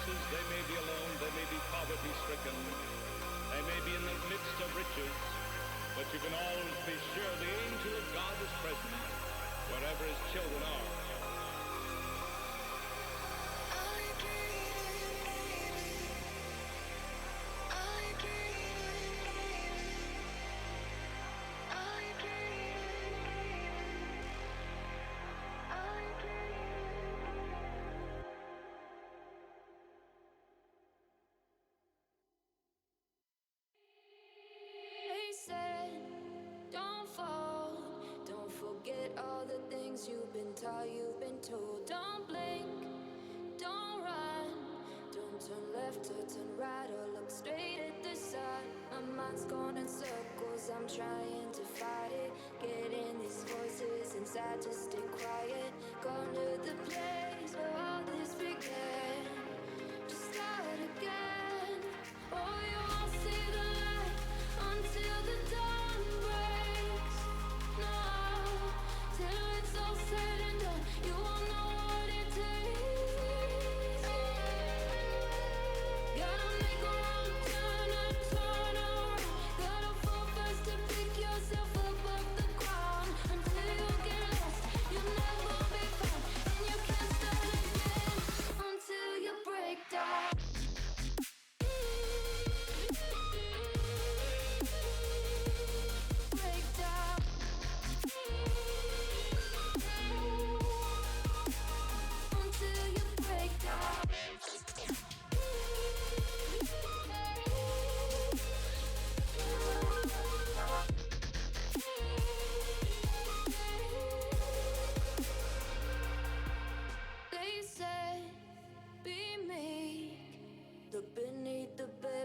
places they may be alone, they may be poverty-stricken, they may be in the midst of riches, but you can always be sure the angel of God is present wherever his children are. You've been taught, you've been told. Don't blink, don't run, don't turn left or turn right or look straight at the sun. My mind's going in circles, I'm trying to fight it. Getting these voices inside to stay quiet. Going to the place where all this began. Just start again. Oh, you won't see the light until the dawn breaks. No, till it's all said and done, you won't know what it takes. Gotta make a wrong turn and turn around. Gotta fall fast to pick yourself up off the ground. Until you get lost, you'll never be found. And you can't start again until you break down.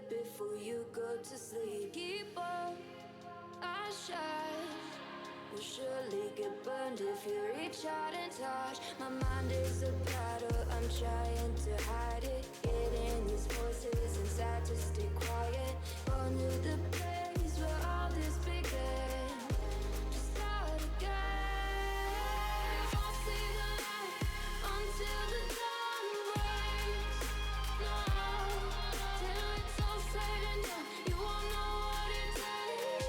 Before you go to sleep, keep on our shine. You'll surely get burned if you reach out and touch. My mind is a battle, I'm trying to hide it. Getting these voices inside to stay quiet. Going to the place where all this began. Just start again. You won't see the light until the dawn breaks. No, till it's all said and done, you won't know what it takes.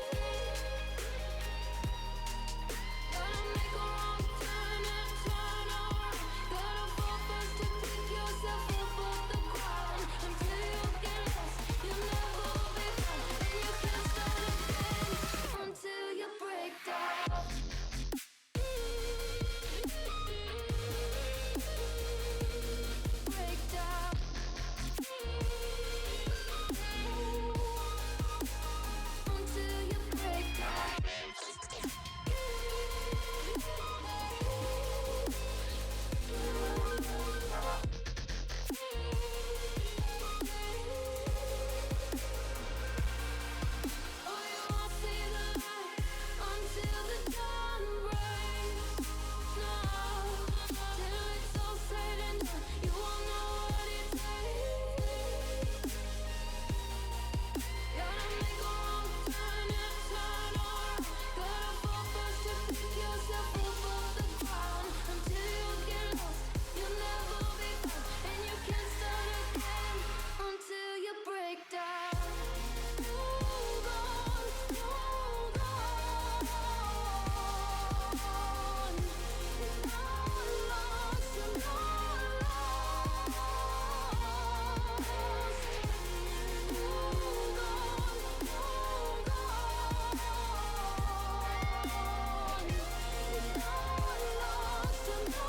Gotta make a wrong turn and turn around. Gotta fall fast to pick yourself up off the ground. Until you get lost, you'll never be found. And you can't start again until you break down. Break down. Until you break down. Oh, you won't see the light until the dawn breaks. No, till it's all said and done, you won't know what it takes. Gotta make a wrong turn and turn around. Gotta fall fast to pick yourself up off the ground. Until you get lost, you'll never be found. And you can't start again until you break down. Hold on, hold on. You're not lost, you're not lost. Hold on, hold on. You're not lost, you're not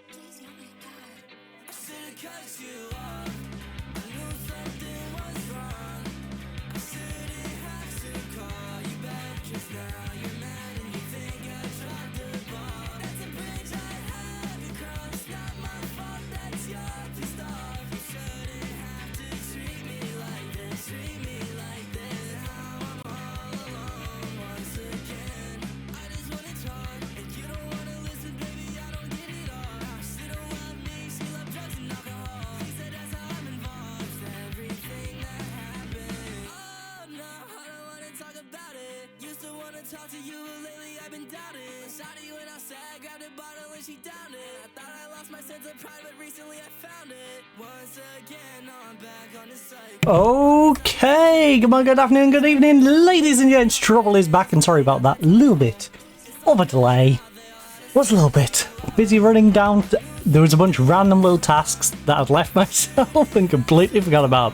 Please don't let go. I should've cut you off. I knew something was wrong. mountain. Shawty when I said, grabbed a bottle and she downed it. I thought I lost my sense of pride, but recently I found it. Once again, I'm back on the cycle. Okay, good morning, good afternoon, good evening, ladies and gents. Trouble is back, and sorry about that. A little bit of a delay. Was a little bit busy running down. There was a bunch of random little tasks that I'd left myself and completely forgot about.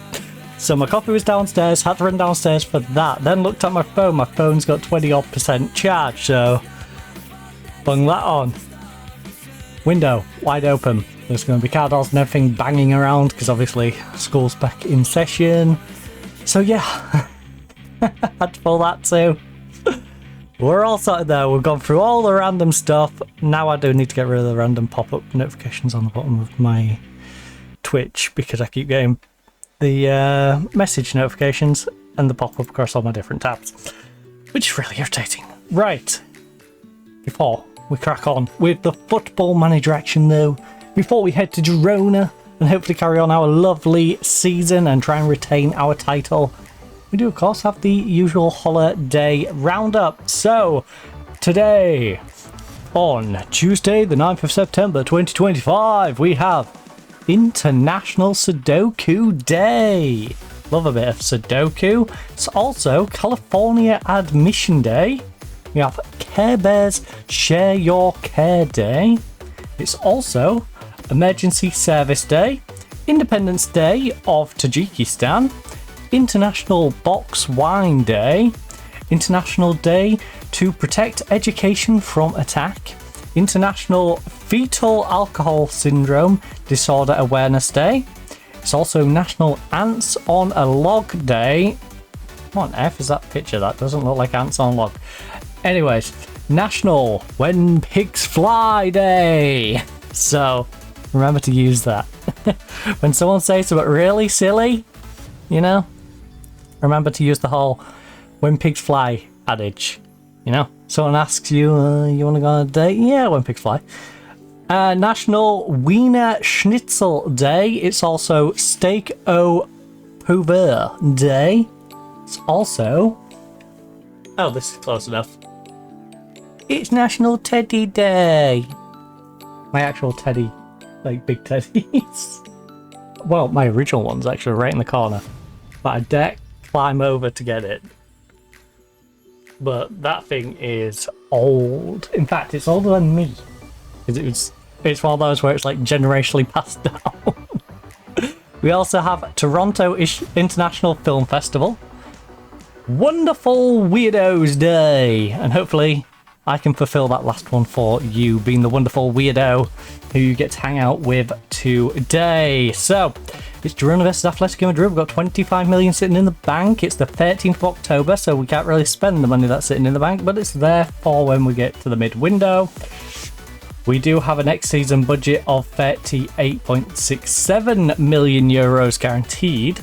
So my coffee was downstairs, had to run downstairs for that. Then looked at my phone. My phone's got 20% charge, so bung that on. Window wide open. There's going to be car doors and everything banging around because obviously school's back in session. So yeah, had to pull that too. We're all sorted there. We've gone through all the random stuff. Now I do need to get rid of the random pop-up notifications on the bottom of my Twitch because I keep getting the message notifications and the pop-up across all my different tabs, which is really irritating. Right, before we crack on with the football manager action though, before we head to Girona and hopefully carry on our lovely season and try and retain our title, we do of course have the usual holiday roundup. So today, on Tuesday the 9th of September 2025, we have International Sudoku Day. Love a bit of Sudoku. It's also California Admission Day. We have Care Bears Share Your Care Day. It's also Emergency Service Day, Independence Day of Tajikistan, International Box Wine Day, International Day to Protect Education from Attack, International Fetal Alcohol Syndrome Disorder Awareness Day. It's also National Ants on a Log Day. What on earth is that picture? That doesn't look like ants on a log. Anyways, National When Pigs Fly Day. So remember to use that. When someone says something really silly, you know, remember to use the whole when pigs fly adage. You know, someone asks you, you want to go on a date? Yeah, when pigs fly. National Wiener Schnitzel Day. It's also Steak au Pauvre Day. It's also... oh, this is close enough. It's National Teddy Day. My actual teddy, like big teddies. Well, my original one's actually right in the corner. But I dare climb over to get it. But that thing is old. In fact, it's older than me. It's one of those where it's like generationally passed down. We also have Toronto International Film Festival. Wonderful Weirdos Day. And hopefully I can fulfill that last one for you, being the wonderful weirdo who you get to hang out with today. So, it's Girona versus Atletico Madrid. We've got 25 million sitting in the bank. It's the 13th of October, so we can't really spend the money that's sitting in the bank, but it's there for when we get to the mid-window. We do have a next season budget of 38.67 million euros guaranteed.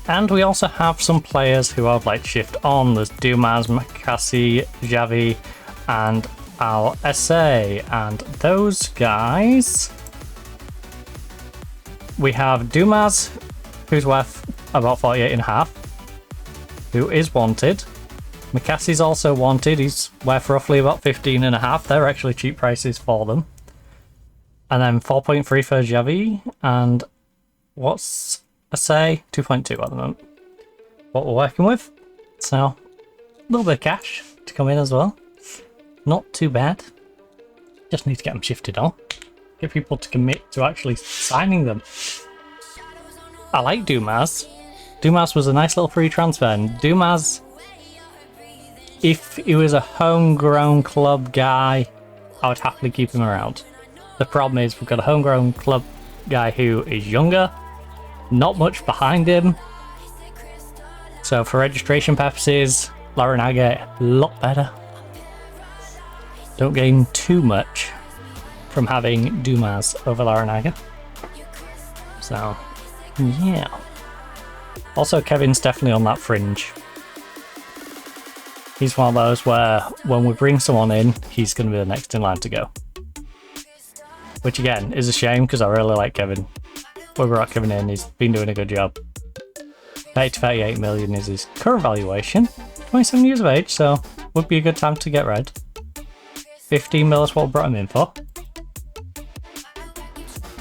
And we also have some players who I'd like to shift on. There's Dumas, Makassi, Xavi, and Al-Essay. And those guys... we have Dumas, who's worth about 48.5, who is wanted. Makassi's also wanted. He's worth roughly about 15.5. They're actually cheap prices for them. And then 4.3 for Xavi. And what's Essay? 2.2 at the moment. What we're working with. So, a little bit of cash to come in as well. Not too bad. Just need to get them shifted on. Get people to commit to actually signing them. I like Dumas. Dumas was a nice little free transfer. And Dumas, if he was a homegrown club guy, I would happily keep him around. The problem is we've got a homegrown club guy who is younger, not much behind him. So for registration purposes, Larinaga, a lot better. Don't gain too much from having Dumas over Larinaga. So, yeah. Also, Kevin's definitely on that fringe. He's one of those where when we bring someone in, he's going to be the next in line to go. Which again is a shame because I really like Kevin. We brought Kevin in, he's been doing a good job. 30 to 38 million is his current valuation. 27 years of age, so would be a good time to get red. 15 mil is what we brought him in for.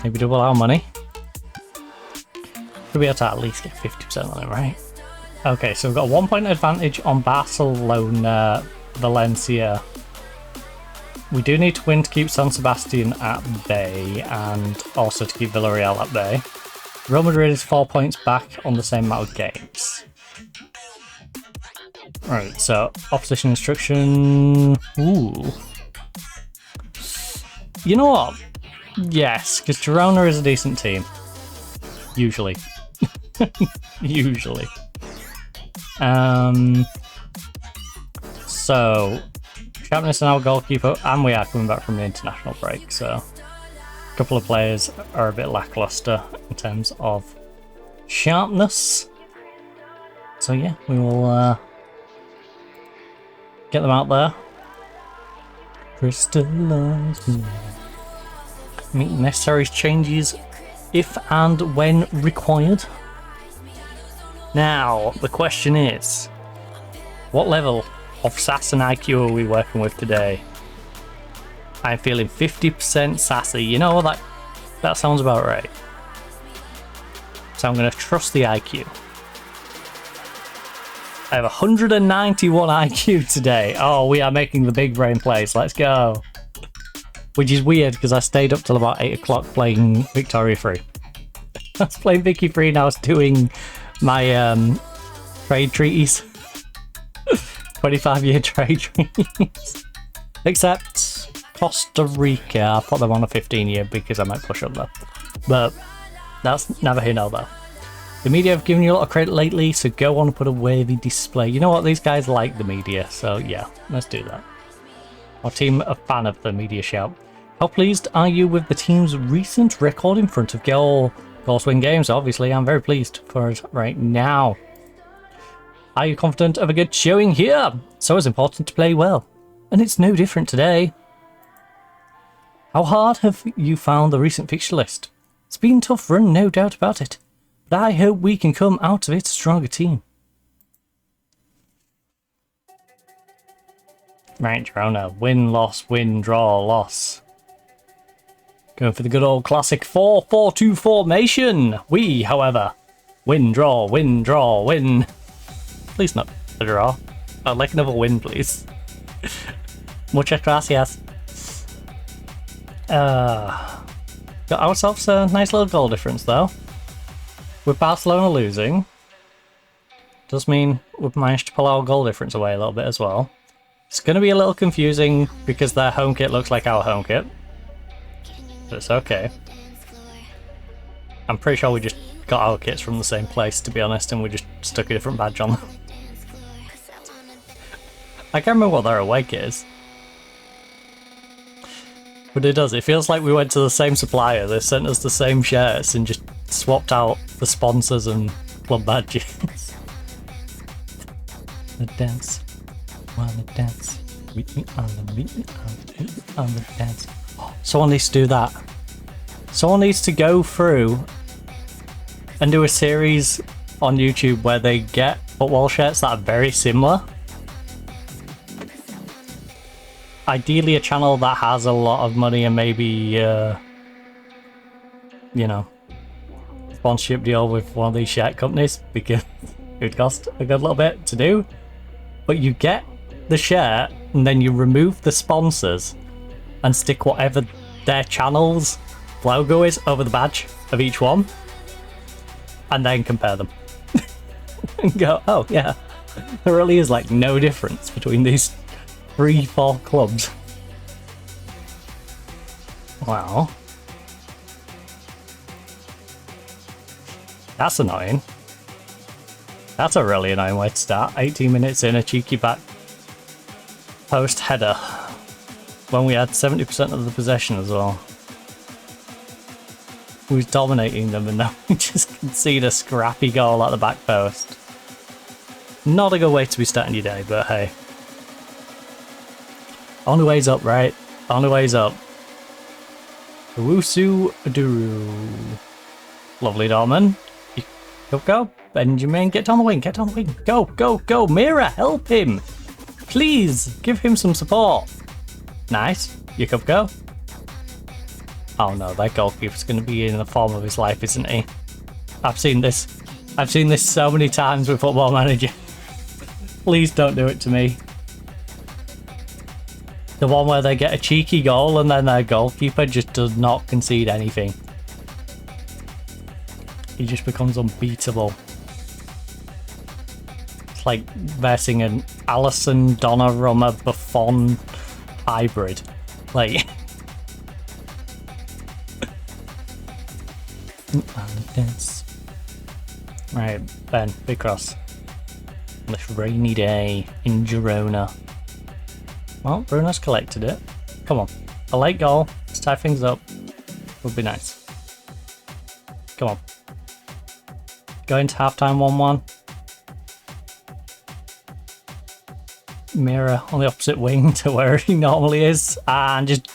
Maybe double our money. Should be able to at least get 50% on it, right? Okay, so we've got a 1 point advantage on Barcelona, Valencia. We do need to win to keep San Sebastian at bay and also to keep Villarreal at bay. Real Madrid is 4 points back on the same amount of games. Right, so opposition instruction. Ooh. You know what? Yes, because Girona is a decent team. Usually. Usually. So, Sharpness and our goalkeeper, and we are coming back from the international break, so a couple of players are a bit lackluster in terms of sharpness. So yeah, we will get them out there. Crystallize me. Make necessary changes if and when required. Now, the question is, what level of sass and IQ are we working with today? I'm feeling 50% sassy. You know what, that sounds about right. So I'm going to trust the IQ. I have 191 IQ today. Oh, we are making the big brain plays. Let's go. Which is weird because I stayed up till about 8 o'clock playing Victoria 3. I was playing Vicky 3 and I was doing my trade treaties. 25-year trade treaties. Except Costa Rica. I put them on a 15-year because I might push up there. But that's never here nor there. The media have given you a lot of credit lately, so go on and put a wavy display. You know what? These guys like the media, so yeah, let's do that. Our team are a fan of the media shout. How pleased are you with the team's recent record in front of goals win games? Obviously, I'm very pleased for us right now. Are you confident of a good showing here? So it's important to play well, and it's no different today. How hard have you found the recent fixture list? It's been a tough run, no doubt about it, but I hope we can come out of it a stronger team. Right, Girona. Win, loss, win, draw, loss. Going for the good old classic 4-4-2 formation. We, however, win, draw, win, draw, win. Please not a draw. I'd like another win, please. Muchas gracias. Got ourselves a nice little goal difference, though. With Barcelona losing, does mean we've managed to pull our goal difference away a little bit as well. It's going to be a little confusing because their home kit looks like our home kit. But it's okay. I'm pretty sure we just got our kits from the same place, to be honest, and we just stuck a different badge on them. I can't remember what their away kit is. But it does. It feels like we went to the same supplier. They sent us the same shirts and just swapped out the sponsors and club badges. The dance. Wanna dance. Meet me on the dance. Someone needs to do that. Someone needs to go through and do a series on YouTube where they get football shirts that are very similar. Ideally a channel that has a lot of money and maybe, you know, sponsorship deal with one of these shirt companies, because it would cost a good little bit to do. But you get the shirt and then you remove the sponsors and stick whatever their channel's logo is over the badge of each one, and then compare them. And go, oh yeah, there really is like no difference between these 3-4 clubs. Wow. That's annoying. That's a really annoying way to start. 18 minutes in, a cheeky back post header. When we had 70% of the possession as well. We was dominating them and now we just concede a scrappy goal at the back post. Not a good way to be starting your day, but hey. Only way's up, right? Only way's up. Owusu Aduru. Lovely Dorman. Go, go. Benjamin, get on the wing, get on the wing. Go, go, go. Mira, help him. Please, give him some support. Nice. You could go. Oh no, that goalkeeper's going to be in the form of his life, isn't he? I've seen this. I've seen this so many times with Football Manager. Please don't do it to me. The one where they get a cheeky goal and then their goalkeeper just does not concede anything. He just becomes unbeatable. It's like versing an Alisson Donnarumma Buffon hybrid. Like... Right, Ben, big cross. On this rainy day in Girona. Well, Bruno's collected it. Come on. A late goal. Let's tie things up. Would be nice. Come on. Go into halftime 1-1. Mira on the opposite wing to where he normally is. And just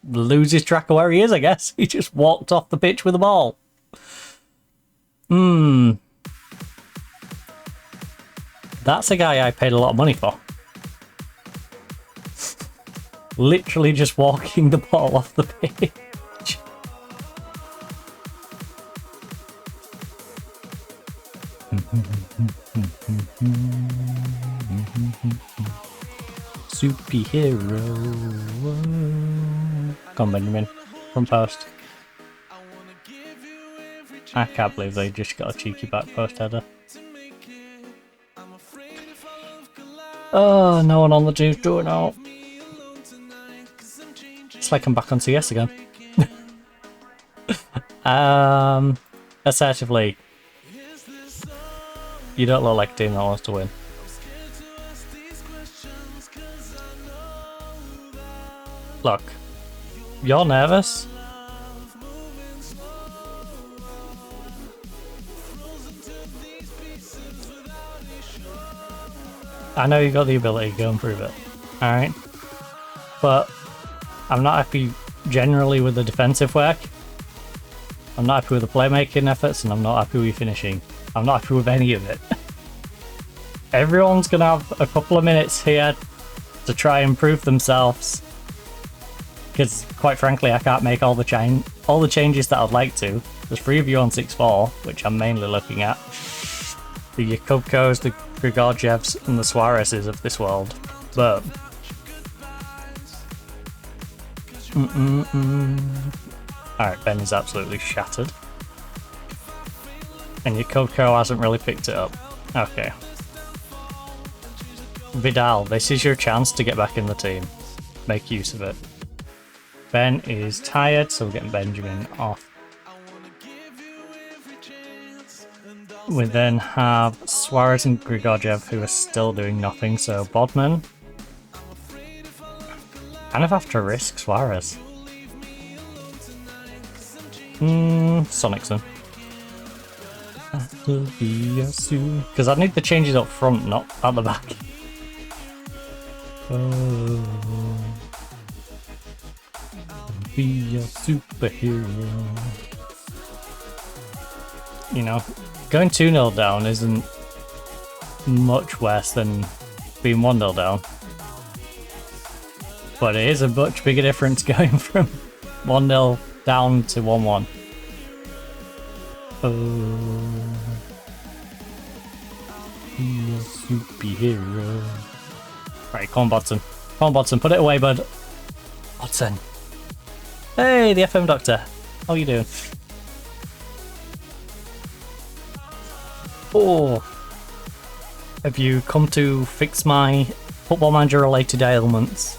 loses track of where he is, I guess. He just walked off the pitch with the ball. That's a guy I paid a lot of money for. Literally just walking the ball off the pitch. Superhero. Come on, Benjamin. From post. I can't believe they just got a cheeky back post header. Oh, no one on the team's doing out. It's like I'm back on CS again. Assertively, you don't look like a team that wants to win. Look, you're nervous. I know you got the ability, go and prove it. Alright? But I'm not happy generally with the defensive work. I'm not happy with the playmaking efforts, and I'm not happy with finishing. I'm not happy with any of it. Everyone's gonna have a couple of minutes here to try and prove themselves. Because quite frankly, I can't make all the changes that I'd like to. There's 3 of you on 6-4, which I'm mainly looking at. The Yakubkos, the Grigorjevs, and the Suarez's of this world. But... Alright, Ben is absolutely shattered. And Yakubko hasn't really picked it up. Okay. Vidal, this is your chance to get back in the team. Make use of it. Ben is tired, so we're getting Benjamin off. We then have Suarez and Grigorjev, who are still doing nothing, so Bodman. Kind of have to risk Suarez. Sonicson. Because I need the changes up front, not at the back. Be a superhero. You know, going 2-0 down isn't much worse than being 1-0 down. But it is a much bigger difference going from 1-0 down to 1-1. Be a superhero. Right, come on, Bodson. Come on, Bodson, put it away, bud. Bodson. Hey, the FM Doctor. How are you doing? Oh. Have you come to fix my Football Manager related ailments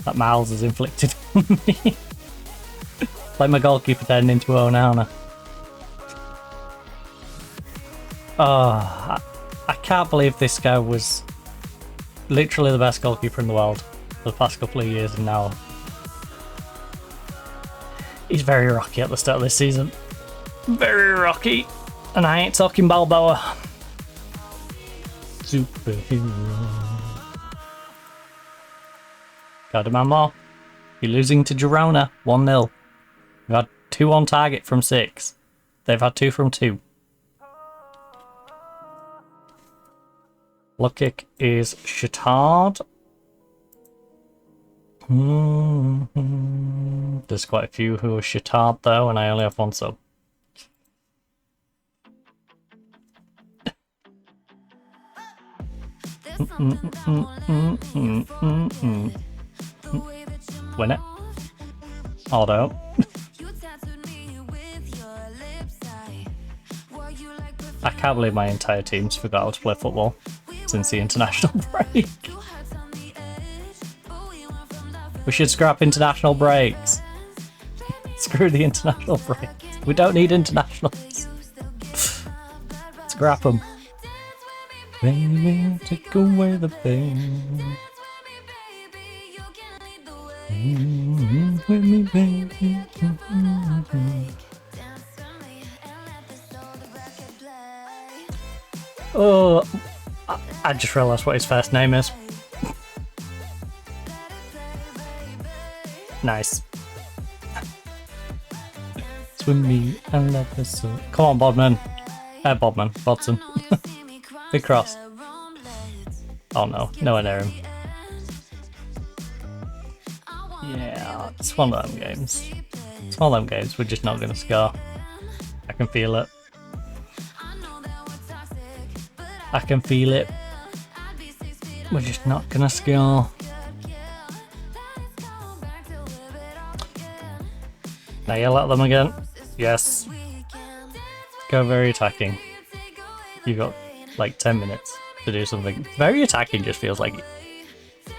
that Miles has inflicted on me? Like my goalkeeper turning into Onana. Oh, I can't believe this guy was literally the best goalkeeper in the world for the past couple of years, and now he's very rocky at the start of this season. Very rocky. And I ain't talking Balboa. Superhero. Got a man more. You're losing to Girona. 1-0. We've had 2 on target from 6. They've had 2 from 2. Look kick is Shatard. There's quite a few who are shitard though, and I only have one sub. Win it. Although. I can't believe my entire team's forgot how to play football since the international break. We should scrap international breaks. Screw the international breaks. We don't need internationals. Scrap them. Baby, take away the pain. With me, baby. Oh, I just realised what his first name is. Nice. Swim me and let the sun. Come on, Bodman. Bodson. Big cross. Oh no, nowhere near him. Yeah, it's one of them games. It's one of them games we're just not going to score. I can feel it. I can feel it. We're just not going to score. Now yell at them again. Yes. Go very attacking. You got like 10 minutes to do something. Very attacking just feels like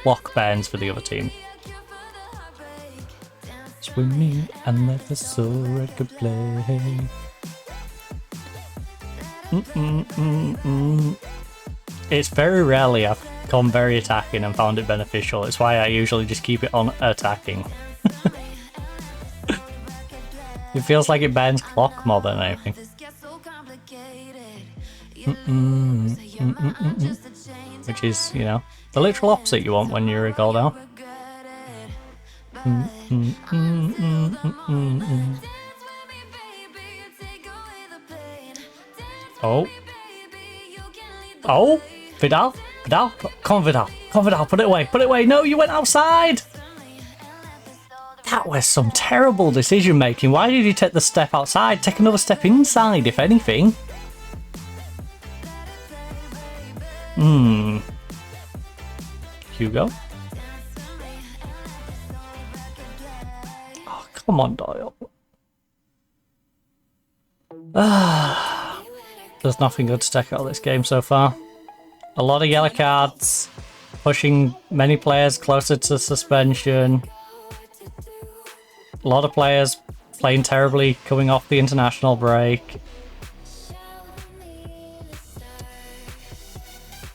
block bans for the other team. Swimming and let the soul record play. It's very rarely I've gone very attacking and found it beneficial. It's why I usually just keep it on attacking. It feels like it bans clock more than anything. Which is, you know, the literal opposite you want when you're a goal down. Oh. Oh! Vidal? Come on, Vidal, put it away, no, you went outside! That was some terrible decision making. Why did you take the step outside? Take another step inside, if anything. Hugo? Oh, come on, Doyle. There's nothing good to take out of this game so far. A lot of yellow cards, pushing many players closer to suspension. A lot of players playing terribly coming off the international break.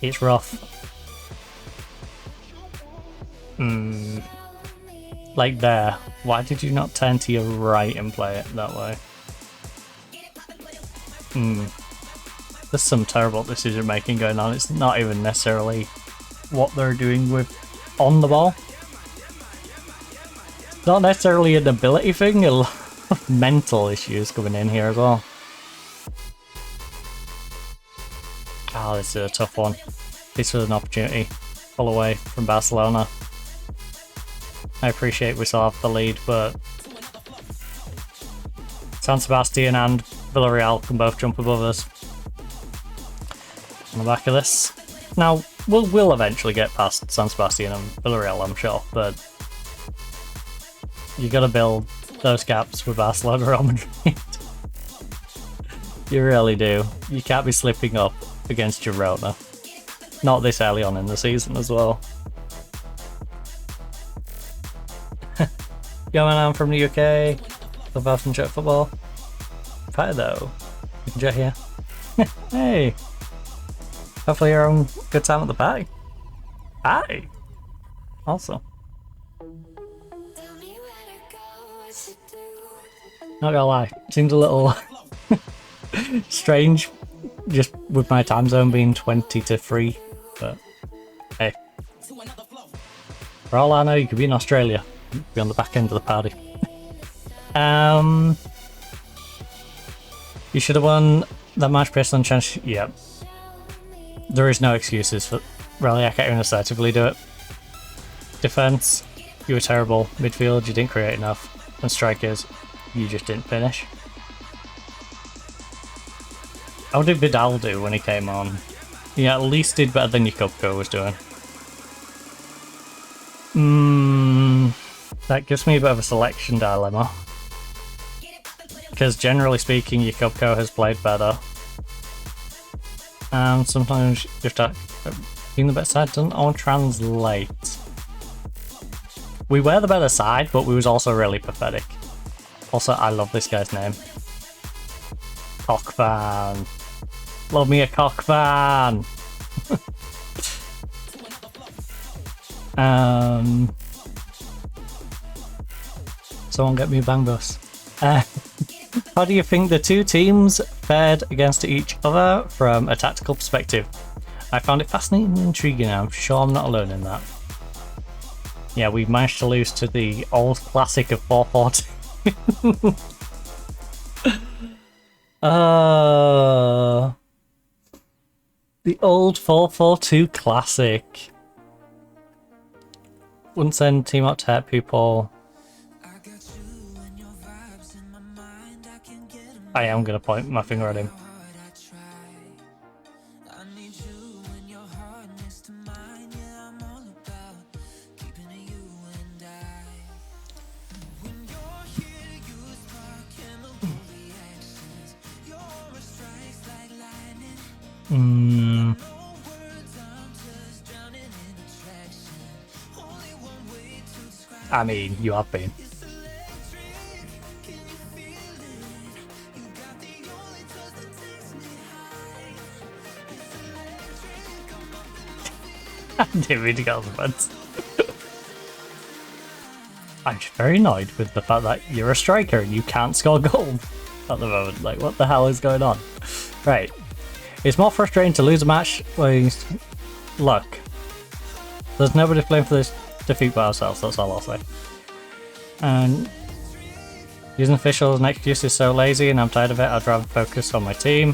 It's rough. Like there. Why did you not turn to your right and play it that way? There's some terrible decision making going on. It's not even necessarily what they're doing with on the ball. It's not necessarily an ability thing, a lot of mental issues coming in here as well. Oh, this is a tough one. This was an opportunity. Pull away from Barcelona. I appreciate we still have the lead, but San Sebastian and Villarreal can both jump above us. On the back of this. Now, we'll eventually get past San Sebastian and Villarreal, I'm sure, but you gotta build those gaps with Barcelona or Real Madrid. You really do. You can't be slipping up against Girona. Not this early on in the season as well. Yo man, I'm from the UK. Love Aston Jet football. Hi though. You can jet here. Hey! Hopefully you're having a good time at the party. Hi! Also. Not gonna lie, seems a little strange just with my time zone being 20 to 3, but hey. For all I know, you could be in Australia. Be on the back end of the party. You should have won that match based on chance. Yeah. There is no excuses for really. I can't even assertively do it. Defense. you were terrible. Midfield, you didn't create enough. And strikers, you just didn't finish. How did Vidal do when he came on? He at least did better than Jakubko was doing. That gives me a bit of a selection dilemma. Because generally speaking, Jakubko has played better. And sometimes just being the better side doesn't all translate. We were the better side, but we was also really pathetic. Also, I love this guy's name. Cock fan. Love me a cock fan. Someone get me a bang bus. How do you think the two teams fared against each other from a tactical perspective? I found it fascinating and intriguing. I'm sure I'm not alone in that. Yeah, we managed to lose to the old classic of 4-4-2. The old 4-4-2 classic. Wouldn't send team out to hurt people. I am going to point my finger at him. I mean, you have been. I didn't mean to get on the fence. I'm just very annoyed with the fact that you're a striker and you can't score goals at the moment. Like, what the hell is going on? Right. It's more frustrating to lose a match when look. There's nobody to blame for this defeat but ourselves, that's all I'll say. And using officials as an excuse is so lazy and I'm tired of it. I'd rather focus on my team.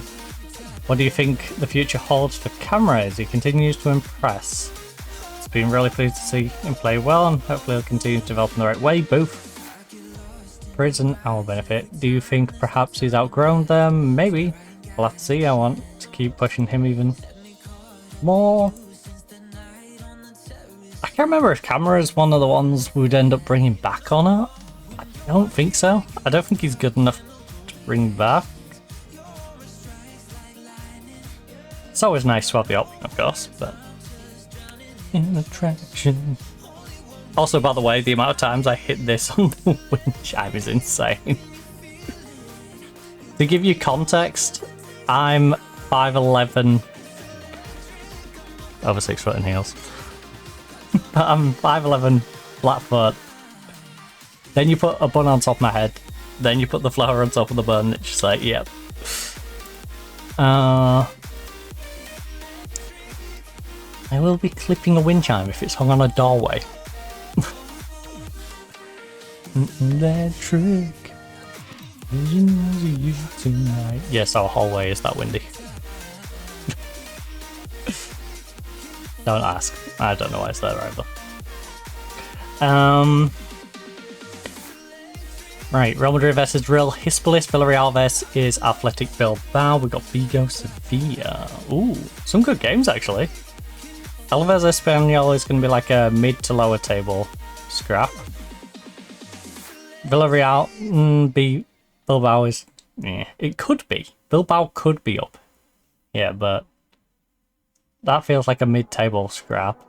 What do you think the future holds for Camera as he continues to impress? It's been really pleased to see him play well and hopefully he'll continue to develop in the right way, both for his and our benefit. Do you think perhaps he's outgrown them? Maybe. We'll have to see. I want to keep pushing him even more. I can't remember if Camera is one of the ones we'd end up bringing back or not. I don't think so. I don't think he's good enough to bring back. It's always nice to have the option, of course, but... in attraction. Also, by the way, the amount of times I hit this on the wind chime is insane. To give you context, I'm 5'11", over 6 foot in heels. I'm 5'11", Blackfoot. Then you put a bun on top of my head. Then you put the flower on top of the bun. It's just like, yep. I will be clipping a wind chime if it's hung on a doorway. That trick. Yes, our hallway is that windy. Don't ask. I don't know why it's there either. Right, Real Madrid versus Real Hispalis. Villarreal versus Athletic Bilbao. We got Vigo Sevilla. Ooh, some good games actually. Alaves Espanyol is going to be like a mid to lower table scrap. Villarreal, Bilbao is... yeah, it could be. Bilbao could be up. Yeah, but that feels like a mid-table scrap.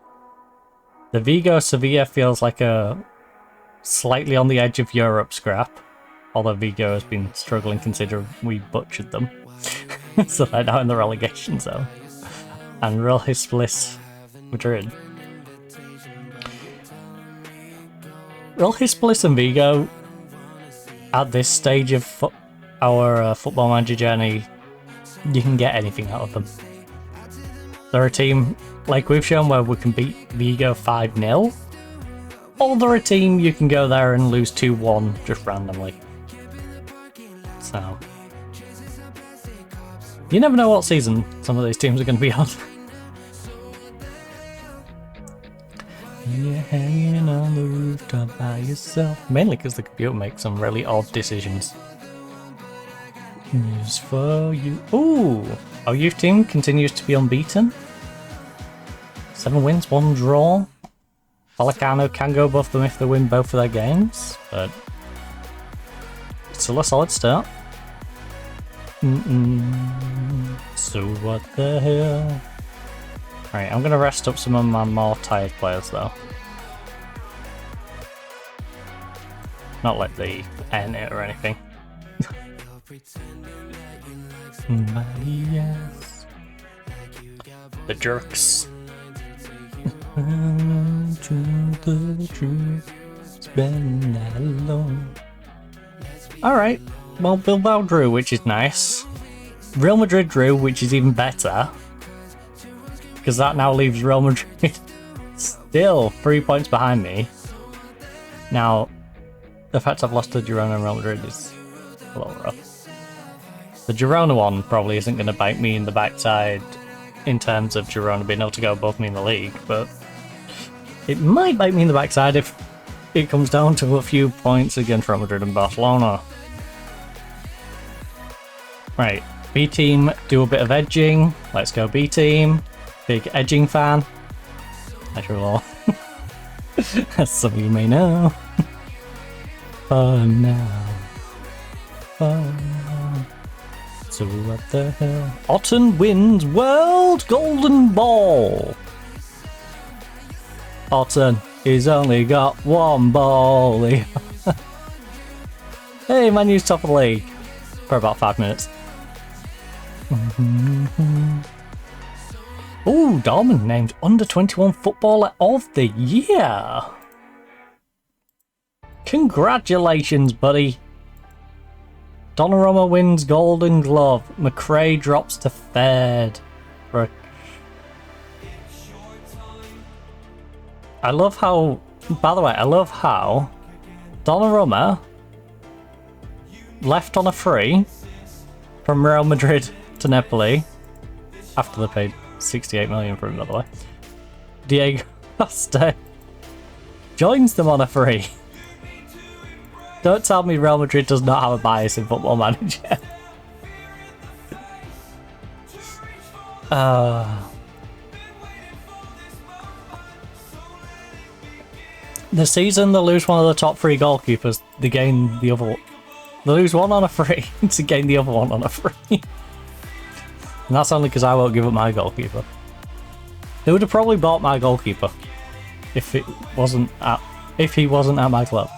The Vigo Sevilla feels like a slightly on the edge of Europe scrap. Although Vigo has been struggling considering we butchered them. So they're now in the relegation zone. And Real Hispalis Madrid. Real Hispalis and Vigo, at this stage of our Football Manager journey, you can get anything out of them. They're a team, like we've shown, where we can beat Vigo 5-0, or they're a team you can go there and lose 2-1 just randomly. So, you never know what season some of these teams are going to be on. You're hanging on the rooftop by yourself. Mainly because the computer makes some really odd decisions. News for you. Ooh! Our youth team continues to be unbeaten. 7 wins, 1 draw. Vallecano can go above them if they win both of their games, but it's still a solid start. So what the hell? Right, I'm gonna rest up some of my more tired players though. Not like they end it or anything. Yes. The jerks. To the truth, it's been that long. Alright, well, Bilbao drew, which is nice. Real Madrid drew, which is even better. Because that now leaves Real Madrid still 3 points behind me. Now, the fact I've lost to Girona and Real Madrid is a little rough. The Girona one probably isn't going to bite me in the backside in terms of Girona being able to go above me in the league, but it might bite me in the backside if it comes down to a few points against Real Madrid and Barcelona. Right, B team do a bit of edging. Let's go B team. Big edging fan. As you all. As some of you may know. Oh no. Oh no. So what the hell? Otten wins World Golden Ball. Otten, he's only got 1 ball. Hey, Man U's top of the league. For about 5 minutes. Ooh, Dortmund named Under 21 Footballer of the Year. Congratulations, buddy. Donnarumma wins Golden Glove. McRae drops to 3rd. I love how, by the way, I love how Donnarumma left on a free from Real Madrid to Napoli after they paid 68 million for him, by the way. Diego Costa joins them on a free. Don't tell me Real Madrid does not have a bias in Football Manager. The season they lose one of the top 3 goalkeepers, they gain the other one. They lose one on a free to gain the other one on a free. And that's only because I won't give up my goalkeeper. They would have probably bought my goalkeeper if he wasn't at my club.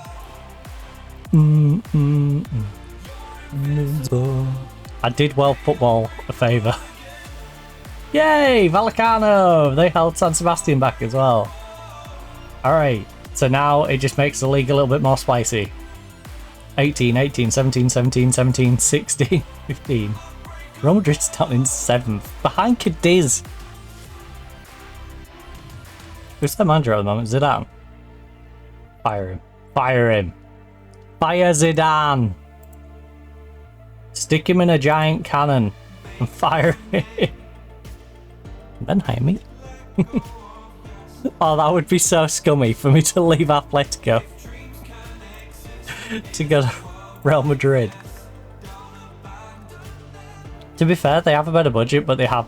I did World Football a favour. Yay! Vallecano! They held San Sebastian back as well. Alright, so now it just makes the league a little bit more spicy. 18, 18, 17, 17, 17, 16, 15. Real Madrid's down in 7th, behind Cadiz. Who's their manager at the moment? Zidane. Fire him. Fire him. Fire Zidane. Stick him in a giant cannon and fire him. Then hire me. Oh, that would be so scummy for me to leave Atletico to go to Real Madrid. To be fair, they have a better budget, but they have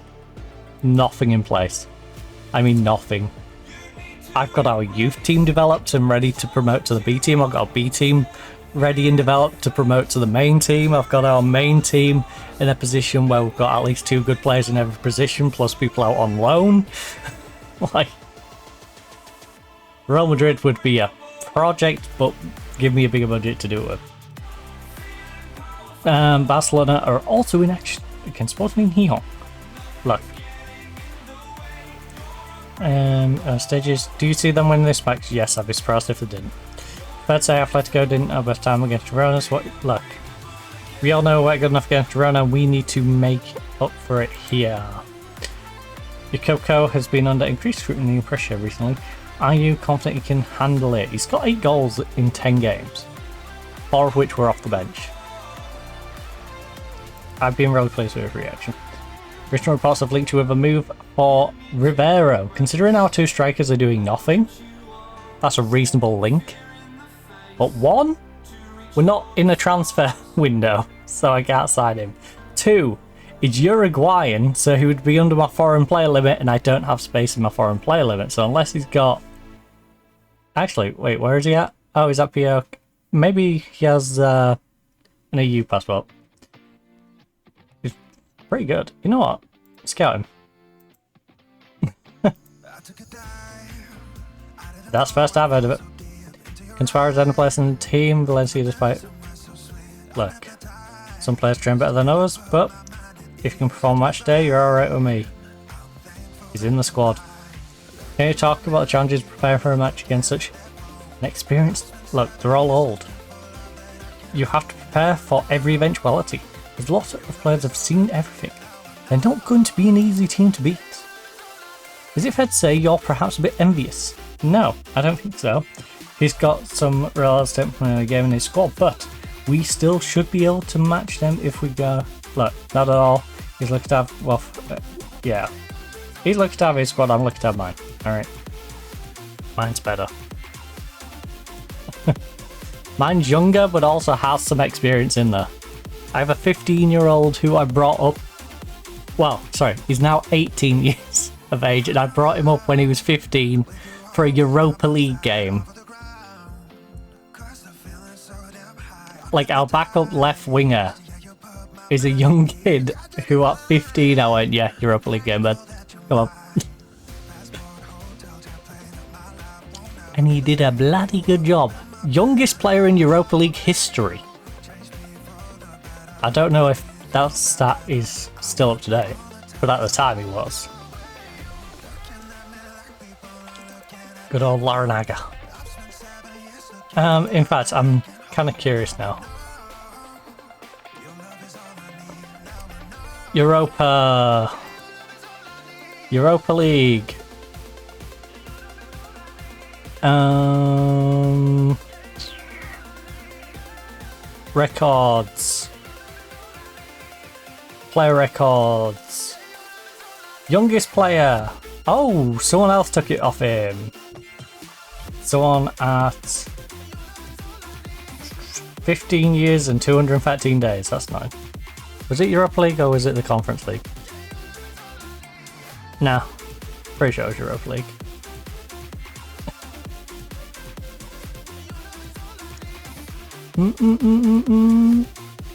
nothing in place. I mean, nothing. I've got our youth team developed and ready to promote to the B team. I've got a B team ready and developed to promote to the main team. I've got our main team in a position where we've got at least 2 good players in every position, plus people out on loan. Like, Real Madrid would be a project, but give me a bigger budget to do it with. Barcelona are also in action against Sporting Gijón. Look. Stages. Do you see them win this match? Yes, I'd be surprised if they didn't. I'd say Atletico didn't have best time against Girona. Look, we all know we're good enough against Girona. We need to make up for it here. Ikoko has been under increased scrutiny and pressure recently. Are you confident he can handle it? He's got 8 goals in 10 games, 4 of which were off the bench. I've been really pleased with his reaction. Recent reports have linked you with a move for Rivero. Considering our 2 strikers are doing nothing, That's a reasonable link. But 1, we're not in a transfer window, so I can't sign him. 2, he's Uruguayan, so he would be under my foreign player limit, and I don't have space in my foreign player limit. So unless he's got... Actually, wait, where is he at? Oh, he's at PO. Maybe he has an EU passport. He's pretty good. You know what? Scout him. That's the first I've heard of it. Can Suarez end a place in the team? Valencia, despite... Look, some players train better than others, but if you can perform match day, you're alright with me. He's in the squad. Can you talk about the challenges to prepare for a match against such an experienced... Look, they're all old. You have to prepare for every eventuality. There's lots of players have seen everything. They're not going to be an easy team to beat. Is it fair to say you're perhaps a bit envious? No, I don't think so. He's got some realistic game in his squad, but we still should be able to match them if we go... Look, not at all. He's looking to have... Well, yeah. He's looking to have his squad, I'm looking to have mine. Alright. Mine's better. Mine's younger, but also has some experience in there. I have a 15-year-old who I brought up... Well, sorry, he's now 18 years of age, and I brought him up when he was 15 for a Europa League game. Like, our backup left winger is a young kid who at 15 I went, yeah, Europa League game, man. Come on. And he did a bloody good job. Youngest player in Europa League history. I don't know if that stat is still up to date, but at the time he was. Good old Larinaga. In fact, I'm kind of curious now. Europa League. Records. Player records. Youngest player. Oh, someone else took it off him. Someone at 15 years and 213 days. That's nice. Was it Europa League or was it the Conference League? Nah. Pretty sure it was Europa League.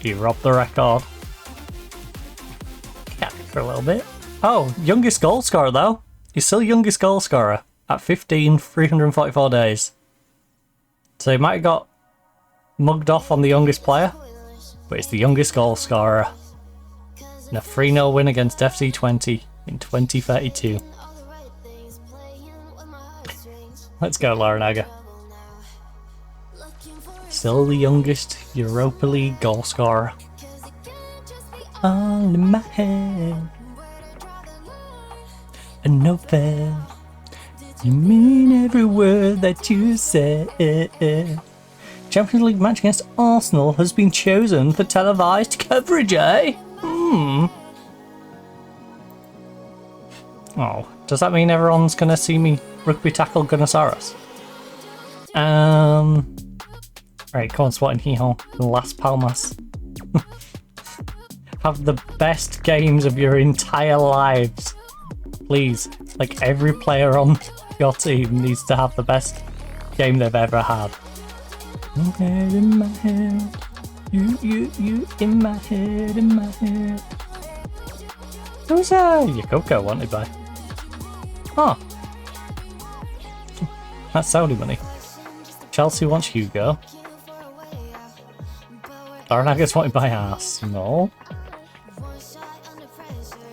He robbed the record. Capped it for a little bit. Oh, youngest goal scorer though. He's still youngest goal scorer at 15, 344 days. So he might have got mugged off on the youngest player, but it's the youngest goal scorer. In a 3-0 win against FC20 in 2032. Let's go, Larinaga. Still the youngest Europa League goal scorer. All in my head. And no fair. You mean every word that you say. Champions League match against Arsenal has been chosen for televised coverage, eh? Oh, does that mean everyone's gonna see me rugby tackle Gunnosaurus? Right, come on, Swat and Hee-Haw. Las Palmas. Have the best games of your entire lives. Please, like every player on your team needs to have the best game they've ever had. Head in my head. You in my head, in my head. Who's Yokoko wanted by? Oh. That's Saudi money. Chelsea wants Hugo. Larinaga wanted by Arsenal.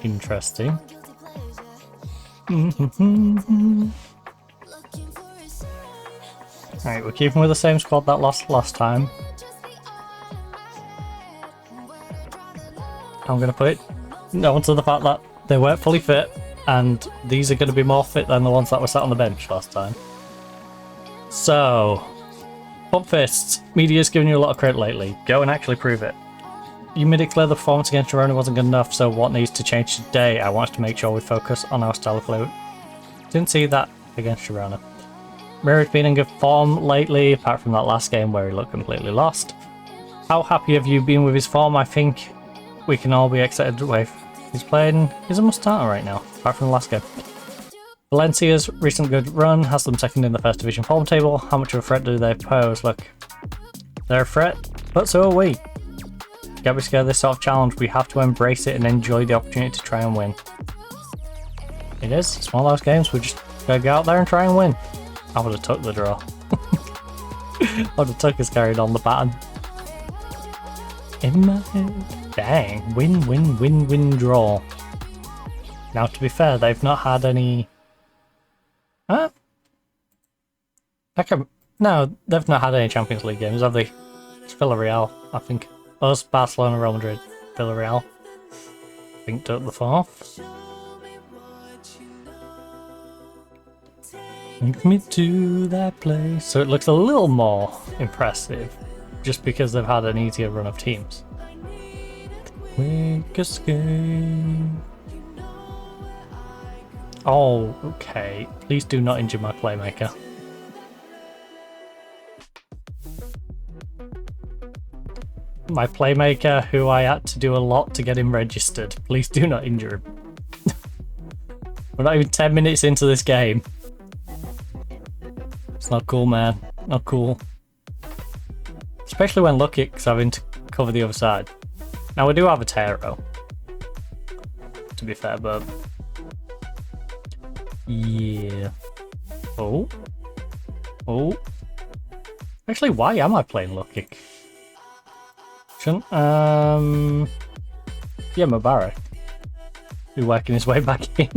Interesting. Alright, we're keeping with the same squad that lost last time. I'm going to put it down to the fact that they weren't fully fit, and these are going to be more fit than the ones that were sat on the bench last time. So, pump fists. Media's given you a lot of credit lately. Go and actually prove it. You may declare the performance against Girona wasn't good enough, so what needs to change today? I want to make sure we focus on our style of play. Didn't see that against Girona. Mirror's been in good form lately, apart from that last game where he looked completely lost. How happy have you been with his form? I think we can all be excited with. He's a must-starter right now, apart from the last game. Valencia's recent good run has them second in the first division form table. How much of a threat do they pose? Look, they're a threat, but so are we. Can't be scared of this sort of challenge. We have to embrace it and enjoy the opportunity to try and win. It is. It's one of those games we just gotta go out there and try and win. I would have took the draw. I would have took his carried on the pattern. In my head. Dang. Win, win, win, win, draw. Now, to be fair, they've not had any... Huh? No, they've not had any Champions League games, have they? It's Villarreal, I think. Us, Barcelona, Real Madrid, Villarreal. I think took the fourth. Take me to that place. So it looks a little more impressive, just because they've had an easier run of teams. Quick escape. Oh, okay. Please do not injure my playmaker. My playmaker, who I had to do a lot to get him registered. Please do not injure him. We're not even 10 minutes into this game. It's not cool, man. Not cool. Especially when Lukic is having to cover the other side. Now, we do have a Taro, to be fair, but... Yeah. Oh. Oh. Actually, why am I playing Lukic? Shouldn't, yeah, Mubarak. He's working his way back in.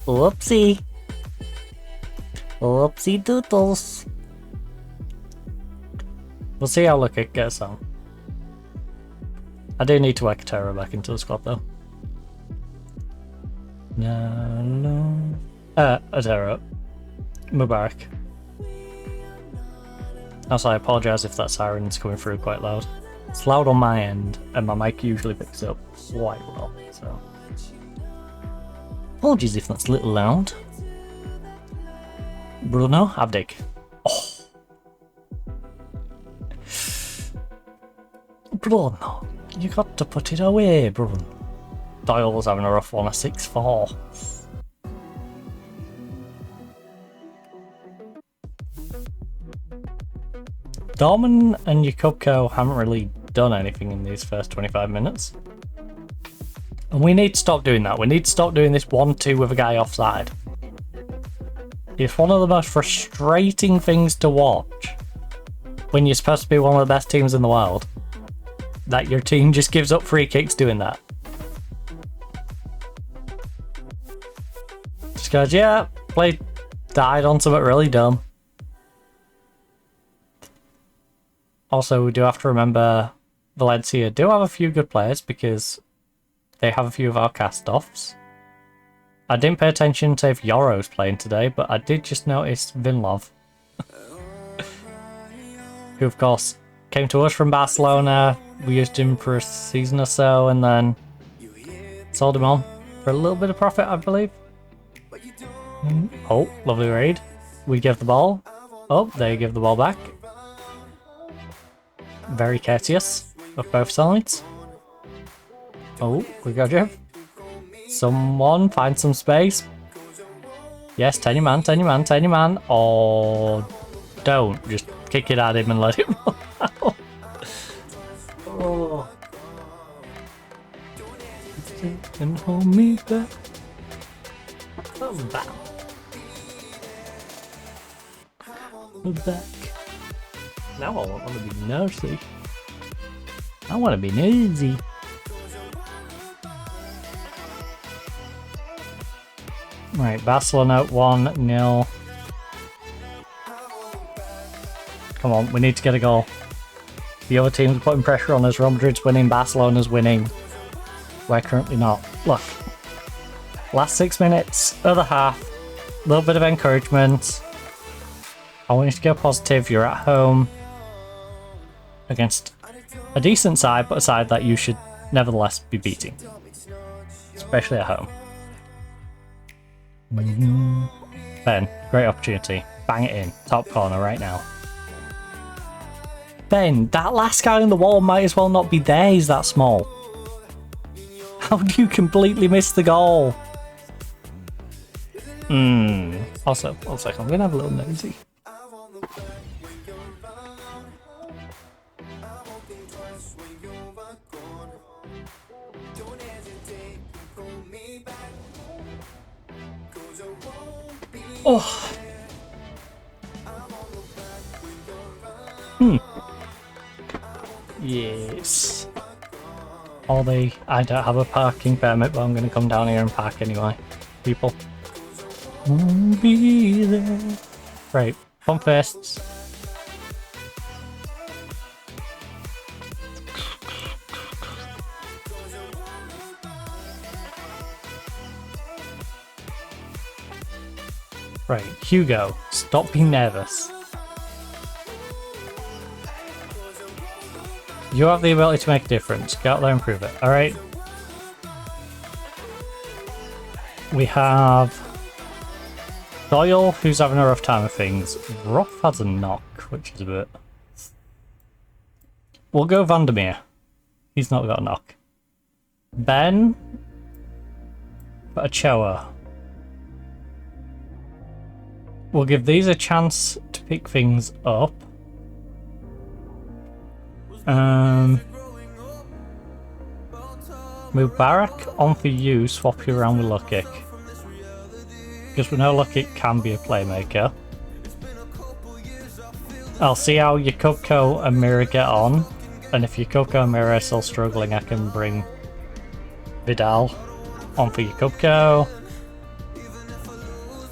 Whoopsie. Whoopsie doodles. We'll see how Lukic gets on. I do need to work a Terror back into the squad though. No. A Terror. Mubarak. Also, I apologise if that siren's coming through quite loud. It's loud on my end, and my mic usually picks up quite well, so... Apologies if that's a little loud. Bruno, Abdic. Oh! Bruno, you got to put it away, Bruno. Doyle's having a rough one, a 6-4. Dorman and Yakubko haven't really done anything in these first 25 minutes. And we need to stop doing that. We need to stop doing this 1-2 with a guy offside. It's one of the most frustrating things to watch when you're supposed to be one of the best teams in the world. That your team just gives up free kicks doing that. Just goes, yeah, died on something really dumb. Also, we do have to remember Valencia do have a few good players because they have a few of our cast-offs. I didn't pay attention to if Yoro's playing today, but I did just notice Vinlov. Who, of course, came to us from Barcelona. We used him for a season or so and then sold him on for a little bit of profit, I believe. Oh, lovely raid. We give the ball. Oh, they give the ball back. Very courteous of both sides. Oh, we got you. Someone find some space. Yes, tiny man, tiny man, tiny man. Or don't. Just kick it at him and let him run out. Oh. And hold me back. Come back. Come back. Now I want to be nosy. I want to be nosy. Right, Barcelona 1-0. Come on, we need to get a goal. The other teams are putting pressure on us. Real Madrid's winning, Barcelona's winning. We're currently not. Look. Last 6 minutes of the half. A little bit of encouragement. I want you to go positive. You're at home against a decent side, but a side that you should nevertheless be beating. Especially at home. Ben, great opportunity. Bang it in. Top corner right now. Ben, that last guy on the wall might as well not be there. He's that small. How do you completely miss the goal? Also, one second. I'm going to have a little nosy. Oh. Yes. I don't have a parking permit, but I'm going to come down here and park anyway. People. Won't be there. Right. Pump fists. Right, Hugo, stop being nervous. You have the ability to make a difference. Go out there and prove it, alright? We have Doyle, who's having a rough time of things. Roth has a knock, which is a bit... We'll go Vandermeer. He's not got a knock. Ben. Ochoa. We'll give these a chance to pick things up. Mubarak on for you, swap you around with Lukic. Because we know Lukic can be a playmaker. I'll see how Yakubko and Mira get on. And if Yakubko and Mira are still struggling, I can bring Vidal on for Yakubko.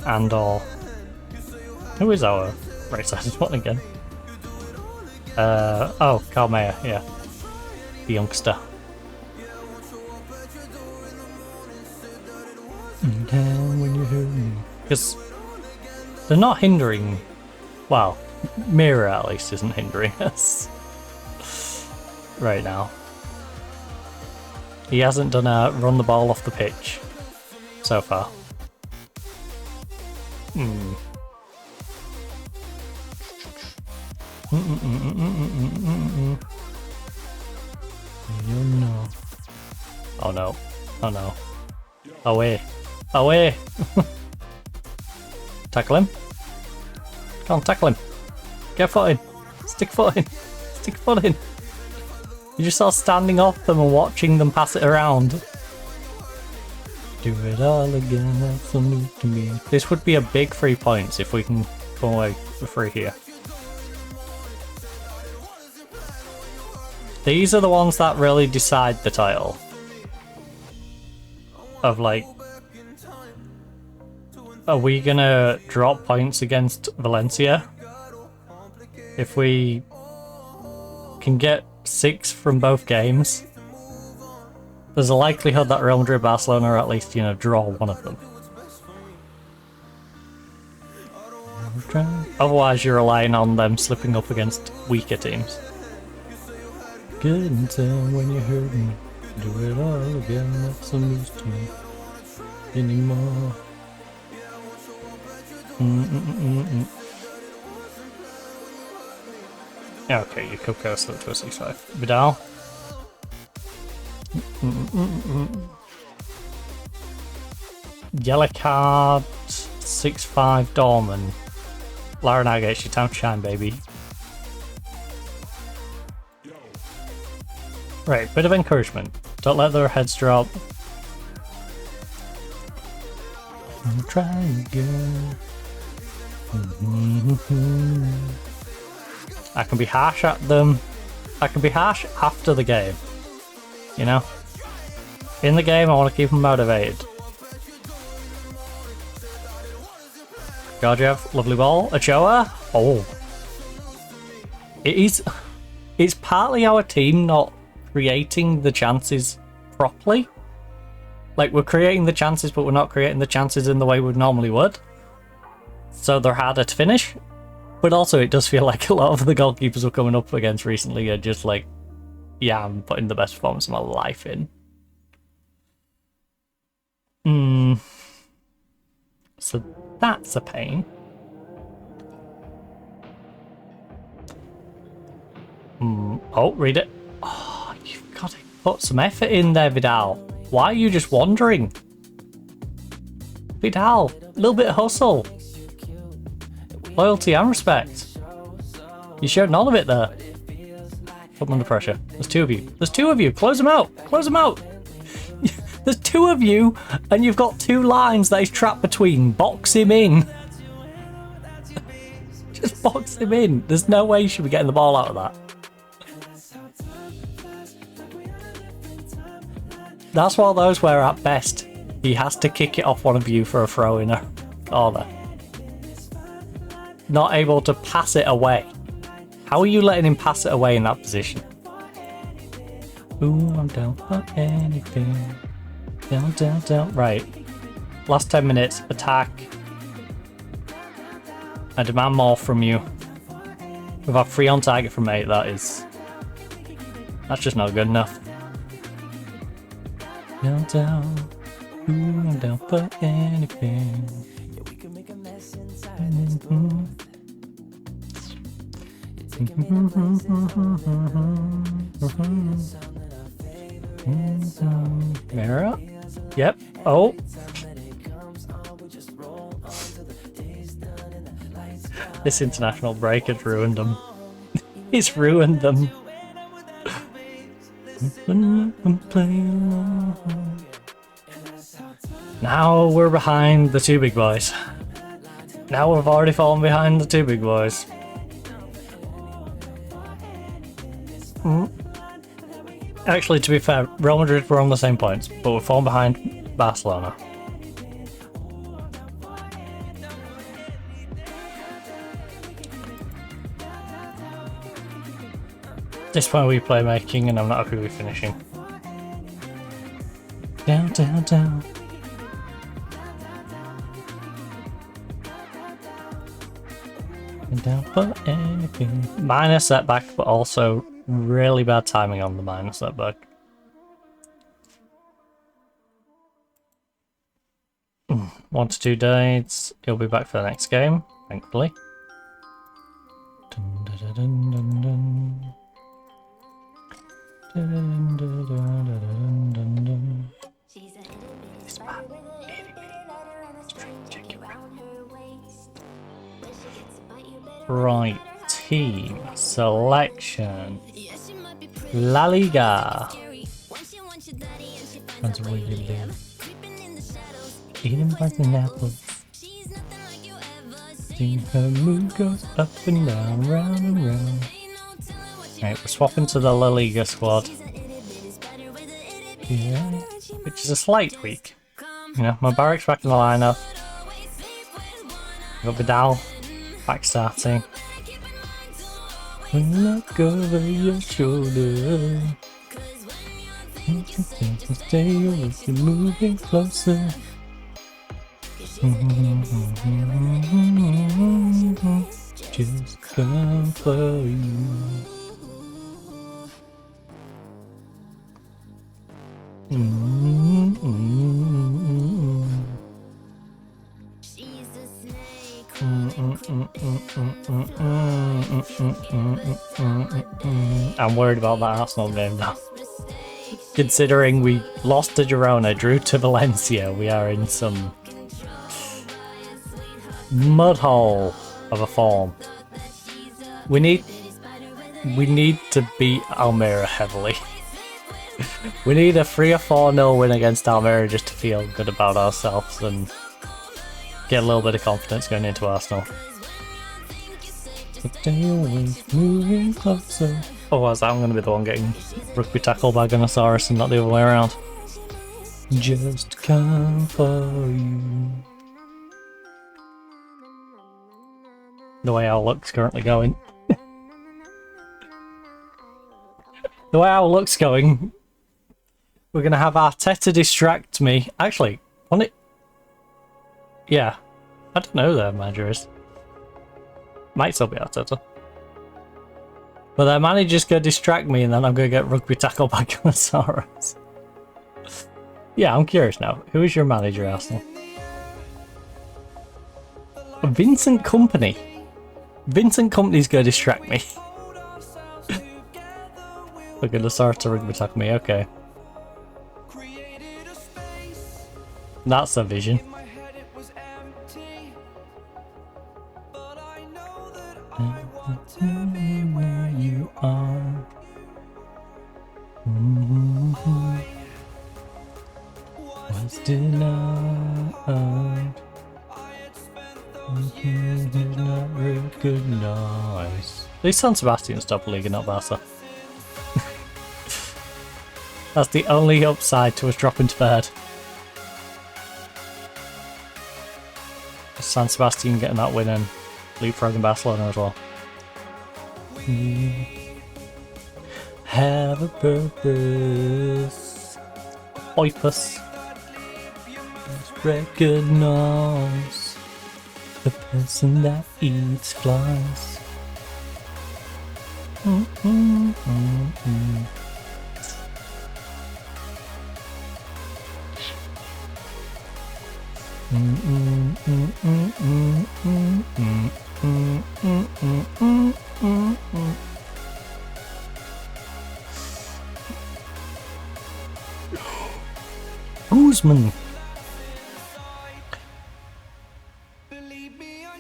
And all. Who is our right-sided one again? Oh, Carl Mayer, yeah. The youngster. Because they're not hindering... Well, Mira at least isn't hindering us. Right now. He hasn't done a run the ball off the pitch. So far. Oh no. Oh no. Away. Away! Tackle him. Come on, tackle him. Get foot in. Stick foot in. Stick foot in. You just saw standing off them and watching them pass it around. Do it all again, that's so new to me. This would be a big 3 points if we can come away with 3 here. These are the ones that really decide the title. Of like, are we gonna drop points against Valencia? If we can get 6 from both games, there's a likelihood that Real Madrid, Barcelona, or at least, you know, draw one of them. Otherwise, you're relying on them slipping up against weaker teams. Couldn't tell when you hurt me. Do it all again, that's a news to me anymore. Yeah, okay, you could go slip to a 6-5. Vidal. Yellow card, 6-5 Dorman. Larinaga, it's your time to shine, baby. Right, bit of encouragement. Don't let their heads drop. I'll try again. I can be harsh at them. I can be harsh after the game. You know? In the game, I want to keep them motivated. Gorgiev, lovely ball. Ochoa. Oh. It's partly our team not creating the chances properly. Like, we're creating the chances, but we're not creating the chances in the way we normally would. So they're harder to finish. But also, it does feel like a lot of the goalkeepers we're coming up against recently are just like, yeah, I'm putting the best performance of my life in. So That's a pain. Oh, read it. Oh, you've got to put some effort in there, Vidal. Why are you just wandering? Vidal, a little bit of hustle. Loyalty and respect. You showed none of it there. Put them under pressure. There's two of you. There's two of you. Close them out. Close them out. There's two of you, and you've got two lines that he's trapped between. Box him in. Just box him in. There's no way you should be getting the ball out of that. That's one of those where, at best, he has to kick it off one of you for a throw-in order. Not able to pass it away. How are you letting him pass it away in that position? Ooh, I'm down for anything. Down, down, down. Right. Last 10 minutes. Attack. I demand more from you. We've had 3 on target from 8. That's just not good enough. Down, down. Ooh, I'm down for anything. Mara? Yep. Oh. This international break has ruined them. It's ruined them. Now we're behind the 2 big boys. Now we've already fallen behind the 2 big boys. Actually, to be fair, Real Madrid were on the same points, but we're falling behind Barcelona. This point we play making, and I'm not happy with finishing. Down, down, down. Down for anything. Minor setback, but also really bad timing on the minor setback. One to 2 days. He'll be back for the next game, thankfully. Dun, dun, dun, dun, dun. Dun, dun, dun, dun, dun, dun. It's bad. Right, team selection. La Liga. That's where you live. Eating pineapples. Seeing her mood goes up and down, round and round. Right, we're swapping to the La Liga squad. Yeah, which is a slight tweak. You know, my Barrack's back in the lineup. Got Vidal back starting. Look over your shoulder. Stay with you moving closer. Just come for you. I'm worried about that Arsenal game now. Considering we lost to Girona, drew to Valencia, we are in some mud hole of a form. We need to beat Almeria heavily. We need a 3 or 4-0 win against Almeria just to feel good about ourselves and get a little bit of confidence going into Arsenal. Moving closer. Otherwise, I'm going to be the one getting rugby tackled by Gunnosaurus and not the other way around. Just come for you. The way our luck's currently going. The way our luck's going, we're going to have Arteta distract me. Actually, on it. Yeah. I don't know who their manager is. Might still be Arteta. But their manager's going to distract me and then I'm going to get rugby tackled by Gunnosaurus. Yeah, I'm curious now. Who is your manager, Arsenal? Vincent Company. Vincent Company's gonna distract me. We're gonna start to attack me, okay. That's a vision. Where you are. Was denied. Not recognized. At least San Sebastian's top league and not Barca. That's the only upside to us dropping to third. San Sebastian getting that win and leapfrogging Barcelona as well. Have a purpose. Oipus. Recognize the person that eats flies. Guzman.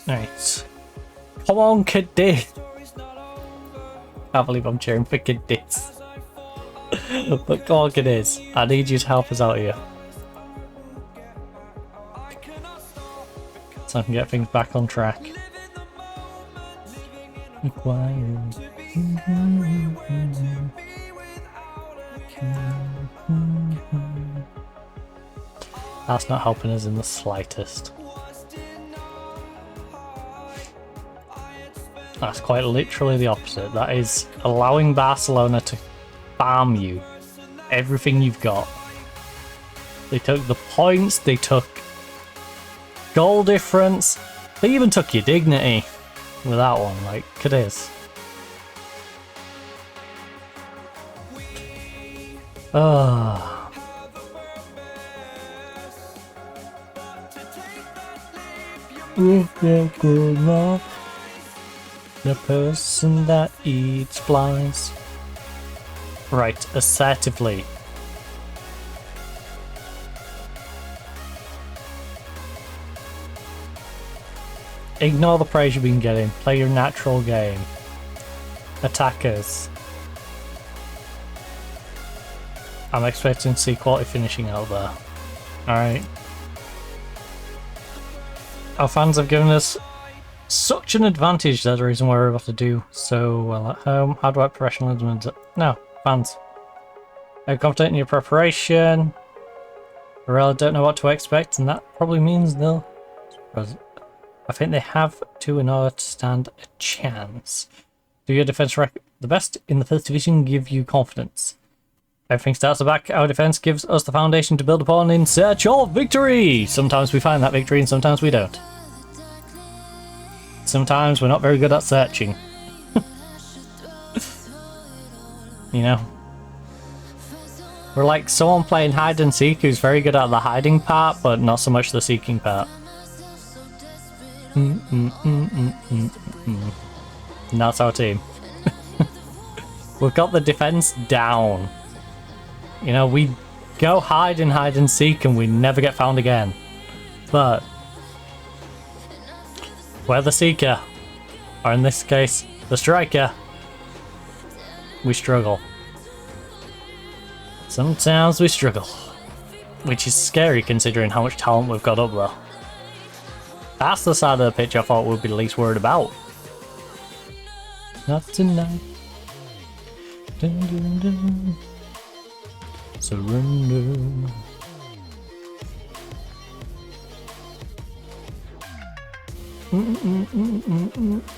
Nice. Come on, Cadis. I believe I'm cheering for Cadis. But come on, Cadis. I need you to help us out here. So I can get things back on track. Required. That's not helping us in the slightest. That's quite literally the opposite. That is allowing Barcelona to farm you everything you've got. They took the points, they took goal difference, they even took your dignity with that one, like, Cadiz. Ah. The person that eats flies. Right, assertively. Ignore the praise you've been getting. Play your natural game. Attackers. I'm expecting to see quality finishing out there. Alright. Our fans have given us such an advantage. That's the reason why we're able to do so well at home. How do I professionalism? No, fans. I'm confident in your preparation. I really don't know what to expect, and that probably means they'll. I think they have to in order to stand a chance. Do your defense record the best in the first division give you confidence? Everything starts at the back. Our defense gives us the foundation to build upon in search of victory. Sometimes we find that victory and sometimes we don't. Sometimes we're not very good at searching. You know? We're like someone playing hide and seek who's very good at the hiding part, but not so much the seeking part. And that's our team. We've got the defense down. You know, we go hide and seek and we never get found again. But we're the seeker, or in this case, the striker. We struggle. Sometimes we struggle. Which is scary considering how much talent we've got up there. That's the side of the pitch I thought we'd be the least worried about. Not tonight. Dun, dun, dun. Surrender.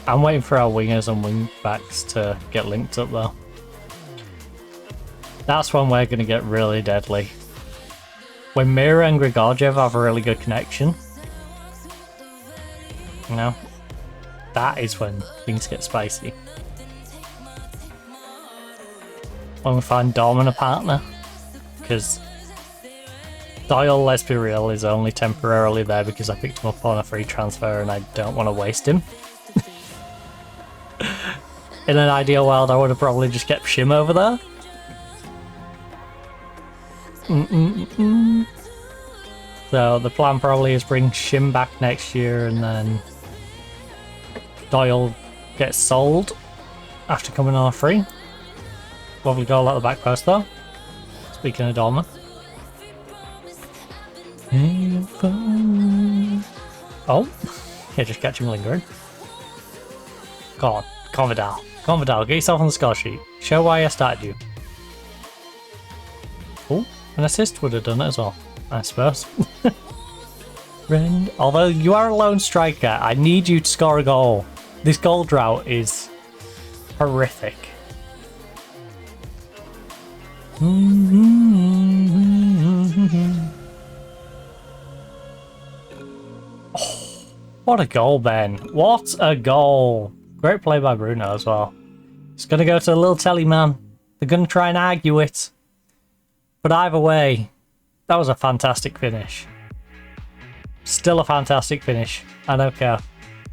I'm waiting for our wingers and wing backs to get linked up though. That's when we're going to get really deadly. When Mira and Grigorjev have a really good connection, you know, that is when things get spicy. When we find Dom and a partner, because Doyle, let's be real, is only temporarily there because I picked him up on a free transfer and I don't want to waste him. In an ideal world, I would have probably just kept Shim over there. So the plan probably is bring Shim back next year and then Doyle gets sold after coming on a free. Lovely goal at the back post though. Speaking of Dolman. Oh, yeah, just catch him lingering. Go on, Convidal. Convidal, get yourself on the score sheet. Show why I started you. Oh, an assist would have done it as well, I suppose. Although you are a lone striker, I need you to score a goal. This goal drought is horrific. Oh, what a goal, Ben. What a goal. Great play by Bruno as well. It's going to go to the little telly man. They're going to try and argue it. But either way, that was a fantastic finish. Still a fantastic finish. I don't care.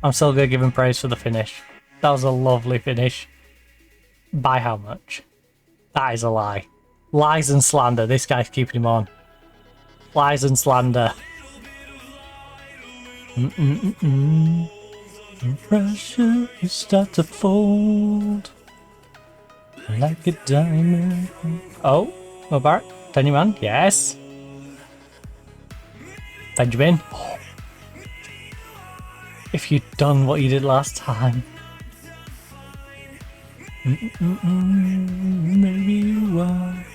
I'm still going to give him praise for the finish. That was a lovely finish. By how much? That is a lie. Lies and slander. This guy's keeping him on. Lies and slander. Pressure you start to fold like a diamond. Oh, Mubarak, Benjamin, yes. Benjamin. If you'd done what you did last time. Maybe you are.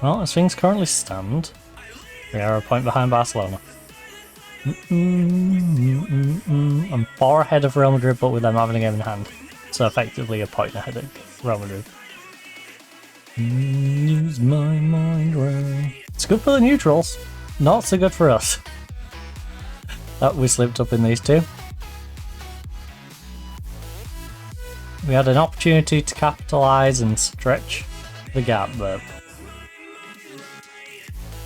Well, as things currently stand, we are a point behind Barcelona. I'm 4 ahead of Real Madrid, but with them having a game in hand. So effectively a point ahead of Real Madrid. Use my mind well. It's good for the neutrals, not so good for us. That we slipped up in these two. We had an opportunity to capitalise and stretch the gap, but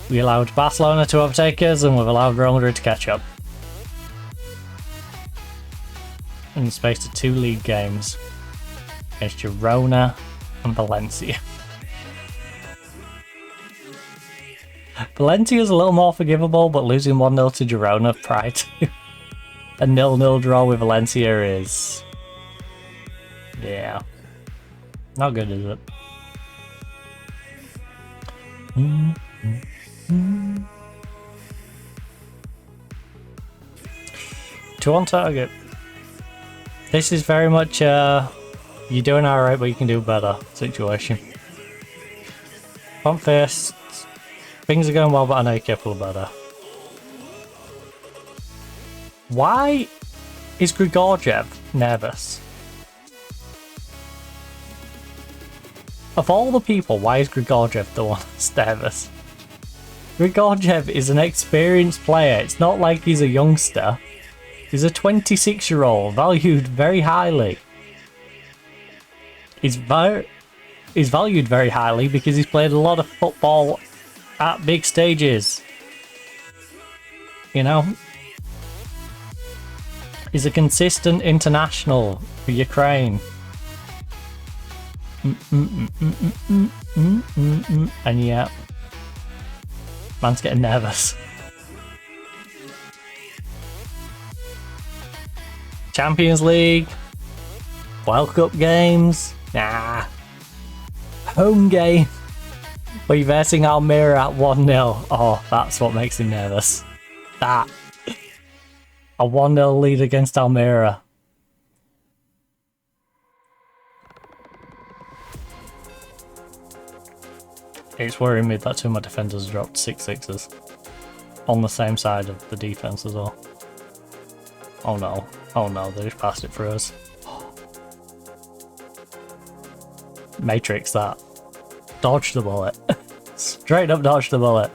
we allowed Barcelona to overtake us and we've allowed Real Madrid to catch up. In the space of 2 league games against Girona and Valencia. Valencia's a little more forgivable, but losing 1-0 to Girona prior to a 0-0 draw with Valencia is... yeah. Not good, is it? 2 on target. This is very much you're doing alright, but you can do better situation. Front first. Things are going well, but I know you're capable of better. Why is Grigoriev nervous? Of all the people, why is Grigoriev the one that's nervous? Grigoriev is an experienced player. It's not like he's a youngster. He's a 26-year-old, valued very highly. He's valued very highly because he's played a lot of football at big stages. You know? He's a consistent international for Ukraine. And yeah, man's getting nervous. Champions League, World Cup games, nah. Home game, we're versing Almeria at 1-0. Oh, that's what makes him nervous. That. A 1-0 lead against Almeria. It's worrying me that 2 of my defenders dropped 6-6s. On the same side of the defense as well. Oh no. Oh no, they just passed it for us. Matrix that. Dodged the bullet. Straight up dodged the bullet.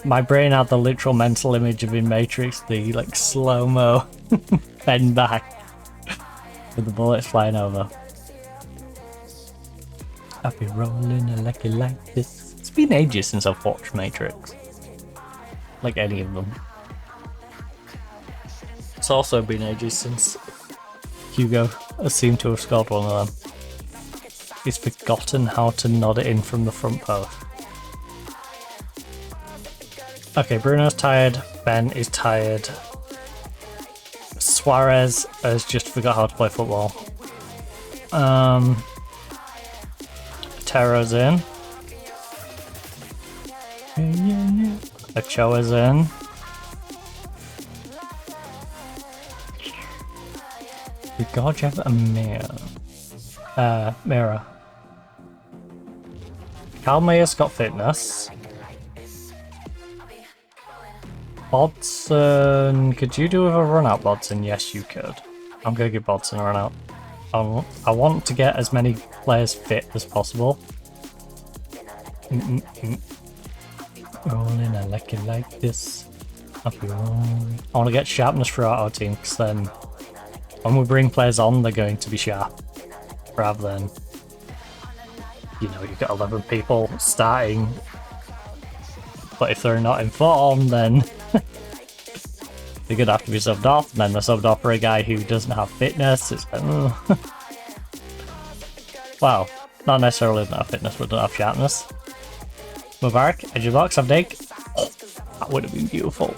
My brain had the literal mental image of in Matrix, the like slow-mo bend back with the bullets flying over. I'll be rolling a lucky like this. It's been ages since I've watched Matrix. Like any of them. It's also been ages since Hugo has seemed to have scored one of them. He's forgotten how to nod it in from the front post. Okay, Bruno's tired. Ben is tired. Suarez has just forgot how to play football. Terra's in. Ochoa's in. Did God have a mirror? Mirror. Calmeir's got fitness. Bodson, could you do with a run out, Bodson? Yes, you could. I'm gonna give Bodson a run out. I want to get as many players fit as possible. Rolling, I like it like this. I'll be rolling. I want to get sharpness throughout our team, because then when we bring players on, they're going to be sharp. Rather than, you know, you've got 11 people starting, but if they're not in form, then they're going to have to be subbed off, and then they're subbed off for a guy who doesn't have fitness. It's like, well, not necessarily doesn't have fitness, but doesn't have sharpness. Mubarak, edge of box, have dig. Oh, that would have been beautiful.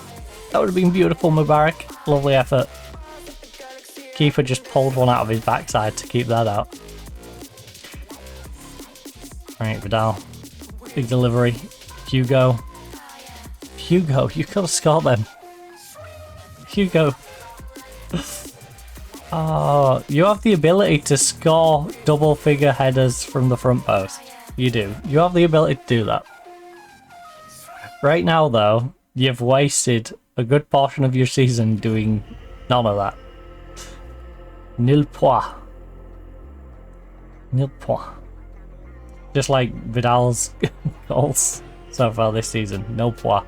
That would have been beautiful, Mubarak. Lovely effort. Keeper just pulled one out of his backside to keep that out. Right, Vidal. Big delivery. Hugo. Hugo, you could have scored them. Hugo. Oh, you have the ability to score double figure headers from the front post. You do. You have the ability to do that. Right now, though, you've wasted a good portion of your season doing none of that. Nil point. Nil point. Just like Vidal's goals so far this season. Nil point.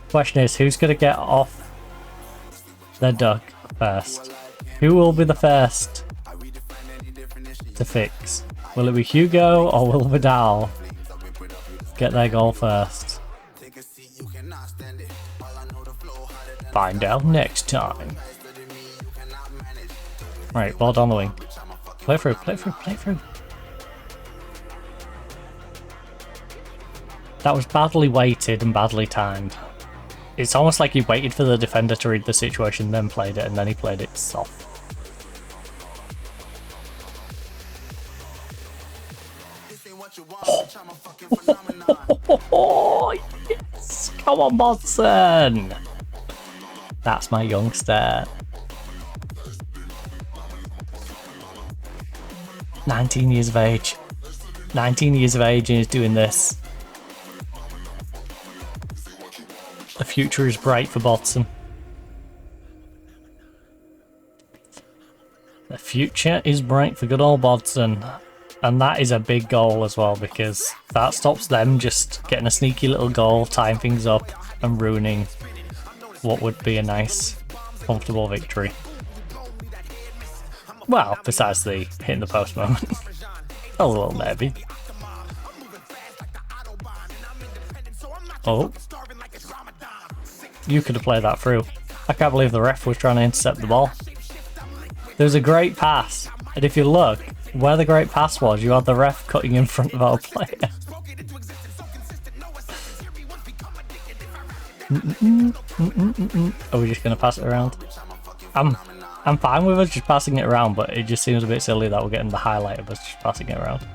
Question is, who's going to get off the duck first? Who will be the first to fix? Will it be Hugo or will Vidal get their goal first? Find out next time. Right, ball down the wing. Play through, play through, play through. That was badly weighted and badly timed. It's almost like he waited for the defender to read the situation, then played it, and then he played it soft. Oh, yes! Come on, Bodson! That's my youngster. 19 years of age. 19 years of age and he's doing this. The future is bright for Bodson. The future is bright for good old Bodson. And that is a big goal as well, because that stops them just getting a sneaky little goal, tying things up and ruining what would be a nice, comfortable victory. Well, besides the hitting the post moment. A little maybe. Oh. You could have played that through. I can't believe the ref was trying to intercept the ball. There's a great pass, and if you look, where the great pass was, you had the ref cutting in front of our player. Are we just going to pass it around? I'm fine with us just passing it around, but it just seems a bit silly that we're getting the highlight of us just passing it around.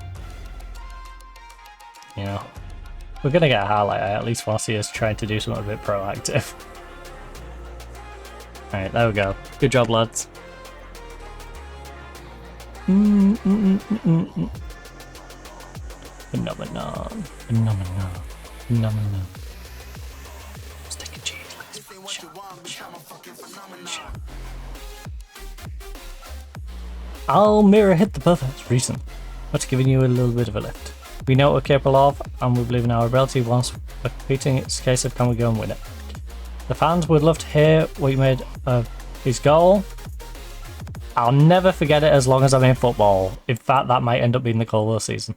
You know, we're going to get a highlight. I at least want to see us trying to do something a bit proactive. Alright, there we go. Good job, lads. Phenomenon. Phenomenon. Phenomenon. Stick a cheese. Almira hit the perfect recent. What's giving you a little bit of a lift? We know what we're capable of, and we believe in our ability. Once we're competing, it's a case of can we go and win it. The fans would love to hear what you made of his goal. I'll never forget it as long as I'm in football. In fact, that might end up being the goal of the season.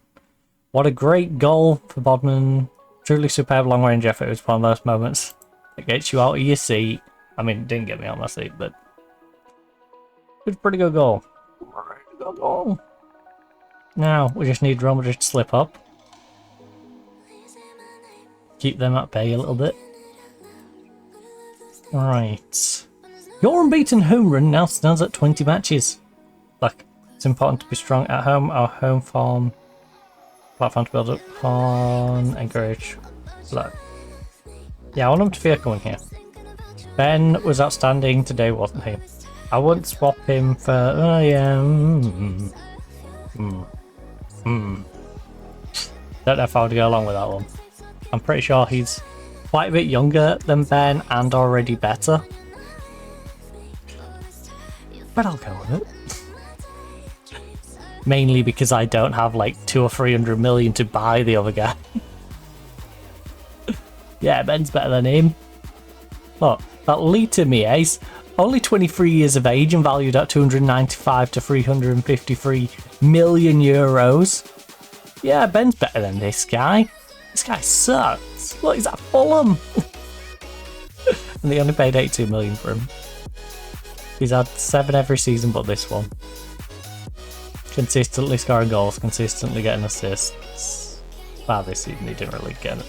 What a great goal for Bodman. Truly superb long-range effort. It was one of those moments that gets you out of your seat. I mean, it didn't get me out of my seat, but it was a pretty good goal. Pretty good goal. Now, we just need Real Madrid to slip up. Keep them at bay a little bit. Right. Your unbeaten home run now stands at 20 matches. Like, it's important to be strong at home. Our home form platform to build up on, encourage. Like, yeah, I want him to feel coming here. Ben was outstanding today, wasn't he? I wouldn't swap him for. Oh yeah. Don't know if I would go along with that one. I'm pretty sure he's quite a bit younger than Ben and already better. But I'll go with it. Mainly because I don't have like 200 or 300 million to buy the other guy. Yeah, Ben's better than him. Look, that Lita Mies, only 23 years of age and valued at 295 to 353 million euros. Yeah, Ben's better than this guy. This guy sucks. Look, he's at Fulham. And they only paid 82 million for him. He's had 7 every season but this one. Consistently scoring goals, consistently getting assists. Wow, this season he didn't really get it.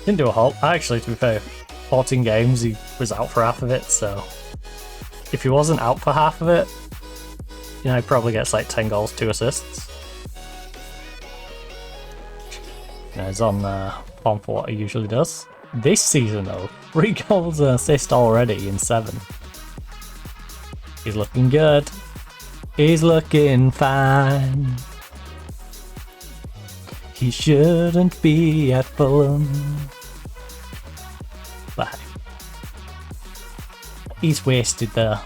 Didn't do a whole. Actually, to be fair, 14 games he was out for half of it, so if he wasn't out for half of it, you know, he probably gets like 10 goals, 2 assists. You know, he's on form for what he usually does. This season though, 3 goals and assist already in 7. He's looking good. He's looking fine. He shouldn't be at Fulham. But he's wasted there.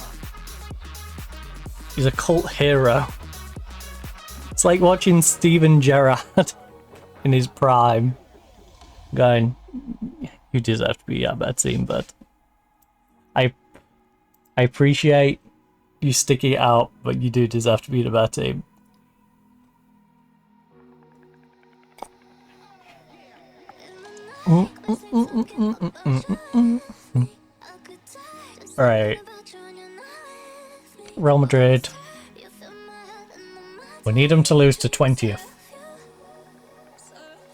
He's a cult hero. It's like watching Steven Gerrard in his prime going, you deserve to be at that team, but I appreciate you sticking it out, but you do deserve to be in a better team. Alright. Real Madrid. We need them to lose to 20th.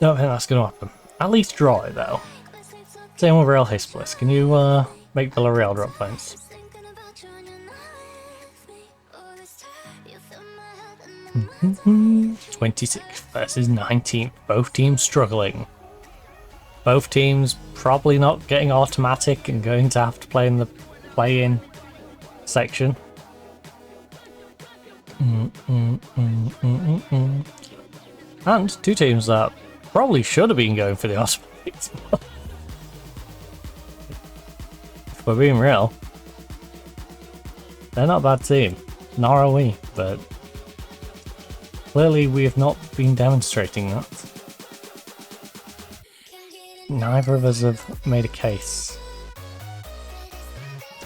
Don't think that's going to happen. At least draw it though. Same with Real Hisplus. Can you make Villarreal drop points? 26th versus 19th. Both teams struggling. Both teams probably not getting automatic and going to have to play in the play-in section. And 2 teams that probably should have been going for the automatics. If we're being real, they're not a bad team. Nor are we, but clearly we have not been demonstrating that. Neither of us have made a case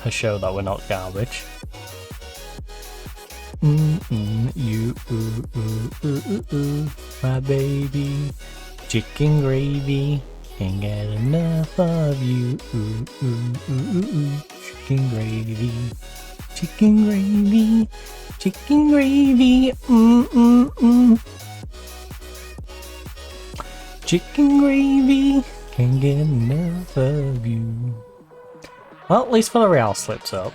to show that we're not garbage. You, my baby, chicken gravy, can't get enough of you. Chicken gravy, chicken gravy, chicken gravy. Chicken gravy, can't get enough of you. Well, at least Villarreal slips up.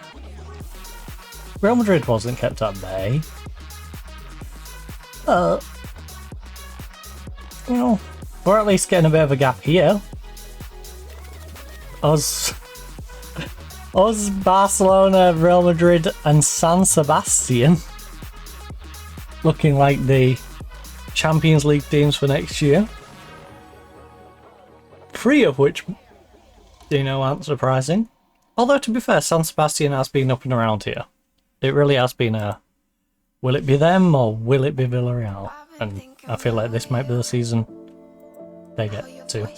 Real Madrid wasn't kept at bay. You know, we're at least getting a bit of a gap here. Us, Barcelona, Real Madrid and San Sebastian looking like the Champions League teams for next year. 3 of which, you know, aren't surprising. Although, to be fair, San Sebastian has been up and around here. It really has been a, will it be them or will it be Villarreal? And I feel like this might be the season they get to.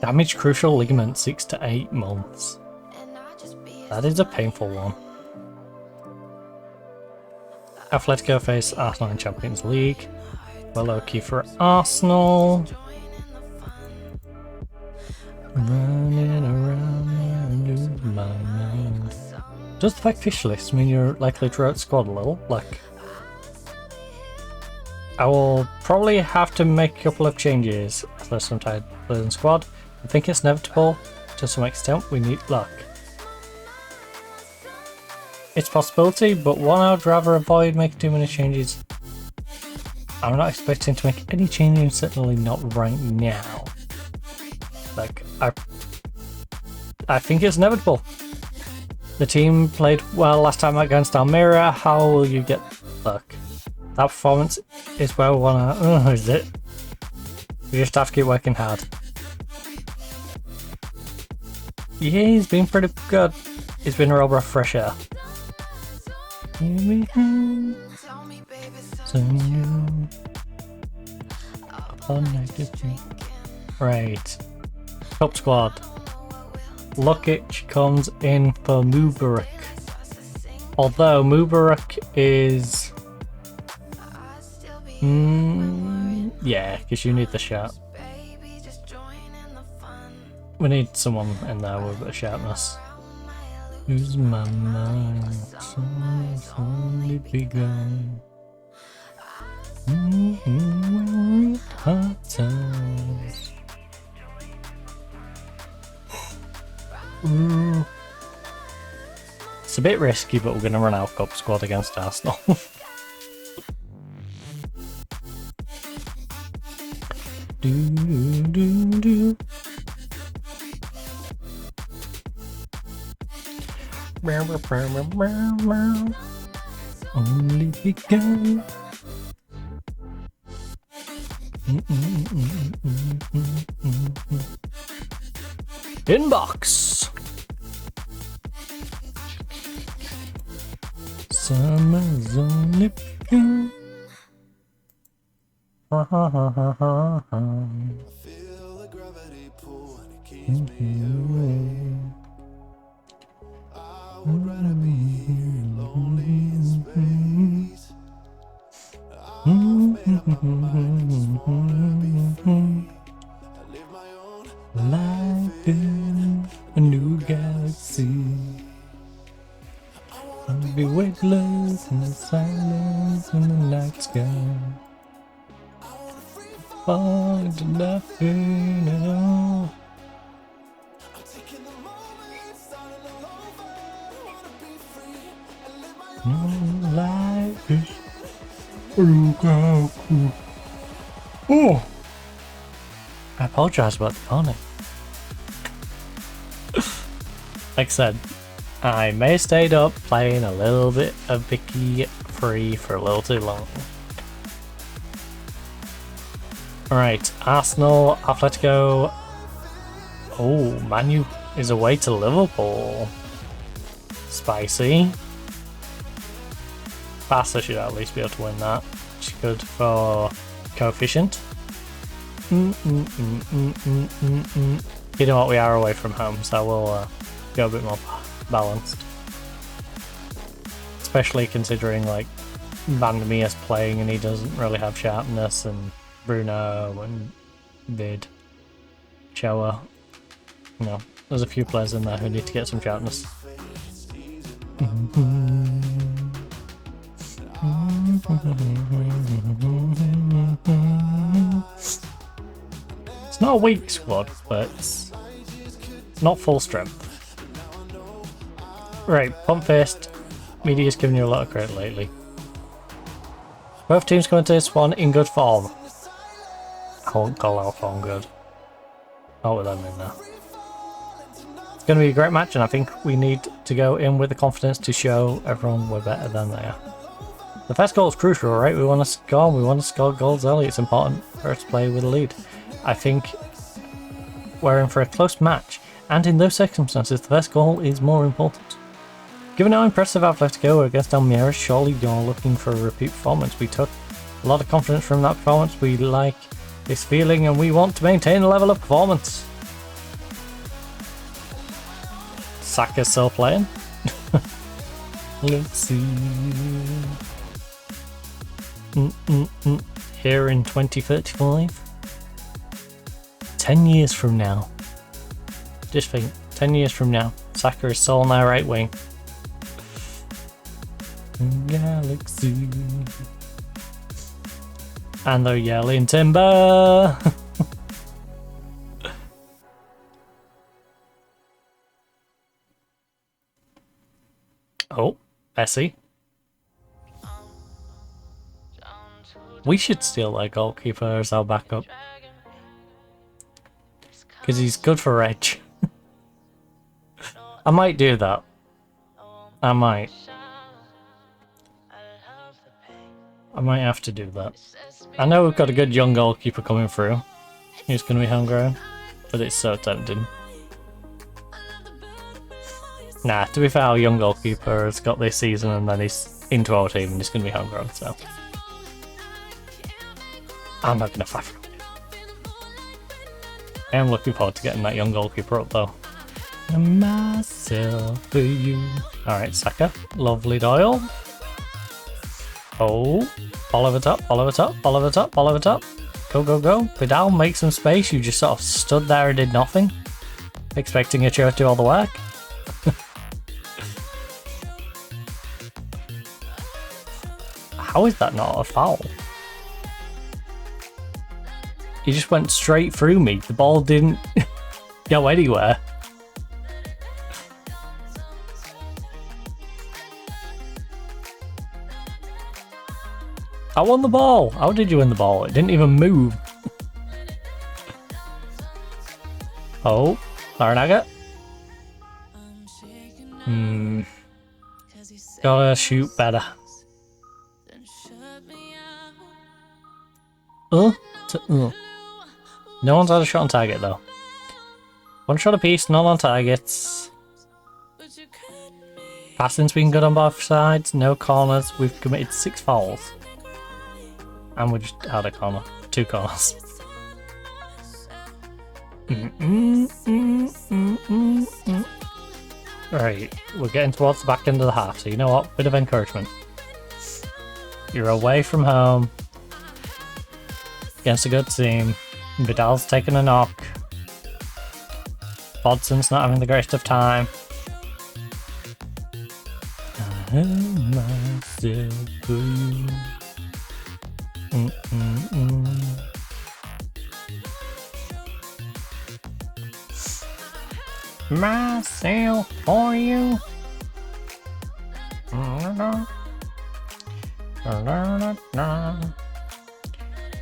Damaged crucial ligament, 6 to 8 months. That is a painful one. Atletico face Arsenal in Champions League. Well, okay for Arsenal. Running around and lose my mind. Does the fact fish list mean you're likely to rotate squad a little? Like, I will probably have to make a couple of changes as there's some tired players in squad. I think it's inevitable to some extent. We need luck. It's a possibility, but one I'd rather avoid making too many changes. I'm not expecting to make any changes, certainly not right now. Like, I think it's inevitable. The team played well last time against Almeria. How will you get luck? That performance is where we wanna. Oh, is it? We just have to keep working hard. Yeah, he's been pretty good. He's been a real breath of fresh air. Right. Top squad. Lukic comes in for Mubarak. Although Mubarak is... yeah, because you need the shot. We need someone in there with a bit of sharpness. Lose my mind, it's only begun. Hard times. It's a bit risky, but we're going to run our cup squad against Arsenal. Do. Only begun. Inbox. Summer's only begun. Feel the gravity pull and it keeps me away. I would rather be here, lonely in space. I've made up my mind, just wanna be free. I live my own Life in a new galaxy. I'll be weightless in the silence in the night sky. Fall into nothing at all. Life is oh, I apologize about the pony. Like I said, I may have stayed up playing a little bit of Vicky Free for a little too long. Alright, Arsenal, Atletico. Oh, Man U is away to Liverpool. Spicy. Barca should at least be able to win that, which is good for coefficient. You know what, we are away from home, so we'll go a bit more balanced. Especially considering like Van der Meer's playing and he doesn't really have sharpness, and Bruno and Vid, Choa. You know, there's a few players in there who need to get some sharpness. It's not a weak squad, but it's not full strength. Right, Pump Fist. Media's given you a lot of credit lately. Both teams come into this one in good form. I won't call our form good. Not with them in there. It's going to be a great match, and I think we need to go in with the confidence to show everyone we're better than they are. The first goal is crucial, right? We want to score goals early. It's important for us to play with a lead. I think we're in for a close match, and in those circumstances, the first goal is more important. Given how impressive Atletico were against Almeria, surely you're looking for a repeat performance. We took a lot of confidence from that performance. We like this feeling, and we want to maintain a level of performance. Saka's still playing. Let's see. Here in 2035. 10 years from now. Just think, 10 years from now, Saka is still on their right wing. Galaxy. And they're yelling timber. Oh, Bessie. We should steal their goalkeeper as our backup. Because he's good for Reg. I might do that. I might have to do that. I know we've got a good young goalkeeper coming through. He's going to be homegrown. But it's so tempting. Nah, to be fair, our young goalkeeper has got this season and then he's into our team and he's going to be homegrown, so. I'm not going to fight for him. I am looking forward to getting that young goalkeeper up though. And myself for you. Alright, Saka. Lovely Doyle. Oh. Ball over top, ball over top, ball over top, ball over top. Go, go, go. Vidal, make some space. You just sort of stood there and did nothing. Expecting a chair to do all the work. How is that not a foul? He just went straight through me. The ball didn't go anywhere. I won the ball. How did you win the ball? It didn't even move. Oh, Larinaga. Gotta shoot better. No one's had a shot on target though. One shot apiece, none on targets. Passing's been good on both sides, no corners. We've committed 6 fouls. And we just had a corner. 2 corners. Right, we're getting towards the back end of the half, so you know what? Bit of encouragement. You're away from home. Against a good team. Vidal's taking a knock. Bodson's not having the greatest of time. I have myself for you. Myself for you.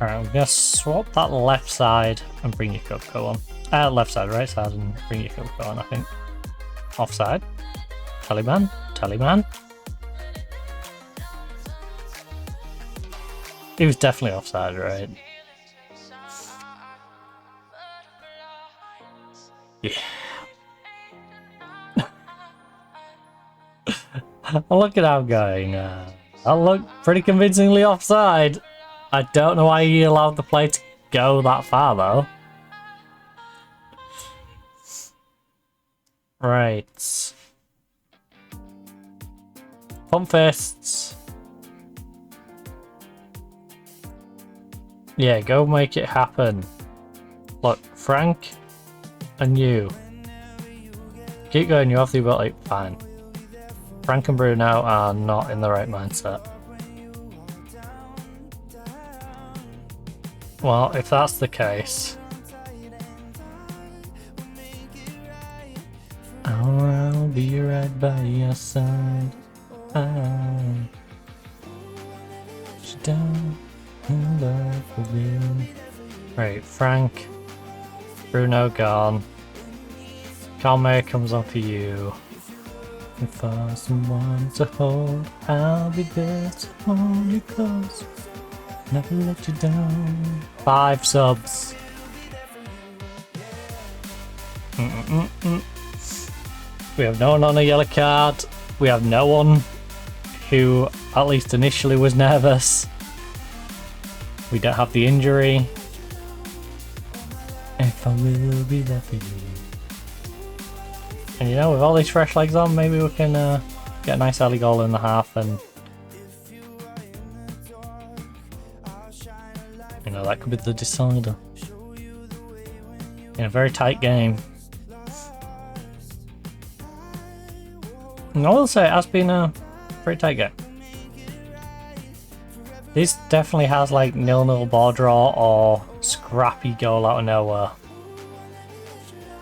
Alright, we're gonna swap that left side and bring your Coco on. Left side, right side, and bring your Coco on, I think. Offside. Taliban. Taliban. He was definitely offside, right? Yeah. Look at how I'm going. I look pretty convincingly offside. I don't know why he allowed the play to go that far though. Right. Pump fists. Yeah, go make it happen. Look, Frank and you. Keep going, you have the ability. Fine. Frank and Bruno are not in the right mindset. Well, if that's the case, I'll be right by your side. Down in love with you. Right, Frank, Bruno gone. Calme comes on for you. And for someone to hold, I'll be there to hold you close. Never let you down. 5 subs. We have no one on a yellow card. We have no one who, at least initially, was nervous. We don't have the injury. If I will be there for you. And you know, with all these fresh legs on, maybe we can get a nice early goal in the half, and you know, that could be the decider in a very tight game. And I will say it has been a pretty tight game. This definitely has like 0-0 ball draw or scrappy goal out of nowhere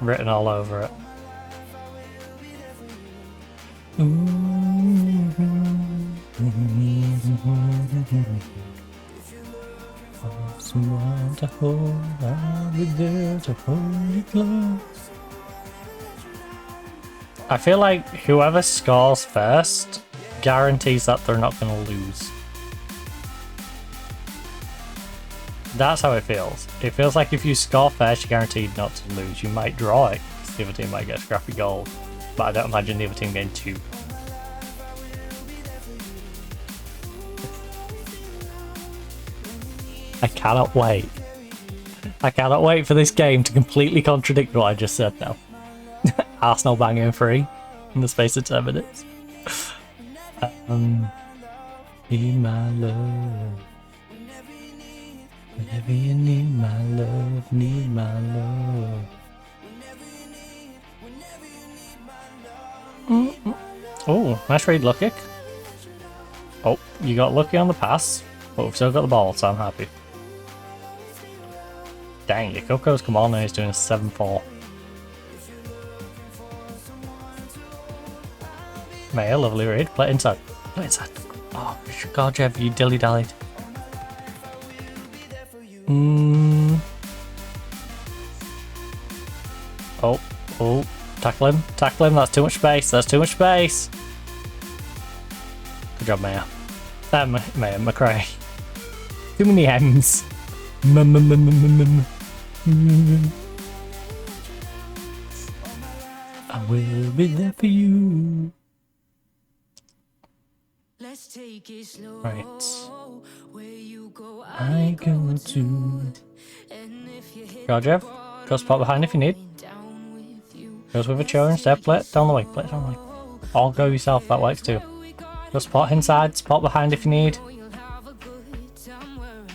written all over it. Someone to hold, I'll be there to hold you close. I feel like whoever scores first guarantees that they're not going to lose. That's how it feels. It feels like if you score first, you're guaranteed not to lose. You might draw it, because the other team might get a scrappy goal, but I don't imagine the other team getting 2. I cannot wait. I cannot wait for this game to completely contradict what I just said now. Arsenal banging 3 in the space of 10 minutes. Need my love. Whenever you need my love, need my love. Oh, nice read, luck kick. Oh, you got lucky on the pass, but we've still got the ball, so I'm happy. Dang, Yokoko's come on and he's doing a 7-4. Maya, lovely read. Play it inside. Play it inside. Oh, God, Jeff, you dilly-dallied. Oh, tackle him, that's too much space, that's too much space. Good job, Maya. Maya, McRae. Too many M's. I will be there for you. Right. I go to... Go, Jeff. Go spot behind if you need. Goes with a chair instead. Play it down the way. Play it down the way. Or go yourself. That works too. Go spot inside. Spot behind if you need.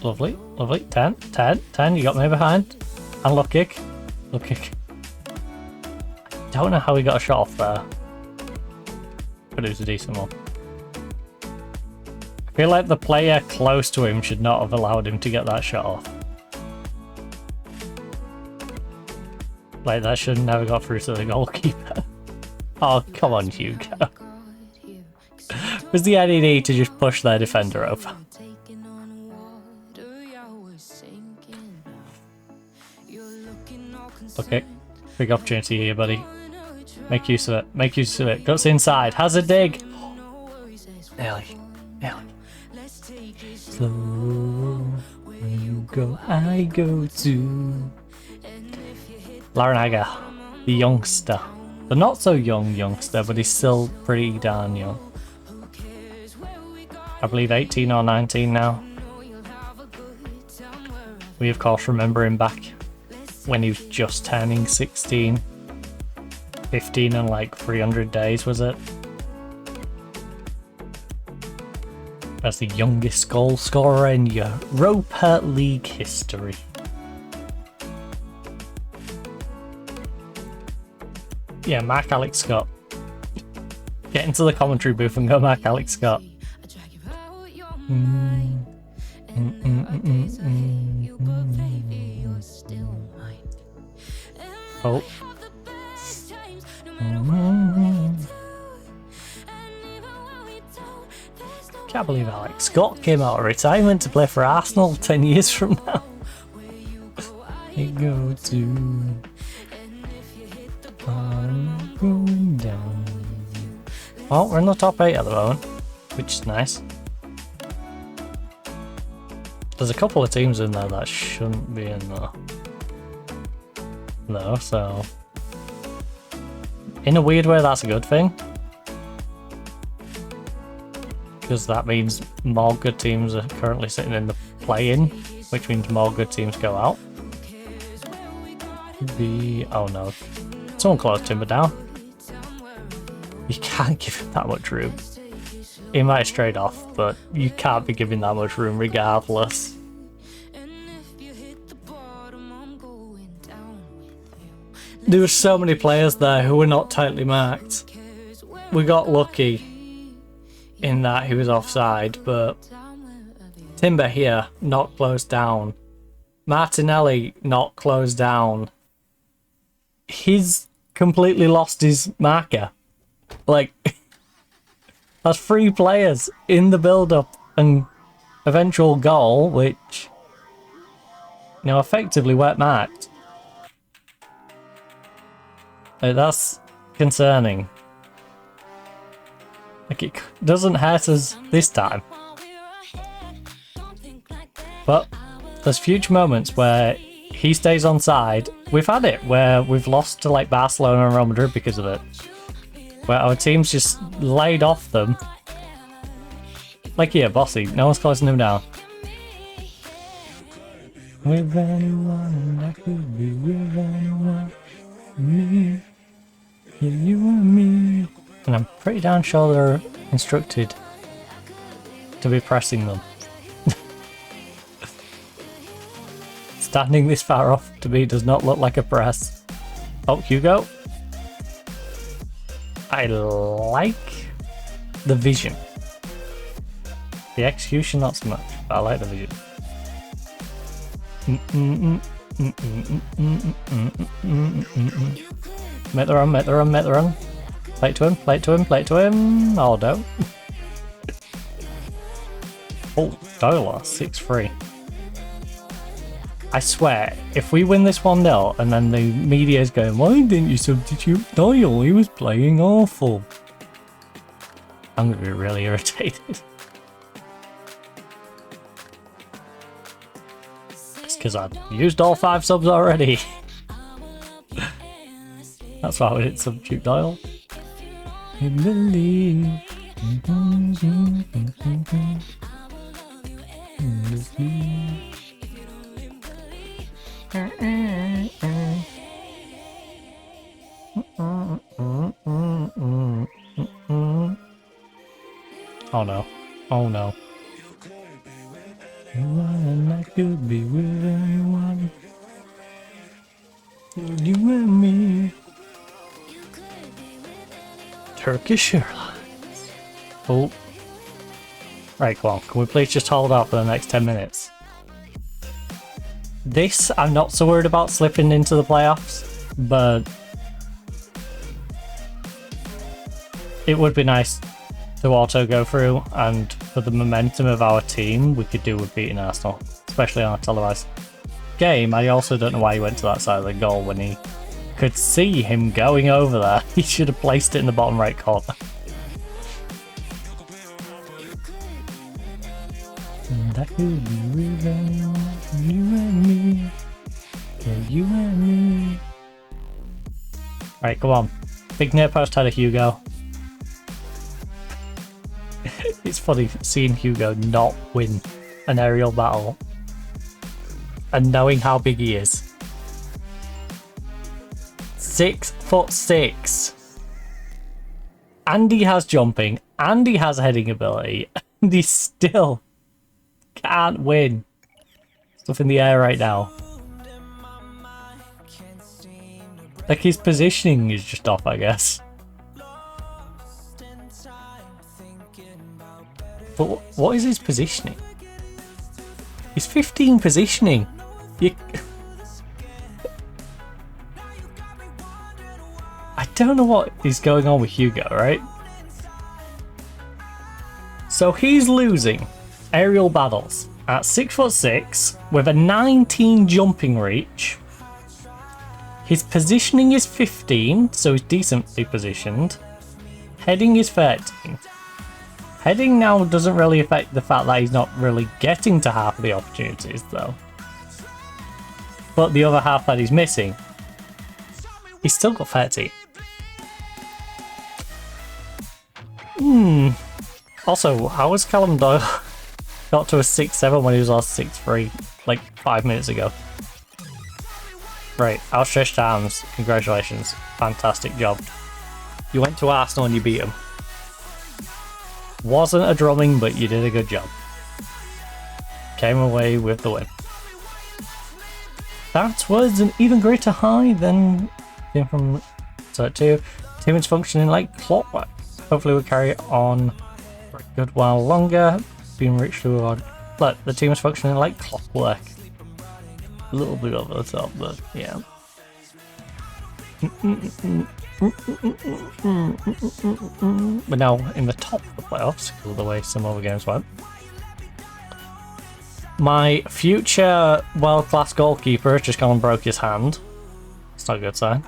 Lovely. Lovely. 10. 10. 10. You got me behind. And look kick. Look kick. I don't know how he got a shot off there. But it was a decent one. I feel like the player close to him should not have allowed him to get that shot off. Like, that should never got through to the goalkeeper. Oh, come on, Hugo. Was the NED to just push their defender over? Okay, big opportunity here, buddy. Make use of it. Make use of it. Guts inside. Has a dig. Nearly. Nearly. Slow. Where you go, I go too. Larinaga, the youngster. The not so young youngster, but he's still pretty darn young. I believe 18 or 19 now. We of course remember him back when he was just turning 16. 15 and like 300 days, was it? As the youngest goal scorer in Europa League history. Yeah, Mark Alex Scott. Get into the commentary booth and go Mark Alex Scott. Oh. Can't believe Alex Scott came out of retirement to play for Arsenal 10 years from now. You go to... going down. Well, we're in the top 8 at the moment, which is nice. There's a couple of teams in there that shouldn't be in there. No, so... in a weird way, that's a good thing. Because that means more good teams are currently sitting in the play-in, which means more good teams go out. Oh no. Someone closed Timber down. You can't give him that much room. He might have strayed off, but you can't be giving that much room regardless. There were so many players there who were not tightly marked. We got lucky in that he was offside, but Timber here, not closed down. Martinelli, not closed down. He's completely lost his marker. Like, that's 3 players in the build-up and eventual goal, which, you know, effectively weren't marked. That's concerning. Like, it doesn't hurt us this time. But there's future moments where he stays on side. We've had it where we've lost to like Barcelona and Real Madrid because of it. Where our team's just laid off them. Like here, Bossy, no one's closing him down. With anyone, I could be with anyone. Me. Yeah, you and me. And I'm pretty damn sure they're instructed to be pressing them. Standing this far off to me does not look like a press. Oh, Hugo. I like the vision. The execution not so much, but I like the vision. Make the run, make the run, make the run. Play it to him, play it to him, play it to him. Oh, no. Oh, Dola, 6-3. I swear, if we win this 1-0 and then the media is going, why didn't you substitute Doyle? He was playing awful. I'm going to be really irritated. It's because I've used all 5 subs already. That's why we didn't substitute Doyle. I believe. Oh no. Oh no. And I could be with anyone. You and me. Turkish Airlines. Oh. Right, come on. Can we please just hold out for the next 10 minutes? This, I'm not so worried about slipping into the playoffs, but it would be nice to auto go through, and for the momentum of our team, we could do with beating Arsenal, especially on a televised game. I also don't know why he went to that side of the goal when he could see him going over there. He should have placed it in the bottom right corner. And I could be with anyone, you and me. Yeah, you and me. Right, come on. Big near post header, Hugo. It's funny seeing Hugo not win an aerial battle and knowing how big he is. 6'6". And he has jumping, and he has heading ability, and he still can't win. Stuff in the air right now. Like, his positioning is just off, I guess. But what is his positioning? He's 15 positioning. I don't know what is going on with Hugo, right? So he's losing aerial battles at 6'6" with a 19 jumping reach. His positioning is 15, so he's decently positioned. Heading is 13. Heading now doesn't really affect the fact that he's not really getting to half of the opportunities, though. But the other half that he's missing, he's still got 13. Also, how has Callum Doyle got to a 6'7" when he was on 6'3" like 5 minutes ago? Right, outstretched arms. Congratulations. Fantastic job. You went to Arsenal and you beat them. Wasn't a drumming, but you did a good job. Came away with the win. That was an even greater high than from set 2. Team is functioning like clockwork. Hopefully we'll carry it on for a good while longer. Being richly rewarded. Look, the team is functioning like clockwork. A little bit over the top, but yeah. But now in the top of the playoffs, because of the way some other games went. My future world-class goalkeeper just gone and broke his hand. It's not a good sign.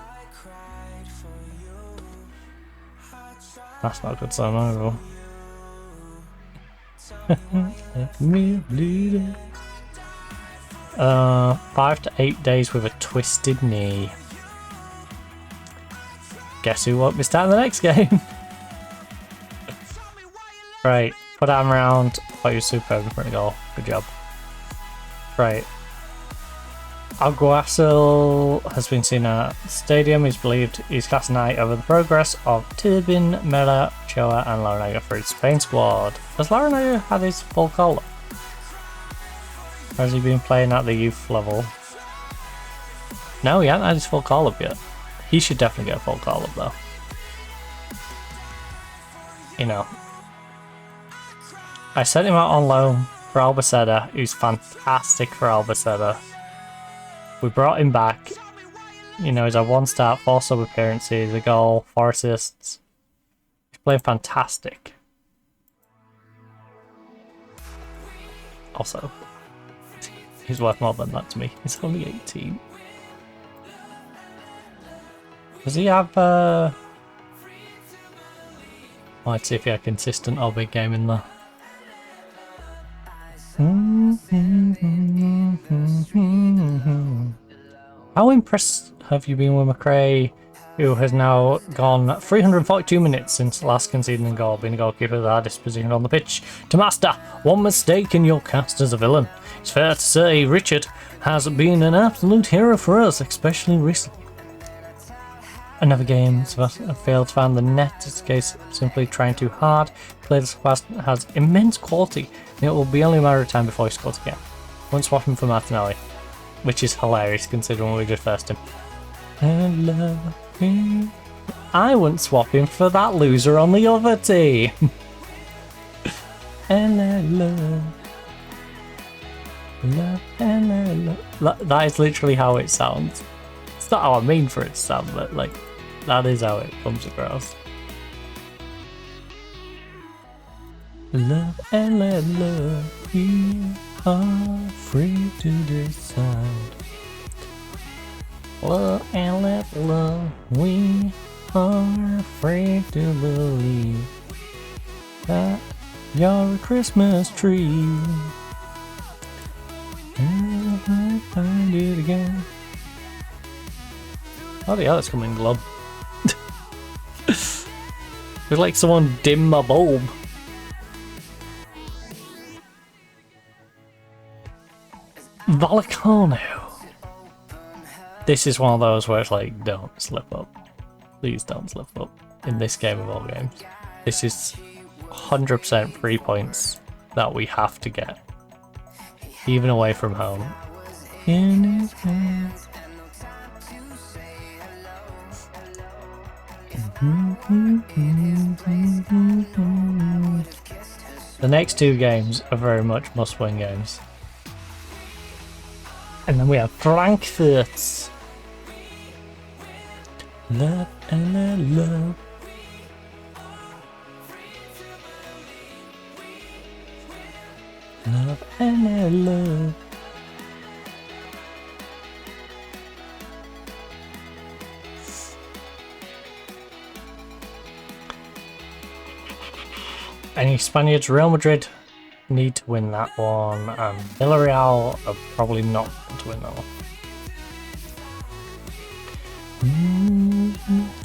That's not a good sign either. Let me bleed it. 5 to 8 days with a twisted knee. Guess who won't be starting the next game? Right, put arm around. Oh, you're superb in front of goal. Good job. Right. Alguacil has been seen at the stadium. He's believed he's cast an eye over the progress of Turbin, Mela, Choa, and Larinaga for his Spain squad. Has Larinaga had his full call-up? Or has he been playing at the youth level? No, he hasn't had his full call-up yet. He should definitely get a full call-up though. You know. I sent him out on loan for Albacete, who's fantastic for Albacete. We brought him back. You know, he's had 1 start, 4 sub appearances, a goal, 4 assists. He's playing fantastic. Also, he's worth more than that to me. He's only 18. Does he have let's see if he had consistent or big game in there. How impressed have you been with McRae, who has now gone 342 minutes since last conceding a goal, being a goalkeeper the hardest position on the pitch to master? One mistake and you're cast as a villain. It's fair to say Richard has been an absolute hero for us, especially recently. Another game failed to find the net. This case simply trying too hard. Players has immense quality, and it will be only a matter of time before he scores again. Won't swap him for Martinelli, which is hilarious considering we did first him. I wouldn't swap him for that loser on the other team. That is literally how it sounds. It's not how I mean for it to sound, but like, that is how it comes across. Love and let love, we are free to decide. Love and let love, we are free to believe that you're a Christmas tree. And I find it again. Oh, the other's coming glob. It's like someone dimmed my bulb. Vallecano. This is one of those where it's like, don't slip up. Please don't slip up. In this game of all games. This is 100% 3 points that we have to get. Even away from home. In his hands. The next 2 games are very much must-win games. And then we have Frankfurt. Love and love. Love and love. Any Spaniards? Real Madrid need to win that one, and Villarreal are probably not going to win that one.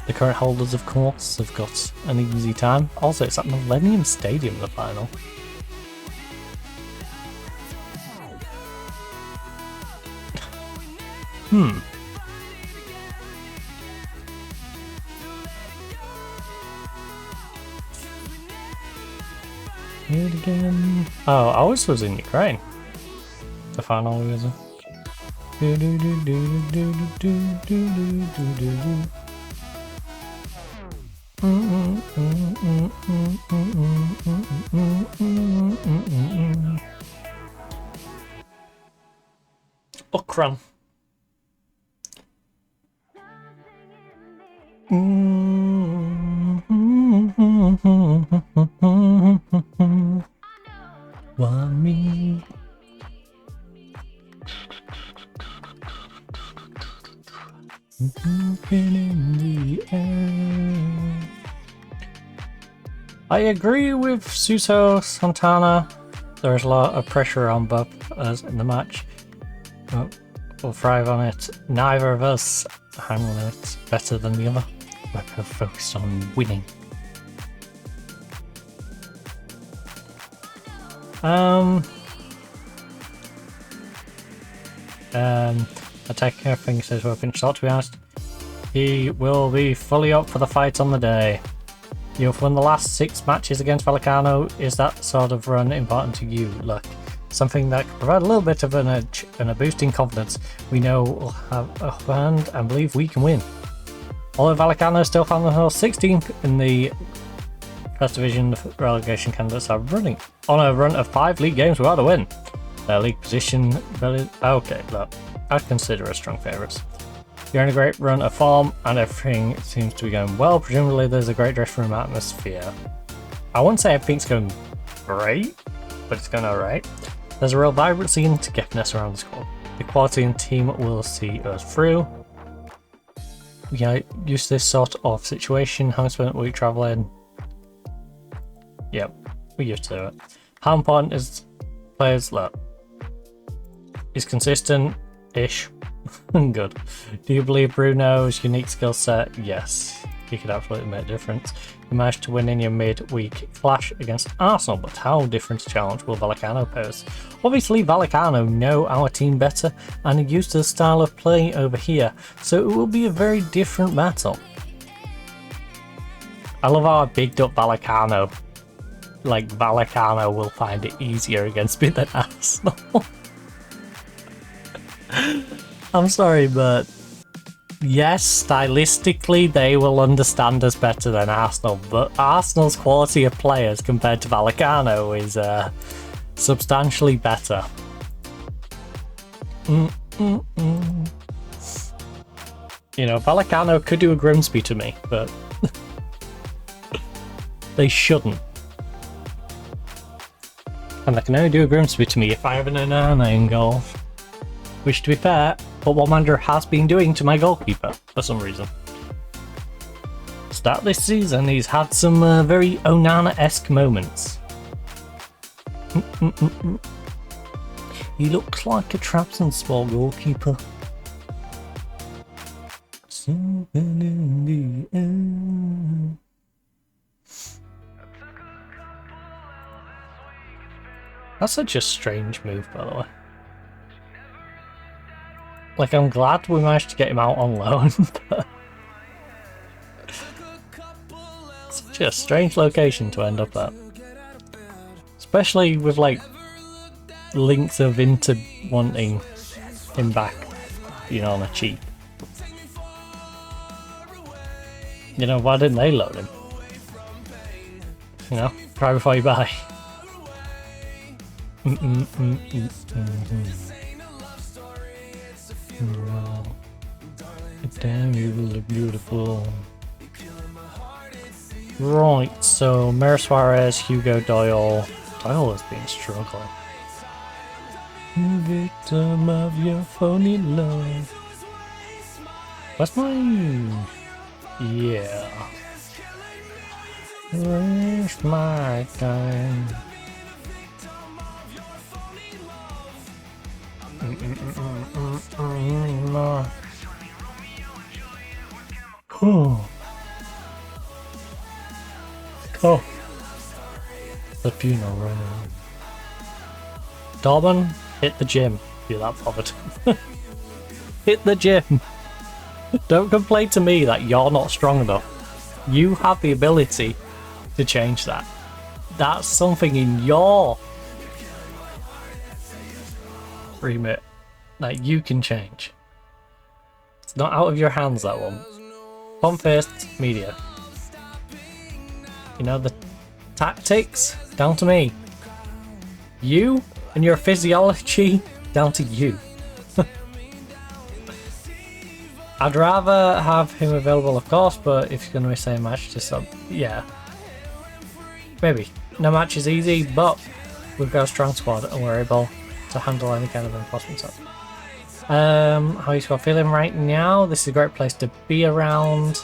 The current holders, of course, have got an easy time. Also, it's at Millennium Stadium, the final. it again. Oh, ours was in Ukraine. The final was in. Ukran. Why me? In the air. I agree with Suso Santana. There's a lot of pressure on both us in the match. We'll thrive on it. Neither of us handle it better than the other. We're both focused on winning. I take everything says with a pinch of salt, to be honest. He will be fully up for the fight on the day. You've won the last 6 matches against Vallecano. Is that sort of run important to you? Look, something that can provide a little bit of an edge and a boost in confidence. We know we'll have a hand and believe we can win. Although Vallecano still found themselves 16th in the First Division, the relegation candidates are running on a run of 5 league games without a win. Their league position, okay, look, I'd consider us strong favourites. You're in a great run of form and everything seems to be going well. Presumably there's a great dressing room atmosphere. I wouldn't say everything's going great, but it's going alright. There's a real vibrancy and togetherness around the squad. The quality and team will see us through. We get used to this sort of situation. How spent a week travelling? Yep, we're used to it. How important is players? Look, is consistent-ish. Good. Do you believe Bruno's unique skill set? Yes, he could absolutely make a difference. You managed to win in your mid-week clash against Arsenal, but how different a challenge will Vallecano pose? Obviously, Vallecano know our team better and are used to the style of play over here, so it will be a very different battle. I love how I bigged up Vallecano. Like, Vallecano will find it easier against me than Arsenal. I'm sorry, but yes, stylistically they will understand us better than Arsenal, but Arsenal's quality of players compared to Vallecano is substantially better. You know, Vallecano could do a Grimsby to me, but they shouldn't. And they can only do a Grimsby to me if I have an Onana in goal. Which, to be fair, Football Manager has been doing to my goalkeeper for some reason. Start this season, he's had some very Onana-esque moments. He looks like a Trabzonspor goalkeeper. Something in the air. That's such a strange move, by the way. Like, I'm glad we managed to get him out on loan, but such a strange location to end up at. Especially with, like, links of Inter wanting him back, you know, on a cheap. You know, why didn't they loan him? You know, try before you buy. Damn, you look beautiful. Right, so Mer Suarez, Hugo Doyle. Doyle has been struggling. Victim of your phony love. Where's my... Yeah. Where's my time? Oh. Oh. The funeral right now. Dorman, hit the gym. You're that bothered. Hit the gym. Don't complain to me that you're not strong enough. You have the ability to change that. That's something in your remit that you can change. It's not out of your hands, that one. Pump-Fist Media. You know, the tactics, down to me. You and your physiology, down to you. I'd rather have him available, of course, but if you're going to miss a match to sub, yeah. Maybe. No match is easy, but we've got a strong squad and we're able to handle any kind of impossible stuff. How you squad feeling right now? This is a great place to be around.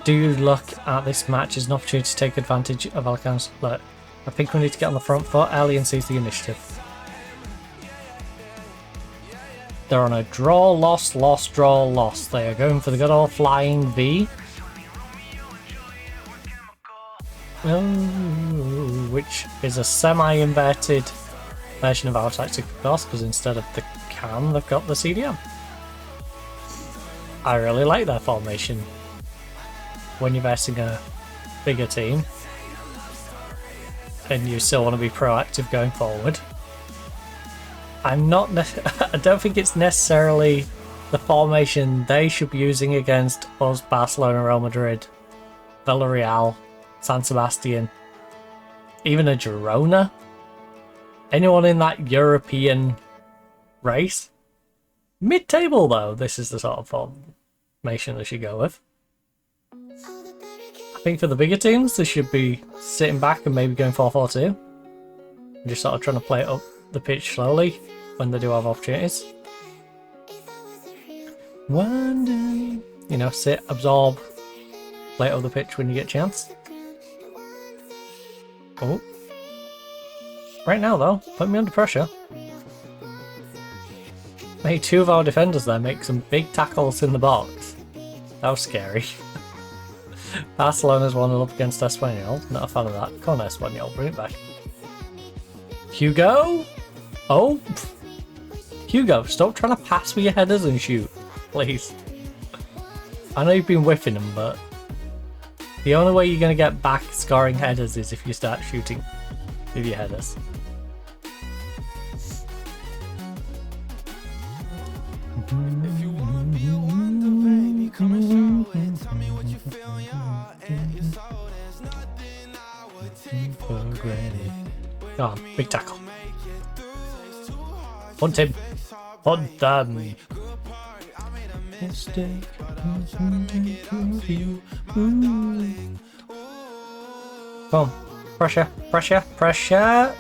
Do you look at this match as an opportunity to take advantage of Alcan's? Look, I think we need to get on the front foot early and seize the initiative. They're on a draw, loss, loss, draw, loss. They are going for the good old flying V. Which is a semi-inverted version of our tactic, of course, because instead of the can, they've got the CDM. I really like their formation when you're versing a bigger team and you still want to be proactive going forward. I don't think it's necessarily the formation they should be using against us, Barcelona, Real Madrid, Villarreal, San Sebastian, even a Girona. Anyone in that European race. Mid-table though, this is the sort of formation they should go with. I think for the bigger teams, they should be sitting back and maybe going 4-4-2. And just sort of trying to play it up the pitch slowly when they do have opportunities. Wondering, you know, sit, absorb, play it up the pitch when you get a chance. Oh. Right now though, put me under pressure. Made two of our defenders there make some big tackles in the box. That was scary. Barcelona's 1-0 up against Espanyol. Not a fan of that. Come on, Espanyol, bring it back. Hugo? Oh. Hugo, stop trying to pass with your headers and shoot, please. I know you've been whiffing them, but the only way you're going to get back scoring headers is if you start shooting with your headers. If you wanna be a wonder, baby, come and show it. Tell me what you feel, your heart and your soul. There's nothing I would take for granted. Go on, big tackle. Hunt him. Hunt them. Mistake. Come on. Pressure, pressure, pressure.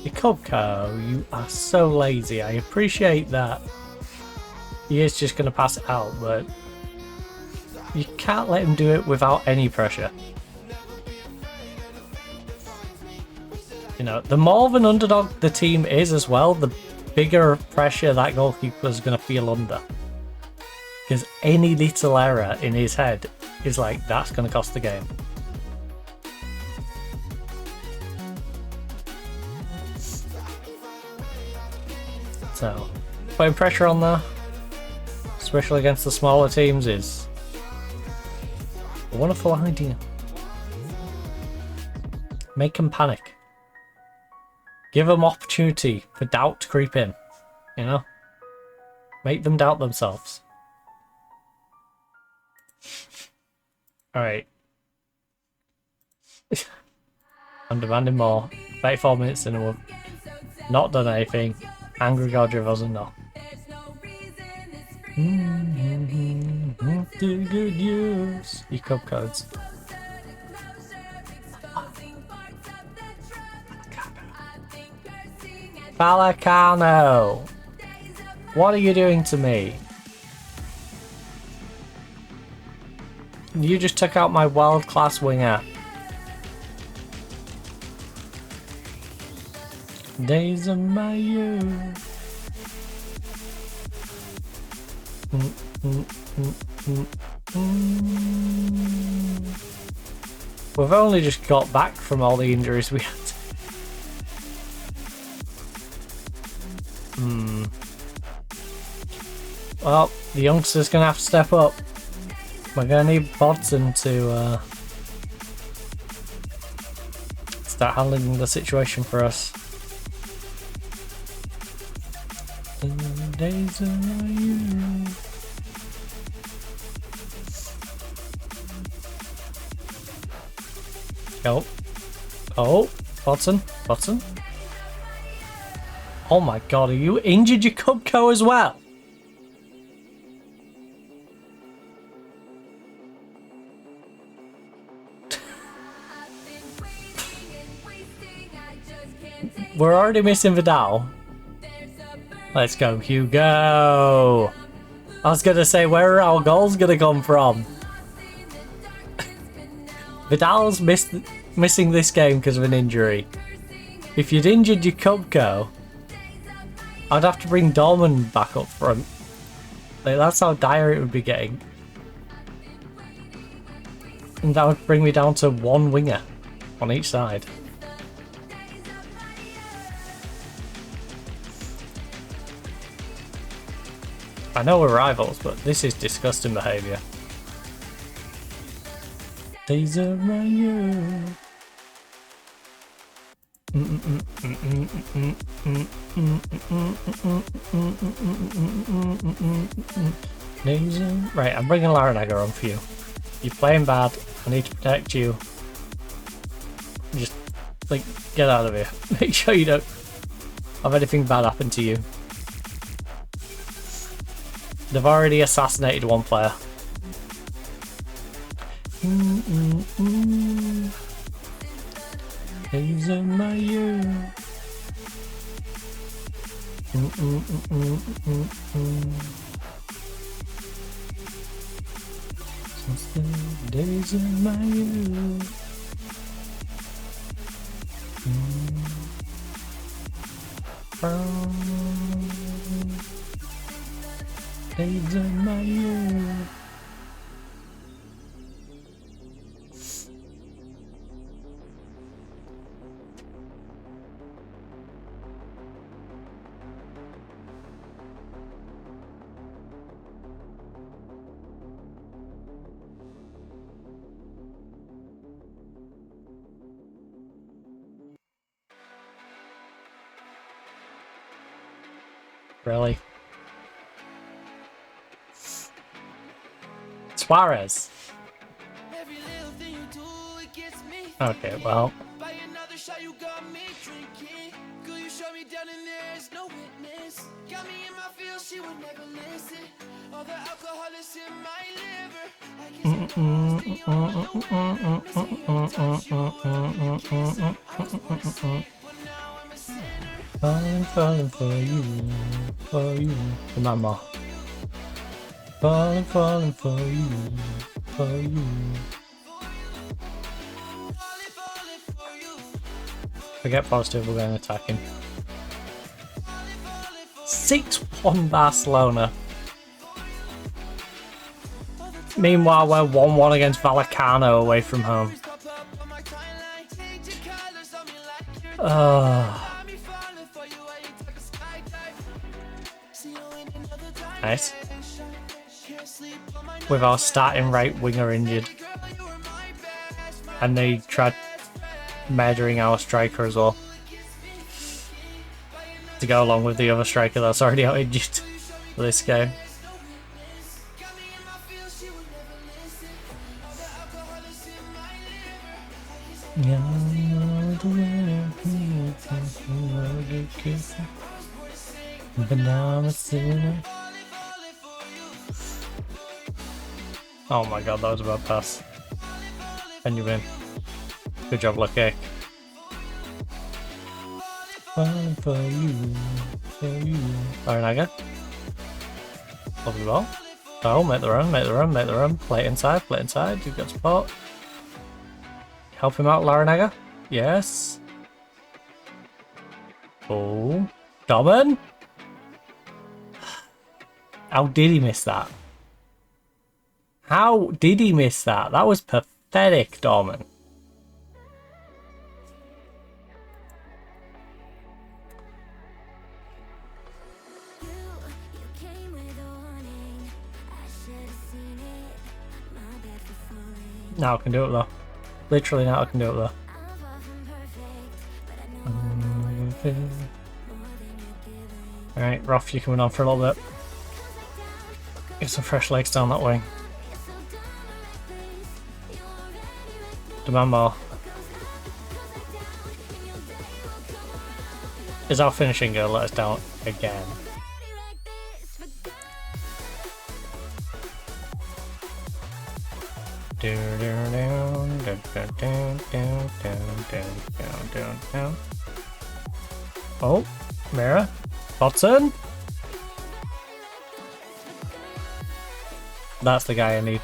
Jakubko, you are so lazy. I appreciate that. He is just going to pass it out, but you can't let him do it without any pressure. You know, the more of an underdog the team is as well, the bigger pressure that goalkeeper is going to feel under. Because any little error in his head is like, that's going to cost the game. So, putting pressure on there, especially against the smaller teams, is a wonderful idea. Make them panic. Give them opportunity for doubt to creep in, you know? Make them doubt themselves. Alright. I'm demanding more. 34 minutes in and we've not done anything. Angry God doesn't know. Do good use your cup codes. Falcano! What are you doing to me? You just took out my world-class winger. Days of my youth. We've only just got back from all the injuries we had. Well, the youngster's gonna have to step up. We're gonna need Bodson to start handling the situation for us. The days of you. Oh. Oh, Watson. Oh my god, are you injured your Cubco as well? We're already missing Vidal. Let's go, Hugo. I was gonna say, where are our goals gonna come from? Vidal's missing this game because of an injury. If you'd injured your Cubco, I'd have to bring Dorman back up front. Like, that's how dire it would be getting. And that would bring me down to one winger on each side. I know we're rivals, but this is disgusting behaviour. Days of my youth. Right, I'm bringing Larinaga on for you. You're playing bad. I need to protect you. Just, like, get out of here. Make sure you don't have anything bad happen to you. They've already assassinated one player. Days of my youth. Since the days of my youth. Days of my youth. Really? Suarez. Okay, well. Falling for you, Mama. Falling for you. Forget positive, we're going to attack him. 6-1 Barcelona. Meanwhile, we're 1-1 against Vallecano away from home. Nice. With our starting right winger injured. And they tried murdering our striker as well. To go along with the other striker that's already out injured for this game. But now I'm a sinner. Oh my god, that was a bad pass. Benjamin. Good job, Lucky. Falling for you. Larinaga. Lovely ball. Oh, make the run. Play it inside. You've got support. Help him out, Larinaga. Yes. Oh. Dorman? How did he miss that? How did he miss that? That was pathetic, Dorman. Now I can do it though. Literally now I can do it though. Alright, Roth, you're coming on for a little bit. Get some fresh legs down that way. Demand more. Is our finishing gonna let us down again? Oh, Mira, Watson. That's the guy I need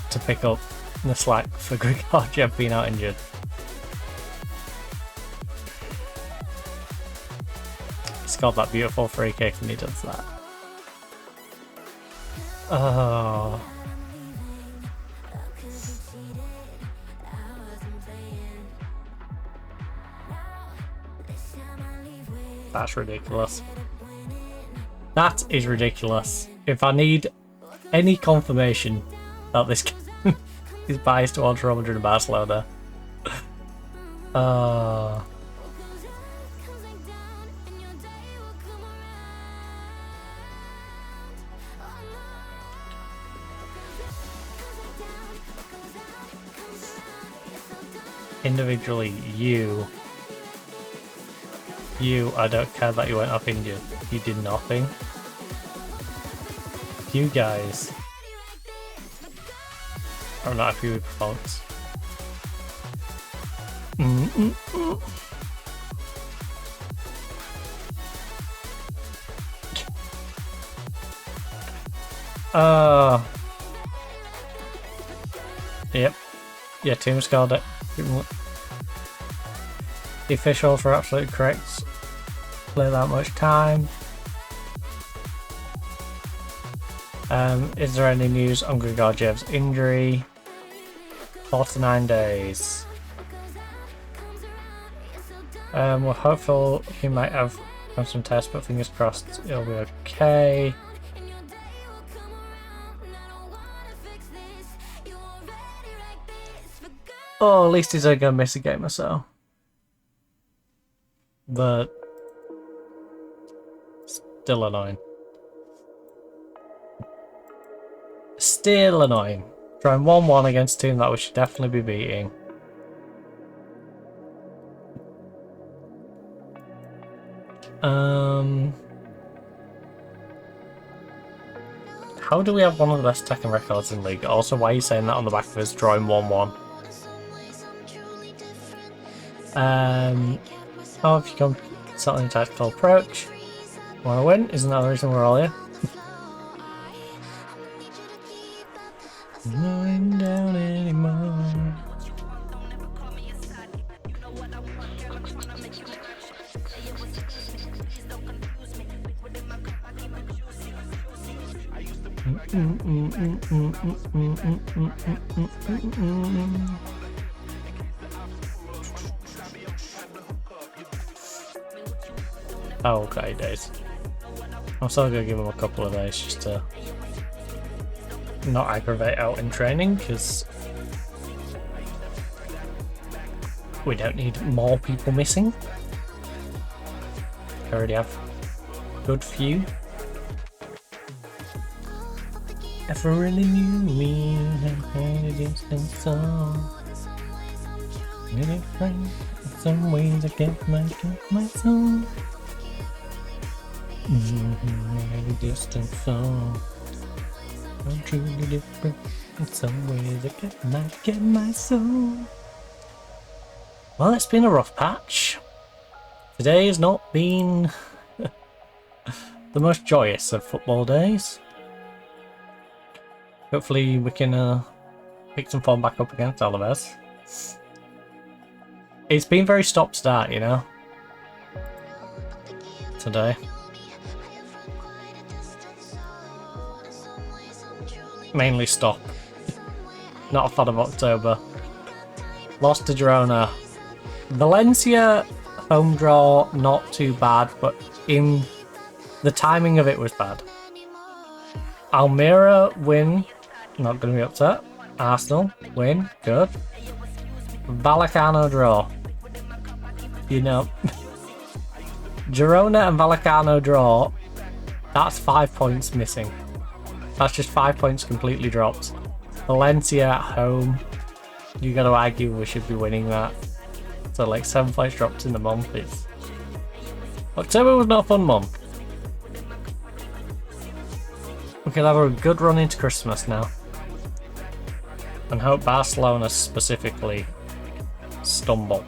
to pick up the slack for Grigorjev being out injured. He's got that beautiful free kick and he does that. Oh. That's ridiculous. That is ridiculous. If I need any confirmation that this game is biased towards Real Madrid and Barcelona. Individually, you, I don't care that you went off injured. You did nothing. You guys are not happy with performance. Yep. Yeah, team scored it. The officials were absolutely correct. Play that much time. Is there any news on Grigorjev's injury? 49 days. We're hopeful he might have done some tests, but fingers crossed it'll be okay. Oh, at least he's only gonna miss a game or so. But still annoying. Still annoying. Trying 1-1 against a team that we should definitely be beating. How do we have one of the best attacking records in the league? Also, why are you saying that on the back of us drawing 1-1? Oh, if you come settling a tactical approach, want to win? Isn't that the reason we're all here? Lying down anymore. Oh, okay, days. I'm still gonna give him a couple of days just to not aggravate out in training, because we don't need more people missing. We already have a good few. If I really knew me, I'd had a distant song. Really fun. In some ways I get my song. A distant song. I'm truly different. In some ways I get my soul. Well, it's been a rough patch. Today has not been the most joyous of football days. Hopefully we can pick some form back up against Alaves. It's been very stop-start, you know, today. Mainly stop. Not a fan of October. Lost to Girona. Valencia home draw, not too bad, but in the timing of it was bad. Almira win, not going to be upset. Arsenal win, good. Vallecano draw. You know, Girona and Vallecano draw. That's 5 points missing. That's just 5 points completely dropped. Valencia at home. You got to argue we should be winning that. So like 7 points dropped in the month. It's October was not a fun month. We could have a good run into Christmas now. And hope Barcelona specifically stumble.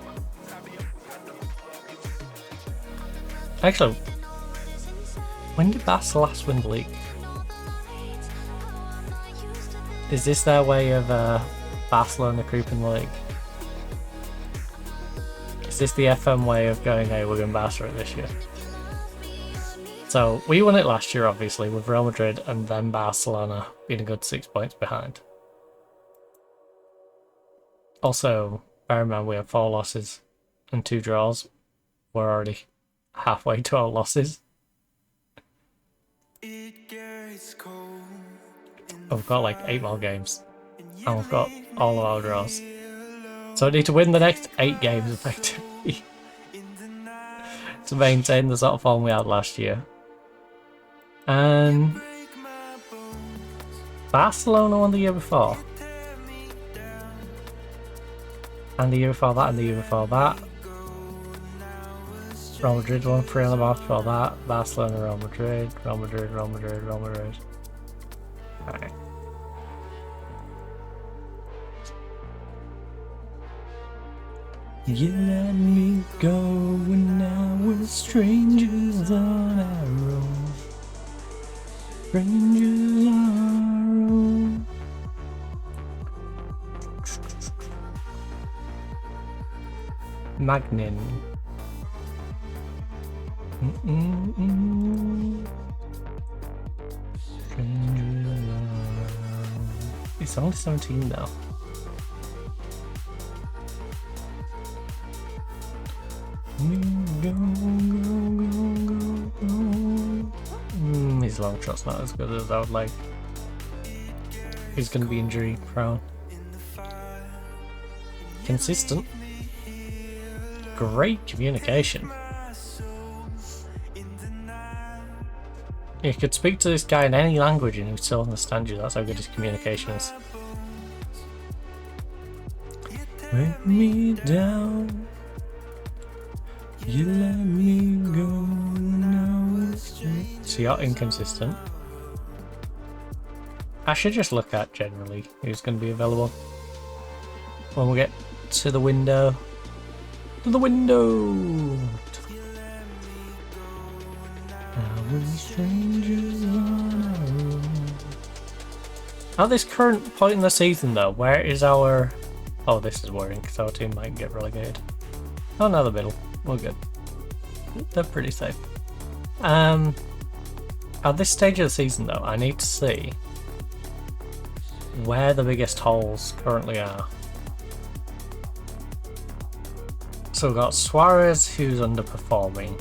Actually, when did Barca last win the league? Is this their way of Barcelona creeping the league? Is this the FM way of going, hey, we're going to Barca it this year? So, we won it last year, obviously, with Real Madrid and then Barcelona being a good 6 points behind. Also, bear in mind we have 4 losses and 2 draws. We're already halfway to our losses. We've got like 8 more games. And we've got all of our draws. So we need to win the next 8 games effectively. To maintain the sort of form we had last year. And Barcelona won the year before. And the year before that, and the year before that. Real Madrid won 3 on the month before that. Barcelona, Real Madrid, Real Madrid, Real Madrid, Real Madrid. Alright. You let me go when now we're strangers on our own. Strangers on our own. Magnin. Strangers on our own. It's only 17 now. His long shot's not as good as I would like. He's going to be injury prone. Consistent. Great communication. You could speak to this guy in any language and he'd still understand you. That's how good his communication is. Let me down. You let me go now. So you're inconsistent. I should just look at generally who's going to be available when we get to the window. To the window! Now we're strangers on our own. At this current point in the season though, where is our... Oh, this is worrying because our team might get relegated. Oh no, the middle. We're good. They're pretty safe. At this stage of the season though, I need to see where the biggest holes currently are. So we've got Suarez, who's underperforming.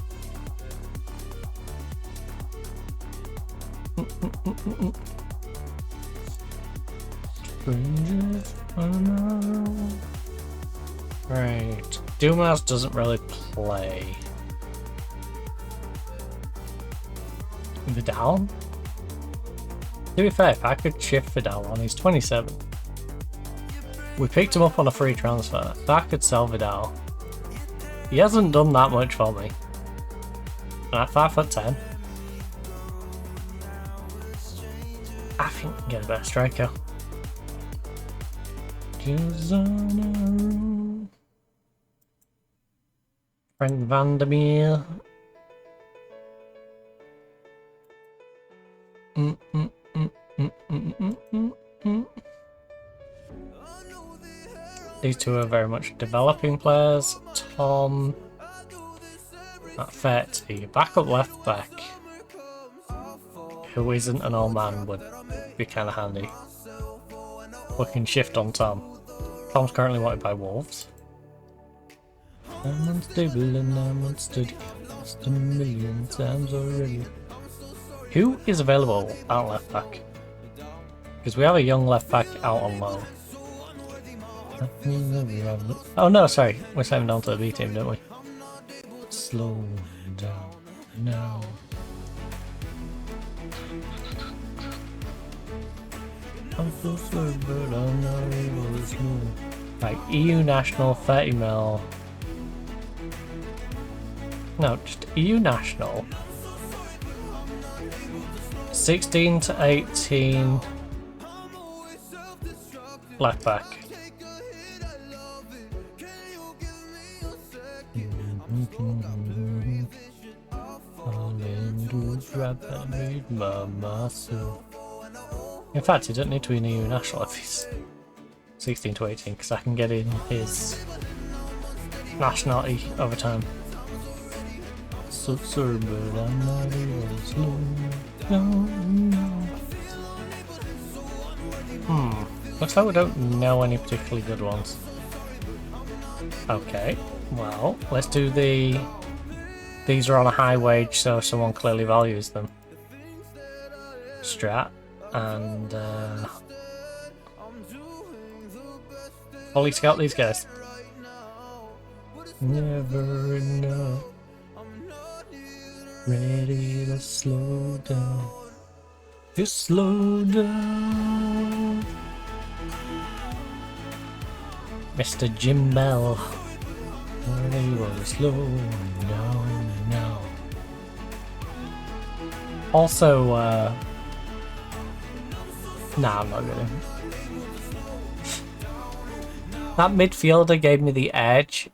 Right. Dumas doesn't really play. Vidal? To be fair, if I could shift Vidal on, he's 27. We picked him up on a free transfer. If I could sell Vidal. He hasn't done that much for me. And at 5'10", I think we can get a better striker. Frank van der Meer. These two are very much developing players. Tom, Fetty, backup left back, who isn't an old man, would be kind of handy. We can shift on Tom. Tom's currently wanted by Wolves. I'm unstable and I'm unsteady. Lost a million times already. Who is available at left back? Because we have a young left back out on loan. Oh no, sorry, we sent him down to the B team, didn't we? slow down now. I'm so slow, but I'm not able to slow. Right, EU National 30 mil. No, just EU National. 16 to 18. Left back. In fact, he doesn't need to be an EU national if he's 16 to 18, because I can get in his nationality over time. So sorry, but I'm not able to slow down. Looks like we don't know any particularly good ones. Okay, well, let's do the... These are on a high wage, so someone clearly values them. Strat, and Holy Scout these guys. Never enough. Ready to slow down. Just slow down. Mr. Jim Bell. Unable to slow down now. Also, nah, I'm not gonna. That midfielder gave me the edge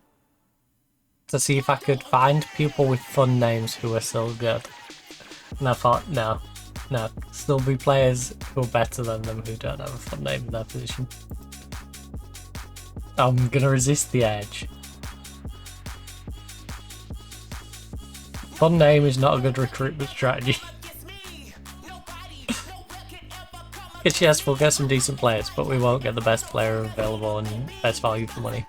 to see if I could find people with fun names who are still good. And I thought, no, still be players who are better than them who don't have a fun name in their position. I'm gonna resist the edge. Fun name is not a good recruitment strategy. Because yes, we'll get some decent players, but we won't get the best player available and best value for money.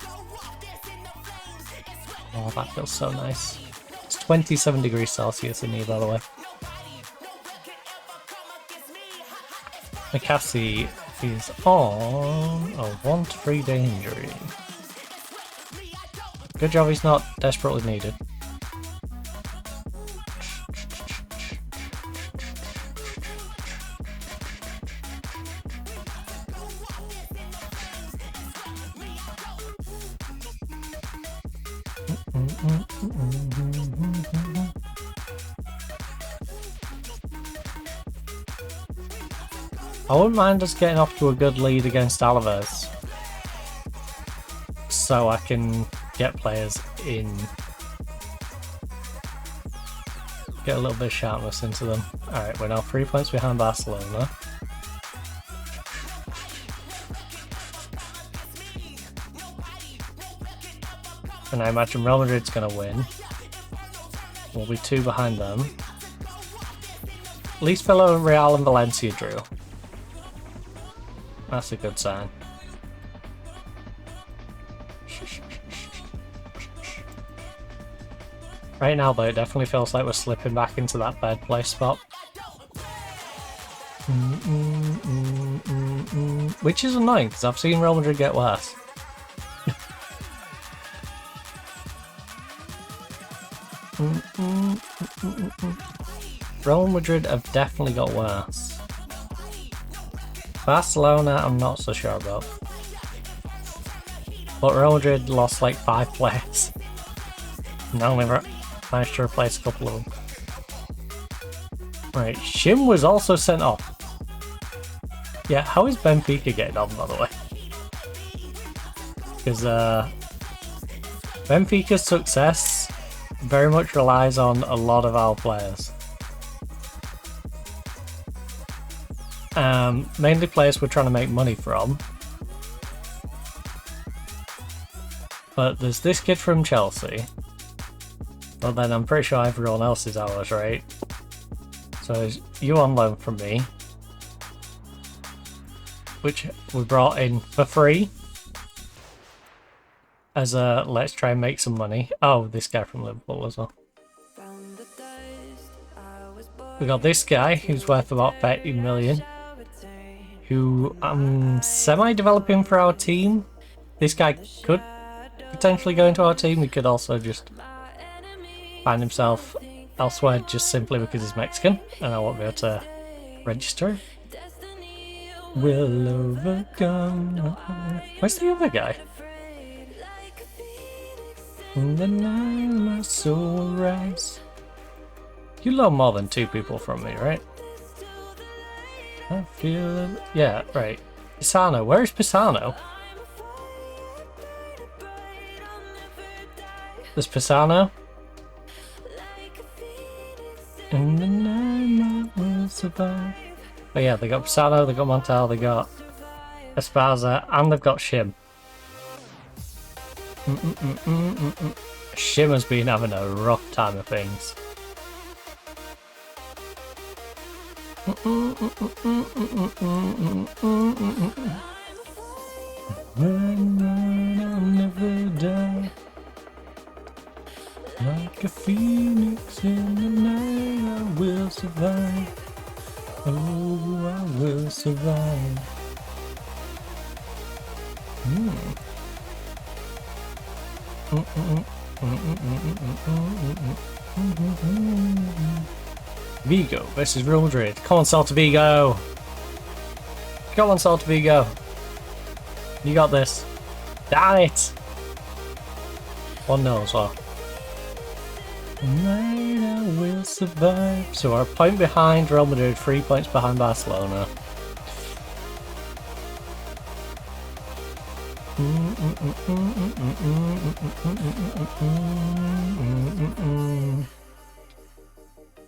Oh, that feels so nice. It's 27 degrees Celsius in here, by the way. McCaffrey is on a 1 to 3 day injury. Good job he's not desperately needed. I wouldn't mind us getting off to a good lead against Alaves, so I can get players in, get a little bit of sharpness into them. Alright, we're now 3 points behind Barcelona. And I imagine Real Madrid's going to win. We'll be 2 behind them. At least Villarreal and Valencia drew. That's a good sign. Right now though, it definitely feels like we're slipping back into that bad place spot. Which is annoying, because I've seen Real Madrid get worse. Real Madrid have definitely got worse. Barcelona, I'm not so sure about. But Real Madrid lost like 5 players. And only managed to replace a couple of them. Right, Shim was also sent off. Yeah, how is Benfica getting on, by the way? Because Benfica's success very much relies on a lot of our players. Mainly players we're trying to make money from. But there's this kid from Chelsea. Well then I'm pretty sure everyone else is ours, right? So you on loan from me. Which we brought in for free. As a let's try and make some money. Oh, this guy from Liverpool as well. We got this guy who's worth about 30 million. Who I'm semi-developing for our team. This guy could potentially go into our team. We could also just find himself elsewhere just simply because he's Mexican and I won't be able to register. Will overcome. Where's the other guy? In the night my soul will rise. You love more than 2 people from me, right? I feel it. Yeah, right. Pisano. Where is Pisano? There's Pisano. In the night I will survive. Oh yeah, they got Pisano, they got Montal, they got Esparza, and they've got Shim. Shim has been having a rough time of things. I'll never die. Like a phoenix in the night, I will survive. Oh, I will survive. Vigo versus Real Madrid. Come on, Celta Vigo. Come on, Celta Vigo. You got this. Damn it. 1-0 as well. Tonight I will survive. So we're a point behind Real Madrid, 3 points behind Barcelona.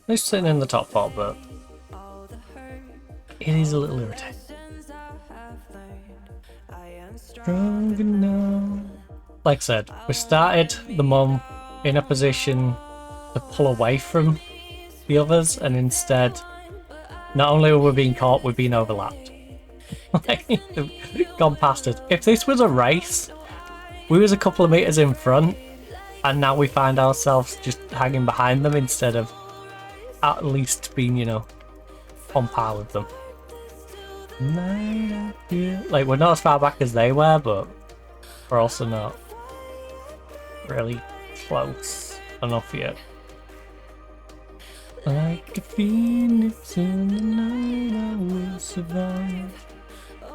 They're sitting in the top 4, but it is a little irritating. Stronger now. Like I said, we started the month in a position to pull away from the others, and instead, not only are we being caught, we're being overlapped. Gone past it. If this was a race, we was a couple of meters in front, and now we find ourselves just hanging behind them instead of at least being, you know, on par with them. Like, we're not as far back as they were, but we're also not really close enough yet. Like a phoenix in the night, I will survive.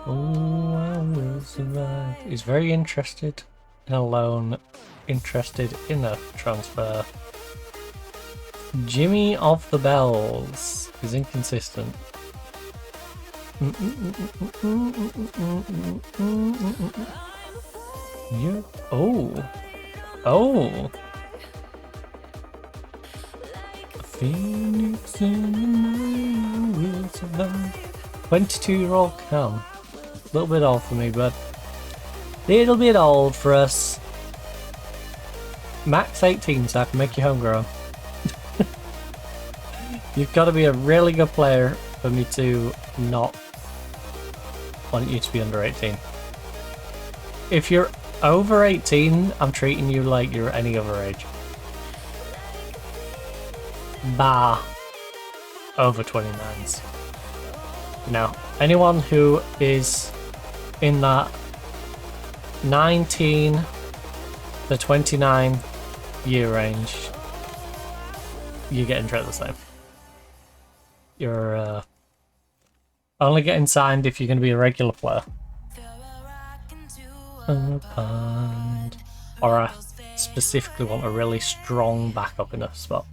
Oh, I will survive. He's very interested in a loan, interested in a transfer. Jimmy of the Bells is inconsistent. Yeah. Oh. Oh. A phoenix in the night will survive. 22-year-old Cam. A little bit old for me, but little bit old for us. Max 18, so I can make you homegrown. You've got to be a really good player for me to not want you to be under 18. If you're over 18, I'm treating you like you're any other age. Bar over 29s. Now, anyone who is in that 19 to 29 year range, you're getting treated the same. You're only getting signed if you're going to be a regular player. Or I specifically want a really strong backup in a spot.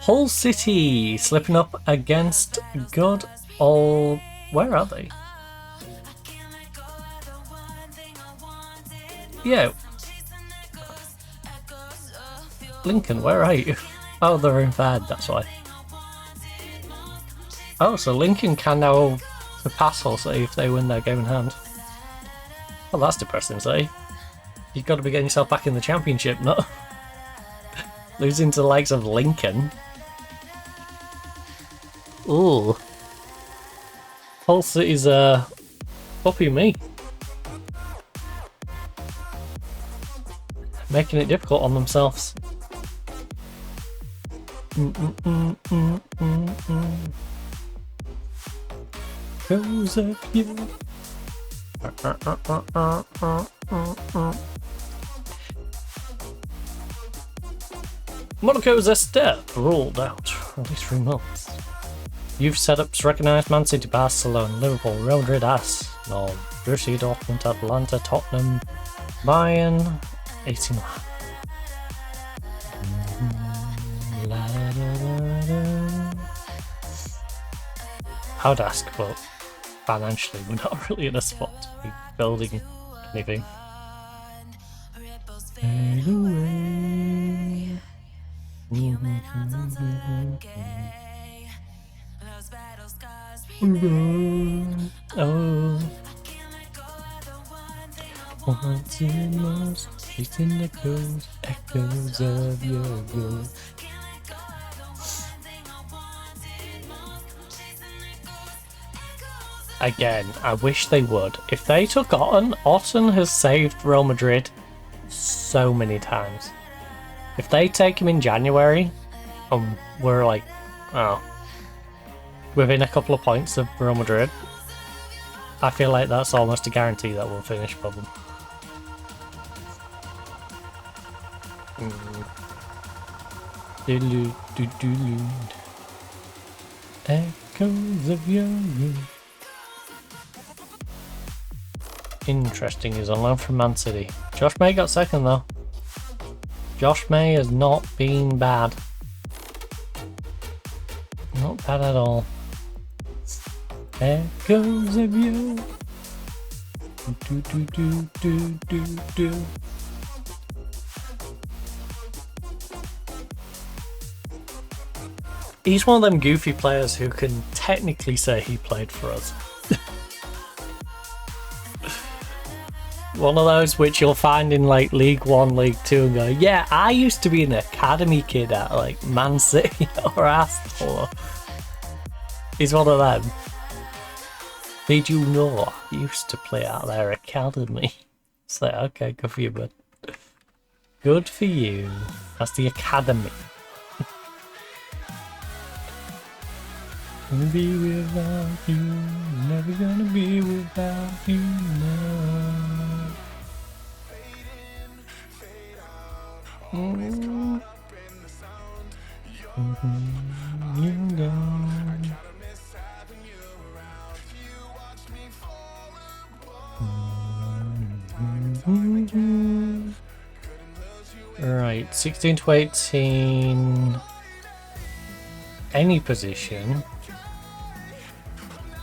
Hull City slipping up against good old... Where are they? Yeah. Lincoln, where are you? Oh, they're in third, that's why. Oh, so Lincoln can now surpass Hull City if they win their game in hand. Well, that's depressing, say. You've got to be getting yourself back in the championship, not losing to the likes of Lincoln. Ooh. Hull City's puppy me. Making it difficult on themselves. Goes up you. Monaco's step ruled out for at least 3 months. Youth setups recognise Man City, Barcelona, Liverpool, Real Madrid, Arsenal, Borussia Dortmund, Atlanta, Tottenham, Bayern, 18. I would ask, but financially we're not really in a spot to be building anything. Fade away. Oh, once in most, chasing echoes of your ghost. Again, I wish they would. If they took Otten has saved Real Madrid so many times. If they take him in January, we're like, oh, within a couple of points of Real Madrid, I feel like that's almost a guarantee that we'll finish above them. Echoes of your youth. Interesting, he's on loan from Man City. Josh May got second though. Josh May has not been bad. Not bad at all. Echoes of you. Do do do do do do. He's one of them goofy players who can technically say he played for us. One of those which you'll find in like League 1, League 2 and go, yeah, I used to be an academy kid at like Man City or Arsenal. He's one of them. Did you know I used to play at their academy? It's like, okay, good for you, bud. Good for you. That's the academy. Gonna be without you, never gonna be without you now. You gone. Right, 16 to 18. Any position.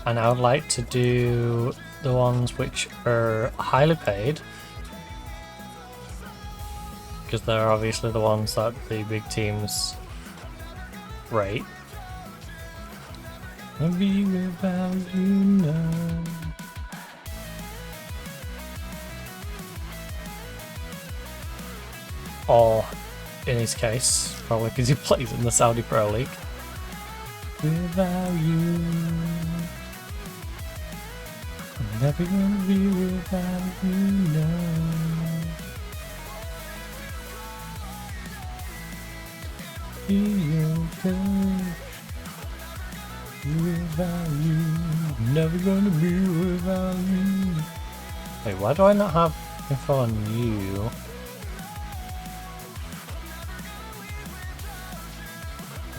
And I would like to do the ones which are highly paid, because they're obviously the ones that the big teams rate. I'll be without you now. Or, in his case, probably because he plays in the Saudi Pro League. Without you, I'm never gonna be without you now. Be okay. Without you, I'm never gonna be without you. Wait, why do I not have info on you?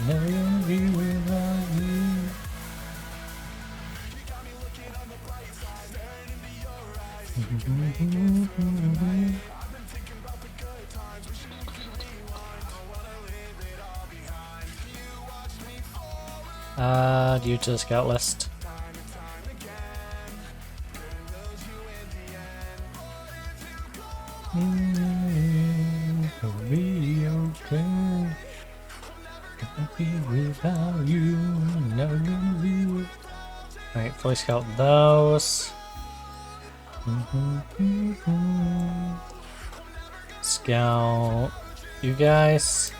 Never gonna be without you. Due to the scout list. It'll be okay. Be without you, never gonna be with. Right, fully scout those. Scout you guys.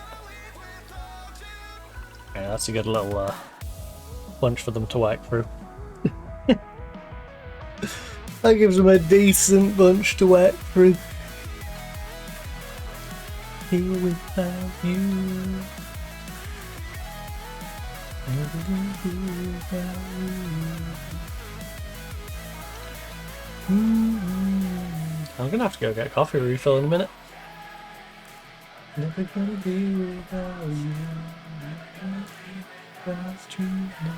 Yeah, that's a good little bunch for them to work through. That gives them a decent bunch to work through. Here without you. I'm gonna have to go get a coffee refill in a minute. Never gonna be without you. That's true now.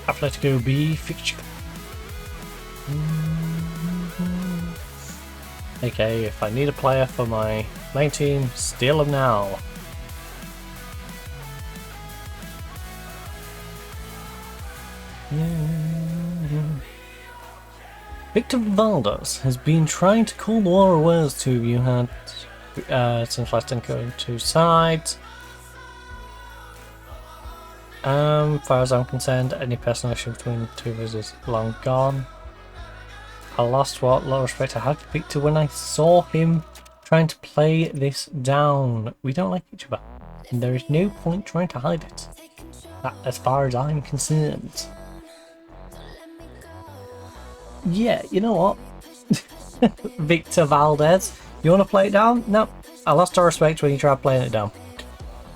Atletico B fixture. Okay, if I need a player for my main team, steal them now. Victor Valdes has been trying to call the war whereas two of you had since last going to sides. As far as I'm concerned, any personal issue between the two of us is long gone. I lost what little respect I had for Victor when I saw him trying to play this down. We don't like each other, and there is no point trying to hide it. That, as far as I'm concerned. Yeah, you know what? Victor Valdes, you want to play it down? No, I lost our respect when you tried playing it down.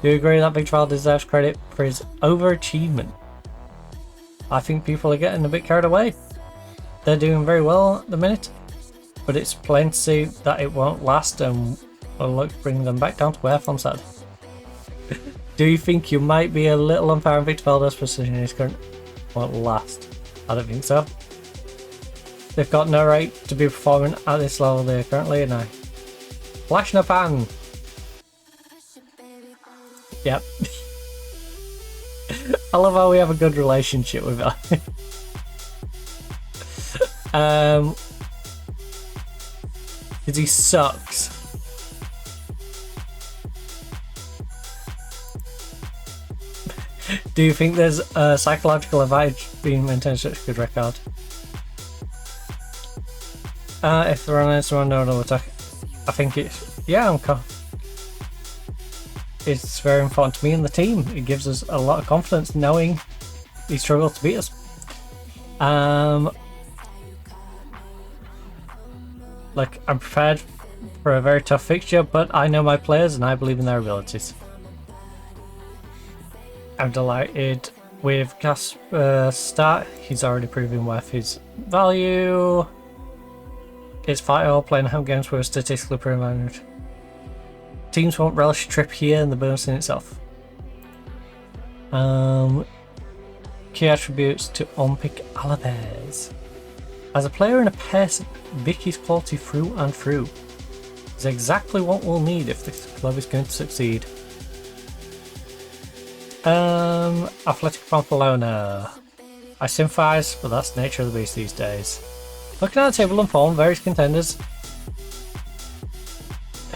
Do you agree that Victor Valdes deserves credit for his overachievement? I think people are getting a bit carried away. They're doing very well at the minute, but it's plain to see that it won't last and will look to bring them back down to where from said. Do you think you might be a little unfair in Victor Valdes' position in his current won't last? I don't think so. They've got no right to be performing at this level they are currently in. Flash in a pan! Yep. I love how we have a good relationship with it. Because he sucks. Do you think there's a psychological advantage being maintained such a good record? If they're on someone no attack, I think it's it's very important to me and the team. It gives us a lot of confidence knowing he struggled to beat us. Like, I'm prepared for a very tough fixture, but I know my players and I believe in their abilities. I'm delighted with Casper's start. He's already proven worth his value. It's vital playing home games with a statistically proven advantage. Teams won't relish a trip here and the bonus in itself. Key attributes to unpick Alaves. As a player and a person, Vicky's quality through and through is exactly what we'll need if this club is going to succeed. Athletic Pamplona. I sympathise, but that's the nature of the beast these days. Looking at the table and form, various contenders.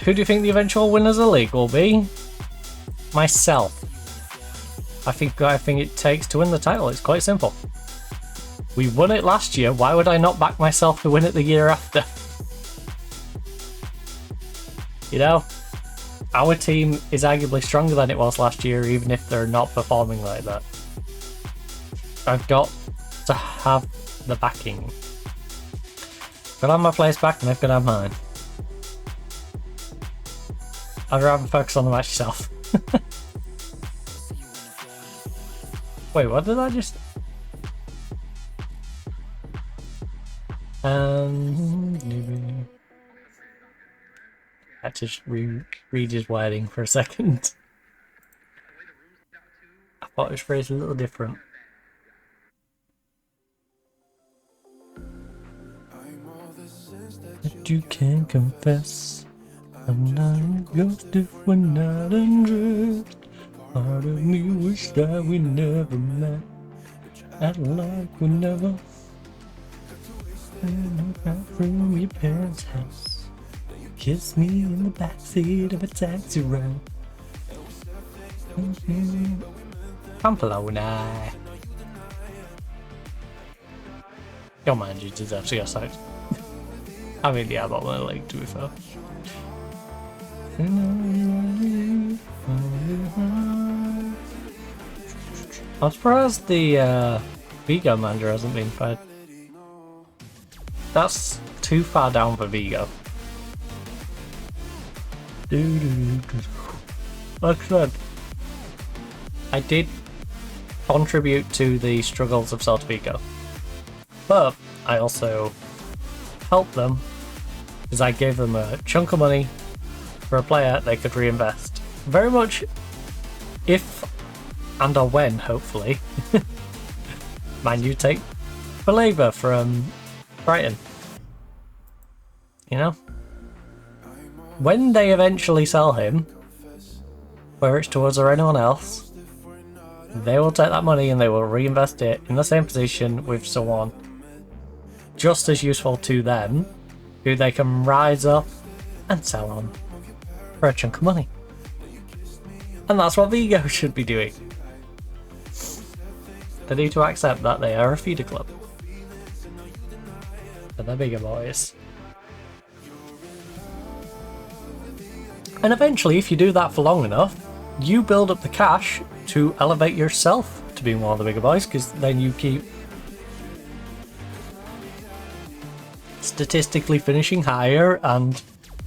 Who do you think the eventual winners of the league will be? Myself. I think it takes to win the title. It's quite simple. We won it last year. Why would I not back myself to win it the year after? You know, our team is arguably stronger than it was last year, even if they're not performing like that. I've got to have the backing. I've got to have my players back and I've got to have mine. I'd rather focus on the match itself. Wait, what did I just... I had to just read his wording for a second. I thought it was phrased a little different. But you can confess I'm not a ghost if we're not undressed. Part of me wish that we never met. Act like we never. Out from your parents' house. Kiss me in the backseat of a taxi ride. Pamplona. Your mind, you deserve to your side. I mean, yeah, but my leg, to be fair. I'm surprised the Vigo manager hasn't been fired. That's too far down for Vigo. Like I said, I did contribute to the struggles of Celta Vigo, but I also helped them because I gave them a chunk of money for a player they could reinvest. Very much if and or when, hopefully, Man U take Baleba from Brighton. You know? When they eventually sell him, whether it's towards or anyone else, they will take that money and they will reinvest it in the same position with someone just as useful to them, who they can rise up and sell on for a chunk of money. And that's what Vigo should be doing. They need to accept that they are a feeder club. But they're bigger boys. And eventually, if you do that for long enough, you build up the cash to elevate yourself to being one of the bigger boys, because then you keep statistically finishing higher and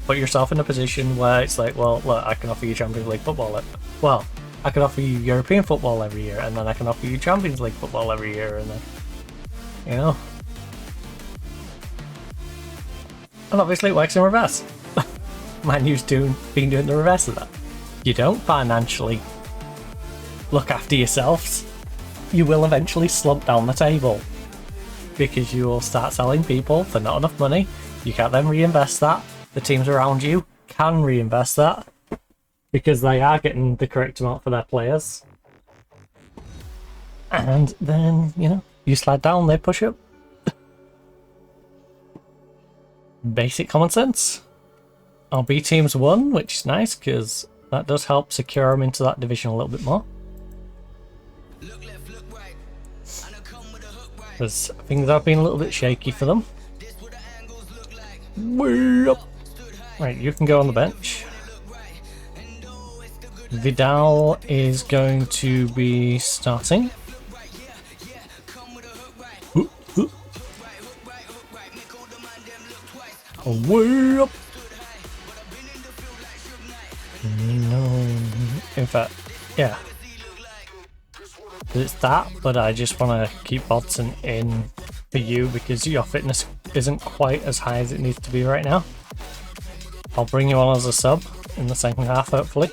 put yourself in a position where it's like, well, look, I can offer you Champions League football. Well, I can offer you European football every year, and then I can offer you Champions League football every year, and then, you know. And obviously it works in reverse. Man U's been doing the reverse of that. You don't financially look after yourselves, you will eventually slump down the table. Because you will start selling people for not enough money, you can't then reinvest that, the teams around you can reinvest that, because they are getting the correct amount for their players. And then, you know, you slide down, they push up. Basic common sense. Our B team's won, which is nice, because that does help secure them into that division a little bit more. Because things have been a little bit shaky for them. Way up. Right, you can go on the bench. Vidal is going to be starting. Way up. No, in fact, yeah. It's that, but I just want to keep Bodson in for you because your fitness isn't quite as high as it needs to be right now. I'll bring you on as a sub in the second half, hopefully.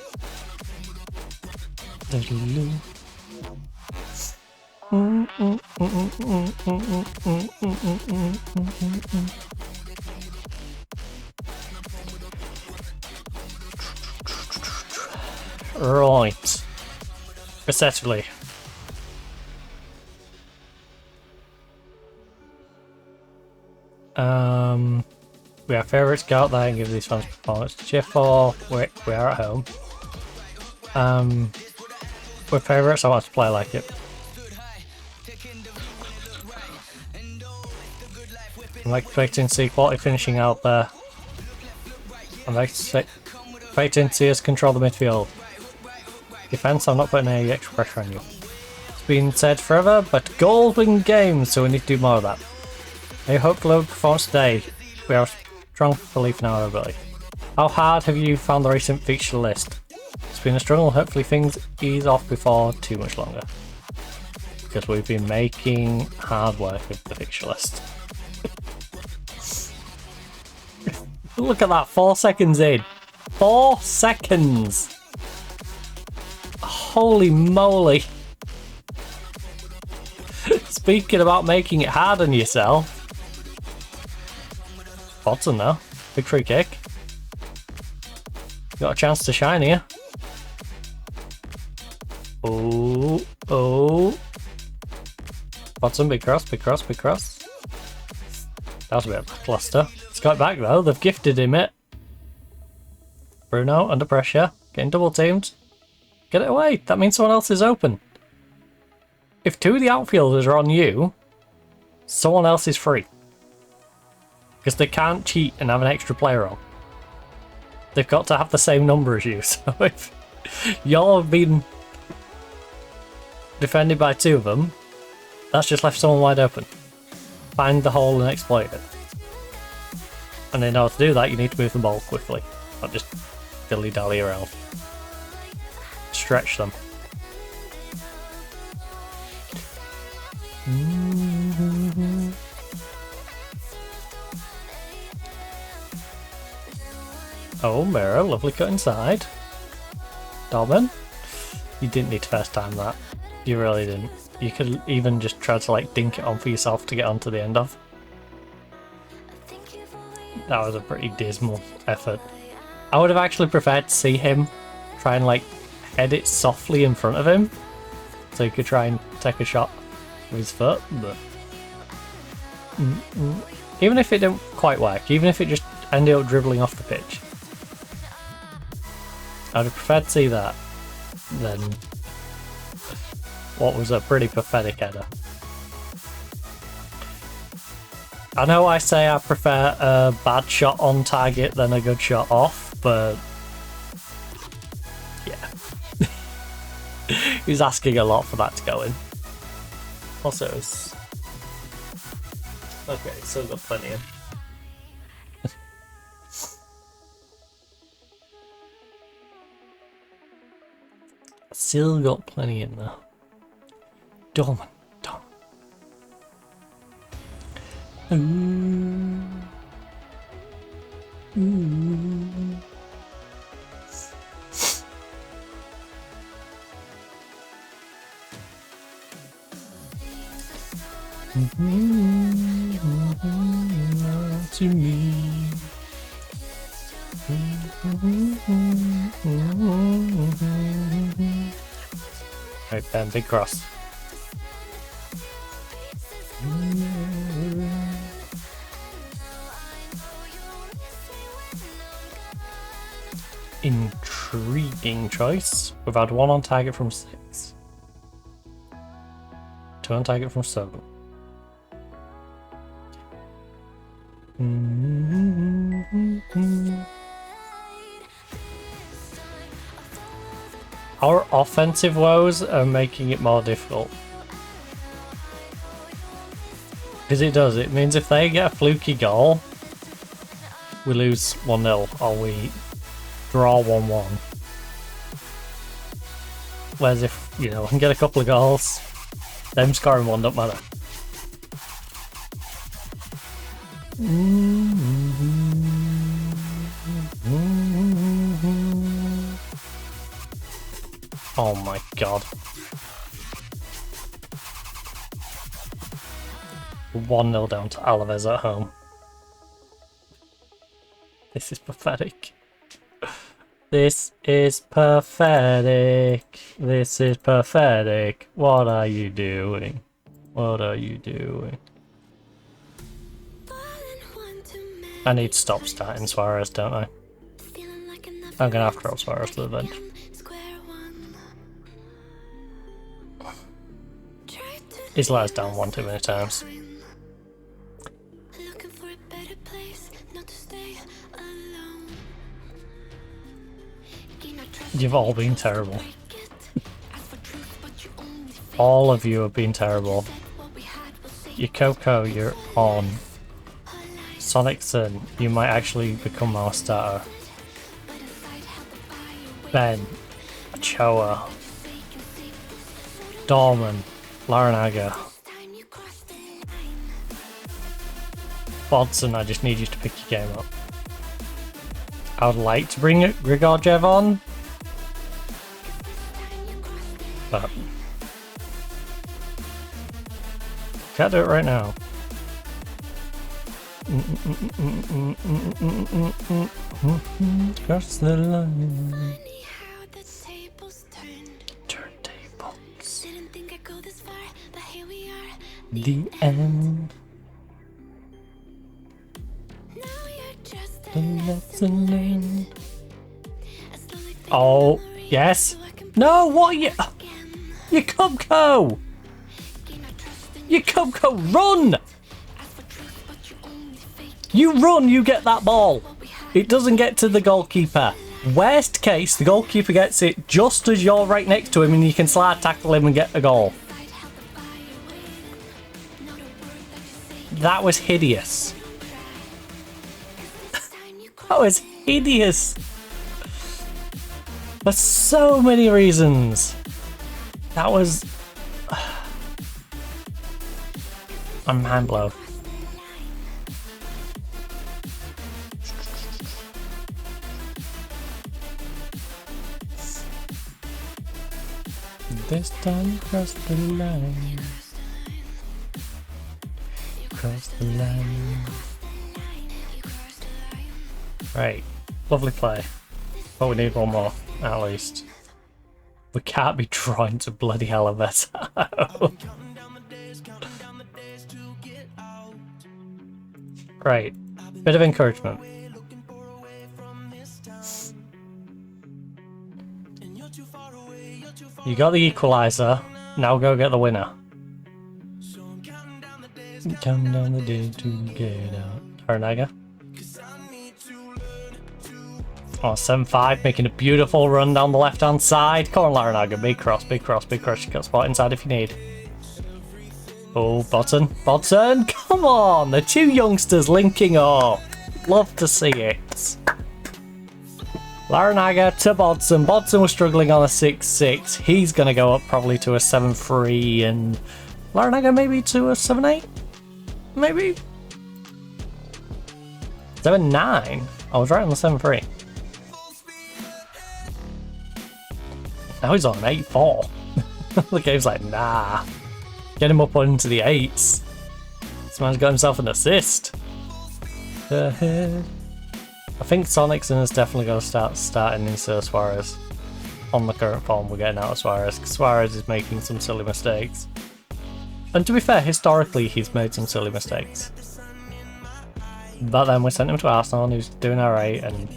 Right. Respectively. We have favourites go out there and give these fans performance to cheer for. We are at home. With favourites, I want to play like it. I'm expecting to see quality finishing out there. I'm expecting to see us control the midfield. Defence, I'm not putting any extra pressure on you. It's been said forever, but goals win games, so we need to do more of that. I hope for a performance today. We have a strong belief in our ability. How hard have you found the recent fixture list? It's been a struggle, hopefully things ease off before too much longer. Because we've been making hard work of the fixture list. Look at that, 4 seconds in. 4 seconds! Holy moly. Speaking about making it hard on yourself. Bodson now. Big free kick. Got a chance to shine here. Oh, oh. Bodson, big cross, big cross, big cross. That was a bit of a cluster. It's got it back though, they've gifted him it. Bruno, under pressure, getting double teamed. Get it away, that means someone else is open. If 2 of the outfielders are on you, someone else is free. Because they can't cheat and have an extra player on. They've got to have the same number as you, so if y'all have been defended by 2 of them, that's just left someone wide open. Find the hole and exploit it. And in order to do that, you need to move the ball quickly, not just dilly-dally around. Stretch them. Oh, mirror, lovely cut inside. Dorman, you didn't need to first time that. You really didn't. You could even just try to like dink it on for yourself to get onto the end of. That was a pretty dismal effort. I would have actually preferred to see him try and like head it softly in front of him, so he could try and take a shot with his foot, but even if it didn't quite work, even if it just ended up dribbling off the pitch, I would have preferred to see that than what was a pretty pathetic header. I know I say I prefer a bad shot on target than a good shot off, but yeah. He's asking a lot for that to go in. Also, it's... okay, still got plenty in. Still got plenty in there. Dorman. To me. Right, Ben, big cross. Intriguing choice. We've had 1 on target from 6. 2 on target from 7. Our offensive woes are making it more difficult. Because it does. It means if they get a fluky goal, we lose 1-0 or we draw 1-1. Whereas if, you know, we can get a couple of goals, them scoring 1 don't matter. Oh my god. 1-0 down to Alaves at home. This is pathetic. This is pathetic. This is pathetic. What are you doing? What are you doing? I need to stop starting Suarez, don't I? I'm gonna have to throw Suarez to the bench. He's let us down 1 too many times. You've all been terrible. All of you have been terrible. Your Coco, you're on. Sonicson, you might actually become our starter. Ben, Ochoa, Dorman, Larinaga, Bodson, I just need you to pick your game up. I would like to bring Grigorjev on, but can't do it right now. Cross the line. Turntables. The end. That's the name. Oh, yes. No, what are you? You Cubco! You Cubco, run! You run, you get that ball. It doesn't get to the goalkeeper. Worst case, the goalkeeper gets it just as you're right next to him and you can slide tackle him and get a goal. That was hideous. That was hideous. For so many reasons. That was... I'm mind blown. This time you crossed the line. Cross the line. Right, lovely play. But we need one more, at least. We can't be trying to bloody elevator. Right, bit of encouragement. You got the equalizer, now go get the winner. Count down the days to get out. Haranaga. Oh, 7-5, making a beautiful run down the left-hand side. Come on, Laranaga, big cross, big cross, big cross. You got spot inside if you need. Oh, Bodson, Bodson, come on! The two youngsters linking up. Love to see it. Laranaga to Bodson. Bodson was struggling on a 6-6. He's going to go up probably to a 7-3 and Laranaga maybe to a 7-8? Maybe? 7-9? I was right on the 7-3. Now he's on an 8-4. The game's like, nah. Get him up into the 8s. This man's got himself an assist. I think Sonicson is definitely going to start starting instead of Suarez. On the current form we're getting out of Suarez, because Suarez is making some silly mistakes. And to be fair, historically he's made some silly mistakes. But then we sent him to Arsenal and he was doing alright, and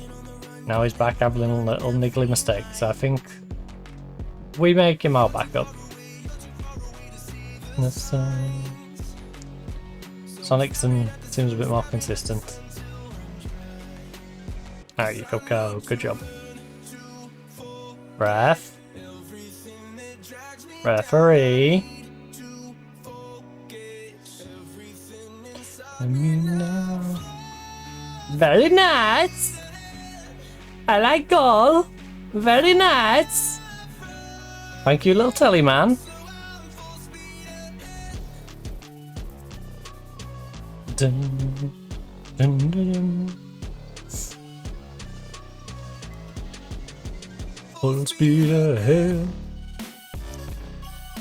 now he's back having little niggly mistakes. So I think we make him our backup. Sonicson seems a bit more consistent. Alright, you go. Good job. Ref. Referee. Very nice. I like goal. Very nice. Thank you, little telly man. Dun, dun, dun, dun. Full speed ahead.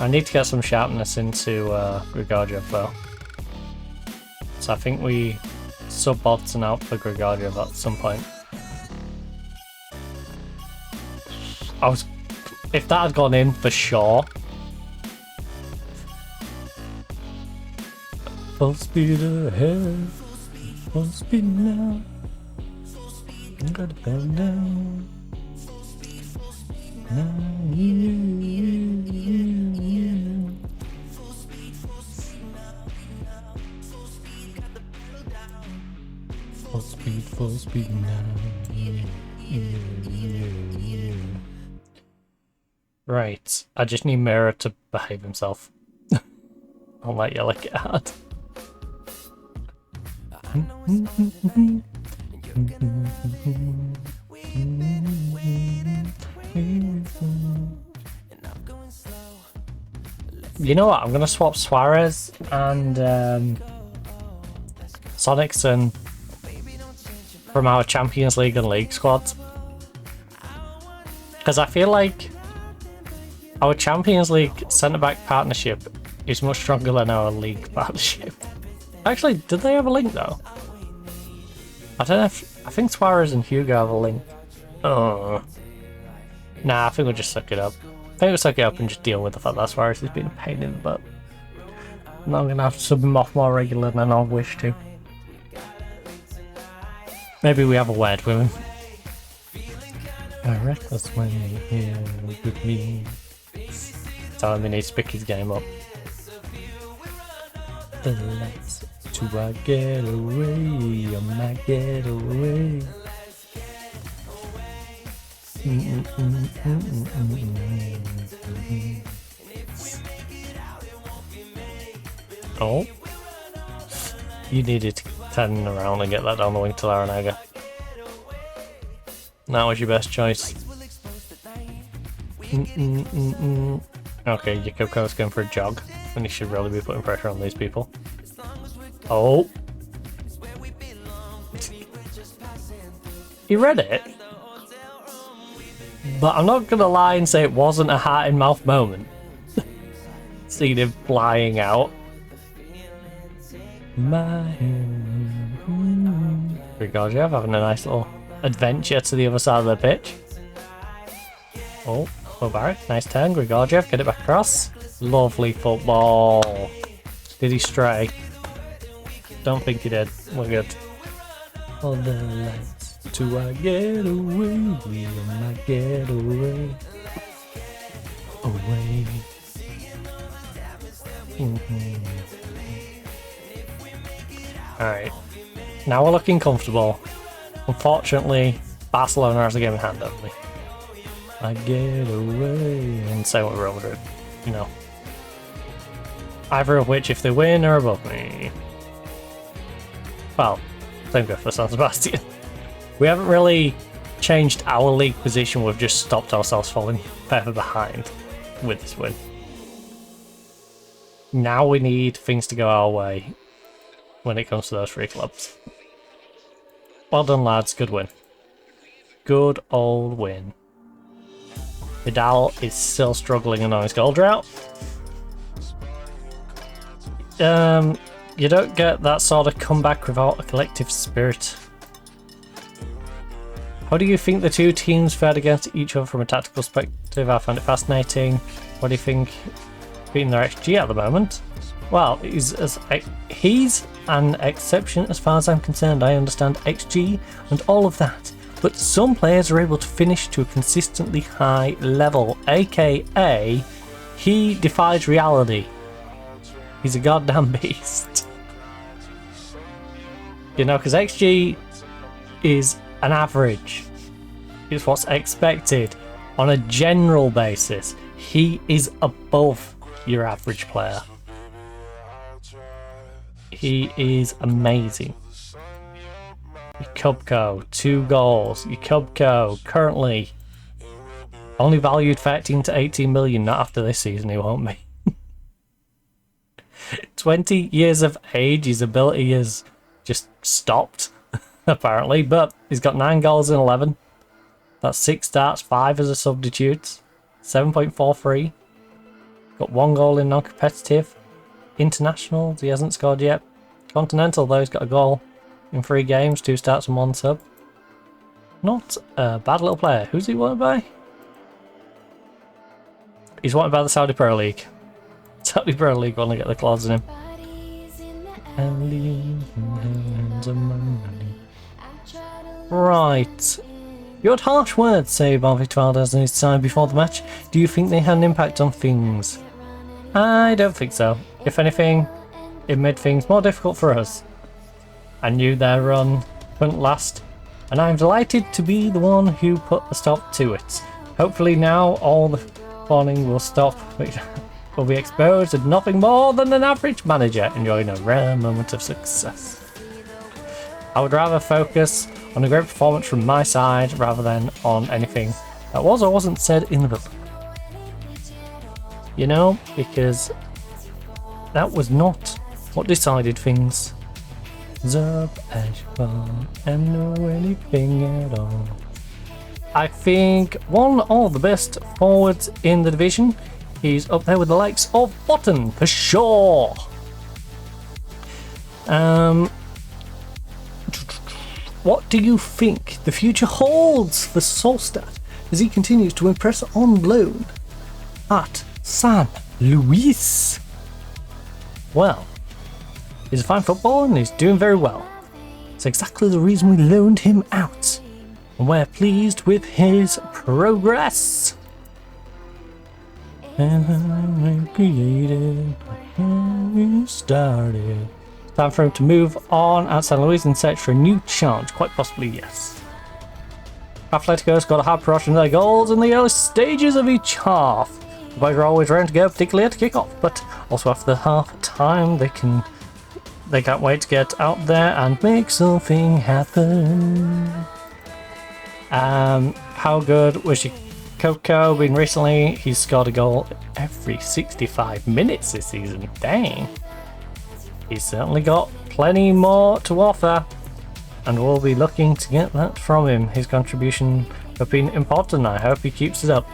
I need to get some sharpness into Grigoriev though. So I think we sub Bodson out for Grigoriev at some point. If that had gone in for sure. Full speed ahead. Full speed now. I'm gonna bend down. Full speed now. Right, I just need Mirror to behave himself. I'll let you lick it hard. You know what? I'm gonna swap Suarez and Sonicson from our Champions League and League squads, because I feel like our Champions League centre-back partnership is much stronger than our league partnership. Actually, did they have a link though? I don't know if... I think Suarez and Hugo have a link. Oh. Nah, I think we'll just suck it up. I think we'll suck it up and just deal with the fact that Suarez has been a pain in the butt. Now I'm going to have to sub him off more regular than I wish to. Maybe we have a word with him. I reckless when you're here with me. Tell him he needs to pick his game up. The lights to our getaway, on my getaway. Oh, you needed to turn around and get that down the wing to Laranaga. That was your best choice. Okay, Yakoko's going for a jog, and he should really be putting pressure on these people. Oh, he read it. But I'm not gonna lie and say it wasn't a heart in mouth moment. Seeing him flying out. Grigoriev having a nice little adventure to the other side of the pitch. Oh, Mubarak, nice turn. Grigoriev, get it back across. Lovely football. Did he stray? Don't think he did. We're good. All the lights to our getaway. My getaway. Away. Alright. Now we're looking comfortable. Unfortunately, Barcelona has a game in hand, don't we? I get away. And say what we're over it. You know. Either of which, if they win, are above me. Well, same go for San Sebastian. We haven't really changed our league position, we've just stopped ourselves falling further behind with this win. Now we need things to go our way when it comes to those three clubs. Well done, lads. Good win. Good old win. Vidal is still struggling on his goal drought. You don't get that sort of comeback without a collective spirit. How do you think the two teams fared against each other from a tactical perspective? I found it fascinating. What do you think beating their XG at the moment? Well, he's an exception as far as I'm concerned. I understand XG and all of that, but some players are able to finish to a consistently high level, aka he defies reality. He's a goddamn beast. You know, because XG is an average. It's what's expected. On a general basis, he is above your average player. He is amazing. Cubco, 2 goals. Cubco, currently only valued 13 to 18 million. Not after this season, he won't be. 20 years of age, his ability has just stopped, apparently, but he's got 9 goals in 11. That's 6 starts, 5 as a substitute, 7.43. Got 1 goal in non-competitive. Internationals, he hasn't scored yet. Continental, though, he's got a goal in 3 games, 2 starts and 1 sub. Not a bad little player. Who's he wanted by? He's wanted by the Saudi Pro League. Saudi Pro League want to get the claws in him. Right. You had harsh words, say Barvik Valdez in his time before the match. Do you think they had an impact on things? I don't think so. If anything, it made things more difficult for us. I knew their run couldn't last, and I'm delighted to be the one who put a stop to it. Hopefully now all the fawning will stop. Will be exposed as nothing more than an average manager enjoying a rare moment of success. I would rather focus on a great performance from my side rather than on anything that was or wasn't said in the book. You know, because that was not what decided things. Zub and know anything at all. I think one of the best forwards in the division. He's up there with the likes of Button, for sure. What do you think the future holds for Solstad as he continues to impress on loan at San Luis? Well, he's a fine footballer and he's doing very well. It's exactly the reason we loaned him out, and we're pleased with his progress. And I created, we started. Time for him to move on at San Luis and search for a new challenge. Quite possibly, yes. Atletico's got a hard proportion of their goals in the early stages of each half. The boys are always ready to go, particularly at kick off, but also after the half time they can't wait to get out there and make something happen. How good was Coco been recently? He's scored a goal every 65 minutes this season. Dang. He's certainly got plenty more to offer, and we'll be looking to get that from him. His contribution have been important. I hope he keeps it up.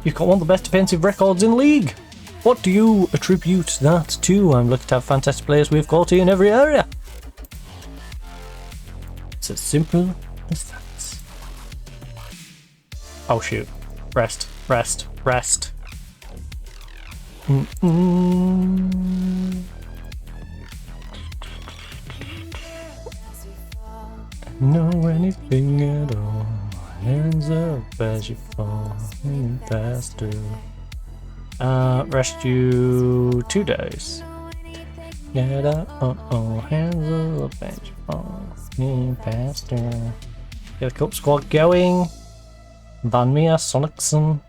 You've got one of the best defensive records in the league. What do you attribute that to? I'm looking to have fantastic players with quality in every area. It's as simple as that. Oh shoot. Rest. Rest. Rest. Know anything at all? Hands up as you fall faster. Rest you 2 days. Get up, hands up as you fall faster. Get a cup squad going. Van Meer, Sonicson.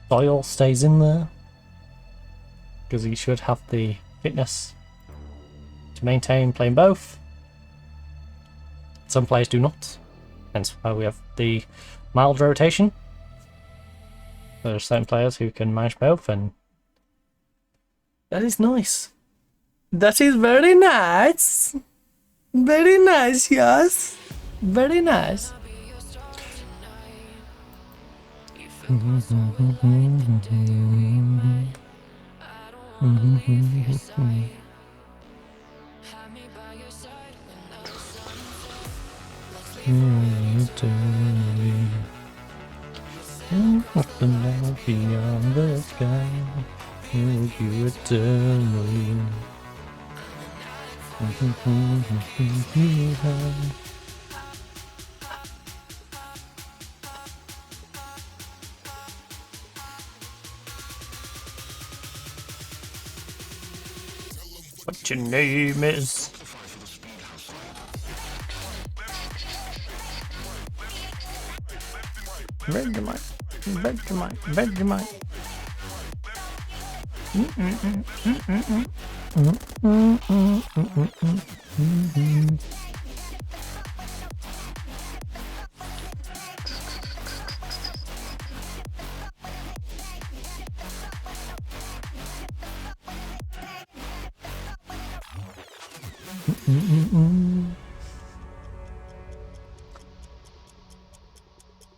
Doyle stays in there because he should have the fitness to maintain playing both. Some players do not, hence why we have the mild rotation. There are certain players who can manage both, and that is nice. That is very nice. Very nice, yes. Very nice. Beyond the sky, with you eternally. What your name is? Vegemite, Vegemite, Vegemite.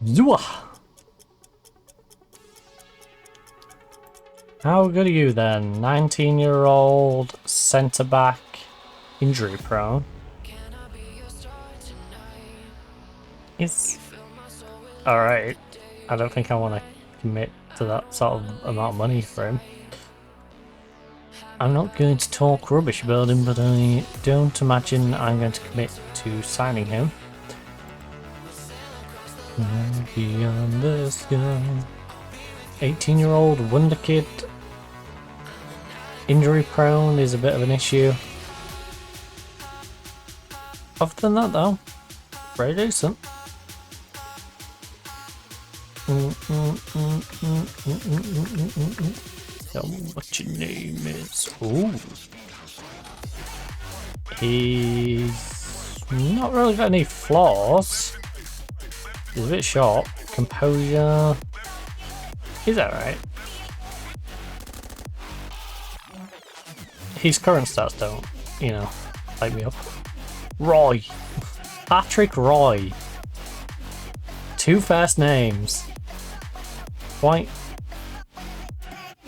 Zua. How good are you then? 19-year-old centre back, injury prone. It's alright. I don't think I want to commit to that sort of amount of money for him. I'm not going to talk rubbish about him, but I don't imagine I'm going to commit to signing him. Beyond the sky. 18-year-old wonder kid. Injury prone is a bit of an issue. Other than that though, very decent. Tell me what your name is. Ooh. He's not really got any flaws. He's a bit short. Composure. He's alright. His current stats don't, you know, light me up. Roy. Patrick Roy. 2 first names. Quite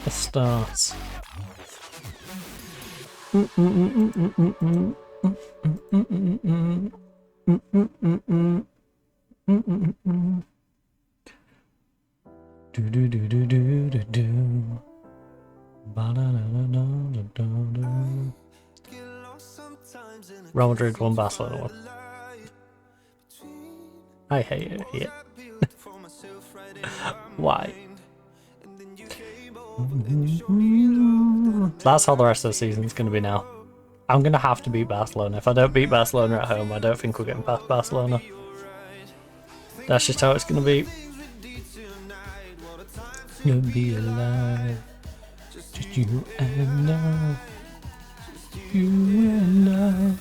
a start. Real Madrid won, Barcelona won. I hate it here. Why? That's how the rest of the season's going to be now. I'm going to have to beat Barcelona. If I don't beat Barcelona at home, I don't think we're getting past Barcelona. That's just how it's going to be. You'll be alive. Just you and I. You and I.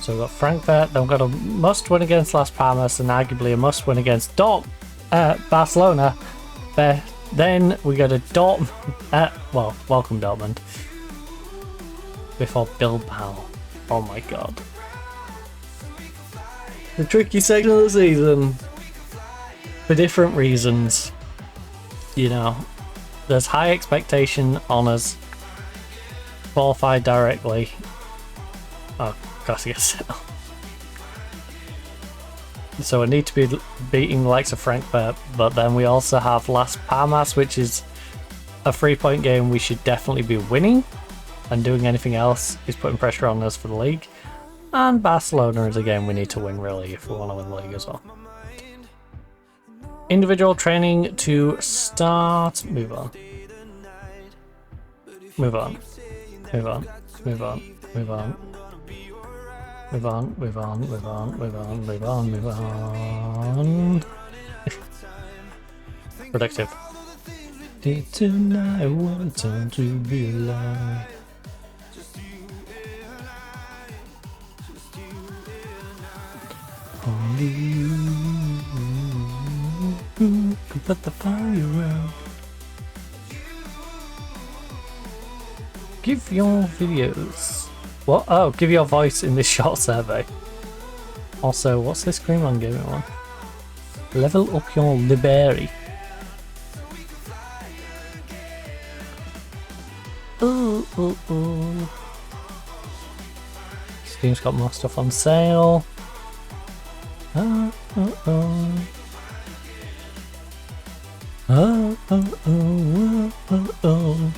So we've got Frankfurt, then we've got a must win against Las Palmas and arguably a must win against Barcelona. Then we go to Dortmund. Well, welcome Dortmund. Before Bilbao. Oh my god. the tricky section of the season for different reasons. You know, there's high expectation on us qualified directly. Oh, gosh, yes. So I need to be beating the likes of Frankfurt, but then we also have Las Palmas, which is a 3-point game we should definitely be winning, and doing anything else is putting pressure on us for the league. And Barcelona is a game we need to win, really, if we want to win the league as well. Individual training to start. Move on. Move on. Move on. Move on. Move on. Move on. Move on. Move on. Move on. Move on. Move on. Productive. Did tonight want time to be alive? Only you can put the fire out. Give your videos. What? Oh, give your voice in this short survey. Also, what's this Greenland gaming one? Level up your library. Ooh, ooh, ooh. Steam's got more stuff on sale. Oh, oh, oh. Oh, oh, oh, oh, oh.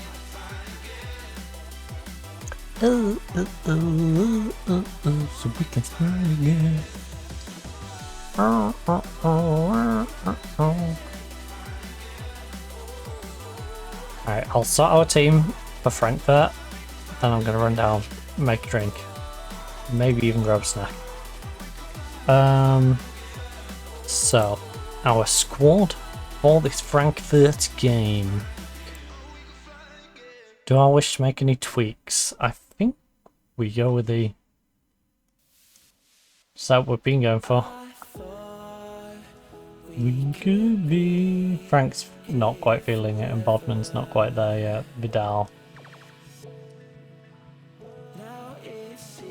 Oh, oh, oh, oh, oh, so we can start again. Oh, oh, oh, oh, oh. Alright, I'll sort our team for Frankfurt, then I'm gonna run down, make a drink, maybe even grab a snack. So, our squad for this Frankfurt game. Do I wish to make any tweaks? I think we go with the... Is that what we've been going for? We could be... Frank's not quite feeling it, and Bodman's not quite there yet. Vidal.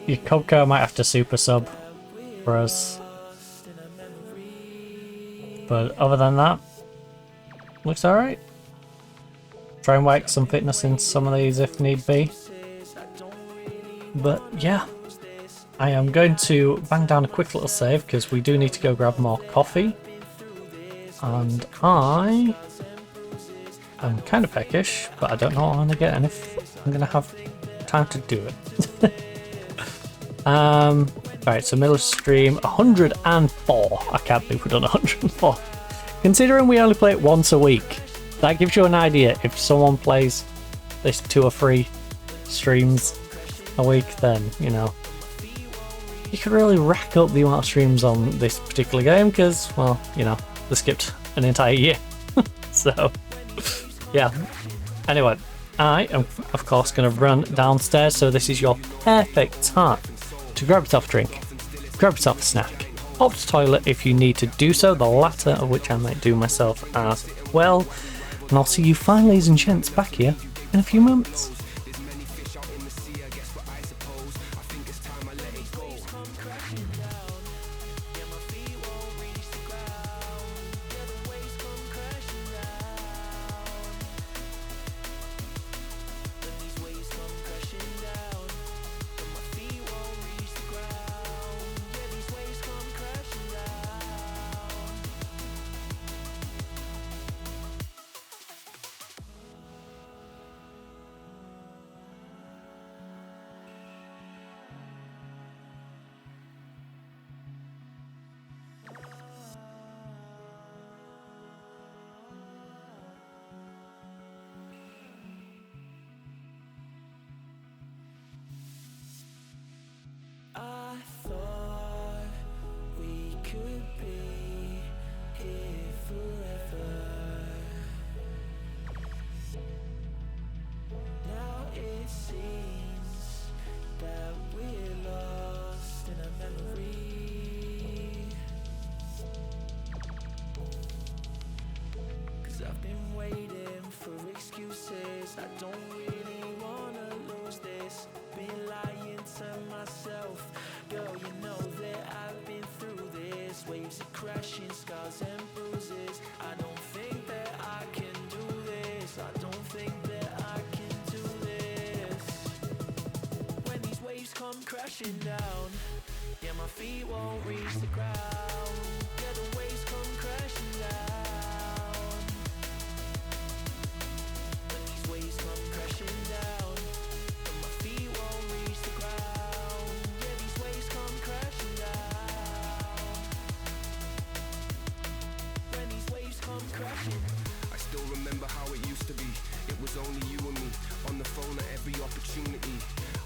Your Coco might have to super sub for us. But other than that, looks alright. Try and work some fitness in some of these if need be. But yeah, I am going to bang down a quick little save because we do need to go grab more coffee. And I am kind of peckish, but I don't know what I'm going to get and if I'm going to have time to do it. Right, so middle stream 104. I can't believe we've done 104. Considering we only play it once a week, that gives you an idea. If someone plays this 2 or 3 streams a week, then, you know, you could really rack up the amount of streams on this particular game because, well, you know, they skipped an entire year. So, yeah. Anyway, I am, of course, going to run downstairs, so this is your perfect time to grab yourself a drink, grab yourself a snack, pop to the toilet if you need to do so, the latter of which I might do myself as well. And I'll see you fine, ladies and gents, back here in a few moments. Girl, you know that I've been through this. crashing, scars and bruises. I don't think that I can do this. I don't think that I can do this. When these waves come crashing down, yeah, my feet won't reach the ground. Yeah, the waves come crashing down. When these waves come crashing down, and my feet won't reach the ground. Yeah, these waves come crashing down. When these waves come crashing. I still remember how it used to be. It was only you and me, on the phone at every opportunity.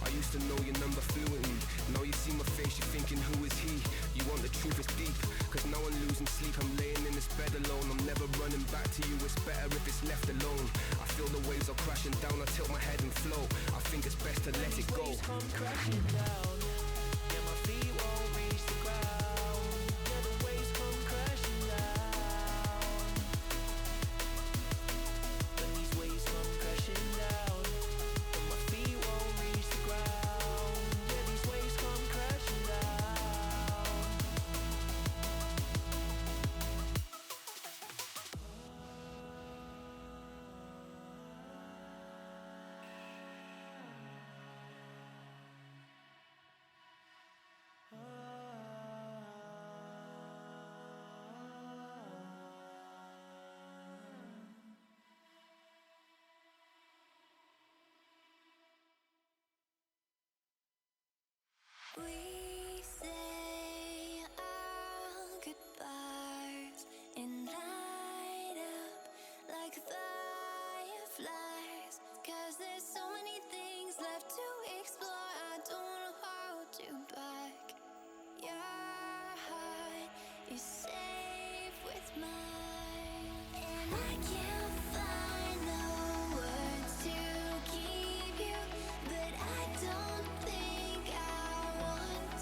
I used to know your number fluently. Now you see my face, you're thinking, who is he? You want the truth, it's deep. Cause now I'm losing sleep, I'm laying in this bed alone. I'm never running back to you, it's better if it's left alone. I feel the waves are crashing down, I tilt my head and float. I think it's best to let it go. Waves come crashing down, yeah, my feet won't reach the ground. Yeah, the waves come crashing down. When these waves come crashing down, and my feet won't reach the ground. Yeah, these waves come crashing down. We say our goodbyes and light up like fireflies. 'Cause there's so many things left to explore. I don't wanna hold you back. Your heart is safe with mine, and I can't find the words to keep you, but I don't think I want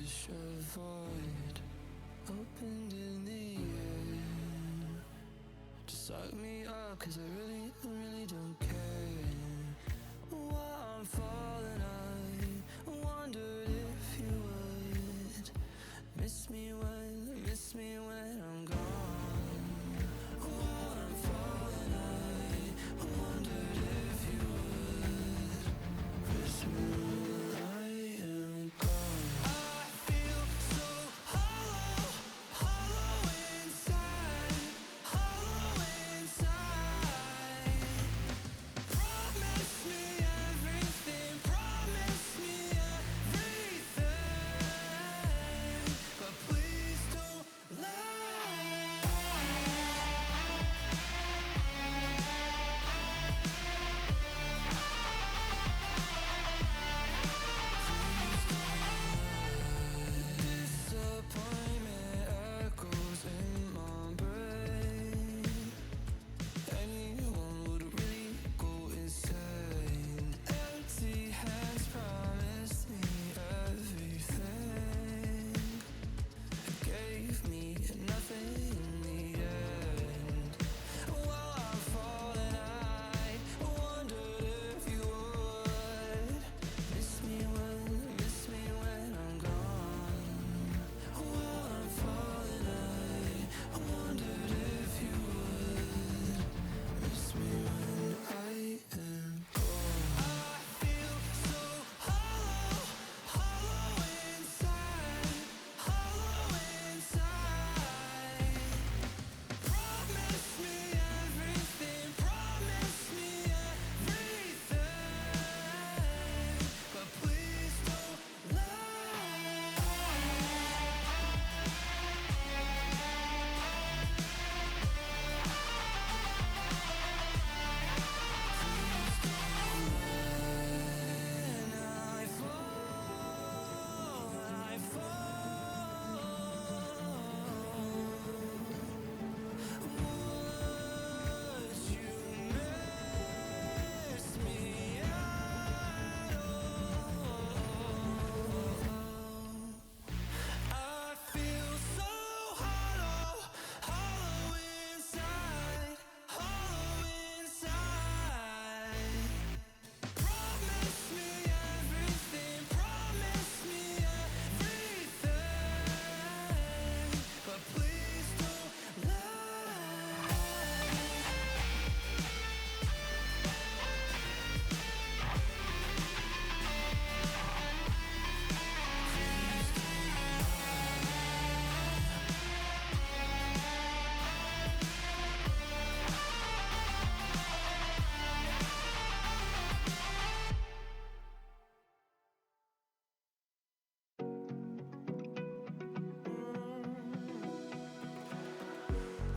wish a void opened in the air. Just suck me up, cause I really don't care. While I'm falling, I wondered if you would miss me when I'm gone. While I'm falling, I wondered if you would miss me when I am gone. I feel so hollow, hollow inside, hollow inside. Promise me everything, promise me everything, but please don't lie. Disappointment echoes in my brain. Anyone would really go insane. Empty hands promised me everything. Gave me nothing in the end. While I'm falling, I wondered if you would miss me when I'm gone. While I'm falling, I wondered if you would miss me when I am gone. I feel so hollow, hollow inside, hollow inside. Promise me everything, promise me everything, but please don't lie. I feel so hollow, hollow inside, hollow inside. Promise me everything, promise me everything, but please don't lie.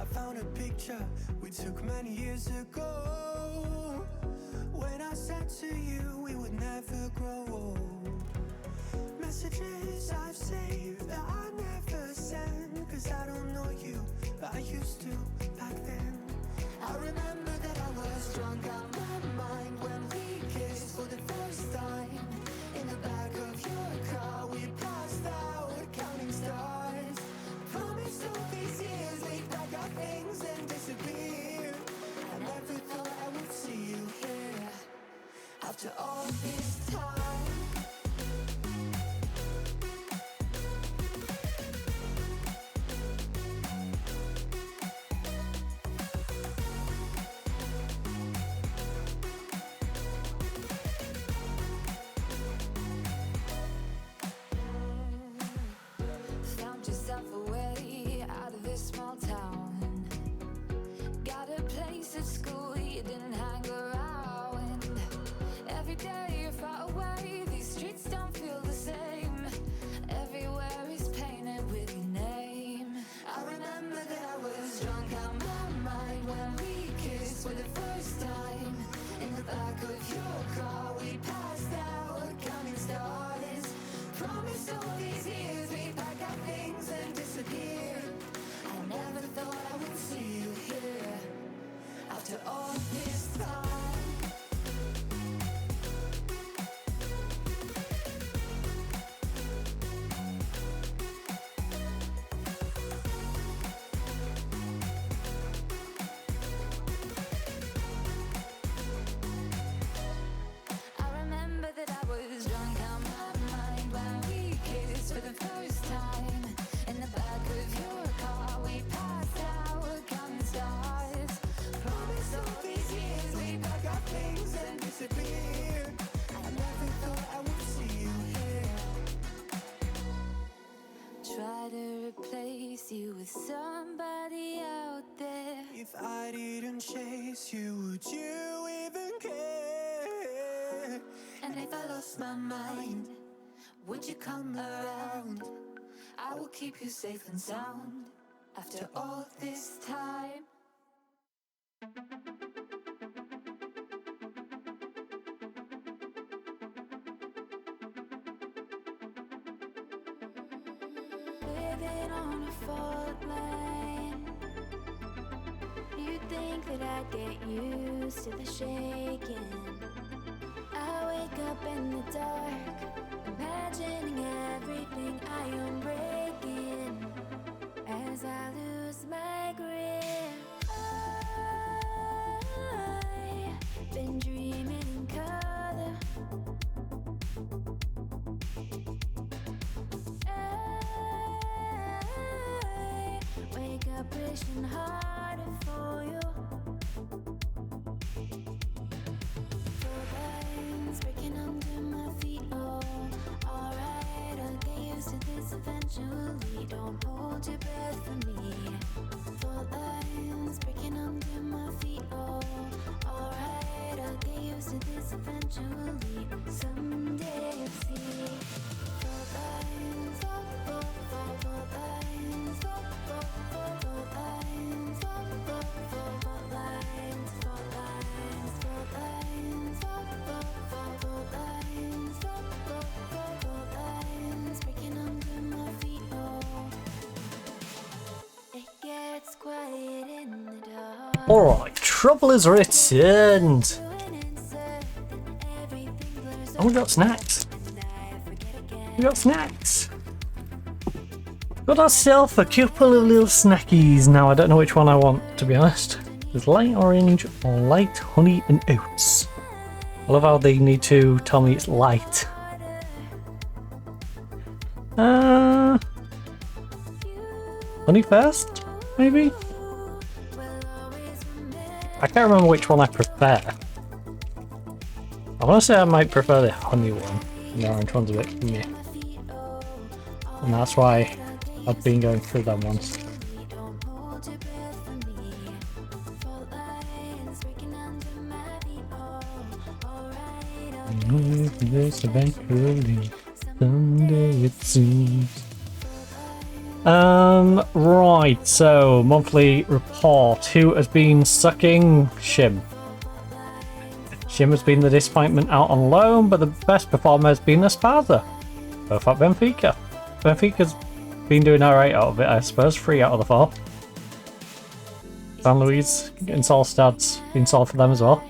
I found a picture we took many years ago, when I said to you we would never grow old. Messages I've saved that I never send, cause I don't know you, but I used to back then. I remember that I was drunk out my mind when we kissed for the first time. In the back of your car we passed out counting stars. Promised all these years we'd pack our things and disappear. I never thought I would see you here after all this time. Found yourself a way out of this small town. Got a place at school you didn't hang around. Every day you're far away, these streets don't feel the same. Everywhere is painted with your name. I remember that I was drunk out my mind when we kissed for the first time. In the back of your car we passed out counting stars. Promised all these years we'd pack our things and disappear. I never thought I would see you here after all this time. with somebody out there. If I didn't chase you, would you even care? And if I lost my mind, would you come around? I will keep you safe and sound after all this time. Living on a fault line. You think that I'd get used to the shaking. I wake up in the dark, imagining everything I am breaking. As I lose my grip, I've been dreaming in color. I wake up wishing harder for you. Lines breaking under my feet. Oh, alright, I'll get used to this eventually. Don't hold your breath for me. Four lines breaking under my feet. Oh, alright, I'll get used to this eventually. Someday you'll see. Four lines, four lines, four lines, four lines, four lines, four lines, four lines, breaking under my feet. Oh, it gets quiet in the dark. Alright, Trouble has returned. Oh, we got snacks. We got snacks. Got ourselves a couple of little snackies. Now, I don't know which one I want, to be honest. There's light orange or light honey and oats. I love how they need to tell me it's light. Honey first, maybe? I can't remember which one I prefer. I want to say I might prefer the honey one. The orange one's a bit meh. And that's why I've been going through them ones. This eventually, someday it seems. Right, so monthly report. Who has been sucking? Shim. Shim has been the disappointment out on loan, but the best performer has been Esparza. Both at Benfica. Benfica's been doing alright out of it, I suppose. 3 out of the 4. San Luis and Solstad's been solid for them as well.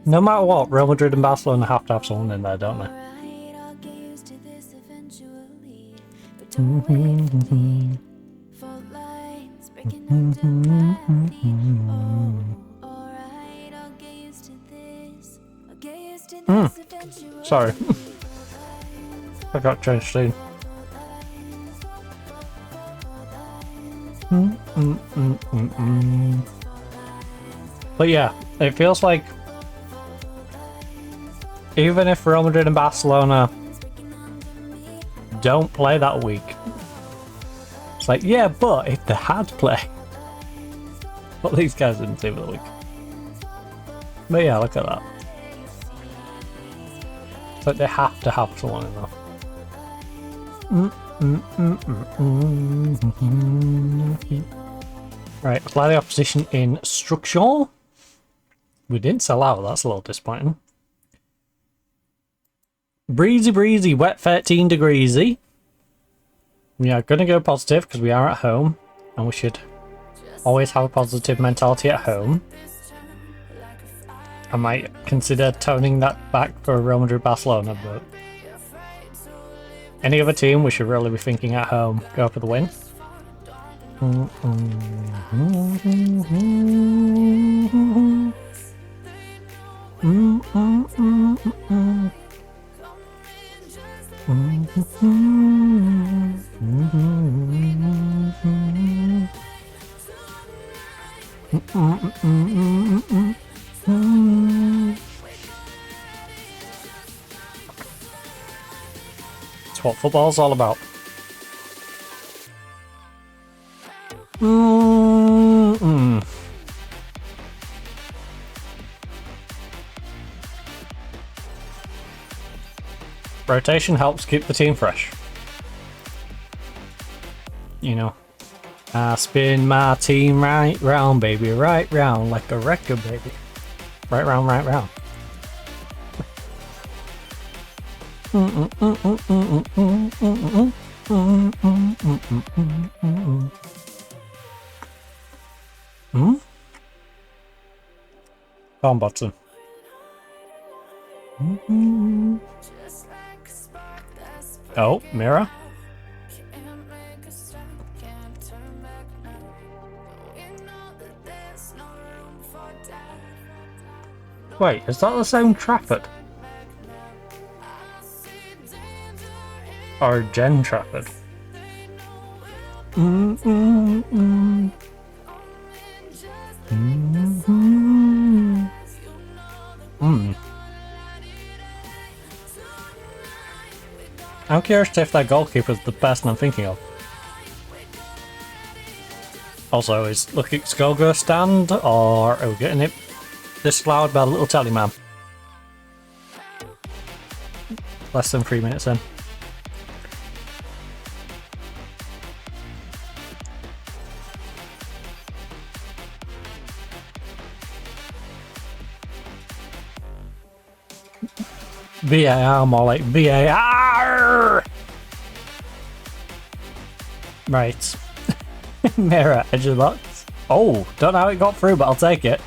No matter what, Real Madrid and Barcelona have to have someone in there, don't they? Sorry. I got changed soon. But yeah, it feels like even if Real Madrid and Barcelona don't play that week, it's like, yeah, but if they had play, but these guys didn't seem the week. But yeah, look at that. It's like they have to have someone in there. Right, apply the opposition in structure. We didn't sell out, that's a little disappointing. Breezy, wet 13 degreesy. We are going to go positive because we are at home and we should always have a positive mentality at home. I might consider toning that back for Real Madrid Barcelona, but any other team we should really be thinking at home. Go for the win. That's what football's all about. Rotation helps keep the team fresh. You know. I spin my team right round, baby, right round, like a record, baby. Right round, right round. Come on, Botson. Oh, Mira. Wait, is that the same Trafford? Or Jen Trafford? I'm curious if that goalkeeper is the person I'm thinking of. Also, is Lukic goal go stand, or are we getting it disallowed by the little tally man? Less than 3 minutes in. VAR, more like VAR! Right. Mirror, edge of the box. Oh, don't know how it got through, but I'll take it.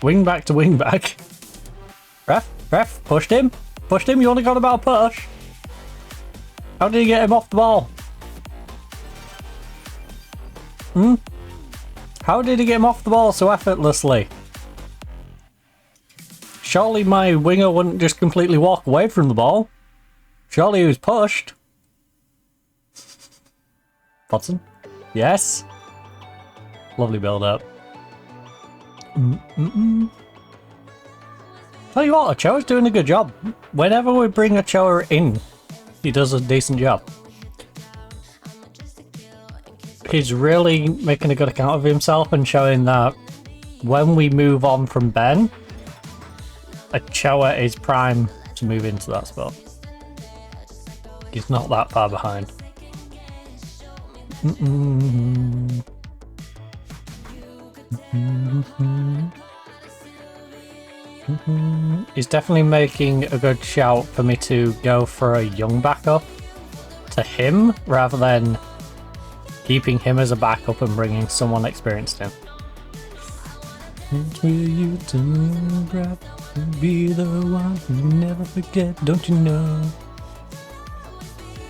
Wing back to wing back. Ref, pushed him. Pushed him, you only got about a push. How did he get him off the ball? How did he get him off the ball so effortlessly? Surely my winger wouldn't just completely walk away from the ball. Surely he was pushed. Watson? Yes. Lovely build up. Tell you what, Ochoa's doing a good job. Whenever we bring Ochoa in, he does a decent job. He's really making a good account of himself and showing that when we move on from Ben, Ochoa is prime to move into that spot. He's not that far behind. He's definitely making a good shout for me to go for a young backup to him rather than keeping him as a backup and bringing someone experienced in. You be the one you never forget, don't you know?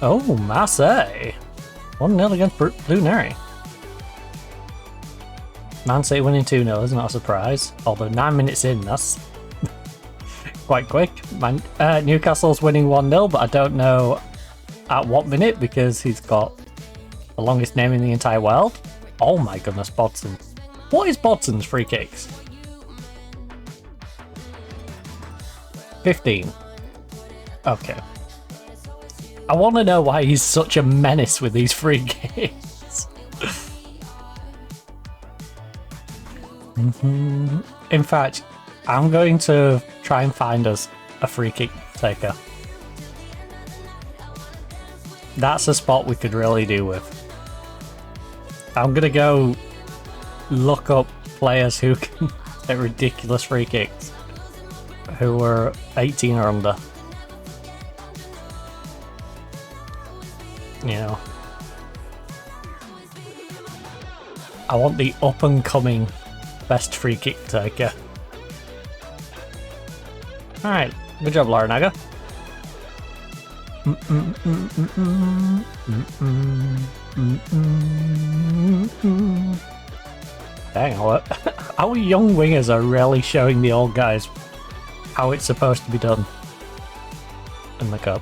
Oh, Marseille! 1-0 against Blue Neri. Man City winning 2-0 is not a surprise, although 9 minutes in, that's quite quick. Newcastle's winning 1-0, but I don't know at what minute because he's got the longest name in the entire world. Oh my goodness, Bodson. What is Bodson's free kicks? 15. Okay. I want to know why he's such a menace with these free kicks. In fact, I'm going to try and find us a free kick taker. That's a spot we could really do with. I'm going to go look up players who can take ridiculous free kicks, who are 18 or under. You know, I want the up and coming best free kick taker. Alright, good job, Larinaga. Dang, our young wingers are really showing the old guys how it's supposed to be done in the cup.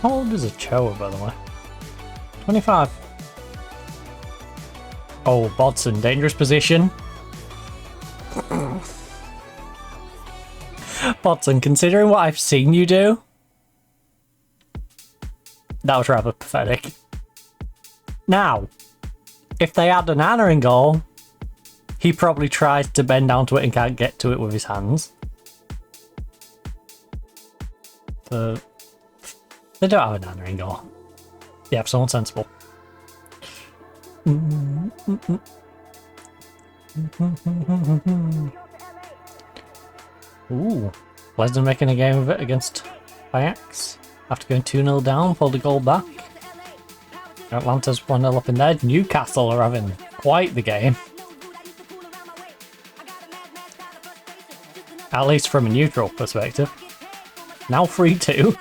How old is Ochoa, by the way? 25. Oh, Bodson, dangerous position. Bodson, considering what I've seen you do, that was rather pathetic. Now, if they had an Anna in goal, he probably tries to bend down to it and can't get to it with his hands. They don't have an Anna in goal. They have someone sensible. Ooh, Lesnar making a game of it against Ajax after going 2-0 down, pulled a goal back. Atlanta's 1-0 up in there. Newcastle are having quite the game. At least from a neutral perspective. Now 3-2.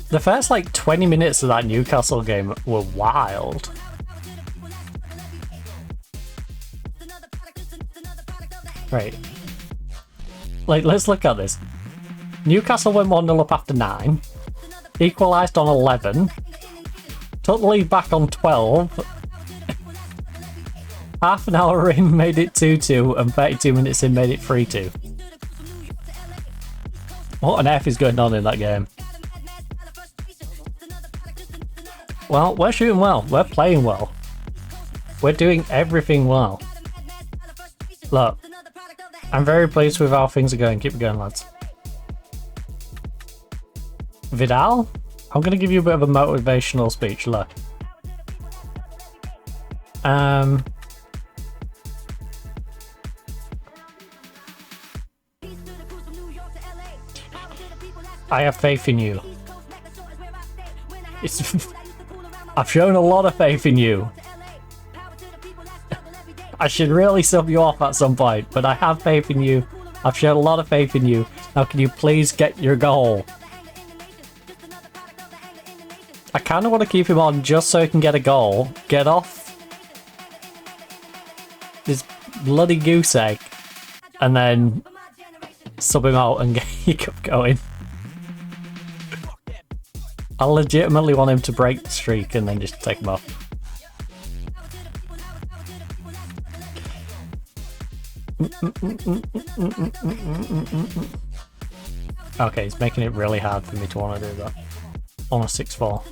The first like 20 minutes of that Newcastle game were wild. Right. Like, let's look at this. Newcastle went 1-0 up after 9. Equalised on 11. Took the lead back on 12. Half an hour in, made it 2-2, and 32 minutes in, made it 3-2. What on earth is going on in that game? Well, we're shooting well. We're playing well. We're doing everything well. Look, I'm very pleased with how things are going. Keep it going, lads. Vidal? I'm going to give you a bit of a motivational speech. Look. I have faith in you. I've shown a lot of faith in you. I should really sub you off at some point, but I have faith in you. I've shown a lot of faith in you. Now can you please get your goal? I kind of want to keep him on just so he can get a goal. Get off this bloody goose egg. And then sub him out and get going. I legitimately want him to break the streak and then just take him off. Okay, he's making it really hard for me to want to do that. On a 6-4.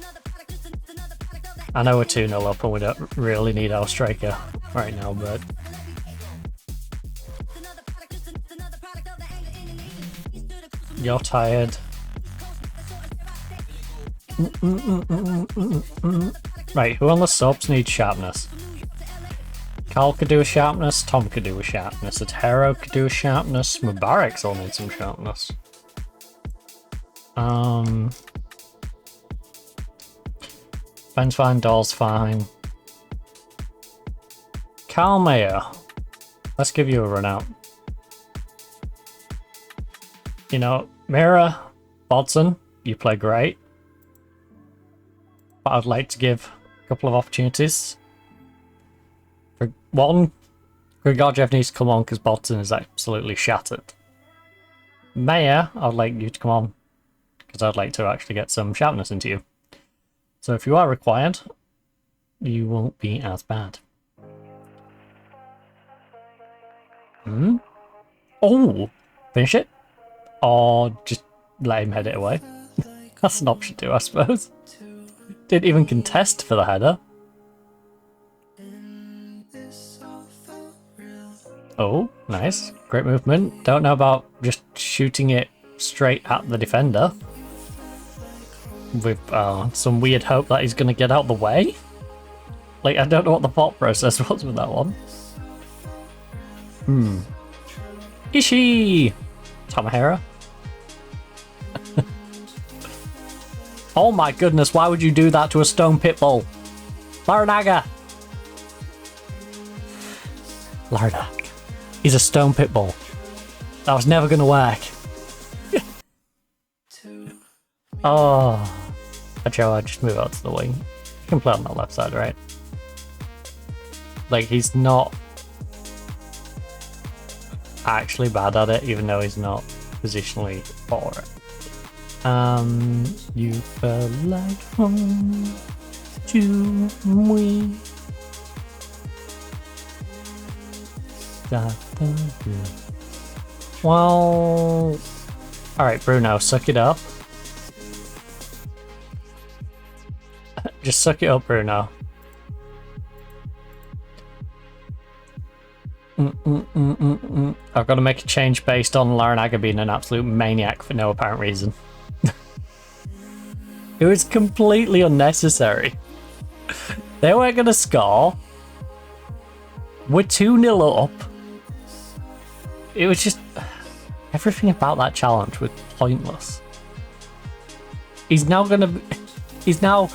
I know we're 2-0 up and we don't really need our striker right now, but... You're tired. Right, who on the subs needs sharpness? Carl could do a sharpness, Tom could do a sharpness, Atero could do a sharpness, Mubarak's all need some sharpness. Ben's fine, Doll's fine. Carl Mayer. Let's give you a run out. You know, Mira, Bodson, you play great. But I'd like to give a couple of opportunities. For one, Grigorjev needs to come on because Bodson is absolutely shattered. Mayer, I'd like you to come on because I'd like to actually get some sharpness into you. So if you are required, you won't be as bad. Oh! Finish it? Or just let him head it away. That's an option too, I suppose. Didn't even contest for the header. Oh, nice. Great movement. Don't know about just shooting it straight at the defender. With some weird hope that he's going to get out the way. Like, I don't know what the thought process was with that one. Ishii! Tamahera. Oh my goodness, why would you do that to a stone pitbull? Larinaga! Larinaga. He's a stone pitbull. That was never going to work. Oh. Joe, I just move out to the wing. You can play on that left side, right? Like, he's not actually bad at it, even though he's not positionally for it. You felt like home to me. Well, alright, Bruno, suck it up. Just suck it up, Bruno. I've got to make a change based on Larinaga being an absolute maniac for no apparent reason. It was completely unnecessary. They weren't going to score. We're 2-0 up. It was just... Everything about that challenge was pointless. He's now going to... He's now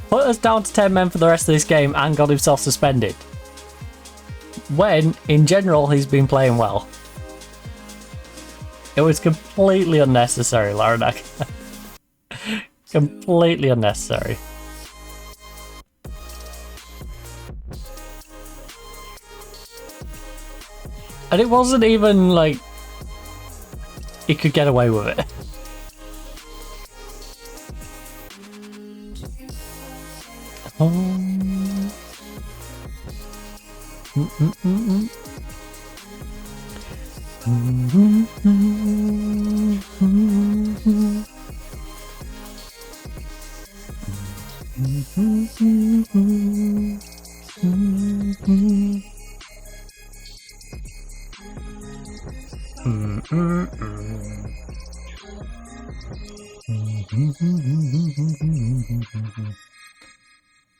put us down to 10 men for the rest of this game and got himself suspended. When, in general, he's been playing well. It was completely unnecessary, Larinaga. Completely unnecessary. And it wasn't even like he could get away with it.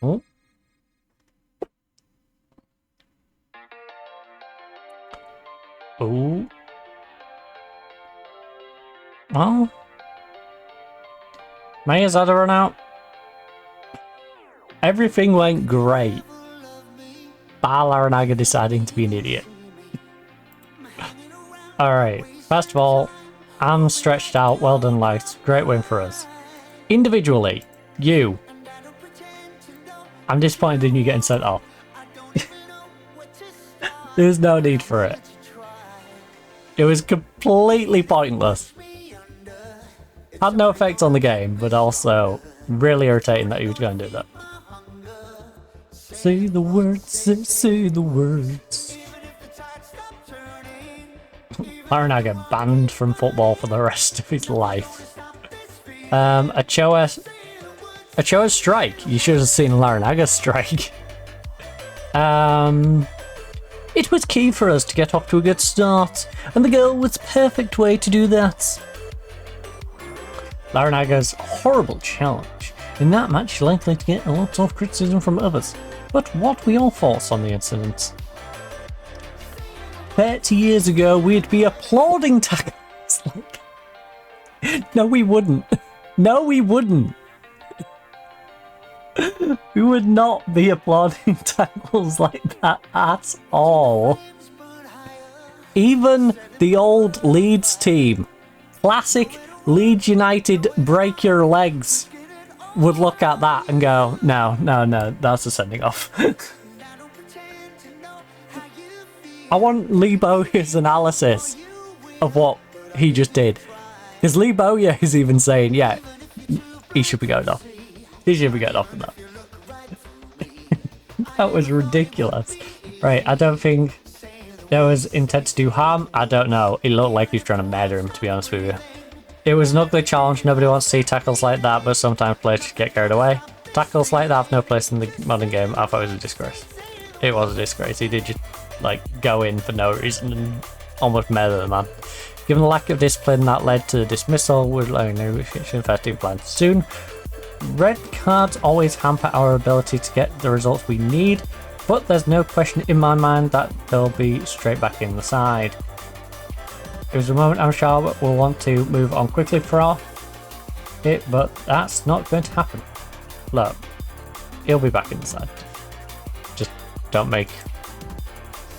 Oh. Oh. Well. Maya's had a run out. Everything went great. Bar Larinaga deciding to be an idiot. Alright, first of all, I'm stretched out, well done lads, great win for us. Individually, you. I'm disappointed in you getting sent off. There's no need for it. It was completely pointless. Had no effect on the game, but also really irritating that he was going to do that. Say the words, say the words. Larinaga banned from football for the rest of his life. Ochoa's strike. You should have seen Larinaga's strike. It was key for us to get off to a good start, and the goal was the perfect way to do that. Larinaga's horrible challenge. In that match, likely to get a lot of criticism from others. But what were your thoughts on the incident? 30 years ago, we'd be applauding tackles like... No, we wouldn't. No, we wouldn't. We would not be applauding tackles like that at all. Even the old Leeds team, classic Leeds United break your legs, would look at that and go, no, that's a sending off. I want Lee Bowyer's analysis of what he just did. Because Lee Bowyer is even saying, yeah, he should be going off. He should be going off with that. That was ridiculous. Right, I don't think there was intent to do harm. I don't know. It looked like he was trying to murder him, to be honest with you. It was an ugly challenge. Nobody wants to see tackles like that, but sometimes players get carried away. Tackles like that have no place in the modern game. I thought it was a disgrace. It was a disgrace. He did just, like, go in for no reason and almost murder the man. Given the lack of discipline that led to the dismissal, we're allowing negotiation first team planned soon. Red cards always hamper our ability to get the results we need, but there's no question in my mind that they'll be straight back in the side. It was a moment I'm sure we'll want to move on quickly for it, but that's not going to happen. Look, he'll be back in the side. Just don't make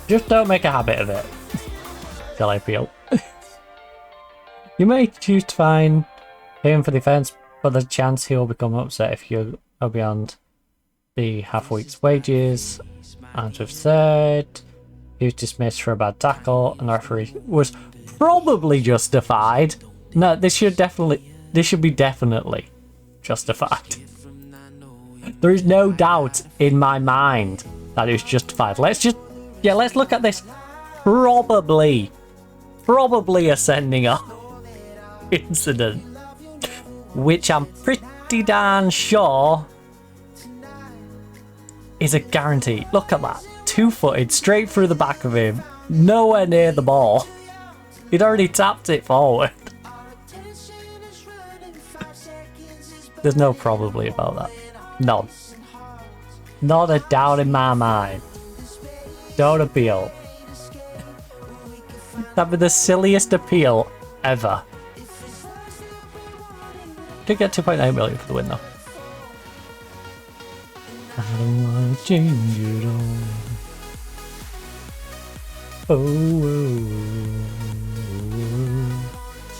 a habit of it. Till I feel. You may choose to find him for defense, but there's a chance he'll become upset if you are beyond the half week's wages. And we've said he was dismissed for a bad tackle, and the referee was probably justified. No, this should definitely... This should be definitely justified. There is no doubt in my mind that it's justified. Let's look at this. Probably a sending off incident, which I'm pretty darn sure is a guarantee. Look at that. 2-footed straight through the back of him. Nowhere near the ball. He'd already tapped it forward. There's no probably about that. None. Not a doubt in my mind. Don't appeal. That'd be the silliest appeal ever. Did get 2.8 million for the win though. I don't wanna change it all.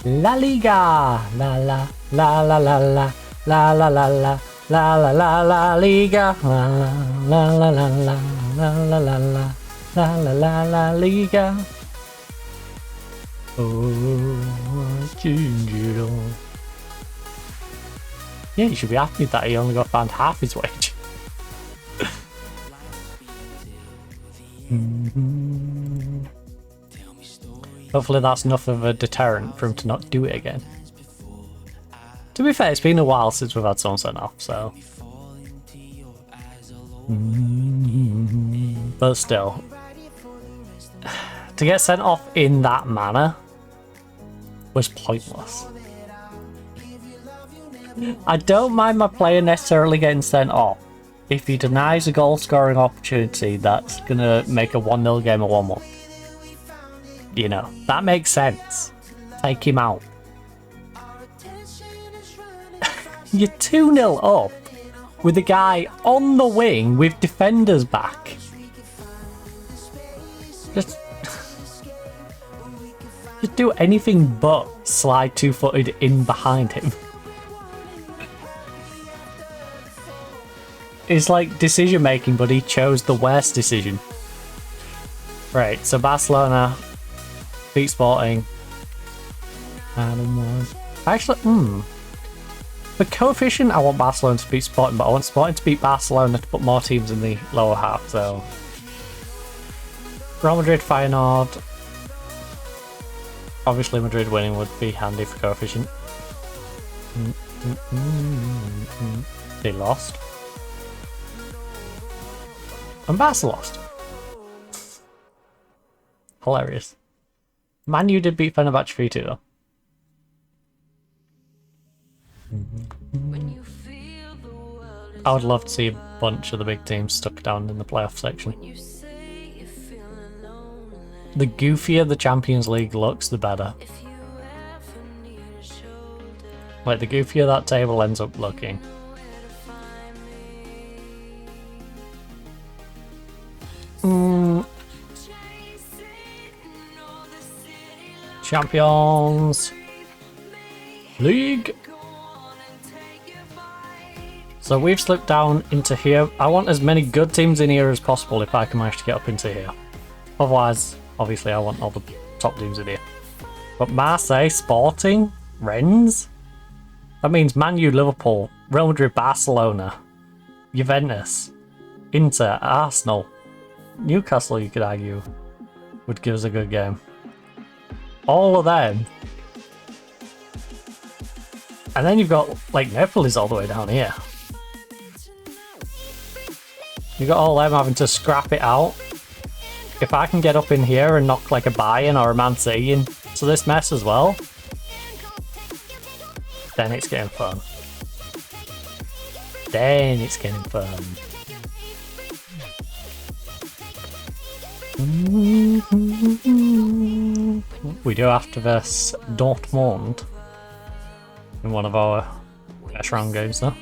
La Liga, la la la la la la la la la la la la la la Liga, la la la la la la la la la la la la la Liga. Change it all. Yeah, you should be happy that he only got found half his wage. Hopefully that's enough of a deterrent for him to not do it again. To be fair, it's been a while since we've had someone sent off, so... But still. To get sent off in that manner was pointless. I don't mind my player necessarily getting sent off if he denies a goal scoring opportunity that's gonna make a 1-0 game a 1-1. You know, that makes sense. Take him out. You're 2-0 up with the guy on the wing with defenders back. Just do anything but slide 2-footed in behind him. It's like decision making, but he chose the worst decision. Right, so Barcelona beat Sporting. Actually, the coefficient, I want Barcelona to beat Sporting, but I want Sporting to beat Barcelona to put more teams in the lower half, so... Real Madrid, Feyenoord. Obviously Madrid winning would be handy for coefficient. They lost. And Barca lost. Hilarious. Man U did beat Fenerbahce 3-2 though. I would love to see a bunch of the big teams stuck down in the playoff section. The goofier the Champions League looks, the better. Like, the goofier that table ends up looking. Champions League. So we've slipped down into here. I want as many good teams in here as possible if I can manage to get up into here. Otherwise, obviously I want all the top teams in here. But Marseille, Sporting, Rennes? That means Man U, Liverpool, Real Madrid, Barcelona, Juventus, Inter, Arsenal, Newcastle, you could argue, would give us a good game. All of them. And then you've got, like, Napoli's all the way down here. You've got all them having to scrap it out. If I can get up in here and knock, like, a Bayern or a Man City into this mess as well, then it's getting fun. Then it's getting fun. We do have to verse Dortmund in one of our best round games though.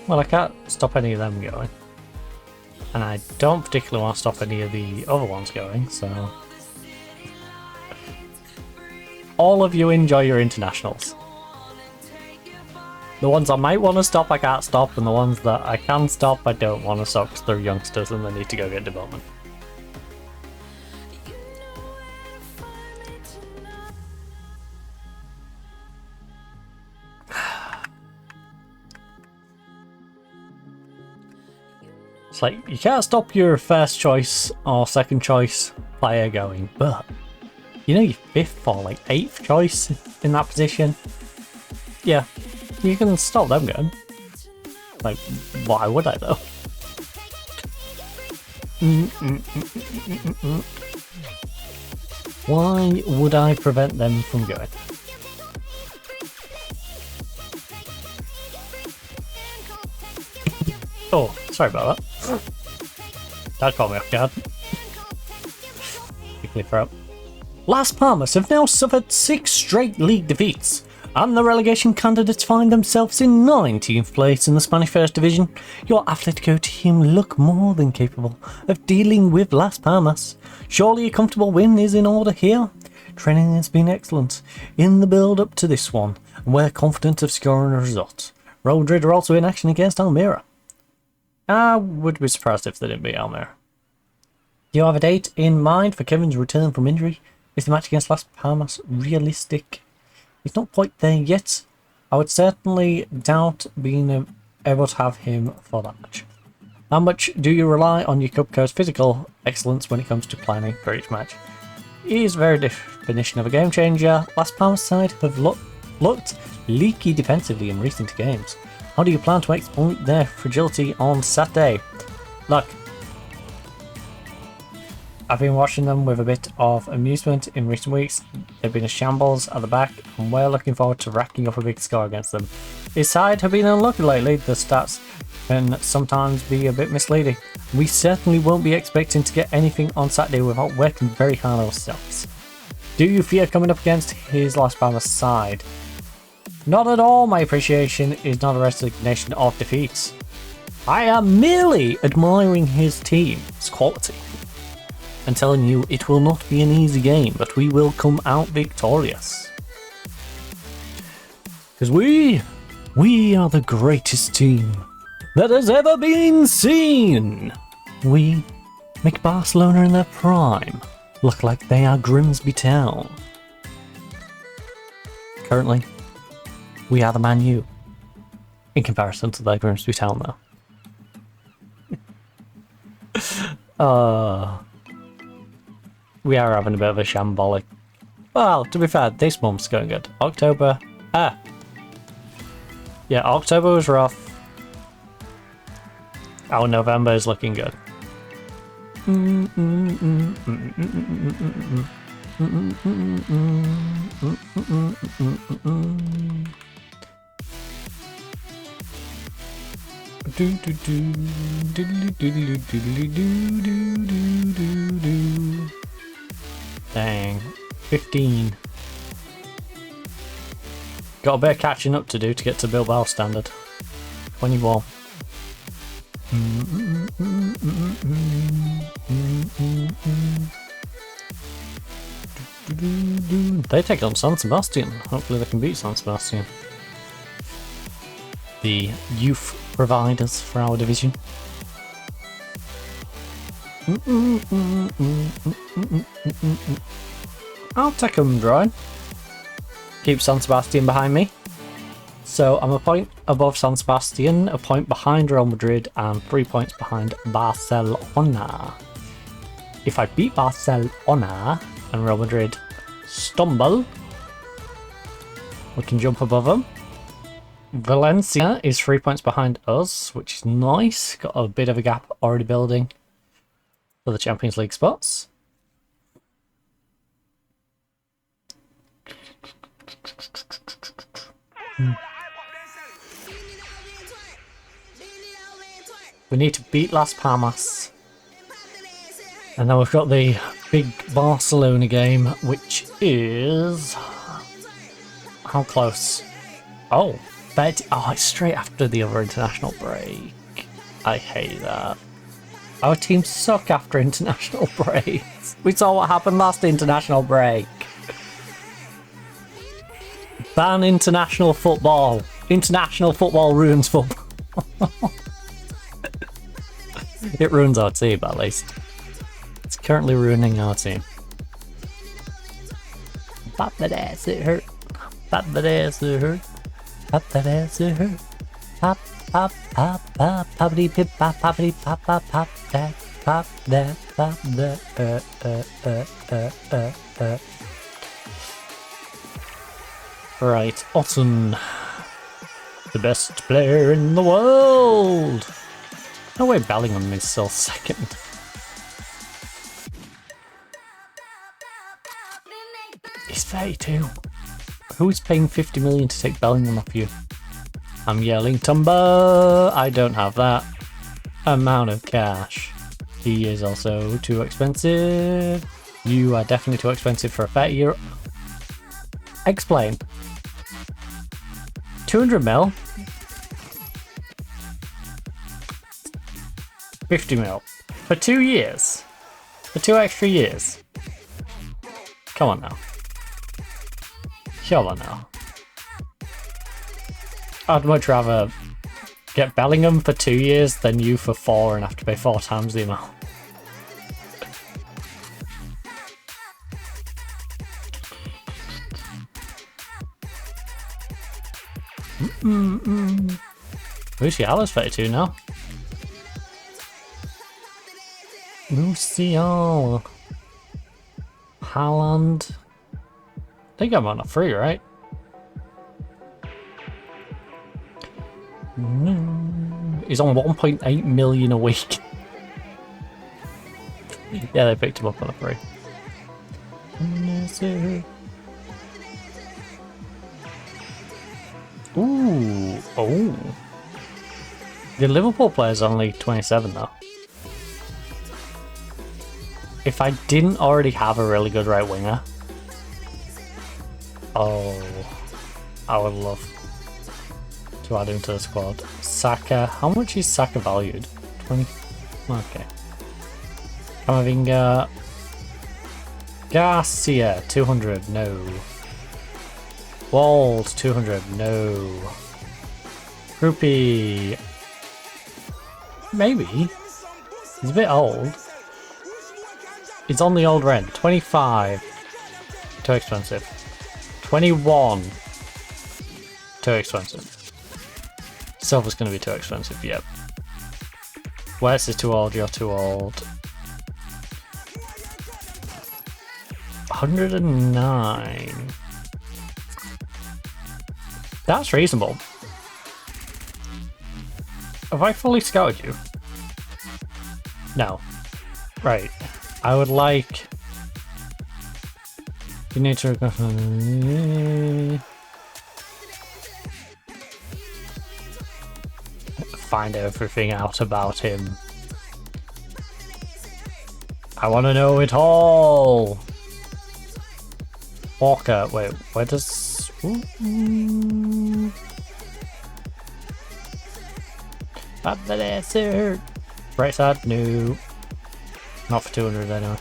Well, I can't stop any of them going. And I don't particularly want to stop any of the other ones going, so... All of you enjoy your internationals. The ones I might want to stop, I can't stop, and the ones that I can stop, I don't want to stop because they're youngsters and they need to go get development. It's like, you can't stop your first choice or second choice player going, but you know your fifth or like eighth choice in that position? Yeah, you can stop them going. Like, why would I though? Why would I prevent them from going? Oh, sorry about that. That caught me off guard. Quickly throw up. Las Palmas have now suffered 6 straight league defeats, and the relegation candidates find themselves in 19th place in the Spanish First Division. Your Atletico team look more than capable of dealing with Las Palmas. Surely a comfortable win is in order here. Training has been excellent in the build-up to this one, and we're confident of scoring a result. Real Madrid are also in action against Almeria. I would be surprised if they didn't beat Almeria. Do you have a date in mind for Kevin's return from injury? Is the match against Las Palmas realistic? He's not quite there yet. I would certainly doubt being able to have him for that match. How much do you rely on your Cup coach physical excellence when it comes to planning for each match? He is a very definition of a game changer. Las Palmas side have looked leaky defensively in recent games. How do you plan to exploit their fragility on Saturday? Look, I've been watching them with a bit of amusement in recent weeks. They've been a shambles at the back, and we're looking forward to racking up a big score against them. His side have been unlucky lately. The stats can sometimes be a bit misleading. We certainly won't be expecting to get anything on Saturday without working very hard ourselves. Do you fear coming up against his Las Palmas side? Not at all. My appreciation is not a resignation of defeats. I am merely admiring his team's quality and telling you it will not be an easy game, but we will come out victorious. Because we are the greatest team that has ever been seen. We make Barcelona in their prime look like they are Grimsby Town. Currently, we are the Man U in comparison to their Grimsby Town though. We are having a bit of a shambolic. Well, to be fair, this month's going good. October. Yeah, October was rough. Our November is looking good. Dang, 15. Got a bit of catching up to do to get to Bilbao standard. 21. They take on San Sebastian. Hopefully they can beat San Sebastian. The youth providers for our division. I'll take them drawing. Keep San Sebastian behind me. So I'm a point above San Sebastian, a point behind Real Madrid, and 3 points behind Barcelona. If I beat Barcelona and Real Madrid stumble, we can jump above them. Valencia is 3 points behind us, which is nice. Got a bit of a gap already building for the Champions League spots. We need to beat Las Palmas. And then we've got the big Barcelona game, which is... how close? Oh, 30. Oh, it's straight after the other international break. I hate that. Our teams suck after international breaks. We saw what happened last international break. Ban international football. International football ruins football. It ruins our team, at least. It's currently ruining our team. Pop that ass, it hurt. Pop that ass, it hurt. Pop that ass, it hurt. Pop, pop, pop, pop, poppity pip, pop, poppity pop, pop, pop that, pop that, pop that, Right, Otten. The best player in the world! No way Bellingham is still second. He's 32. Who's paying 50 million to take Bellingham off you? I'm yelling Tumba! I don't have that amount of cash. He is also too expensive. You are definitely too expensive for a 30-year. Explain. 200 mil? 50 mil. For 2 years? For 2 extra years? Come on now. Come on now. I'd much rather get Bellingham for 2 years than you for 4 and have to pay 4 times the amount. Musiala's 32 now. Musiala. Haaland. I think I'm on a free, right? He's on 1.8 million a week. Yeah, they picked him up on a free. Ooh, oh. The Liverpool player's only 27 though. If I didn't already have a really good right winger, oh, I would love to add him to the squad. Saka, how much is Saka valued? 20. Okay. Camavinga. Garcia, 200. No. Wald, 200. No. Rupee. Maybe. He's a bit old. He's on the old rent. 25. Too expensive. 21. Too expensive. Silver's going to be too expensive, yep. Wes is too old, you're too old. 109. That's reasonable. Have I fully scouted you? No. Right. I would like... You need to... Find everything out about him. I want to know it all! Walker, wait, where does... Up the desert! Right side, no. Not for 200 anyway.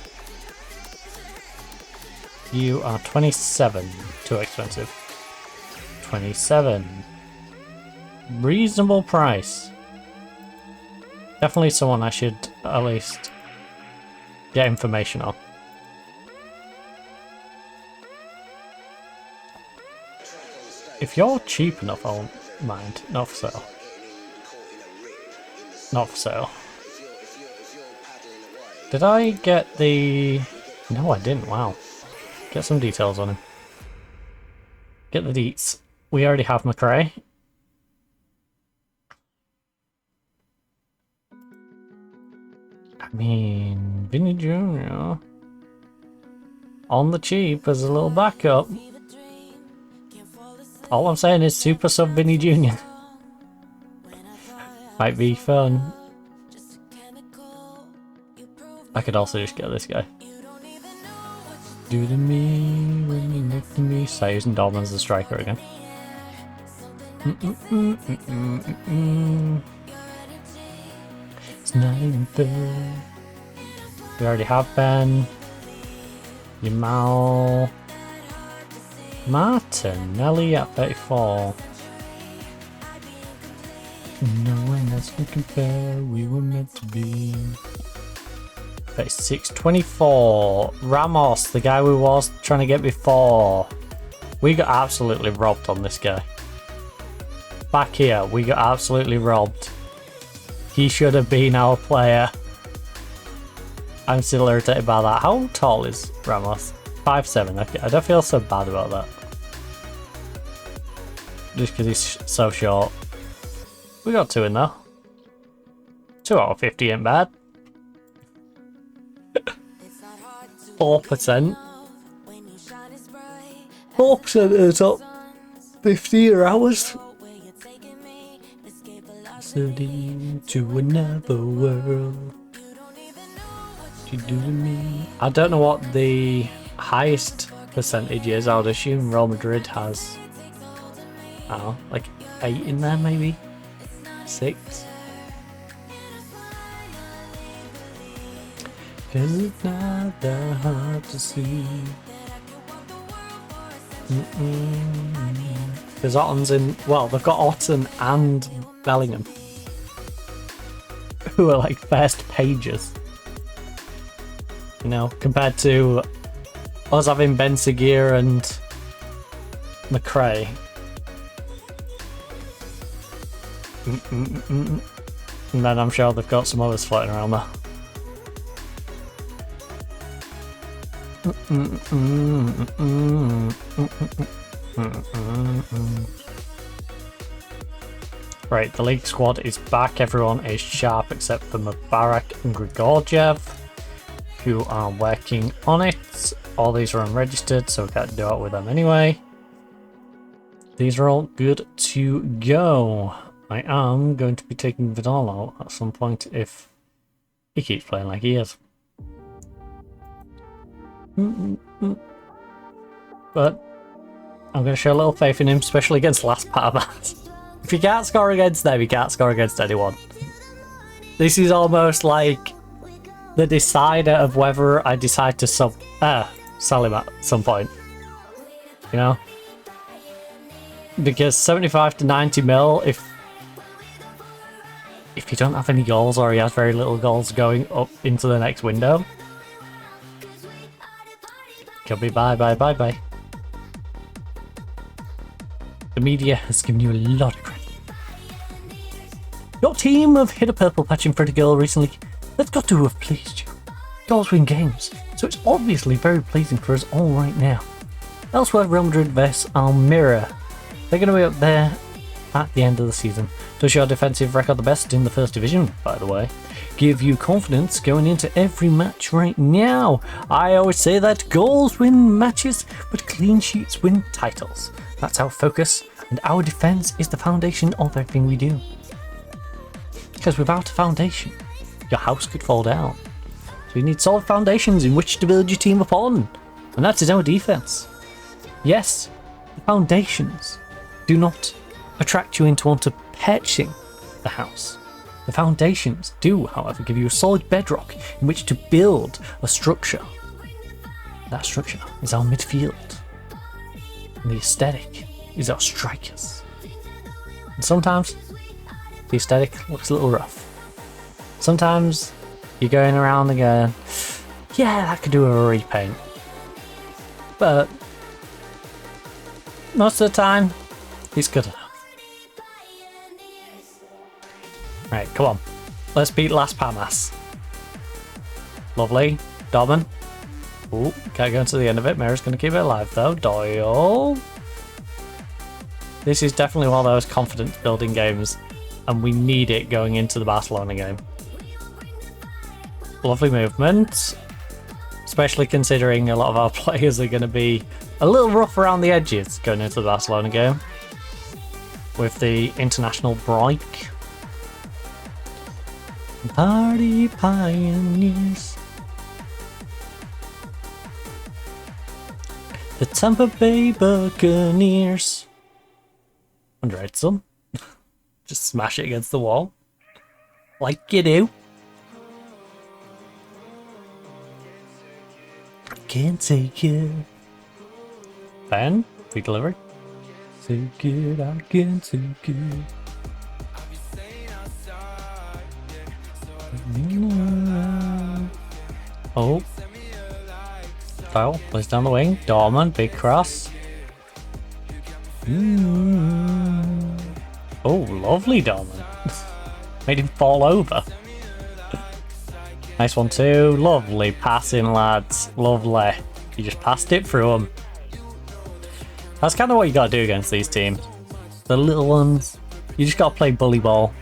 You are 27. Too expensive. 27. Reasonable price. Definitely someone I should at least get information on. If you're cheap enough, I won't mind. Not for sale. Not for sale. Did I get the... No, I didn't. Wow. Get some details on him. Get the deets. We already have McRae. I mean, Vinny Jr. on the cheap as a little backup. All I'm saying is super sub Vinny Jr. Might be fun. I could also just get this guy. Do to me when you look to me. So using Dortmund as the striker again. It's not even fair. We already have Ben. Yamal. Martinelli at 34. No one else can compare, we were meant to be. 624. Ramos, the guy we was trying to get before. We got absolutely robbed on this guy. Back here, we got absolutely robbed. He should have been our player. I'm still irritated by that. How tall is Ramos? 5'7". Okay, I don't feel so bad about that. Just because he's so short. We got 2 in though. 2 out of 50 ain't bad. 4%. 4% of the top 50 are ours. Sailing to another world. What you do to me? I don't know what the highest percentage is. I would assume Real Madrid has, I don't know, like 8 in there maybe? 6? Cause it's not that hard to see. Because Otton's in, well, they've got Otton and Bellingham, who are like first pages. You know, compared to us having Ben Seguir and McRae. And then I'm sure they've got some others floating around there. Right, the league squad is back. Everyone is sharp except for Mubarak and Grigorjev, who are working on it. All these are unregistered, so we can't do it with them anyway. These are all good to go. I am going to be taking Vidal out at some point if he keeps playing like he is. But I'm going to show a little faith in him, especially against Las Palmas. If you can't score against them, you can't score against anyone. This is almost like the decider of whether I decide to sell him at some point. You know? Because 75 to 90 mil, if you don't have any goals or he has very little goals going up into the next window, could be bye. The media has given you a lot of credit. Your team have hit a purple patch in front of goal recently. That's got to have pleased you. Goals win games, so it's obviously very pleasing for us all right now. Elsewhere, Real Madrid vs Almeria. They're going to be up there at the end of the season. Does your defensive record the best in the first division, by the way? Give you confidence going into every match right now. I always say that goals win matches, but clean sheets win titles. That's our focus, and our defense is the foundation of everything we do. Because without a foundation, your house could fall down. So you need solid foundations in which to build your team upon, and that is our defense. Yes, the foundations do not attract you into onto purchasing the house. The foundations do, however, give you a solid bedrock in which to build a structure. That structure is our midfield. And the aesthetic is our strikers. And sometimes the aesthetic looks a little rough. Sometimes you're going around and going, yeah, that could do a repaint. But most of the time, it's good enough. Right, come on. Let's beat Las Palmas. Lovely. Dorman. Ooh, can't go into the end of it. Mera's going to keep it alive though. Doyle. This is definitely one of those confidence building games, and we need it going into the Barcelona game. Lovely movement. Especially considering a lot of our players are going to be a little rough around the edges going into the Barcelona game. With the international break. Party pioneers. The Tampa Bay Buccaneers. Underrated some. Just smash it against the wall. Like you do. Can't take it. Ben, free delivery. Take it, I can't take it. Oh. Kyle plays down the wing. Dorman, big cross. Oh, lovely Dorman. Made him fall over. Nice one too. Lovely passing, lads. Lovely. You just passed it through them. That's kind of what you gotta do against these teams. The little ones. You just gotta play bully ball.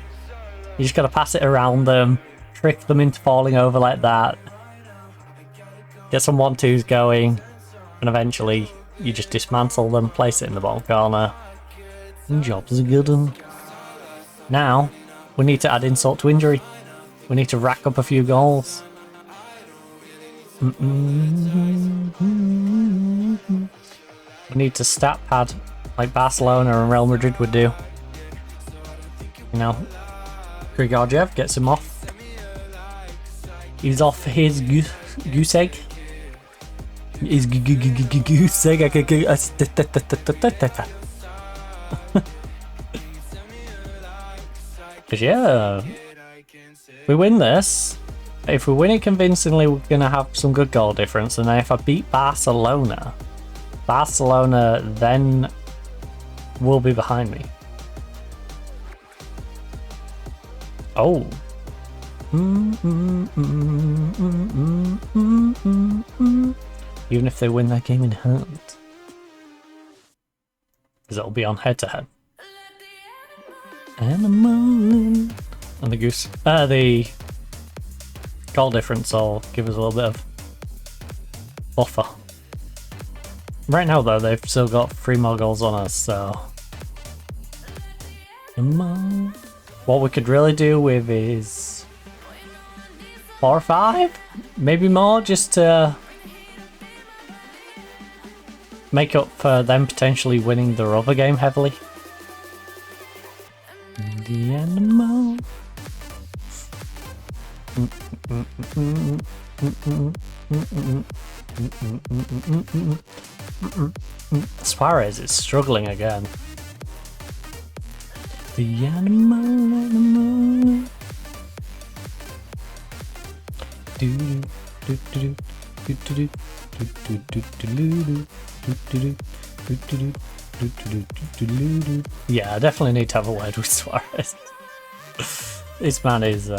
You just gotta pass it around them. Trick them into falling over like that. Get some 1-2s going. And eventually you just dismantle them. Place it in the bottom corner. And job's a good one. Now, we need to add insult to injury. We need to rack up a few goals. We need to stat pad like Barcelona and Real Madrid would do. You know, Grigorjev gets him off. He's off his goose egg. His goose egg. Because yeah, we win this. If we win it convincingly, we're going to have some good goal difference. And then if I beat Barcelona then will be behind me. Oh. Even if they win that game in hand. Because it'll be on head-to-head. Animal. And the goose, the goal difference will give us a little bit of buffer. Right now though, they've still got 3 more goals on us, so what we could really do with is 4 or 5, maybe more, just to make up for them potentially winning their other game heavily. The animal. Suarez is struggling again. The animal. Yeah, I definitely need to have a word with Suarez. This man is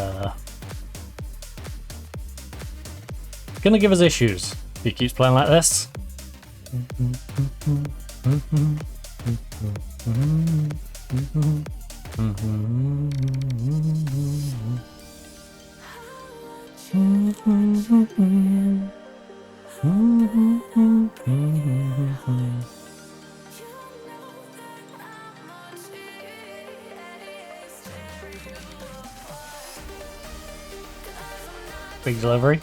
gonna give us issues if he keeps playing like this. Big delivery.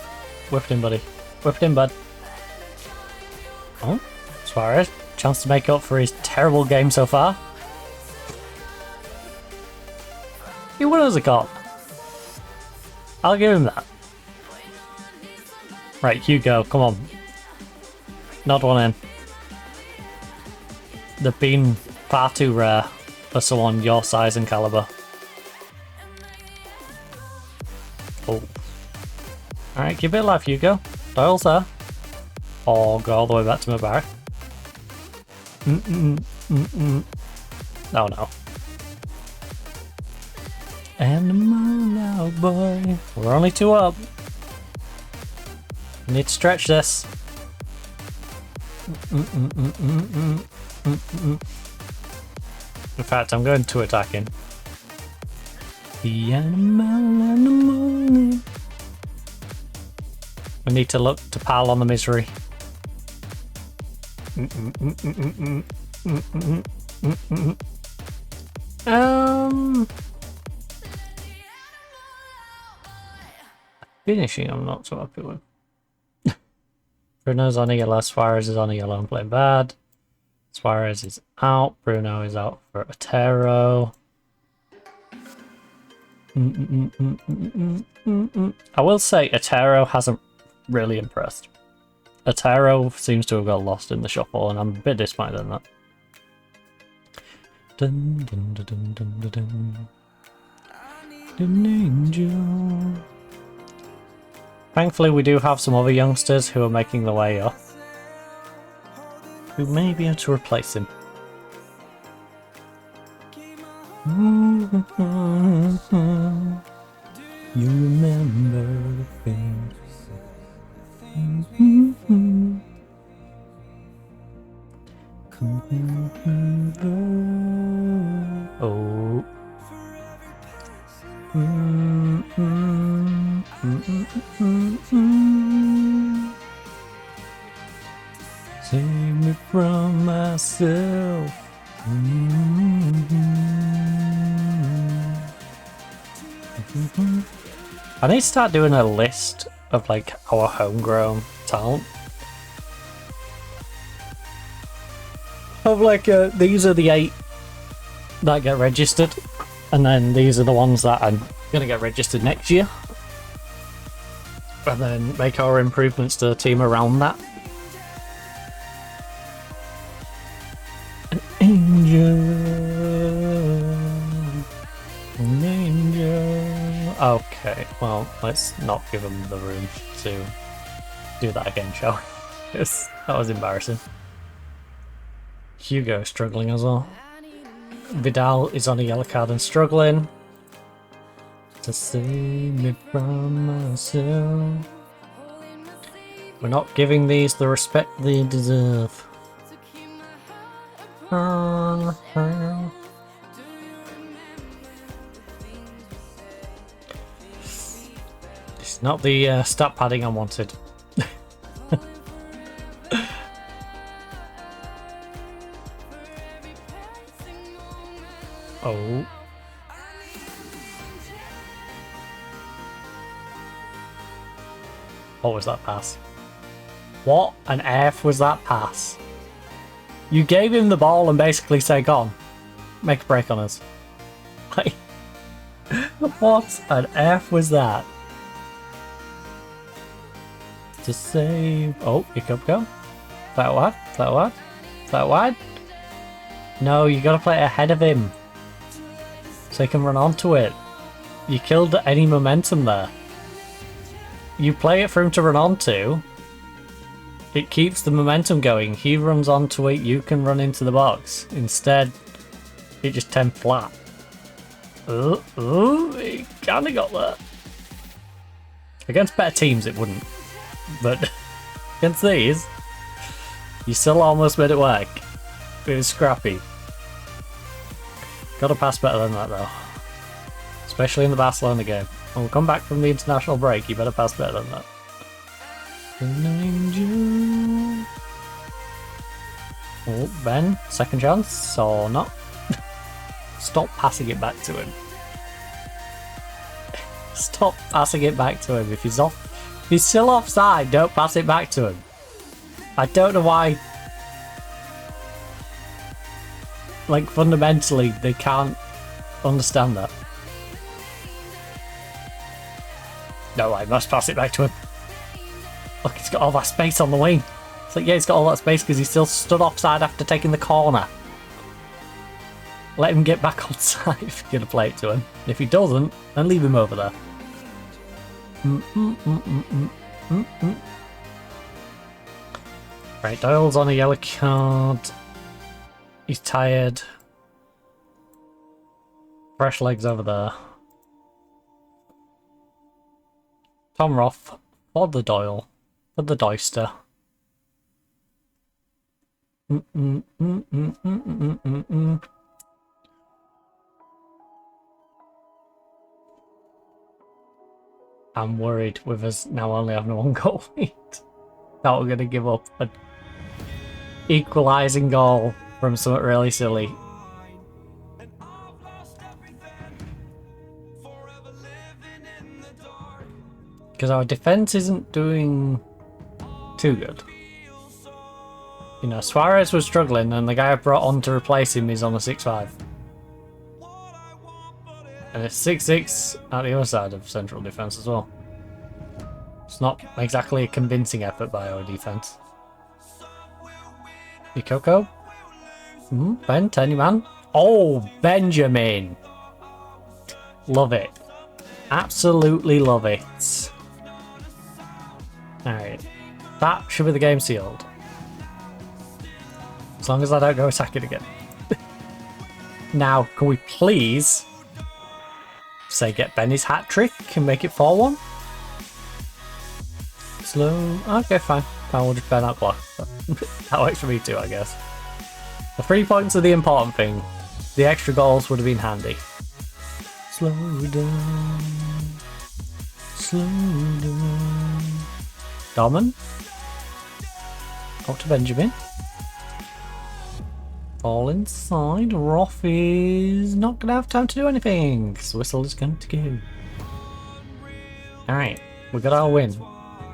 Whipped him, buddy. Whipped him, bud. Oh, Suarez. Chance to make up for his terrible game so far. He won as a cop. I'll give him that. Right, Hugo, come on. Nod one in. They've been far too rare for someone your size and caliber. Oh. Alright, keep it alive, Hugo. Doyle's there. Oh, go all the way back to Mubarak. Oh no. Animal now, boy. We're only 2 up. We need to stretch this. In fact, I'm going to attacking. The animal. We need to look to pile on the misery. Finishing, I'm not so happy with. Bruno's on a yellow, Suarez is on a yellow and playing bad. Suarez is out, Bruno is out for Otero. I will say Otero hasn't really impressed. Otero seems to have got lost in the shuffle, and I'm a bit disappointed in that. Dun, dun, dun, dun, dun, dun, dun. An angel. Thankfully, we do have some other youngsters who are making their way up, who may be able to replace him. You remember the things. Oh. Save me from myself. I need to start doing a list of like our homegrown talent. Of like these are the 8 that get registered, and then these are the ones that I'm gonna get registered next year, and then make our improvements to the team around that. An angel. Okay, well, let's not give them the room to do that again, shall we? Yes, that was embarrassing. Hugo is struggling as well. Vidal is on a yellow card and struggling. To save me from myself. We're not giving these the respect they deserve. It's not the stat padding I wanted. Oh. What was that pass? What on earth was that pass? You gave him the ball and basically said, go on, make a break on us. Like, what on earth was that? To save... Oh, you could go. Is that what? Is that what? Is that wide? No, you gotta play it ahead of him. So he can run onto it. You killed any momentum there. You play it for him to run onto. It keeps the momentum going. He runs onto it, you can run into the box. Instead, it just 10 flat. He kinda got that. Against better teams it wouldn't. But against these, you still almost made it work. It was scrappy. Gotta pass better than that though. Especially in the Barcelona game. When we come back from the international break, you better pass better than that. An angel. Oh, Ben, second chance or not? Stop passing it back to him. Stop passing it back to him. If he's still offside, don't pass it back to him. I don't know why. Like, fundamentally, they can't understand that. No, I must pass it back to him. Look, he's got all that space on the wing. It's like, yeah, he's got all that space because he still stood offside after taking the corner. Let him get back onside if you're going to play it to him. If he doesn't, then leave him over there. Right, Doyle's on a yellow card. He's tired. Fresh legs over there. Tom Roth for the Doyle. For the Doyster. I'm worried with us now only having a 1 goal lead. That we're going to give up an equalising goal from something really silly. Because our defence isn't doing too good. You know, Suarez was struggling and the guy I brought on to replace him is on a 6-5. And it's 6-6 at the other side of central defence as well. It's not exactly a convincing effort by our defence. Ikoko? Ben, turn your man. Oh, Benjamin! Love it. Absolutely love it. Alright. That should be the game sealed. As long as I don't go attack it again. Now, can we please say get Benny's hat trick and make it 4-1? Slow. Okay, fine. Fine, we'll just ban that block. That works for me too, I guess. The 3 points are the important thing. The extra goals would have been handy. Slow down. Slow down. Dorman. Up to Benjamin. All inside. Roth is not going to have time to do anything. So Whistle is going to go. Alright, we got our win.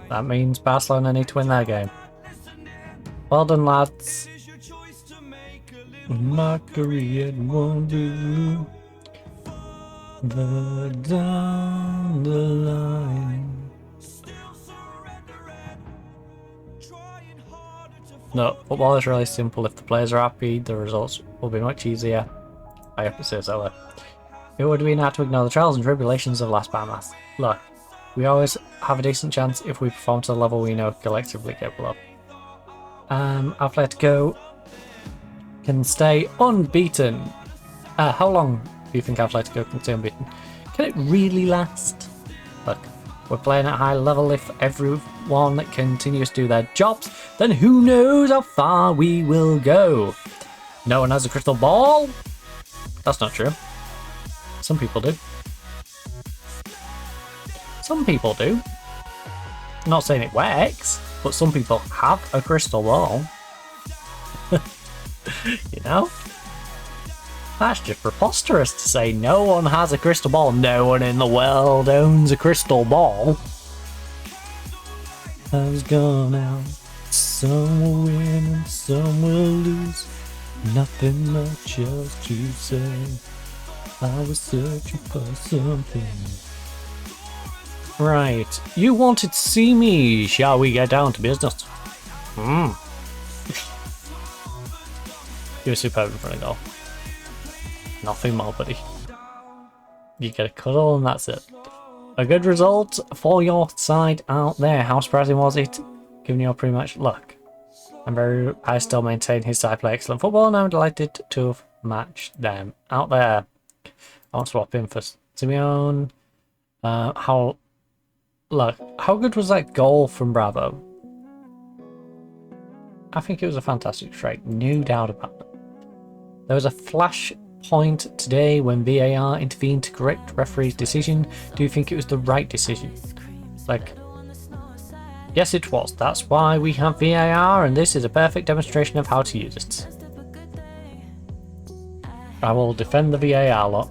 That means Barcelona need to win their game. Well done, lads. Marguerite won't do the down the line. No, football is really simple. If the players are happy, the results will be much easier. I have to say so. It would have been hard to ignore the trials and tribulations of Las Palmas. Look, we always have a decent chance if we perform to the level we know collectively capable of. Atletico can stay unbeaten. How long do you think Atletico can stay unbeaten? Can it really last? Look, we're playing at a high level. If everyone continues to do their jobs, then who knows how far we will go. No one has a crystal ball? That's not true. Some people do. Some people do. I'm not saying it works, but some people have a crystal ball. You know? That's just preposterous to say no one has a crystal ball. No one in the world owns a crystal ball. Has gone out. Some will win and some will lose. Nothing much else to say. I was searching for something. Right, you wanted to see me. Shall we get down to business? You were superb in front of goal. Nothing more, buddy. You get a cuddle and that's it. A good result for your side out there. How surprising was it? Given your pre-match luck. I still maintain his side play excellent football and I'm delighted to have matched them out there. I'll swap in for Simeone. How good was that goal from Bravo? I think it was a fantastic strike, no doubt about it. There was a flash point today when VAR intervened to correct referee's decision. Do you think it was the right decision? Yes it was. That's why we have VAR and this is a perfect demonstration of how to use it. I will defend the VAR lot.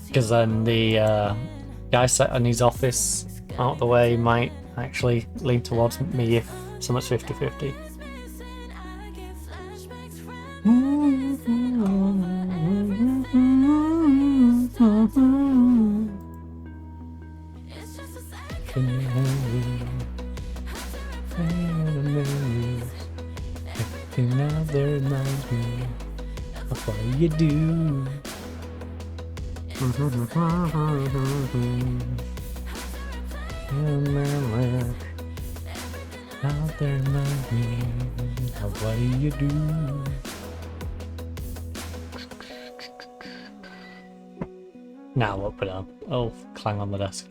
Because then the guy sat in his office out the way might actually lean towards me if someone's 50-50. Now there reminds me of what you do. Out there reminds me of what you do. Now we'll put on. Oh, clang on the desk.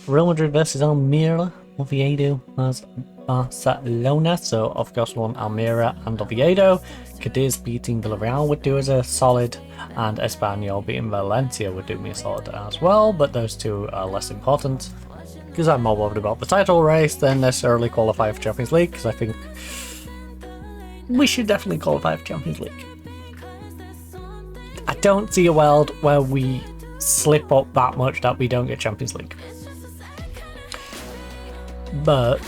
Real Madrid versus Almeria. Oviedo as Barcelona. So of course we want Almeria and Oviedo. Cadiz beating Villarreal would do us a solid, and Espanyol beating Valencia would do me a solid as well. But those two are less important because I'm more worried about the title race than necessarily qualify for Champions League. Because I think we should definitely qualify for Champions League. I don't see a world where we slip up that much that we don't get Champions League. But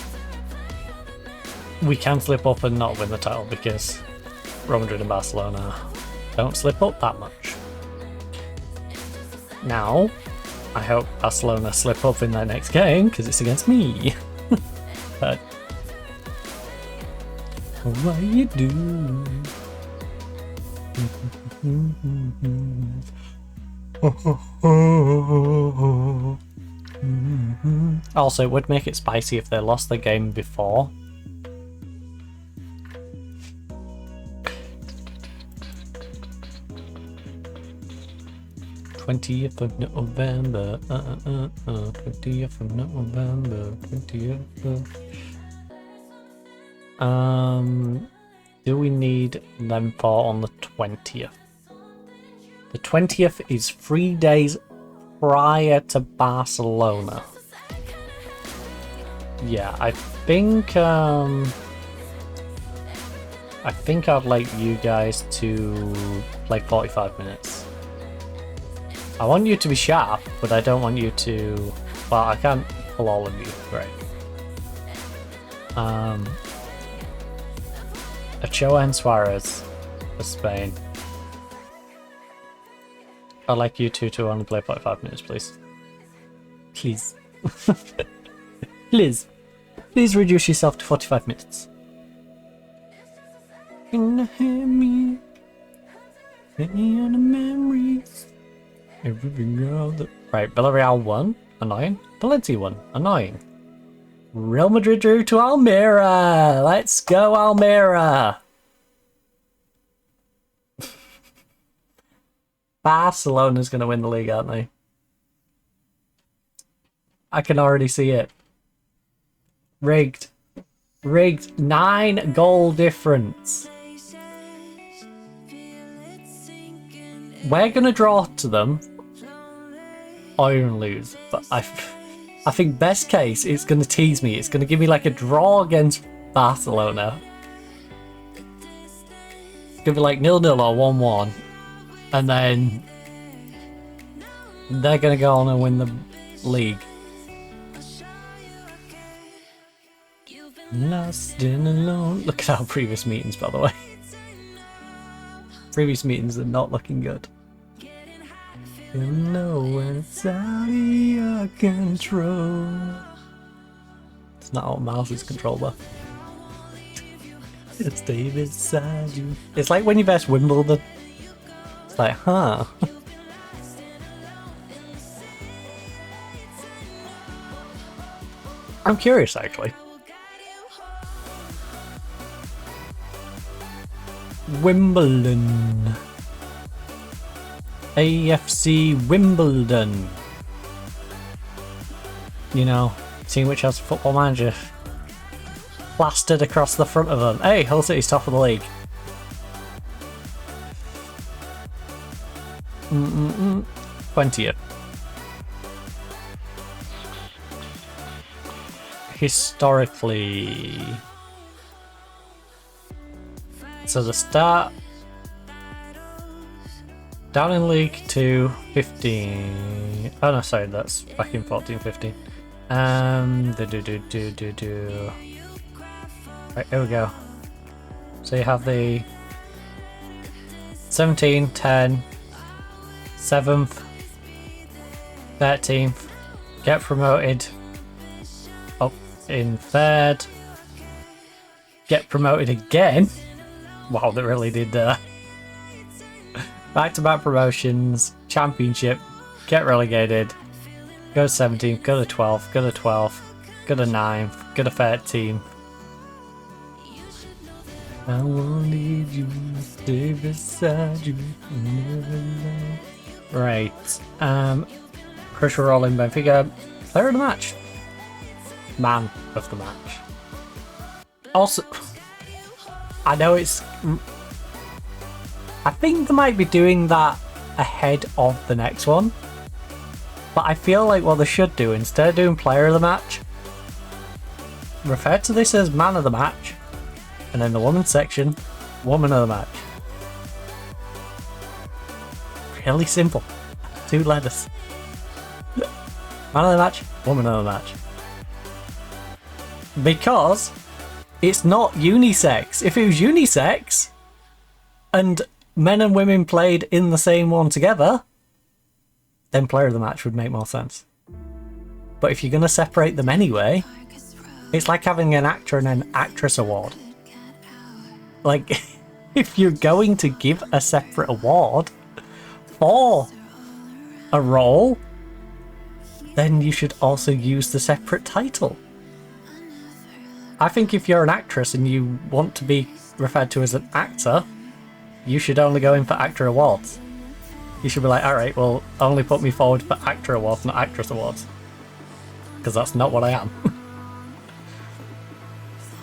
we can slip up and not win the title because Real Madrid and Barcelona don't slip up that much. Now, I hope Barcelona slip up in their next game because it's against me. But what do you do? Also, it would make it spicy if they lost the game before. '20th of November, 20th of November, 20th of... do we need them for on the 20th? The 20th is 3 days prior to Barcelona. Yeah, I think I'd like you guys to play 45 minutes. I want you to be sharp, but I don't want you to... Well, I can't pull all of you. Great. Ochoa and Suarez for Spain. I'd like you two to only play 45 minutes, please. Please. Please. Please reduce yourself to 45 minutes. Can you hear me? Any other memories? Everything girl that... Right, Villarreal won. Annoying. Valencia won. Annoying. Real Madrid drew to Almeria. Let's go, Almeria. Barcelona's going to win the league, aren't they? I can already see it. Rigged. Rigged. 9 goal difference. We're going to draw to them. Or even lose. But I think best case, it's going to tease me. It's going to give me like a draw against Barcelona. It's going to be like 0-0 or 1-1. And then they're going to go on and win the league. Lost and alone. Look at our previous meetings, by the way. Previous meetings are not looking good. You know when it's out of your control. It's not how mouse is controlled by. Stay beside you. It's like when you best Wimbledon. It's like, huh? I'm curious, actually. Wimbledon. AFC Wimbledon. You know, seeing which has a football manager plastered across the front of them. Hey, Hull City's top of the league. 20th. Historically. So the start down in League 2, 15. Oh no, sorry, that's back in 14-15. Right, here we go. So you have the 17, 10, 7th, 13th, get promoted up in 3rd, get promoted again. Wow, they really did back-to-back promotions, championship, get relegated, go to 17th, go to 12th, go to 12th, go to 9th, go to 13th. I won't leave you, stay beside you. Right. Crucial role in Benfica. Player of the match. Man of the match. Also, I know it's... I think they might be doing that ahead of the next one. But I feel like what they should do, instead of doing player of the match, refer to this as man of the match. And then the women's section, woman of the match. Really simple. 2 letters. Man of the match, woman of the match. Because it's not unisex. If it was unisex, and men and women played in the same one together, then player of the match would make more sense. But if you're going to separate them anyway, it's like having an actor and an actress award. Like, if you're going to give a separate award for a role, then you should also use the separate title. I think if you're an actress and you want to be referred to as an actor, you should only go in for actor awards. You should be like, alright, well, only put me forward for actor awards, not actress awards. Because that's not what I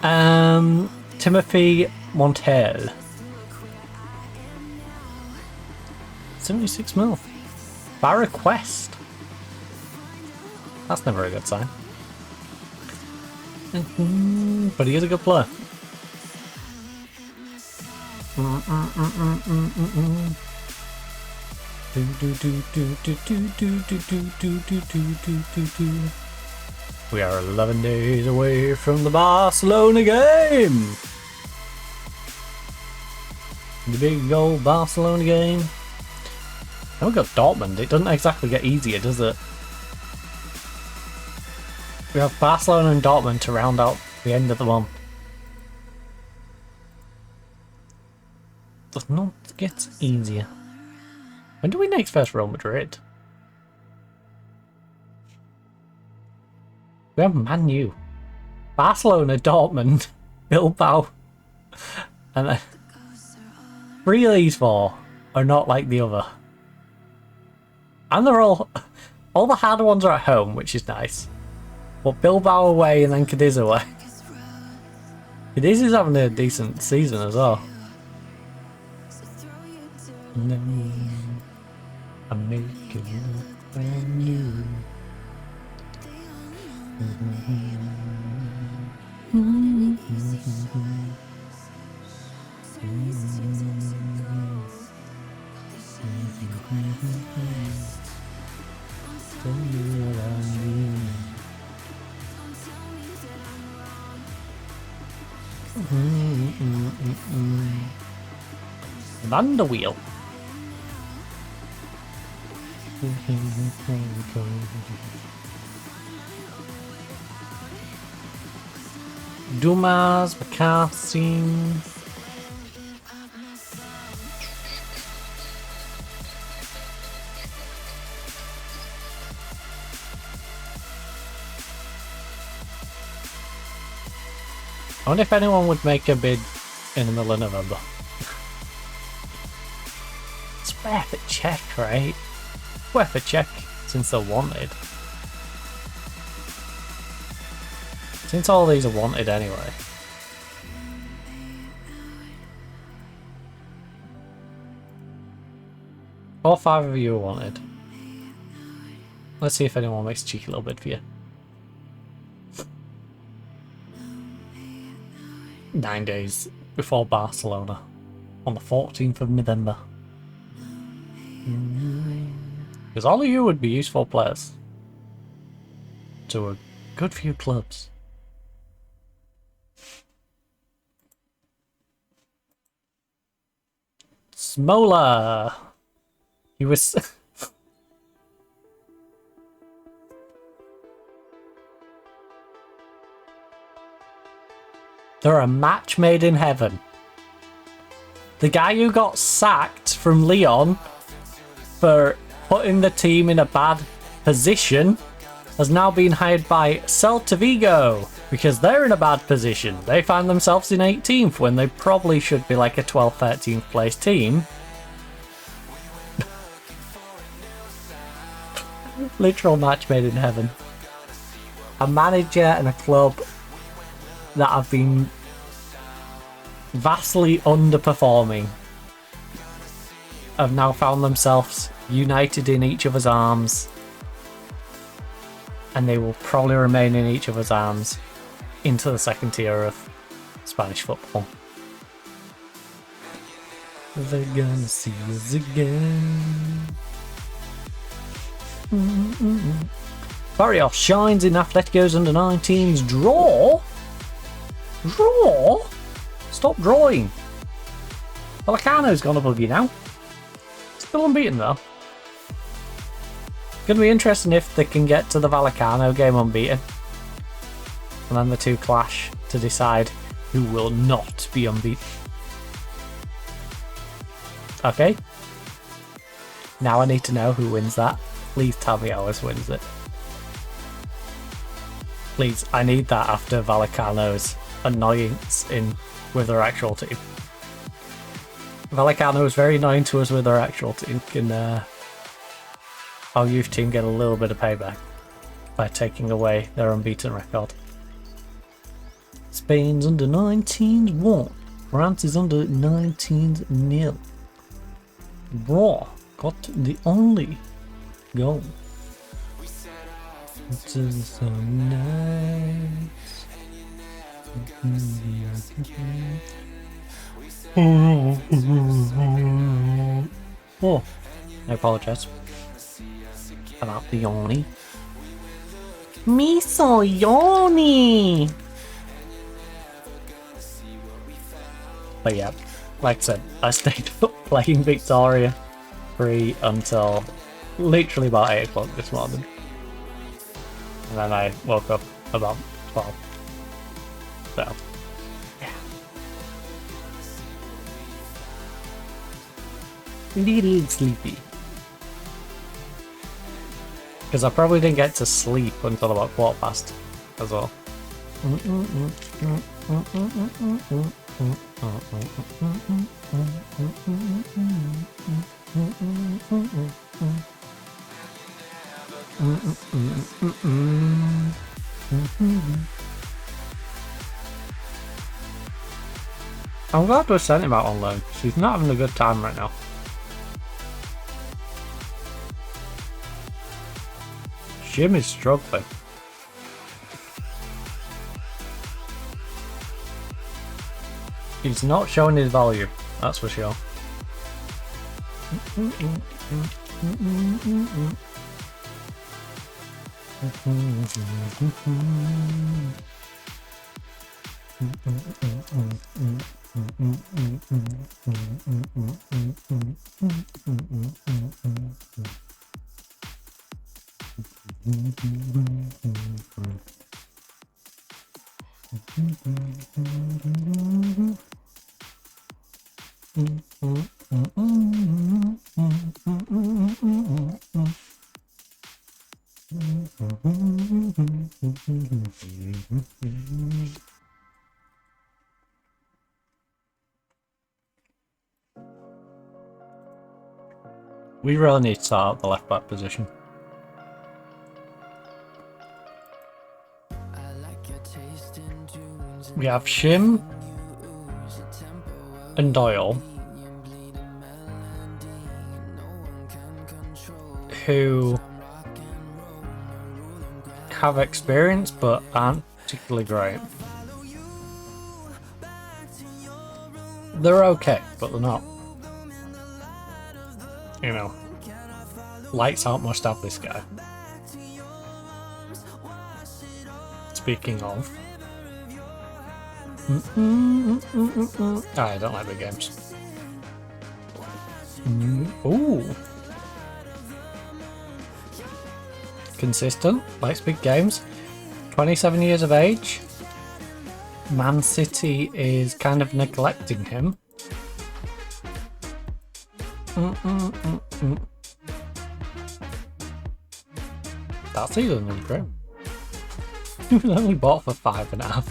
am. Timothy Montel. 76 mil. By request. That's never a good sign. But he is a good player. We are 11 days away from the Barcelona game. The big old Barcelona game. Now we've got Dortmund. It doesn't exactly get easier, does it? We have Barcelona and Dortmund to round out the end of the month. Does not get easier. When do we next face Real Madrid? We have Man U, Barcelona, Dortmund, Bilbao, and then 3 of these 4 are not like the other. And they're all the hard ones are at home, which is nice. But Bilbao away and then Cadiz away. Cadiz is having a decent season as well. And then I'm making it brand new. Man the wheel. Dumas, McCarthy. I wonder if anyone would make a bid in the middle of November. It's worth a check, right? Worth a check since they're wanted. Since all these are wanted anyway. All 5 of you are wanted. Let's see if anyone makes a cheeky little bid for you. 9 days before Barcelona on the 14th of November. Because all of you would be useful players to a good few clubs. Smola! He was... They're a match made in heaven. The guy who got sacked from Lyon for putting the team in a bad position has now been hired by Celta Vigo because they're in a bad position. They find themselves in 18th when they probably should be like a 12th, 13th place team. Literal match made in heaven. A manager and a club that have been vastly underperforming have now found themselves united in each other's arms, and they will probably remain in each other's arms into the second tier of Spanish football. They're gonna see us again. Barrios shines in Atletico's under-19s draw. Draw? Stop drawing. Vallecano's gone above you now. Still unbeaten though. Gonna be interesting if they can get to the Vallecano game unbeaten. And then the two clash to decide who will not be unbeaten. Okay. Now I need to know who wins that. Please tell me ours wins it. Please, I need that after Vallecano's annoyance with her actual team. Vallecano was very annoying to us with our actual team. Can our youth team get a little bit of payback by taking away their unbeaten record? Spain's under 19s won. France is under 19s nil. Raw got the only goal. It is so nice. Oh, I apologize about the yawny. Me so yawny. But yeah, like I said, I stayed up playing Victoria 3 until literally about 8 o'clock this morning. And then I woke up about 12. So, yeah. Little sleepy. Because I probably didn't get to sleep until about 1:15 as well. I'm glad we sent him out on loan. He's not having a good time right now. Jim is struggling. He's not showing his value, that's for sure. We really need to start out the left back position. We have Shim and Doyle, who have experience but aren't particularly great. They're okay, but they're not. You know, lights out must have this guy. Speaking of, I don't like big games. Ooh, consistent, likes big games. 27 years of age. Man City is kind of neglecting him. That's even an improve. He was only bought for 5.5.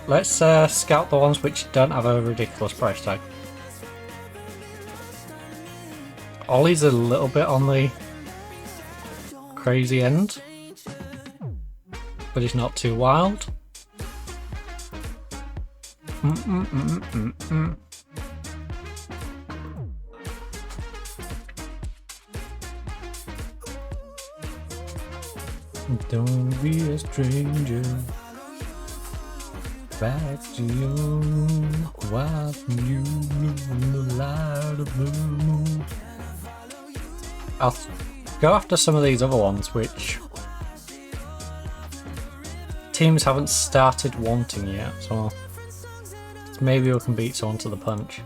Let's scout the ones which don't have a ridiculous price tag. Ollie's a little bit on the crazy end, but he's not too wild. Don't be a stranger. Back to you. Watching you in the light of the moon. I'll go after some of these other ones which teams haven't started wanting yet, so maybe we can beat someone to the punch.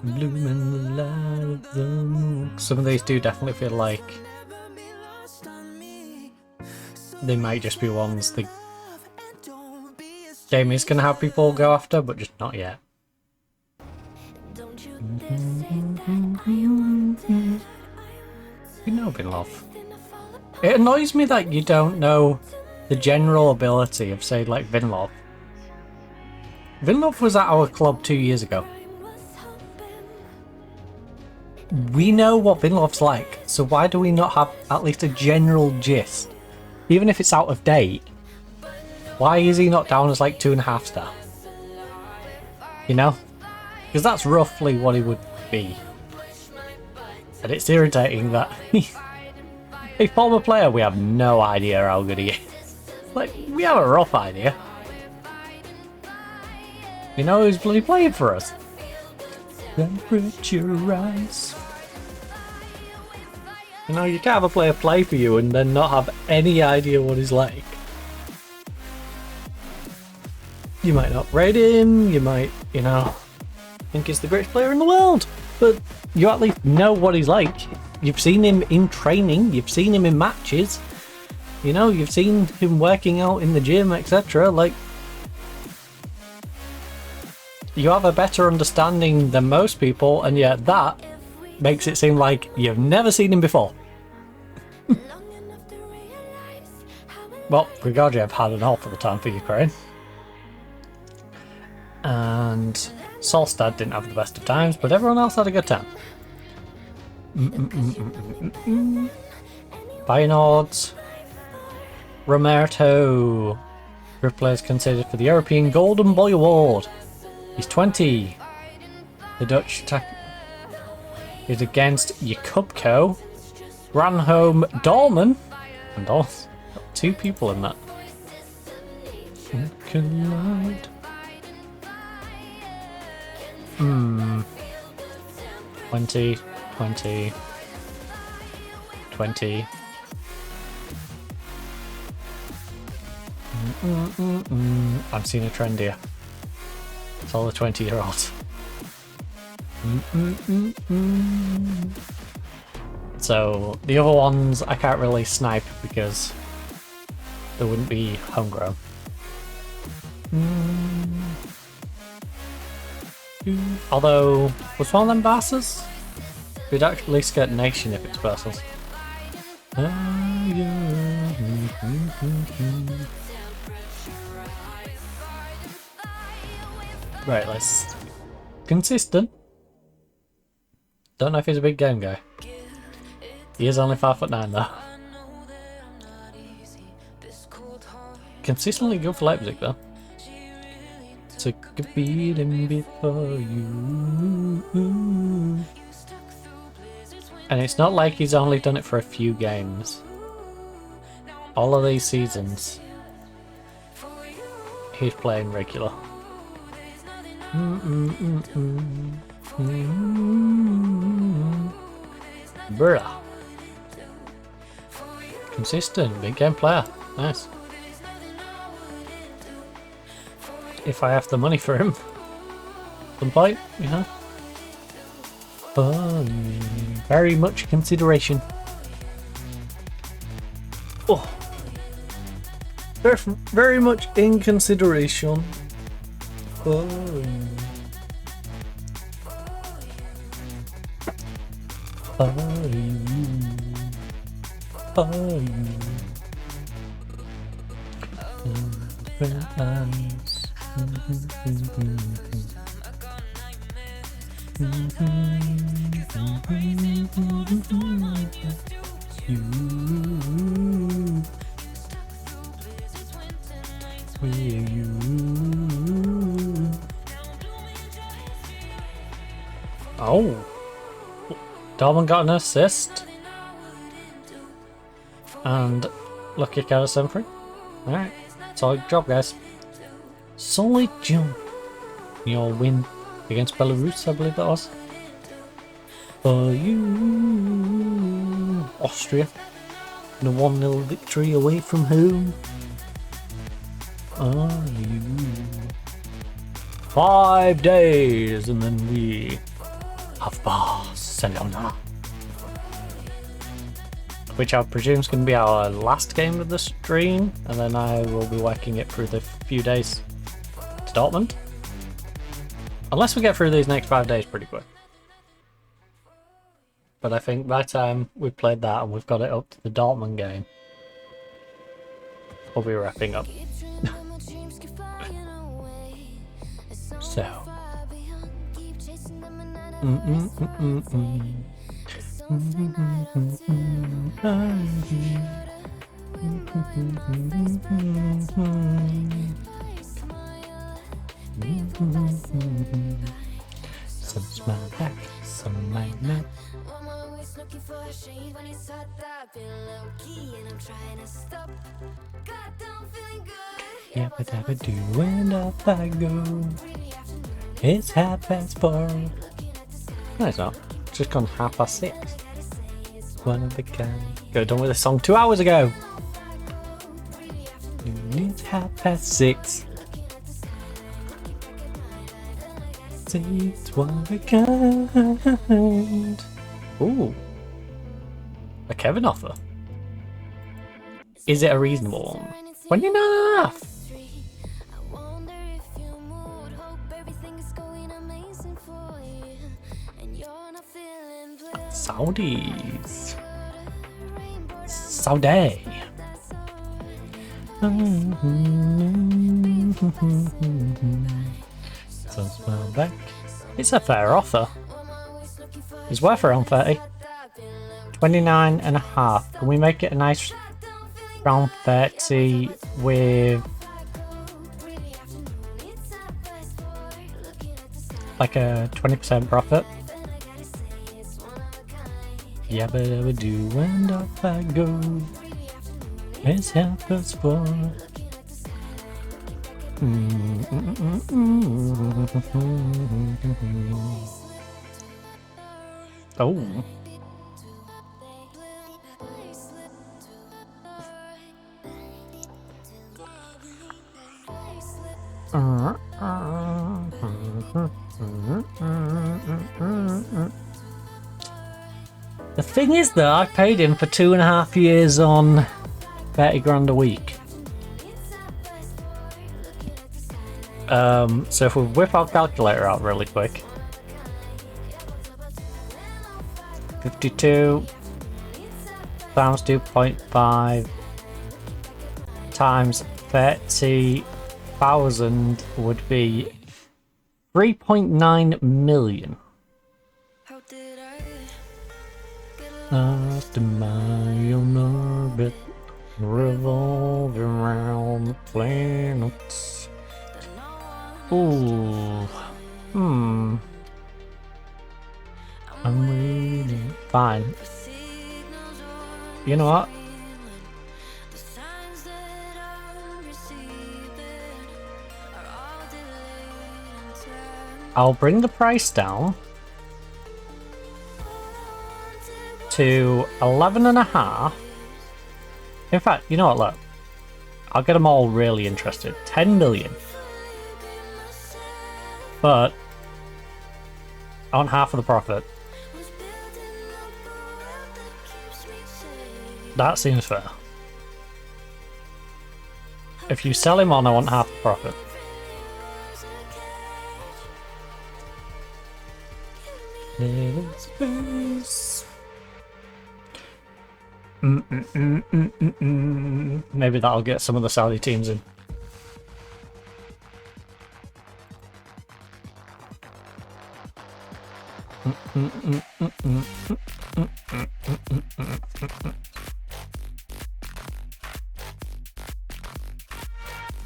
Blue in the light of the moon. Some of these do definitely feel like they might just be ones the game is going to have people go after, but just not yet. You know Vinlov. It annoys me that you don't know the general ability of, say, like Vinlov. Vinlov was at our club 2 years ago. We know what Vinlov's like, so why do we not have at least a general gist? Even if it's out of date, why is he not down as like 2.5 star? You know? Because that's roughly what he would be. And it's irritating that a former player, we have no idea how good he is. Like, we have a rough idea. You know who's bloody playing for us? Temperature rise. You know, you can't have a player play for you and then not have any idea what he's like. You might not rate him, you might, you know, think he's the greatest player in the world, but you at least know what he's like. You've seen him in training, you've seen him in matches, you know, you've seen him working out in the gym, etc. Like, you have a better understanding than most people, and yet that makes it seem like you've never seen him before. Well, Grigoriev had an awful time for Ukraine. And Solstad didn't have the best of times, but everyone else had a good time. Feyenoord. Roberto. Group players considered for the European Golden Boy Award. He's 20. The Dutch attack is against Jakubko. Granholm Dolman. And Dolman. Got 2 people in that. Collide. 20, 20, 20. I'm seeing a trend here. It's all the 20-year-olds. So the other ones I can't really snipe because they wouldn't be homegrown. Although, was one of them Bassers? We'd at least get Nation if it's Bassers. Right, let's... Consistent. Don't know if he's a big game guy. He is only 5'9" though. Consistently good for Leipzig though. Took a beating before you. And it's not like he's only done it for a few games. All of these seasons, he's playing regular. Bruh. Consistent, big game player. Nice. If I have the money for him. Some point, you know. Very much consideration. Oh. Very much in consideration. Oh, Dolman got an assist. And lucky card 7-3. Alright, solid job, guys. Solid job. Your win against Belarus, I believe that was. For you, Austria. And a 1-0 victory away from home. Are you? 5 days, and then we have Barcelona. Which I presume is going to be our last game of the stream, and then I will be working it through the few days to Dortmund. Unless we get through these next 5 days pretty quick. But I think by the time we've played that and we've got it up to the Dortmund game, we'll be wrapping up. So. Some smile back, some might not. Yeah, but I would do when up I go. It's 4:30. No, it's not. It's just gone 6:30. One of the kind. Got done with this song 2 hours ago. It's 6:30. It's one of a kind. Ooh. A Kevin offer. Is it a reasonable one? 29.5. Saudis. Saudi. So smile back. It's a fair offer. It's worth around 30. 29.5. Can we make it a nice round 30 with like a 20% profit? Yeah, but I would do when up I go. It's 4:30. Oh. The thing is though, I paid him for 2.5 years on 30 grand a week. So if we whip our calculator out really quick. 52 times 2.5 times 30,000 would be 3.9 million. Lost in my own orbit, revolving around the planets. Ooh. I'm waiting. Fine. You know what? I'll bring the price down to 11.5. In fact, you know what, look. I'll get them all really interested. 10 million. But I want half of the profit. That seems fair. If you sell him on, I want half the profit. Little space. Maybe that'll get some of the Saudi teams in.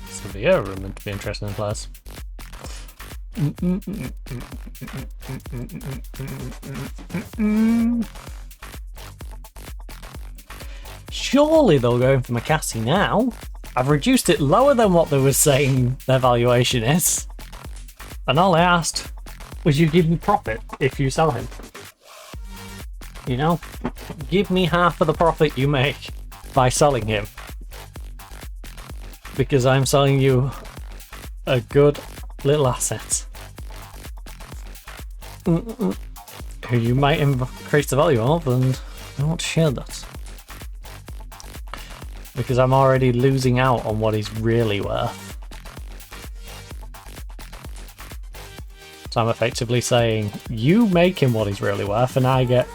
Severe rumored to be interested in players. surely they'll go in for McCassie now. I've reduced it lower than what they were saying their valuation is. And all I asked was you give me profit if you sell him. You know? Give me half of the profit you make by selling him. Because I'm selling you a good little asset. Who you might increase the value of, and I want to share that. Because I'm already losing out on what he's really worth. So I'm effectively saying, you make him what he's really worth, and I get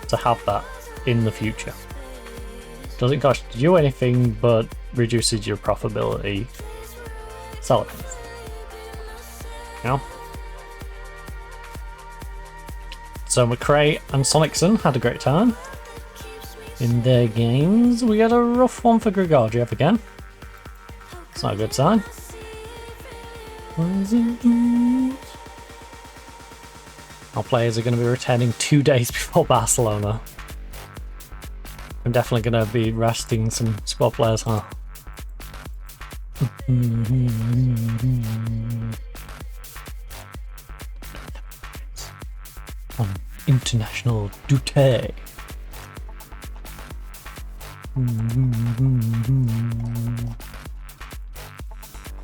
to have that in the future. Doesn't cost you anything, but reduces your profitability. Sell it. You know? So McRae and Sonicson had a great time in their games. We had a rough one for Grigorgiev again. It's not a good sign. Our players are going to be returning 2 days before Barcelona. I'm definitely going to be resting some squad players, huh? On international duty.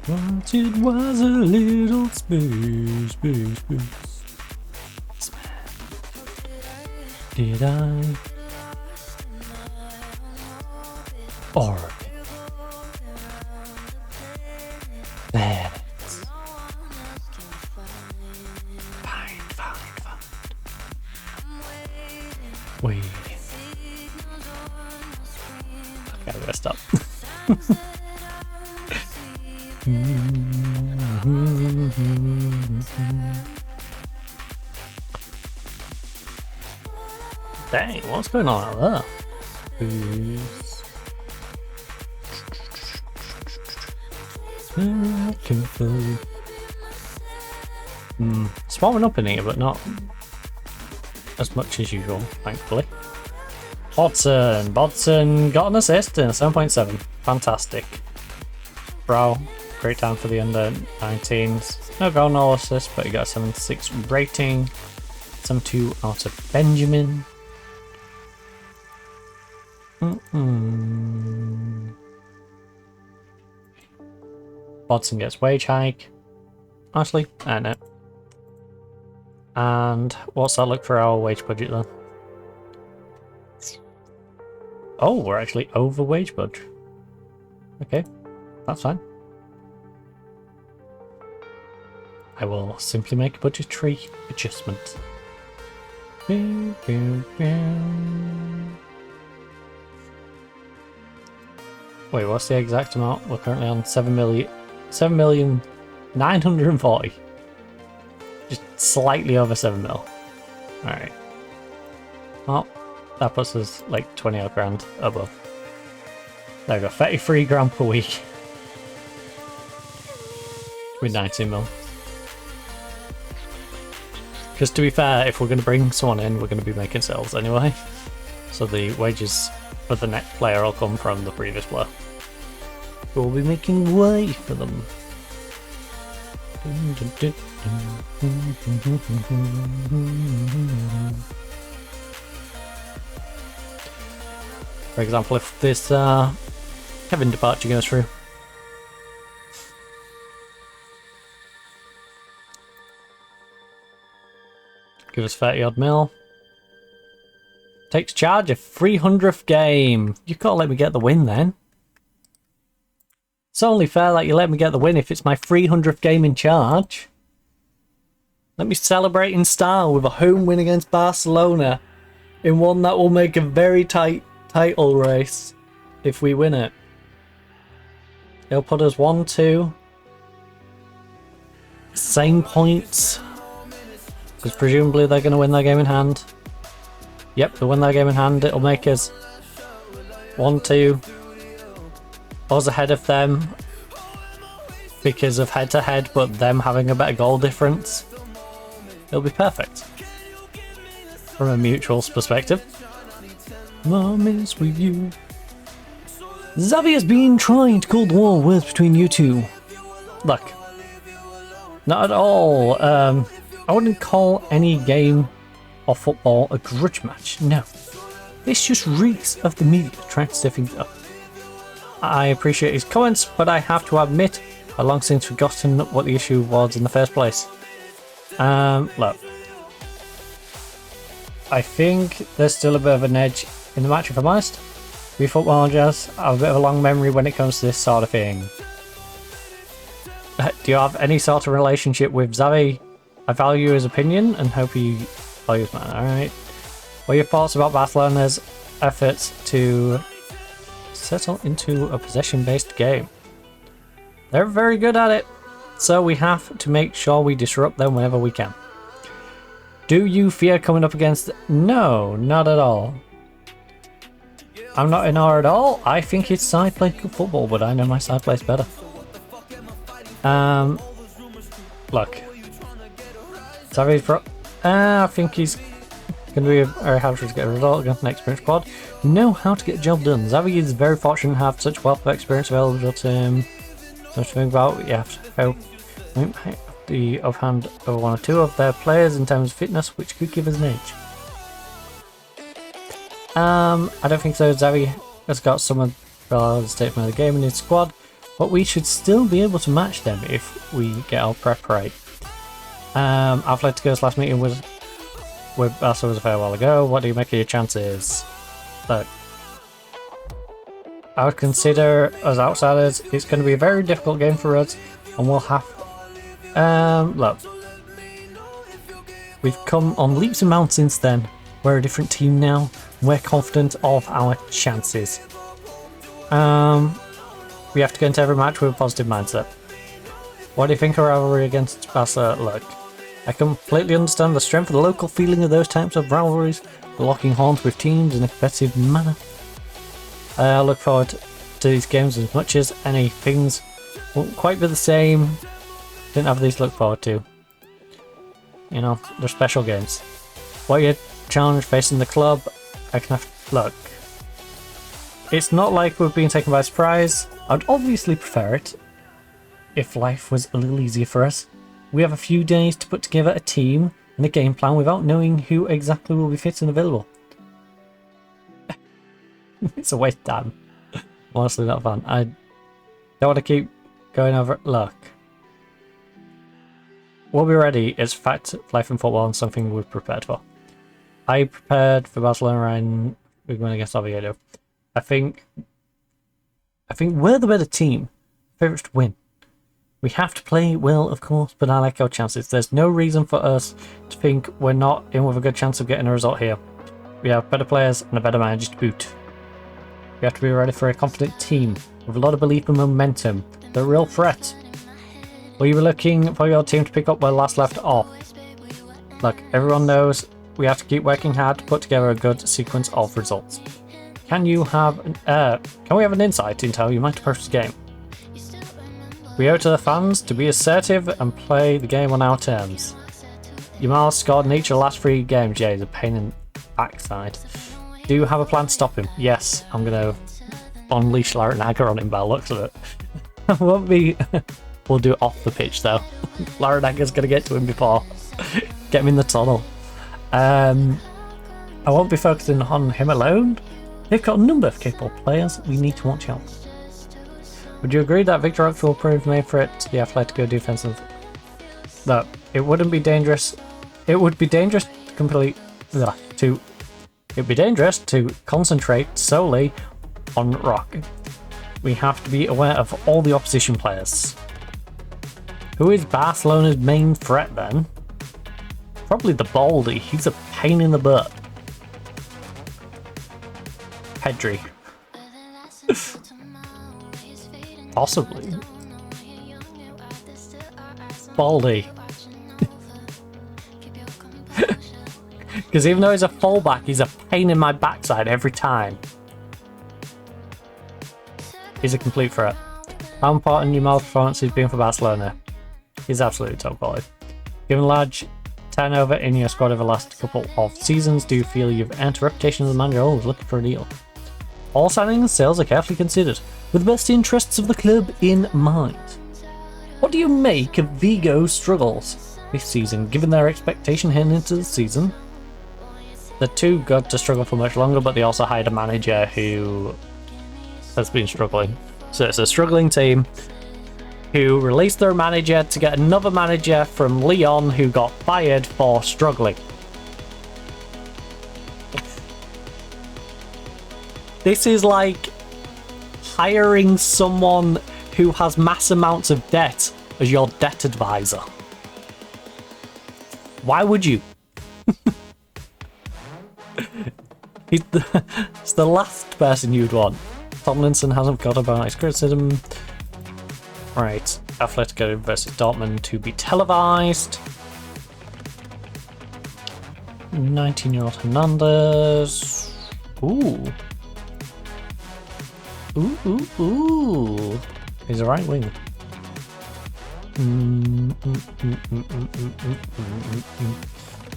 Once it was a little space. Did I? Or planets? Find. Wait. Okay, I gotta stop. Dang, what's going on out there? Swarming up in here, but not as much as usual, thankfully. Bodson got an assist in a 7.7. Fantastic. Bro, great time for the under 19s. No goal, no assist, but he got a 76 rating. 7.2 out of Benjamin. Bodson gets wage hike. Honestly, I don't know. And what's that look for our wage budget then? Oh, we're actually over wage budget. Okay, that's fine. I will simply make a budgetary adjustment. Wait, what's the exact amount? We're currently on 7,940,000. Just slightly over 7 mil. Alright. Well, that puts us like 20 odd grand above. There we go, 33 grand per week. With 19 mil. Because to be fair, if we're going to bring someone in, we're going to be making sales anyway. So the wages for the next player will come from the previous player. We'll be making way for them. For example, if this Kevin departure goes through. Give us 30 odd mil. Takes charge of 300th game. You can't let me get the win then. It's only fair that you let me get the win if it's my 300th game in charge. Let me celebrate in style with a home win against Barcelona in one that will make a very tight title race if we win it. It'll put us 1-2. Same points. Because presumably they're going to win their game in hand. Yep, they win their game in hand. It'll make us 1-2. Us ahead of them because of head-to-head, but them having a better goal difference. It'll be perfect from a mutual perspective. Moments with you. Xavi has been trying to cool the war words between you two. Look, not at all. I wouldn't call any game of football a grudge match, no. This just reeks of the media trying to stir things up. I appreciate his comments, but I have to admit, I've long since forgotten what the issue was in the first place. Look. I think there's still a bit of an edge in the match, if I'm honest. We football jazz have a bit of a long memory when it comes to this sort of thing. Do you have any sort of relationship with Xavi? I value his opinion and hope he values mine. Alright. What are your thoughts about Barcelona's efforts to settle into a possession-based game? They're very good at it, so we have to make sure we disrupt them whenever we can. Do you fear coming up against... No, not at all. I'm not in awe at all. I think his side played good football, but I know my side plays better. Look. Xavi's pro... I think he's going to be very hard to get a result against an experienced squad. Know how to get the job done. Xavi is very fortunate to have such wealth of experience available to him. So to think about, you have to hope the offhand over one or two of their players in terms of fitness, which could give us an edge. I don't think so. Xavi has got some of the statement of the game in his squad, but we should still be able to match them if we get our prep right. Atletico's last meeting with Barca was a fair while ago. What do you make of your chances? Look, I would consider as outsiders, it's going to be a very difficult game for us, and we'll have... look, we've come on leaps and bounds since then. We're a different team now. We're confident of our chances. We have to go into every match with a positive mindset. What do you think of our rivalry against Barca? Look, I completely understand the strength of the local feeling of those types of rivalries, locking horns with teams in a competitive manner. I look forward to these games as much as any. Things won't quite be the same. Didn't have these to look forward to. You know, they're special games. What your challenge facing the club? I can have... Look. It's not like we're being taken by surprise. I'd obviously prefer it if life was a little easier for us. We have a few days to put together a team and a game plan without knowing who exactly will be fit and available. It's a waste of time. Honestly, not fun. I don't want to keep going over it. Look. We'll be ready. It's a fact, life in football and something we've prepared for. I prepared for Barcelona and we're going against Oviedo. I think we're the better team. Favourites to win. We have to play well, of course, but I like our chances. There's no reason for us to think we're not in with a good chance of getting a result here. We have better players and a better manager to boot. We have to be ready for a confident team with a lot of belief and momentum. They're a real threat. Will you be looking for your team to pick up where last left off? Look, everyone knows we have to keep working hard to put together a good sequence of results. Can we have an insight into how you might approach the game? We owe it to the fans to be assertive and play the game on our terms. Yamal scored in each of the last 3 games. Yeah, he's a pain in the backside. Do you have a plan to stop him? Yes, I'm going to unleash Larinaga on him by the looks of it. Won't be... We'll do it off the pitch though. Larinaga's going to get to him before. Get him in the tunnel. I won't be focusing on him alone. They've got a number of capable players we need to watch out. Would you agree that Victor Roque will prove main threat to the Atletico defensive? No, it wouldn't be dangerous. It would be dangerous to concentrate solely on Roque. We have to be aware of all the opposition players. Who is Barcelona's main threat then? Probably the Baldy. He's a pain in the butt. Pedri. Possibly. Baldy. Because even though he's a fullback, he's a pain in my backside every time. He's a complete threat. How important Yamal's performance has been for Barcelona? He's absolutely top quality. Given large turnover in your squad over the last couple of seasons, do you feel you've earned a reputation as a manager always looking for a deal? All signing and sales are carefully considered, with the best interests of the club in mind. What do you make of Vigo's struggles this season, given their expectation heading into the season? They're too good to struggle for much longer, but they also hired a manager who has been struggling. So it's a struggling team who released their manager to get another manager from Lyon who got fired for struggling. This is like hiring someone who has mass amounts of debt as your debt advisor. Why would you? It's the last person you'd want. Tomlinson hasn't got about his criticism. Right, Atletico versus Dortmund to be televised. 19-year-old Hernandez. Ooh. Ooh. He's a right wing.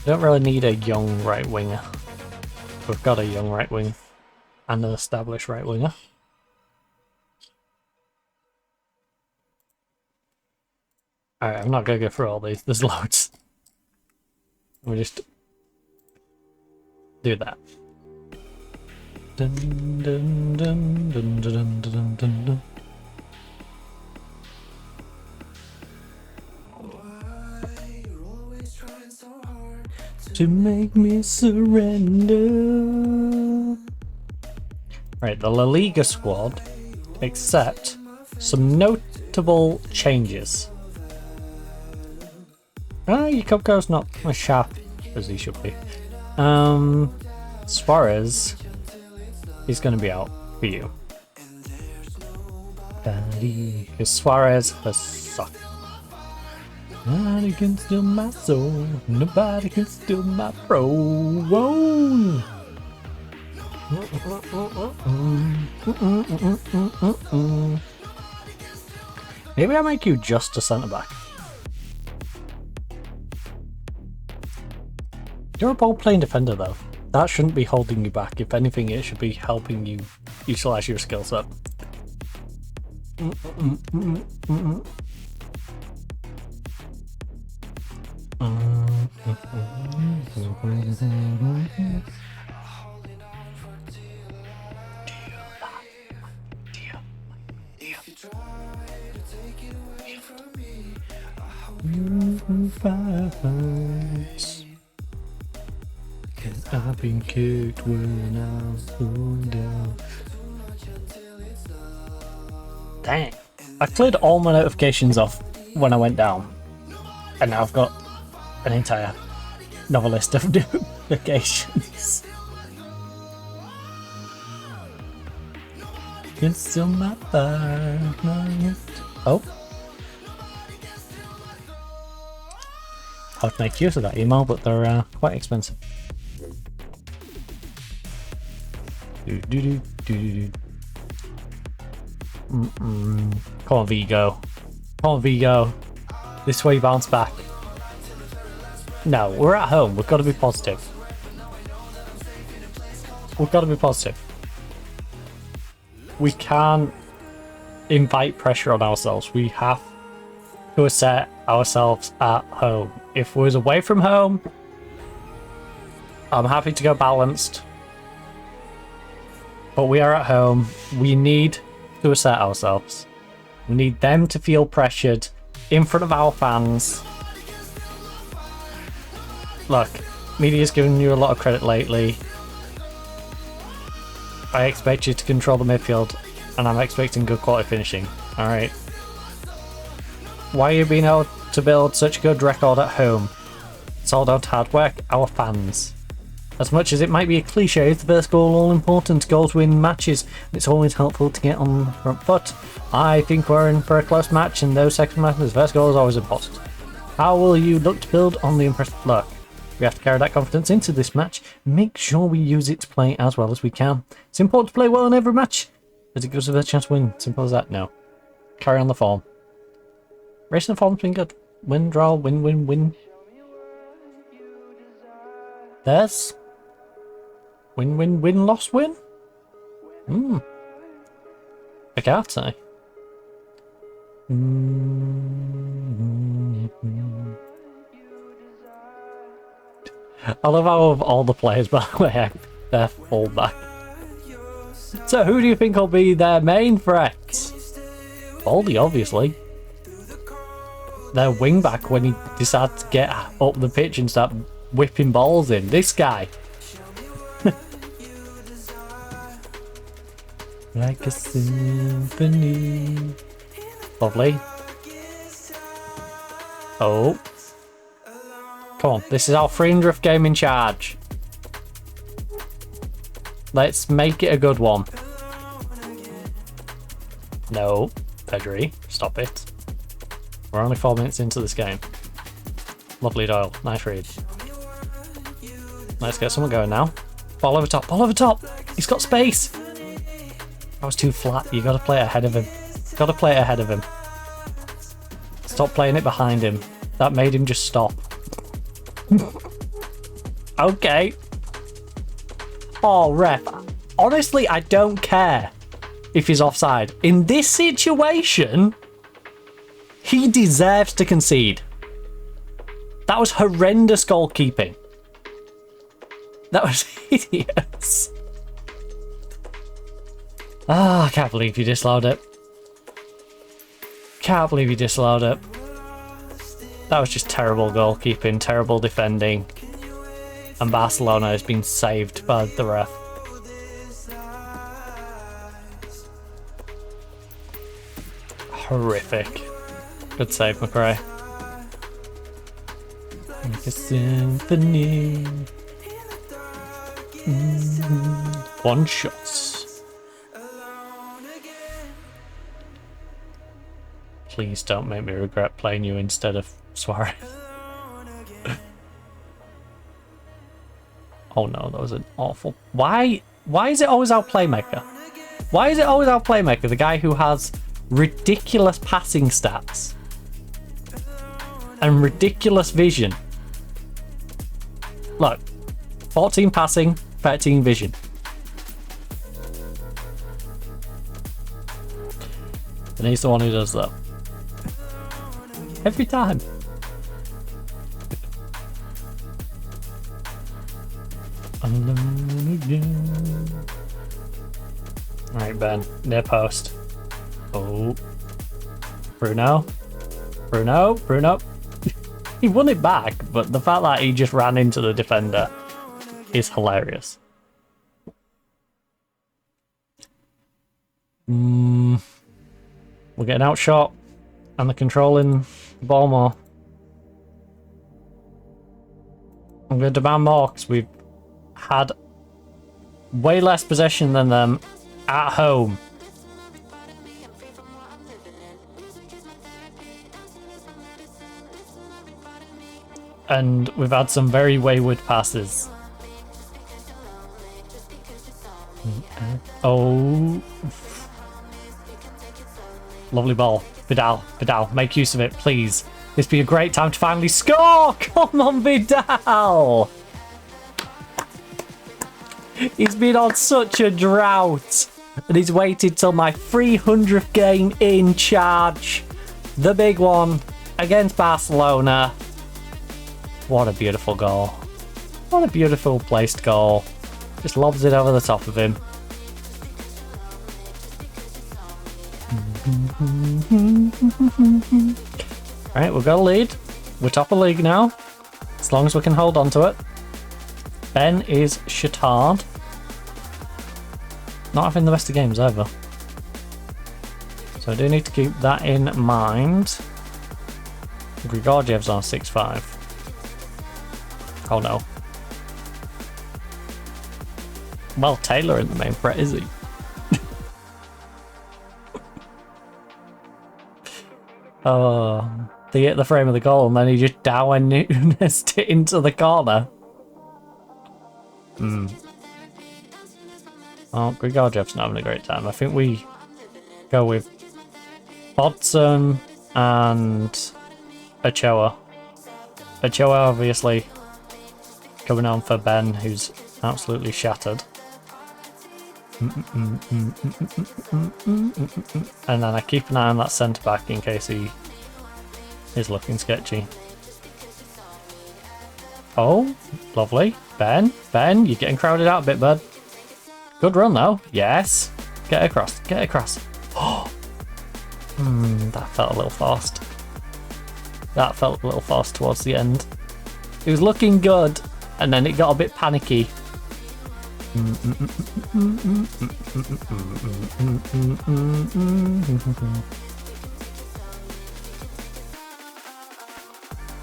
Don't really need a young right winger. We've got a young right wing and an established right winger. Alright, I'm not gonna go through all these. There's loads. We'll just do that. Dun, dun, dun, dun, dun, dun, dun, dun. To make me surrender. Right, the La Liga squad, except some notable changes. Yukovko's not as sharp as he should be. Suarez, he's going to be out for you. Because Suarez has sucked. Nobody can steal my soul. Nobody can steal my throne. Maybe I'll make you just a centre back. You're a ball-playing defender, though. That shouldn't be holding you back. If anything, it should be helping you utilize your skill set. I've been kicked when I was going down. Dang. I cleared all my notifications off when I went down. And now I've got an entire novel list of notifications. It's still my fire. Oh. I'd make use of that email, but they're quite expensive. Come on, Vigo. Come on, Vigo. This way, bounce back. No, we're at home. We've got to be positive. We've got to be positive. We can't invite pressure on ourselves. We have to assert ourselves at home. If we was away from home, I'm happy to go balanced. But we are at home. We need to assert ourselves. We need them to feel pressured in front of our fans. Look, media's given you a lot of credit lately. I expect you to control the midfield, and I'm expecting good quality finishing. Alright. Why are you being able to build such a good record at home? It's all down to hard work, our fans. As much as it might be a cliche, the first goal all important, goals win matches. It's always helpful to get on the front foot. I think we're in for a close match, and those second matches, the first goal is always important. How will you look to build on the impressive luck? We have to carry that confidence into this match. Make sure we use it to play as well as we can. It's important to play well in every match, as it gives us a chance to win. Simple as that. No. Carry on the form. Racing the form's been good. Win, draw, win, win, win. There's win, win, win, loss, win. Agate. I love how of all the players, by the way, they're fullback. So who do you think will be their main threats? Baldy, obviously. Their wingback when he decides to get up the pitch and start whipping balls in. This guy. Like a symphony. Lovely. Oh. Come on, this is our 300th game in charge. Let's make it a good one. No, Pedri, stop it. We're only 4 minutes into this game. Lovely Doyle, nice read. Let's get someone going now. Ball over top, ball over top! He's got space! That was too flat, you gotta play it ahead of him. Gotta play it ahead of him. Stop playing it behind him. That made him just stop. Okay. Oh, ref. Honestly, I don't care if he's offside. In this situation, he deserves to concede. That was horrendous goalkeeping. That was hideous. Ah, I can't believe you disallowed it. Can't believe you disallowed it. That was just terrible goalkeeping, terrible defending. And Barcelona has been saved by the ref. Horrific. Good save, McRae. Like a symphony. One shots. Please don't make me regret playing you instead of Suarez. Oh no, that was an awful... Why is it always our playmaker? Why is it always our playmaker, the guy who has ridiculous passing stats and ridiculous vision? Look, 14 passing, 13 vision. And he's the one who does that. Every time. Alone again. Alright, Ben. Near post. Oh. Bruno. He won it back, but the fact that he just ran into the defender is hilarious. We're getting outshot, and they're controlling the ball more. I'm going to demand more because we've had way less possession than them at home. And we've had some very wayward passes. Oh. Lovely ball. Vidal, make use of it, please. This be a great time to finally score! Come on, Vidal! He's been on such a drought. And he's waited till my 300th game in charge. The big one against Barcelona. What a beautiful goal. What a beautiful placed goal. Just lobs it over the top of him. Right, we've got a lead. We're top of league now. As long as we can hold on to it. Ben is Shatard. Not having the best of games either. So I do need to keep that in mind. Grigorjev's on 6-5. Oh no. Well, Taylor in the main threat, is he? Oh, they hit the frame of the goal and then he just Darwin Nunes it into the corner. Oh, Grigorjev's not having a great time. I think we go with Bodson and Ochoa. Ochoa, obviously, coming on for Ben, who's absolutely shattered. And then I keep an eye on that centre back in case he is looking sketchy. Oh, lovely. Ben, you're getting crowded out a bit, bud. Good run though. Yes. Get across. Oh, that felt a little fast. That felt a little fast towards the end. It was looking good, and then it got a bit panicky.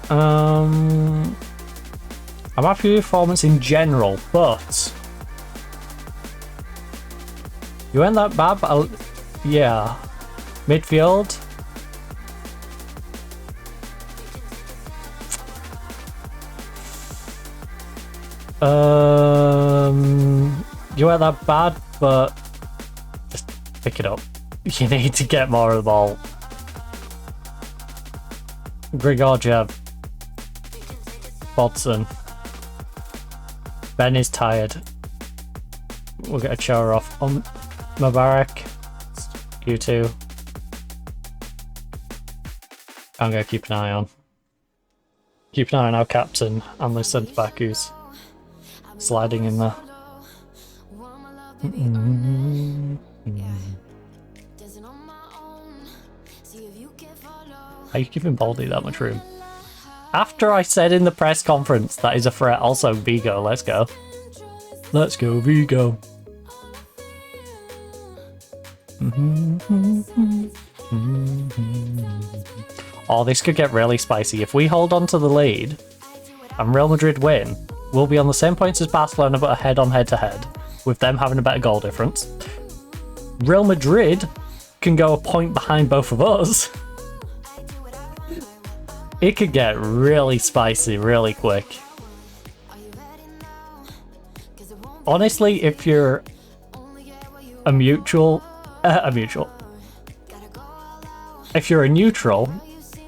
I'm happy with performance in general, but you weren't that bad, but yeah. Midfield. You weren't that bad, but just pick it up. You need to get more of the ball. Grigorjev. Bodson. Ben is tired. We'll get a shower off. Mubarak. You two. I'm going to keep an eye on. Keep an eye on our captain and the centre back who's sliding in there. Are you giving Baldy that much room? After I said in the press conference that is a threat, also Vigo, let's go. Let's go, Vigo. Oh, this could get really spicy. If we hold on to the lead and Real Madrid win, we'll be on the same points as Barcelona but ahead on head-to-head, with them having a better goal difference. Real Madrid can go a point behind both of us. It could get really spicy really quick. Honestly, if you're a neutral, if you're a neutral,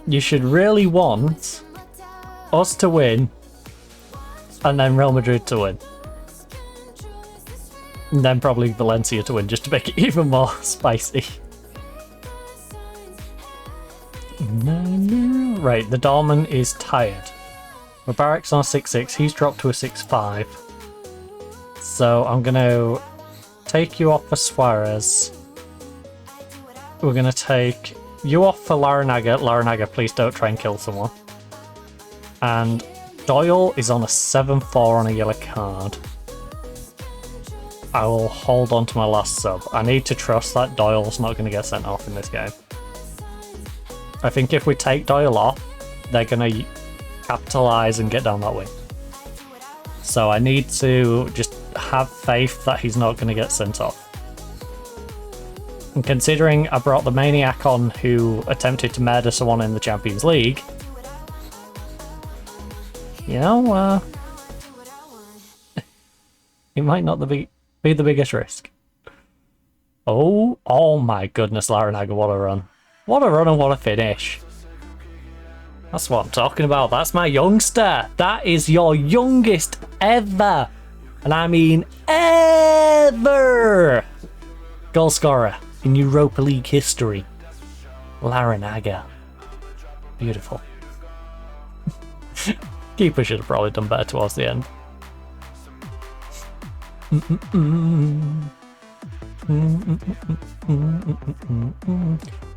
you should really want us to win and then Real Madrid to win. And then probably Valencia to win, just to make it even more spicy. Right, the Dorman is tired. Mubarak's on a 6-6, he's dropped to a 6-5. So I'm going to take you off for Suarez. We're going to take you off for Larinaga. Larinaga, please don't try and kill someone. And Doyle is on a 7-4 on a yellow card. I will hold on to my last sub. I need to trust that Doyle's not going to get sent off in this game. I think if we take Doyle off, they're going to capitalise and get down that way. So I need to just have faith that he's not going to get sent off. And considering I brought the Maniac on who attempted to murder someone in the Champions League, you know, it might not be the biggest risk. Oh my goodness, Larinaga, what a run. What a run and what a finish. That's what I'm talking about. That's my youngster. That is your youngest ever. And I mean ever. Goal scorer in Europa League history. Larinaga. Beautiful. Keeper should have probably done better towards the end.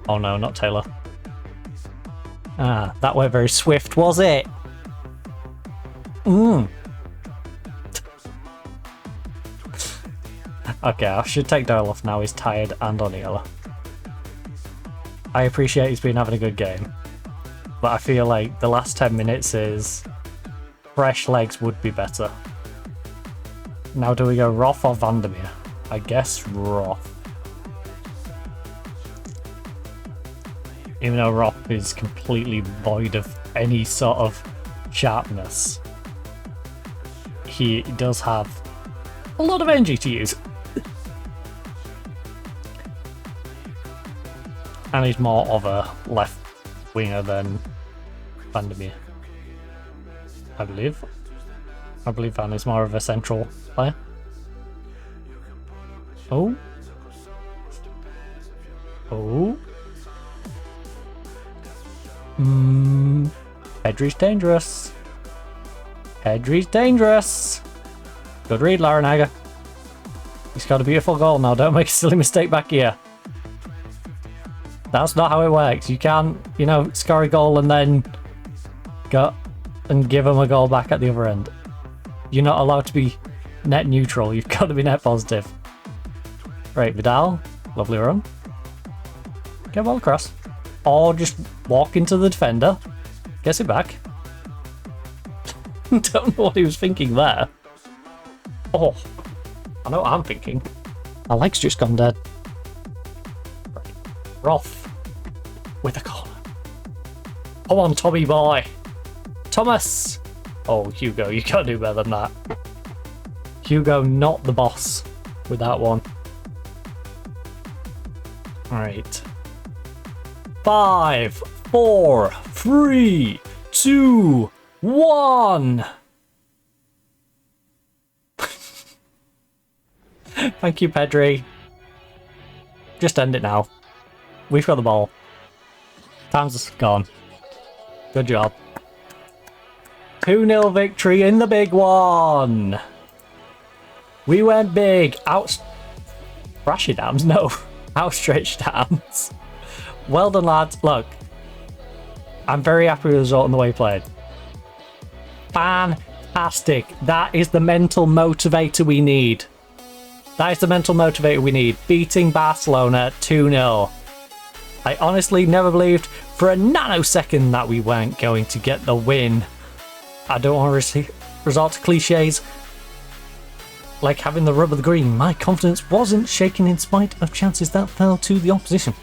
Oh no, not Taylor. Ah, that went very swift, was it? Okay, I should take Doyle off now. He's tired and on yellow. I appreciate he's been having a good game, but I feel like the last 10 minutes is fresh legs would be better. Now do we go Roth or Vandermeer? I guess Roth. Even though Roth is completely void of any sort of sharpness, he does have a lot of energy to use. And he's more of a left winger than Vandermeer, I believe. I believe Van is more of a central player. Oh. Oh. Pedri's dangerous. Pedri's dangerous. Good read, Larinaga. He's got a beautiful goal now. Don't make a silly mistake back here. That's not how it works. You can't, you know, score a goal and then go and give him a goal back at the other end. You're not allowed to be net neutral. You've got to be net positive. Right, Vidal. Lovely run. Get well across. Or just walk into the defender. Gets it back. Don't know what he was thinking there. Oh, I know what I'm thinking. My leg's just gone dead. Right. Roth. With a corner. Come on, Tommy boy. Thomas. Oh, Hugo, you can't do better than that. Hugo, not the boss with that one. Alright. 5, 4, 3, 2, 1. Thank you, Pedri. Just end it now. We've got the ball. Time's gone. Good job. 2-0 victory in the big one. We went big. Thrashy dams? No. Outstretched dams. Well done, lads. Look. I'm very happy with the result and the way he played. Fantastic. That is the mental motivator we need. That is the mental motivator we need. Beating Barcelona 2-0. I honestly never believed for a nanosecond that we weren't going to get the win. I don't want to resort to cliches like having the rub of the green. My confidence wasn't shaken in spite of chances that fell to the opposition.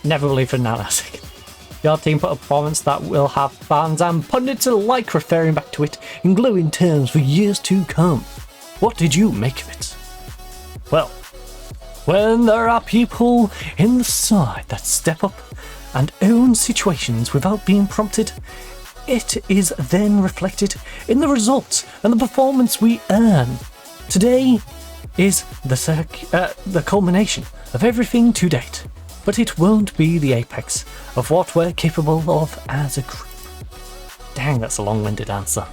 Never believed for a nanosecond. Your team put a performance that will have fans and pundits alike referring back to it in glowing terms for years to come. What did you make of it? Well, when there are people in the side that step up and own situations without being prompted, it is then reflected in the results and the performance we earn. Today is the culmination of everything to date, but it won't be the apex of what we're capable of as a group. Dang, that's a long-winded answer.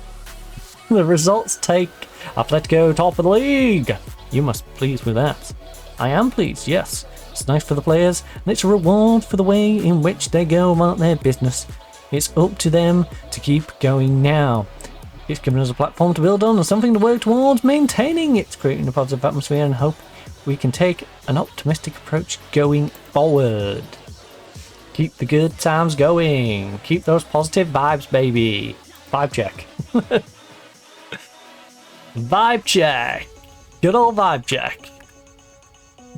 The results take Atletico top of the league. You must be pleased with that. I am pleased, yes. It's nice for the players, and it's a reward for the way in which they go about their business. It's up to them to keep going now. It's given us a platform to build on and something to work towards maintaining. It's creating a positive atmosphere and hope we can take an optimistic approach going forward. Keep the good times going. Keep those positive vibes, baby. Vibe check. Vibe check. Good old vibe check.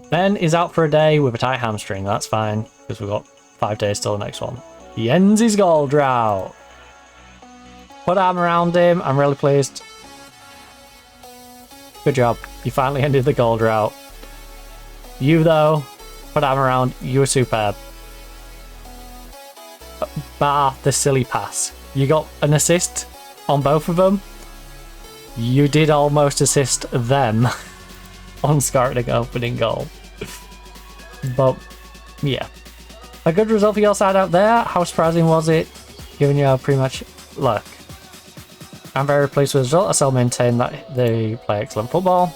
Ben is out for a day with a tight hamstring. That's fine, because we've got 5 days till the next one. He ends his goal drought. Put arm around him. I'm really pleased. Good job. You finally ended the goal drought. You, though, put arm around. You were superb. Bar the silly pass. You got an assist on both of them. You did almost assist them on scoring an opening goal. But, yeah. A good result for your side out there. How surprising was it? Giving you pretty much luck. I'm very pleased with the result. I still maintain that they play excellent football.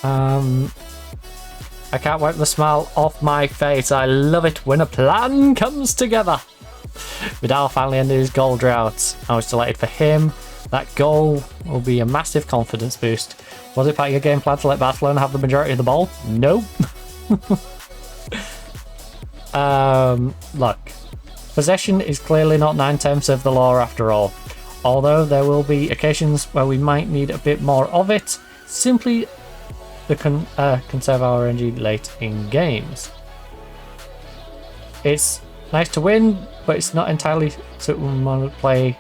I can't wipe the smile off my face. I love it when a plan comes together. Vidal finally ended his goal drought. I was delighted for him. That goal will be a massive confidence boost. Was it part of your game plan to let Barcelona have the majority of the ball? No. Look, possession is clearly not 9/10 of the law after all. Although there will be occasions where we might need a bit more of it, simply to conserve our energy late in games. It's nice to win, but it's not entirely something we want to play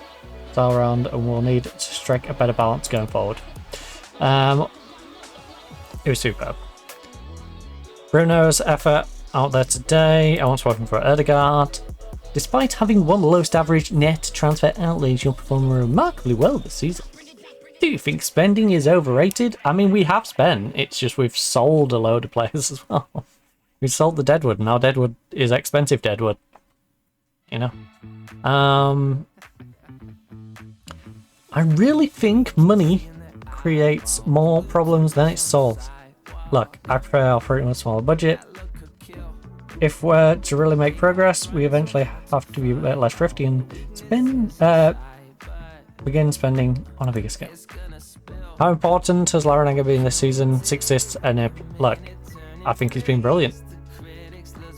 all around, and we'll need to strike a better balance going forward. It was superb. Bruno's effort out there today. I was working for Erdegaard. Despite having one of the lowest average net transfer outlays, you'll perform remarkably well this season. Do you think spending is overrated? I mean, we have spent. It's just we've sold a load of players as well. We sold the Deadwood, and now Deadwood is expensive Deadwood. You know? I really think money creates more problems than it solves. Look, I prefer operating with a smaller budget. If we're to really make progress, we eventually have to be a bit less thrifty and begin spending on a bigger scale. How important has Larinaga been this season? 6 assists and a look. I think he's been brilliant.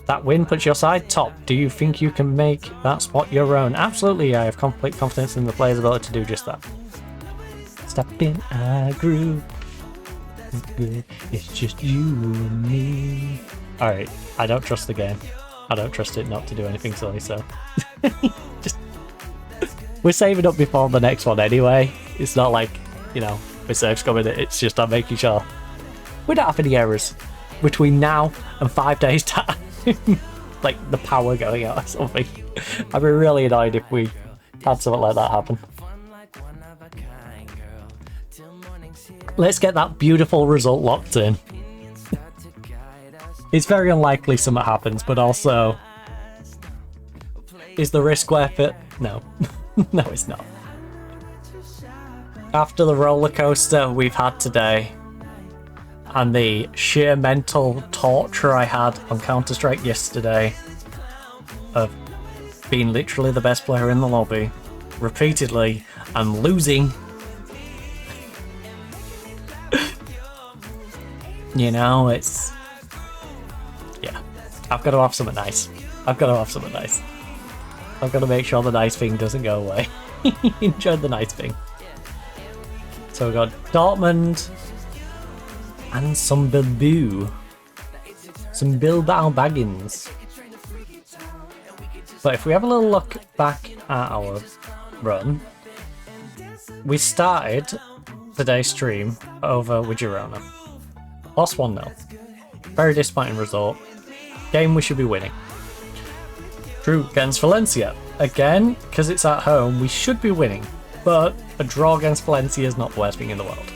That win puts your side top. Do you think you can make that spot your own? Absolutely, I have complete confidence in the player's ability to do just that. Step in a groove. It's just you and me. Alright, I don't trust the game. I don't trust it not to do anything silly, so... just... We're saving up before the next one anyway. It's not like, you know, we're safe coming. It's just I'm making sure we don't have any errors between now and 5 days time. Like the power going out or something. I'd be really annoyed if we had something like that happen. Let's get that beautiful result locked in. It's very unlikely something happens, but also, is the risk worth it? No. No, it's not. After the roller coaster we've had today, and the sheer mental torture I had on Counter-Strike yesterday, of being literally the best player in the lobby, repeatedly, and losing, you know, it's... yeah, I've got to have something nice. I've got to have something nice. I've got to make sure the nice thing doesn't go away. Enjoy the nice thing. So we've got Dortmund and some Bilbao. Some Bilbao Baggins. But if we have a little look back at our run, we started today's stream over with Girona. Lost 1-0. Very disappointing result. Game we should be winning. Drew against Valencia. Again, because it's at home, we should be winning. But a draw against Valencia is not the worst thing in the world.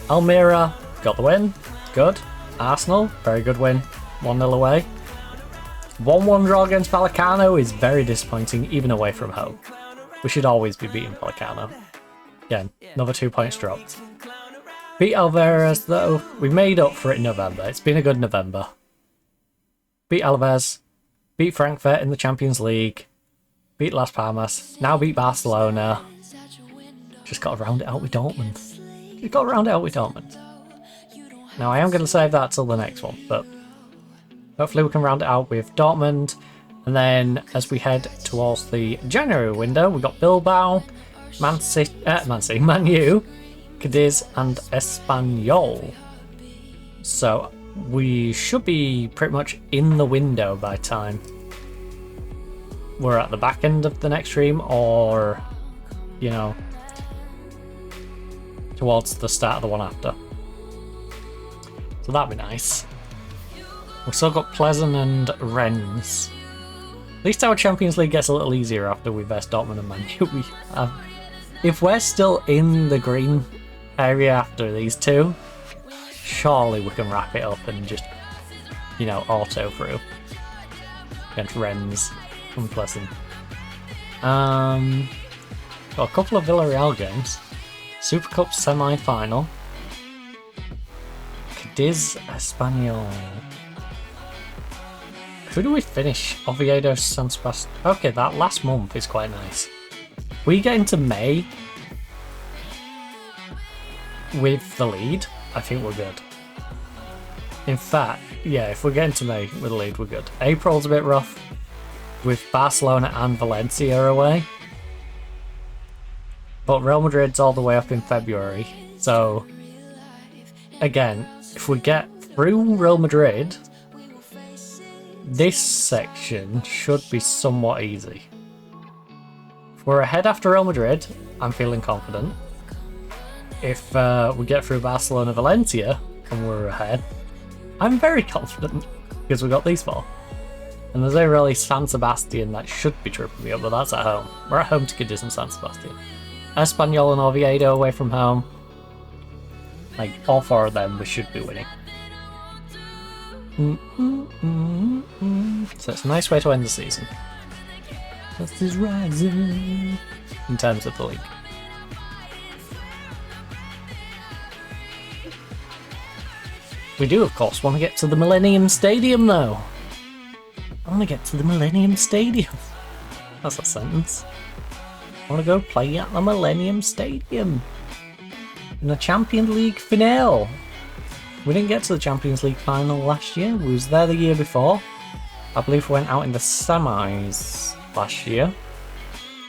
Almeria got the win. Good. Arsenal, very good win. 1-0 away. 1-1 draw against Vallecano is very disappointing, even away from home. We should always be beating Vallecano. Again, another 2 points dropped. Beat Alvarez though. We made up for it in November. It's been a good November. Beat Alvarez. Beat Frankfurt in the Champions League. Beat Las Palmas. Now beat Barcelona. Just got to round it out with Dortmund. Just got to round it out with Dortmund. Now I am going to save that till the next one, but hopefully we can round it out with Dortmund. And then as we head towards the January window, we've got Bilbao, Man U, Cadiz and Espanyol. So we should be pretty much in the window by time we're at the back end of the next stream, or, you know, towards the start of the one after. So that'd be nice. We've still got Pleasant and Rennes. At least our Champions League gets a little easier after we verse Dortmund and Man U. If we're still in the green area after these two, surely we can wrap it up and just, you know, auto through against Rennes and Pleasant. Got a couple of Villarreal games. Super Cup semi-final. Cadiz Espanyol. Who do we finish? Oviedo, San Sebastian. Okay, that last month is quite nice. We get into May with the lead, I think we're good. In fact, yeah, if we get into May with the lead, we're good. April's a bit rough with Barcelona and Valencia away. But Real Madrid's all the way up in February. So, again, if we get through Real Madrid, this section should be somewhat easy. If we're ahead after Real Madrid, I'm feeling confident. If we get through Barcelona, Valencia, and we're ahead, I'm very confident because we got these four. And there's a really San Sebastian that should be tripping me up, but that's at home. We're at home to Cadiz and San Sebastian. Espanyol and Oviedo away from home. Like, all 4 of them we should be winning. So it's a nice way to end the season. Dust is rising in terms of the league. We do, of course, want to get to the Millennium Stadium, though. I want to get to the Millennium Stadium. That's a sentence. I want to go play at the Millennium Stadium. In the Champions League finale. We didn't get to the Champions League final last year. We was there the year before. I believe we went out in the semis last year.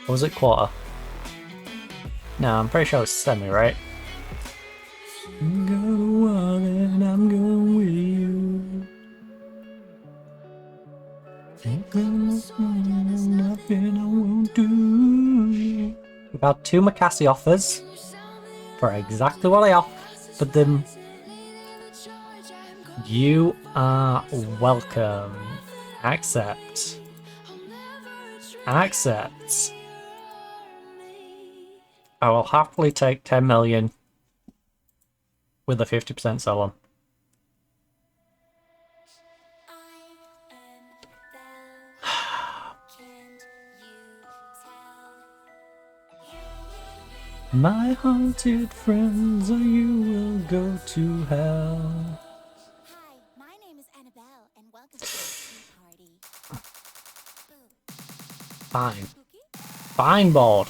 Or was it quarter? No, I'm pretty sure it's semi, right? I'm gonna walk and I'm going with you. Nothing I won't do. We've had 2 Macassi offers for exactly what I offered them. You are welcome. Accept. Accept. I will happily take 10 million with a 50% sell on. My haunted friends, or you will go to hell. Hi, my name is Annabelle, and welcome to the party. Fine. Fine, board.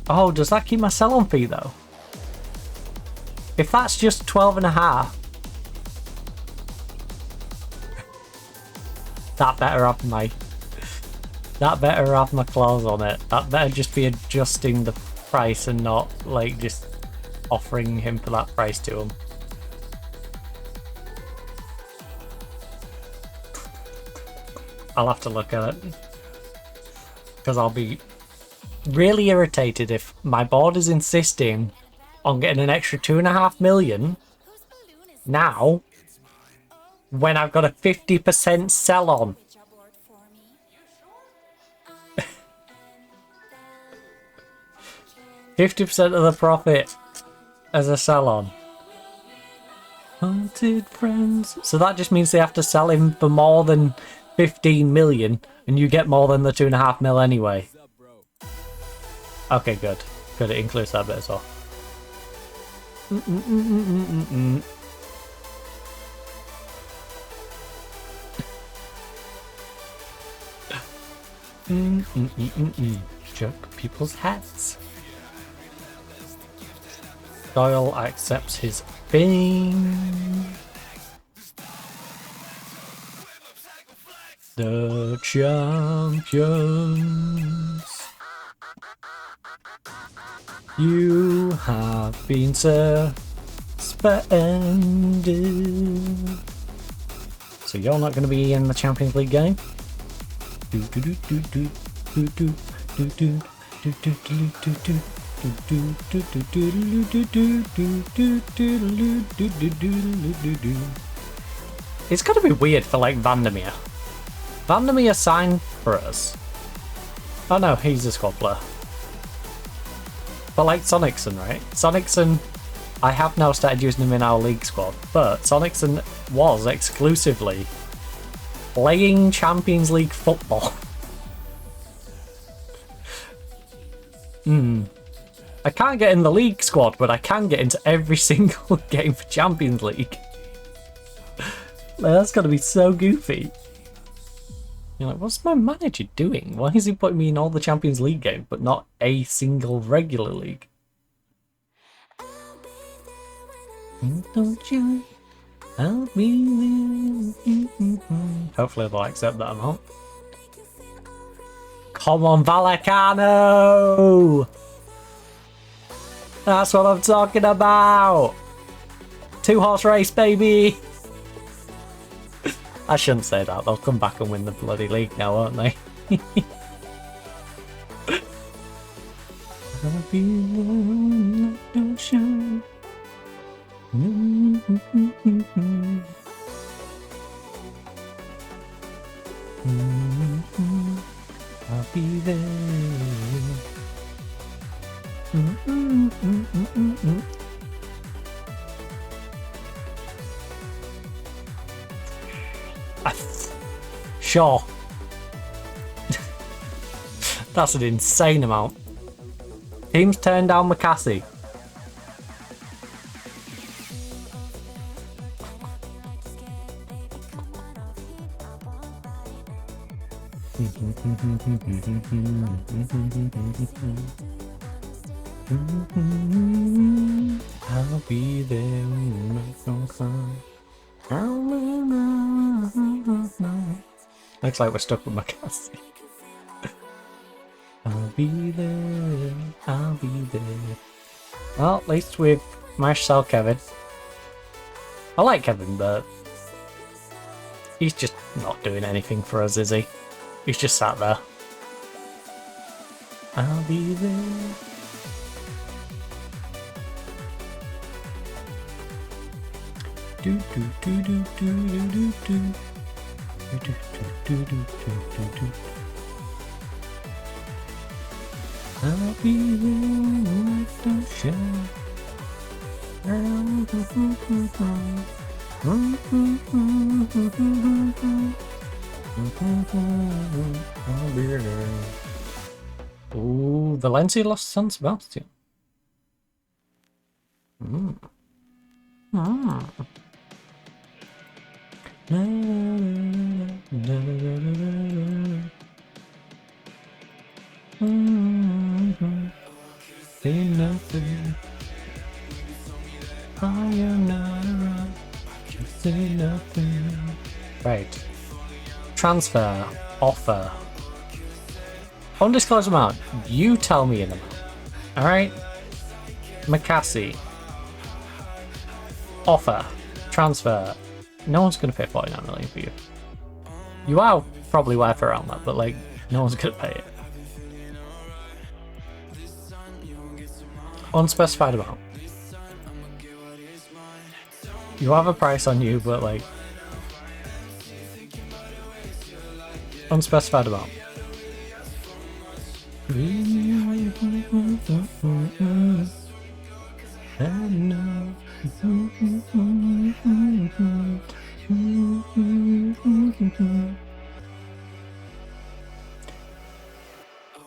Oh, does that keep my sell-on fee, though? If that's just 12.5, that better have my clause on it. That better just be adjusting the price and not like just offering him for that price to him. I'll have to look at it because I'll be really irritated if my board is insisting on getting an extra 2.5 million now when I've got a 50% sell on. 50% of the profit as a sell on. Haunted friends. So that just means they have to sell him for more than 15 million and you get more than the 2.5 mil anyway. Okay, good. Good, it includes that bit as well. Jerk people's hats. Doyle accepts his thing. The champions. You have been suspended. So you're not going to be in the Champions League game? It's got to be weird for like Vandermeer. Vandermeer signed for us. Oh no, he's a squad player. But like Sonicson, right? Sonicson, I have now started using him in our league squad, but Sonicson was exclusively playing Champions League football. I can't get in the league squad, but I can get into every single game for Champions League. Like, that's gotta be so goofy. You're like, what's my manager doing? Why is he putting me in all the Champions League games, but not a single regular league? Don't you? I'll be there. Hopefully they'll accept that amount. Come on, Vallecano! That's what I'm talking about! 2-horse race, baby! I shouldn't say that, they'll come back and win the bloody league now, won't they? I'll be there when the light don't shine. I'll be there. Sure. That's an insane amount. Teams turned down McCassie. I'll be there when I don't come. Looks like we're stuck with McCassie. I'll be there, I'll be there. Well, at least we've managed to sell Kevin. I like Kevin, but he's just not doing anything for us, is he? He's just sat there. I'll be there. Do do do do do do do do. Do do do do do do. I'll be there when I don't shine. I'll be there. Ooh, Valencia lost San Sebastian. Say nothing. I am not around. Just say nothing. Right. Transfer. Offer. Undisclosed amount. You tell me an amount. Alright? McCassie. Offer. Transfer. No one's going to pay 49 million for you. You are probably worth around that, but like, no one's going to pay it. Unspecified amount. You have a price on you, but like, unspecified amount. I know.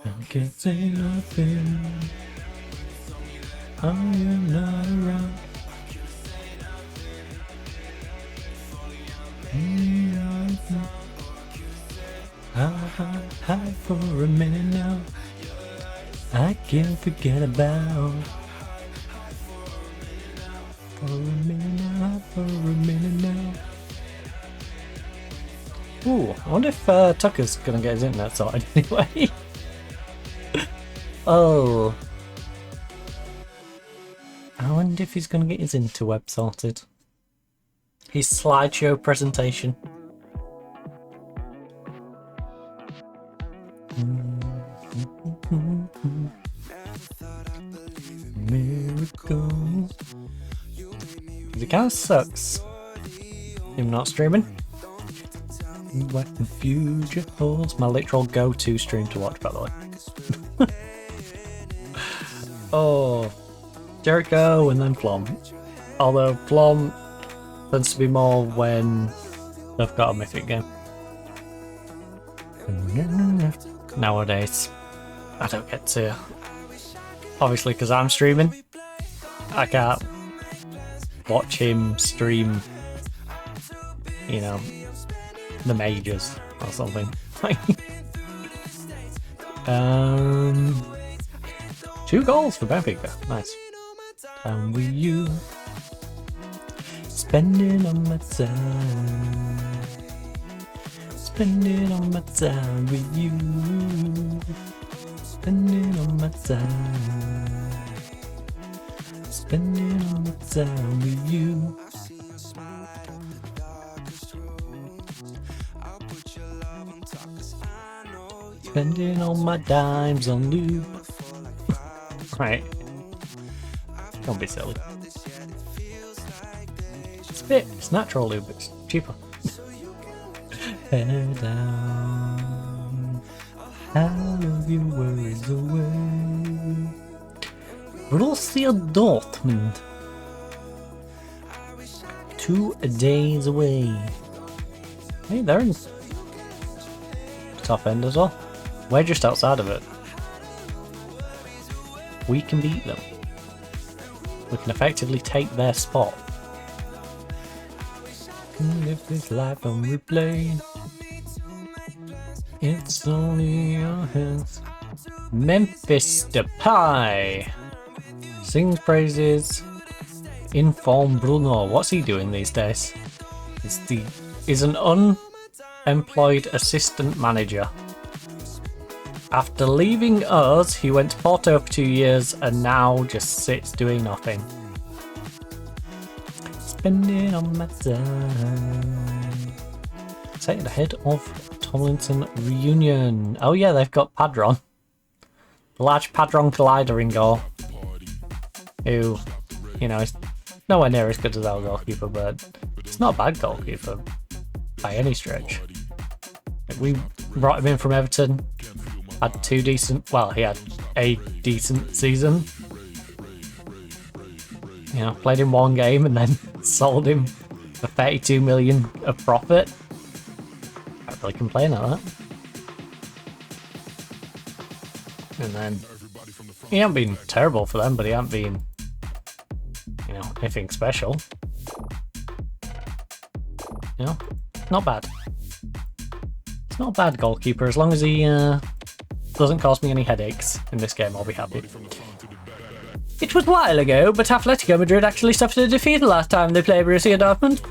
I can't say nothing. I am not around. I'll hide for a minute now. I can't forget about. For a minute now, for a minute now. Ooh, I wonder if Tucker's gonna get his internet sorted anyway. Oh. I wonder if he's gonna get his interweb sorted. His slideshow presentation. Miracles. It kind of sucks him not streaming. What the future holds. My literal go-to stream to watch, by the way. Oh, Jericho and then Plum. Although Plum tends to be more when they've got a mythic game. Nowadays, I don't get to. Obviously, because I'm streaming, I can't watch him stream, you know, the majors or something. 2 goals for Benfica. Nice. Time with you, spending on my time, spending on my time with you, spending on my time, spending on my time with you. Spending all my dimes on loop. Right. Don't be silly. It's natural lube, it's cheaper. Head down, out of your worries away. Borussia Dortmund. 2 days away. Hey, they're in top end as well. We're just outside of it. We can beat them. We can effectively take their spot. Live this life on replay. It's only your hands. Memphis Depay sings praises. Inform Bruno. What's he doing these days? He's an unemployed assistant manager. After leaving us, he went to Porto for 2 years and now just sits doing nothing. Spending on my time. Staying ahead of Tomlinson reunion. Oh yeah, they've got Padron. Large Padron Collider in goal. Who, you know, is nowhere near as good as our goalkeeper, but it's not a bad goalkeeper by any stretch. Like, we brought him in from Everton. Had 2 decent, well, he had a decent season. You know, played in 1 game and then sold him for 32 million of profit. Can't really complain at that. And then he hasn't been terrible for them, but he hasn't been, you know, anything special. You know, not bad. It's not a bad goalkeeper as long as he doesn't cause me any headaches in this game. I'll be happy. It was a while ago, but Atletico Madrid actually suffered a defeat the last time they played Borussia Dortmund.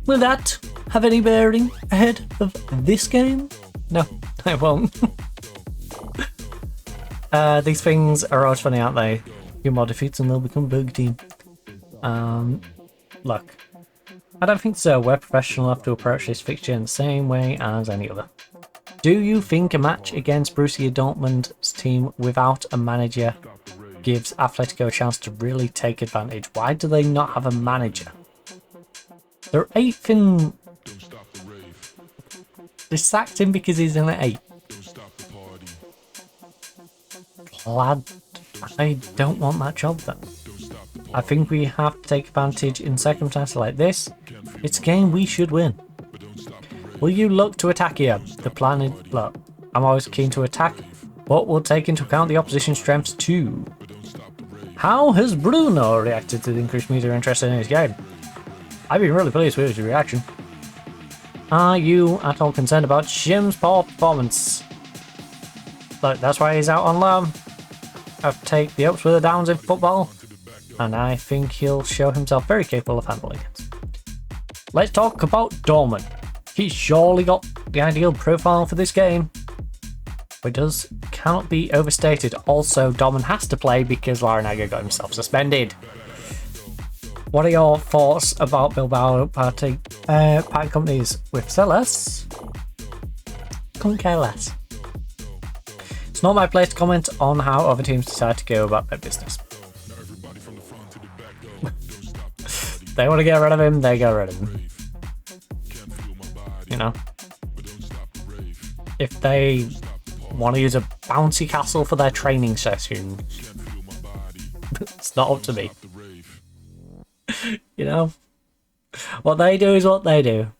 Will that have any bearing ahead of this game? No, it won't. These things are always funny, aren't they? Few more defeats and they'll become a big team. Look, I don't think so. We're professional enough to approach this fixture in the same way as any other. Do you think a match against Borussia Dortmund's team without a manager gives Atletico a chance to really take advantage? Why do they not have a manager? They're 8th in... They sacked him because he's in at 8. Lad, I don't want that job then. I think we have to take advantage in circumstances like this. It's a game we should win. Will you look to attack here? The plan is... Look, I'm always keen to attack, but we'll take into account the opposition's strengths too. How has Bruno reacted to the increased media interest in his game? I've been really pleased with his reaction. Are you at all concerned about Jim's poor performance? Look, that's why he's out on loan. I've taken the ups with the downs in football, and I think he'll show himself very capable of handling it. Let's talk about Dorman. He's surely got the ideal profile for this game, but does cannot be overstated. Also, Dorman has to play because Larinaga got himself suspended. What are your thoughts about Bilbao party companies with sellers? Couldn't care less. It's not my place to comment on how other teams decide to go about their business. They want to get rid of him, they get rid of him. You know, if they want to use a bouncy castle for their training session, it's not up to me. You know, what they do is what they do.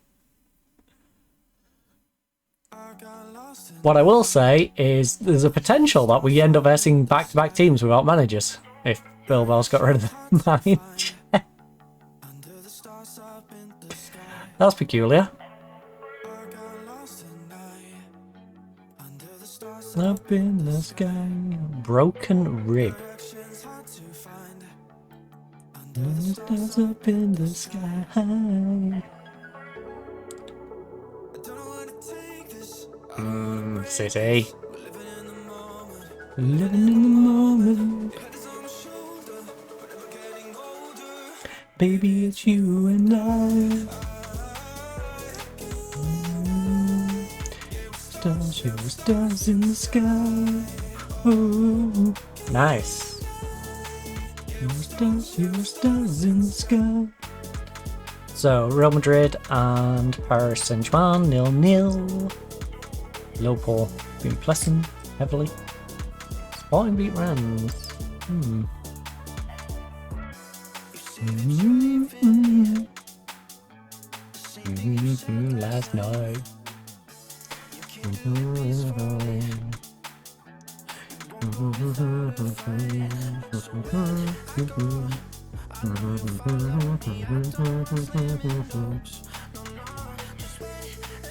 What I will say is there's a potential that we end up versing back-to-back teams without managers if Bilbao's got rid of the manager. That's peculiar. Up in the sky, broken rib. Stars up in the sky. City. Living in the moment. Baby, it's you and I. Stars, you stars in the sky. Ooh. Nice. Your stars in the sky. So Real Madrid and Paris Saint-Germain 0-0. Liverpool beat Pleasant heavily. Sporting beat Rams. Last night.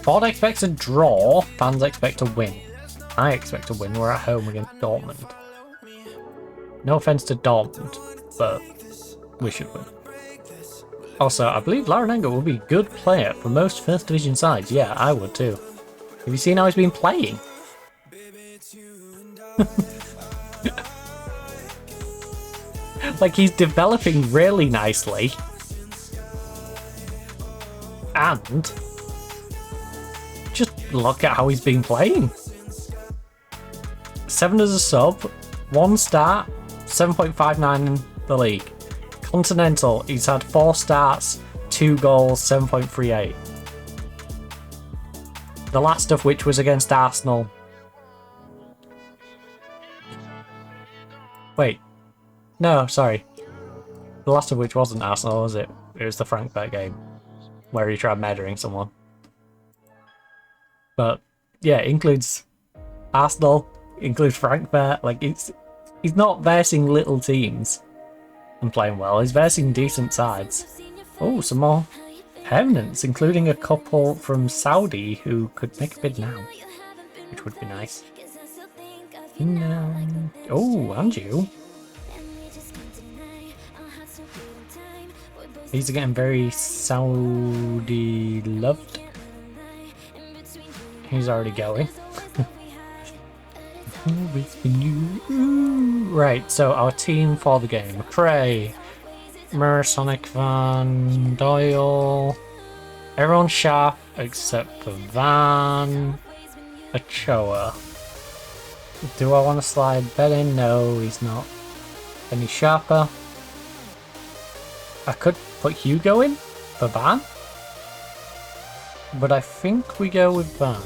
Board expects a draw, fans expect a win. I expect a win, we're at home against Dortmund. No offense to Dortmund, but we should win. Also, I believe Laranenga will be a good player for most First Division sides. Yeah, I would too. Have you seen how he's been playing? Like, he's developing really nicely. And just look at how he's been playing. 7 as a sub, 1 start, 7.59 in the league. Continental, he's had 4 starts, 2 goals, 7.38. The last of which was against Arsenal. Wait. No, sorry. The last of which wasn't Arsenal, was it? It was the Frankfurt game, where he tried murdering someone. But, yeah, it includes Arsenal, includes Frankfurt. Like, he's not versing little teams and playing well. He's versing decent sides. Oh, some more permanents, including a couple from Saudi who could make a bid now, which would be nice. Oh, and you. These are getting very Saudi loved. He's already going. Right, so our team for the game. Cray, Sonic Van Doyle. Everyone's sharp except for Van Ochoa. Do I want to slide Ben in? No, he's not any sharper. I could put Hugo in for Van, but I think we go with Van.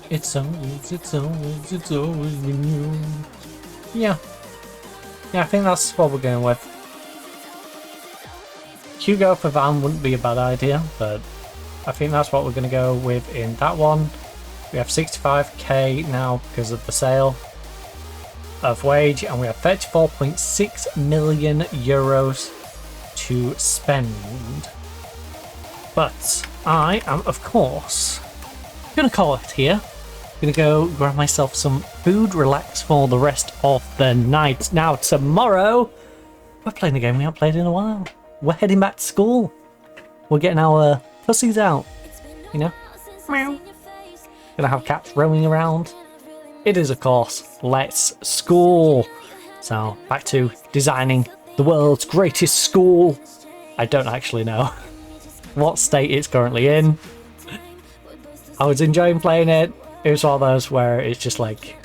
It's always with you. Yeah, I think that's what we're going with. Hugo for Van wouldn't be a bad idea, but I think that's what we're going to go with in that one. We have 65k now because of the sale of wage, and we have 34.6 million euros to spend. But I am, of course, gonna call it here. Gonna go grab myself some food, relax for the rest of the night. Now tomorrow we're playing a game we haven't played in a while. We're heading back to school. We're getting our pussies out, you know. Meow. Gonna have cats roaming around. It is, of course, Let's School. So, back to designing the world's greatest school. I don't actually know what state it's currently in. I was enjoying playing it. It was one of those where it's just like,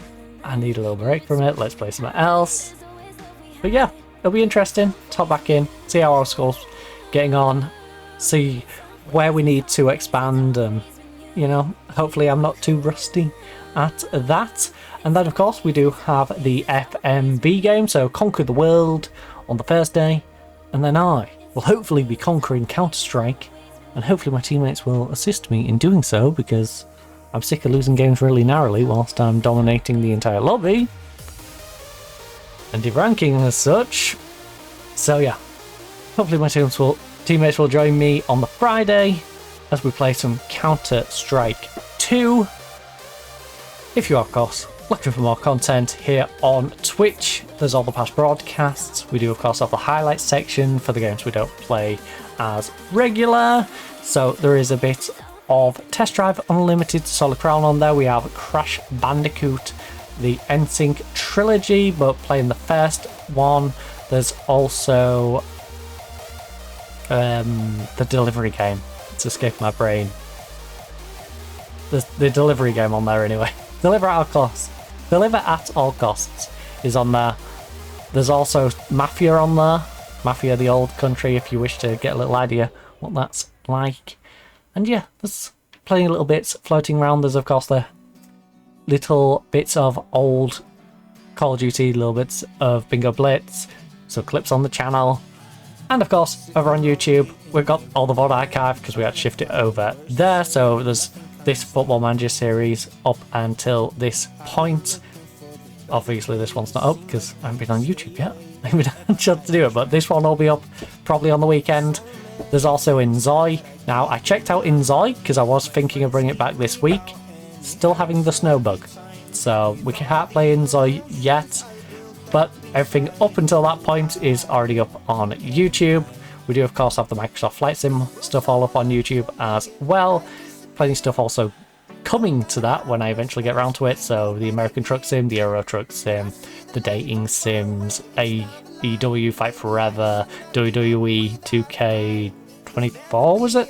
I need a little break from it. Let's play something else. But yeah, it'll be interesting. Top back in, see how our school's getting on, see where we need to expand, and you know, hopefully I'm not too rusty at that. And then of course we do have the FMV game, so Conquer the World on the first day, and then I will hopefully be conquering Counter-Strike, and hopefully my teammates will assist me in doing so, because I'm sick of losing games really narrowly whilst I'm dominating the entire lobby and de-ranking as such. So yeah, hopefully my teammates will join me on the Friday as we play some Counter-Strike 2. If you are, of course, looking for more content here on Twitch, there's all the past broadcasts. We do, of course, have the highlights section for the games we don't play as regular. So there is a bit of Test Drive Unlimited Solid Crown on there. We have Crash Bandicoot, the NSYNC trilogy, but playing the first one. There's also the delivery game. It's escaped my brain. There's the delivery game on there anyway. Deliver at all costs. Deliver at all costs is on there. There's also Mafia on there. Mafia the Old Country if you wish to get a little idea what that's like. And yeah, there's plenty of little bits floating around. There's of course the little bits of old Call of Duty, little bits of Bingo Blitz, so clips on the channel. And of course, over on YouTube, we've got all the VOD archive because we had to shift it over there. So there's this Football Manager series up until this point. Obviously, this one's not up because I haven't been on YouTube yet. I haven't had a chance to do it, but this one will be up probably on the weekend. There's also Inzoi. Now, I checked out Inzoi because I was thinking of bringing it back this week. Still having the snow bug. So we can't play Inzoi yet. But everything up until that point is already up on YouTube. We do, of course, have the Microsoft Flight Sim stuff all up on YouTube as well. Plenty of stuff also coming to that when I eventually get around to it. So the American Truck Sim, the Euro Truck Sim, the Dating Sims, AEW Fight Forever, WWE 2K24, was it?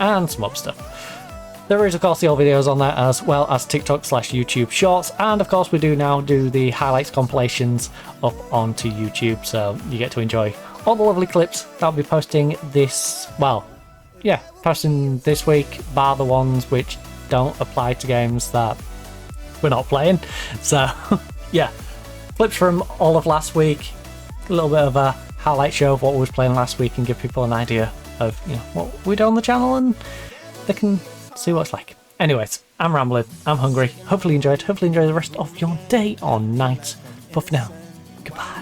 And some other stuff. There is, of course, the old videos on there, as well as TikTok/YouTube Shorts, and of course we do now do the highlights compilations up onto YouTube, so you get to enjoy all the lovely clips that I'll be posting this, well, yeah, posting this week, bar the ones which don't apply to games that we're not playing. So, yeah, clips from all of last week, a little bit of a highlight show of what we was playing last week, and give people an idea of, you know, what we do on the channel, and they can see what it's like. Anyways, I'm rambling, I'm hungry. Hopefully you enjoyed. Hopefully enjoy the rest of your day or night. But for now, goodbye.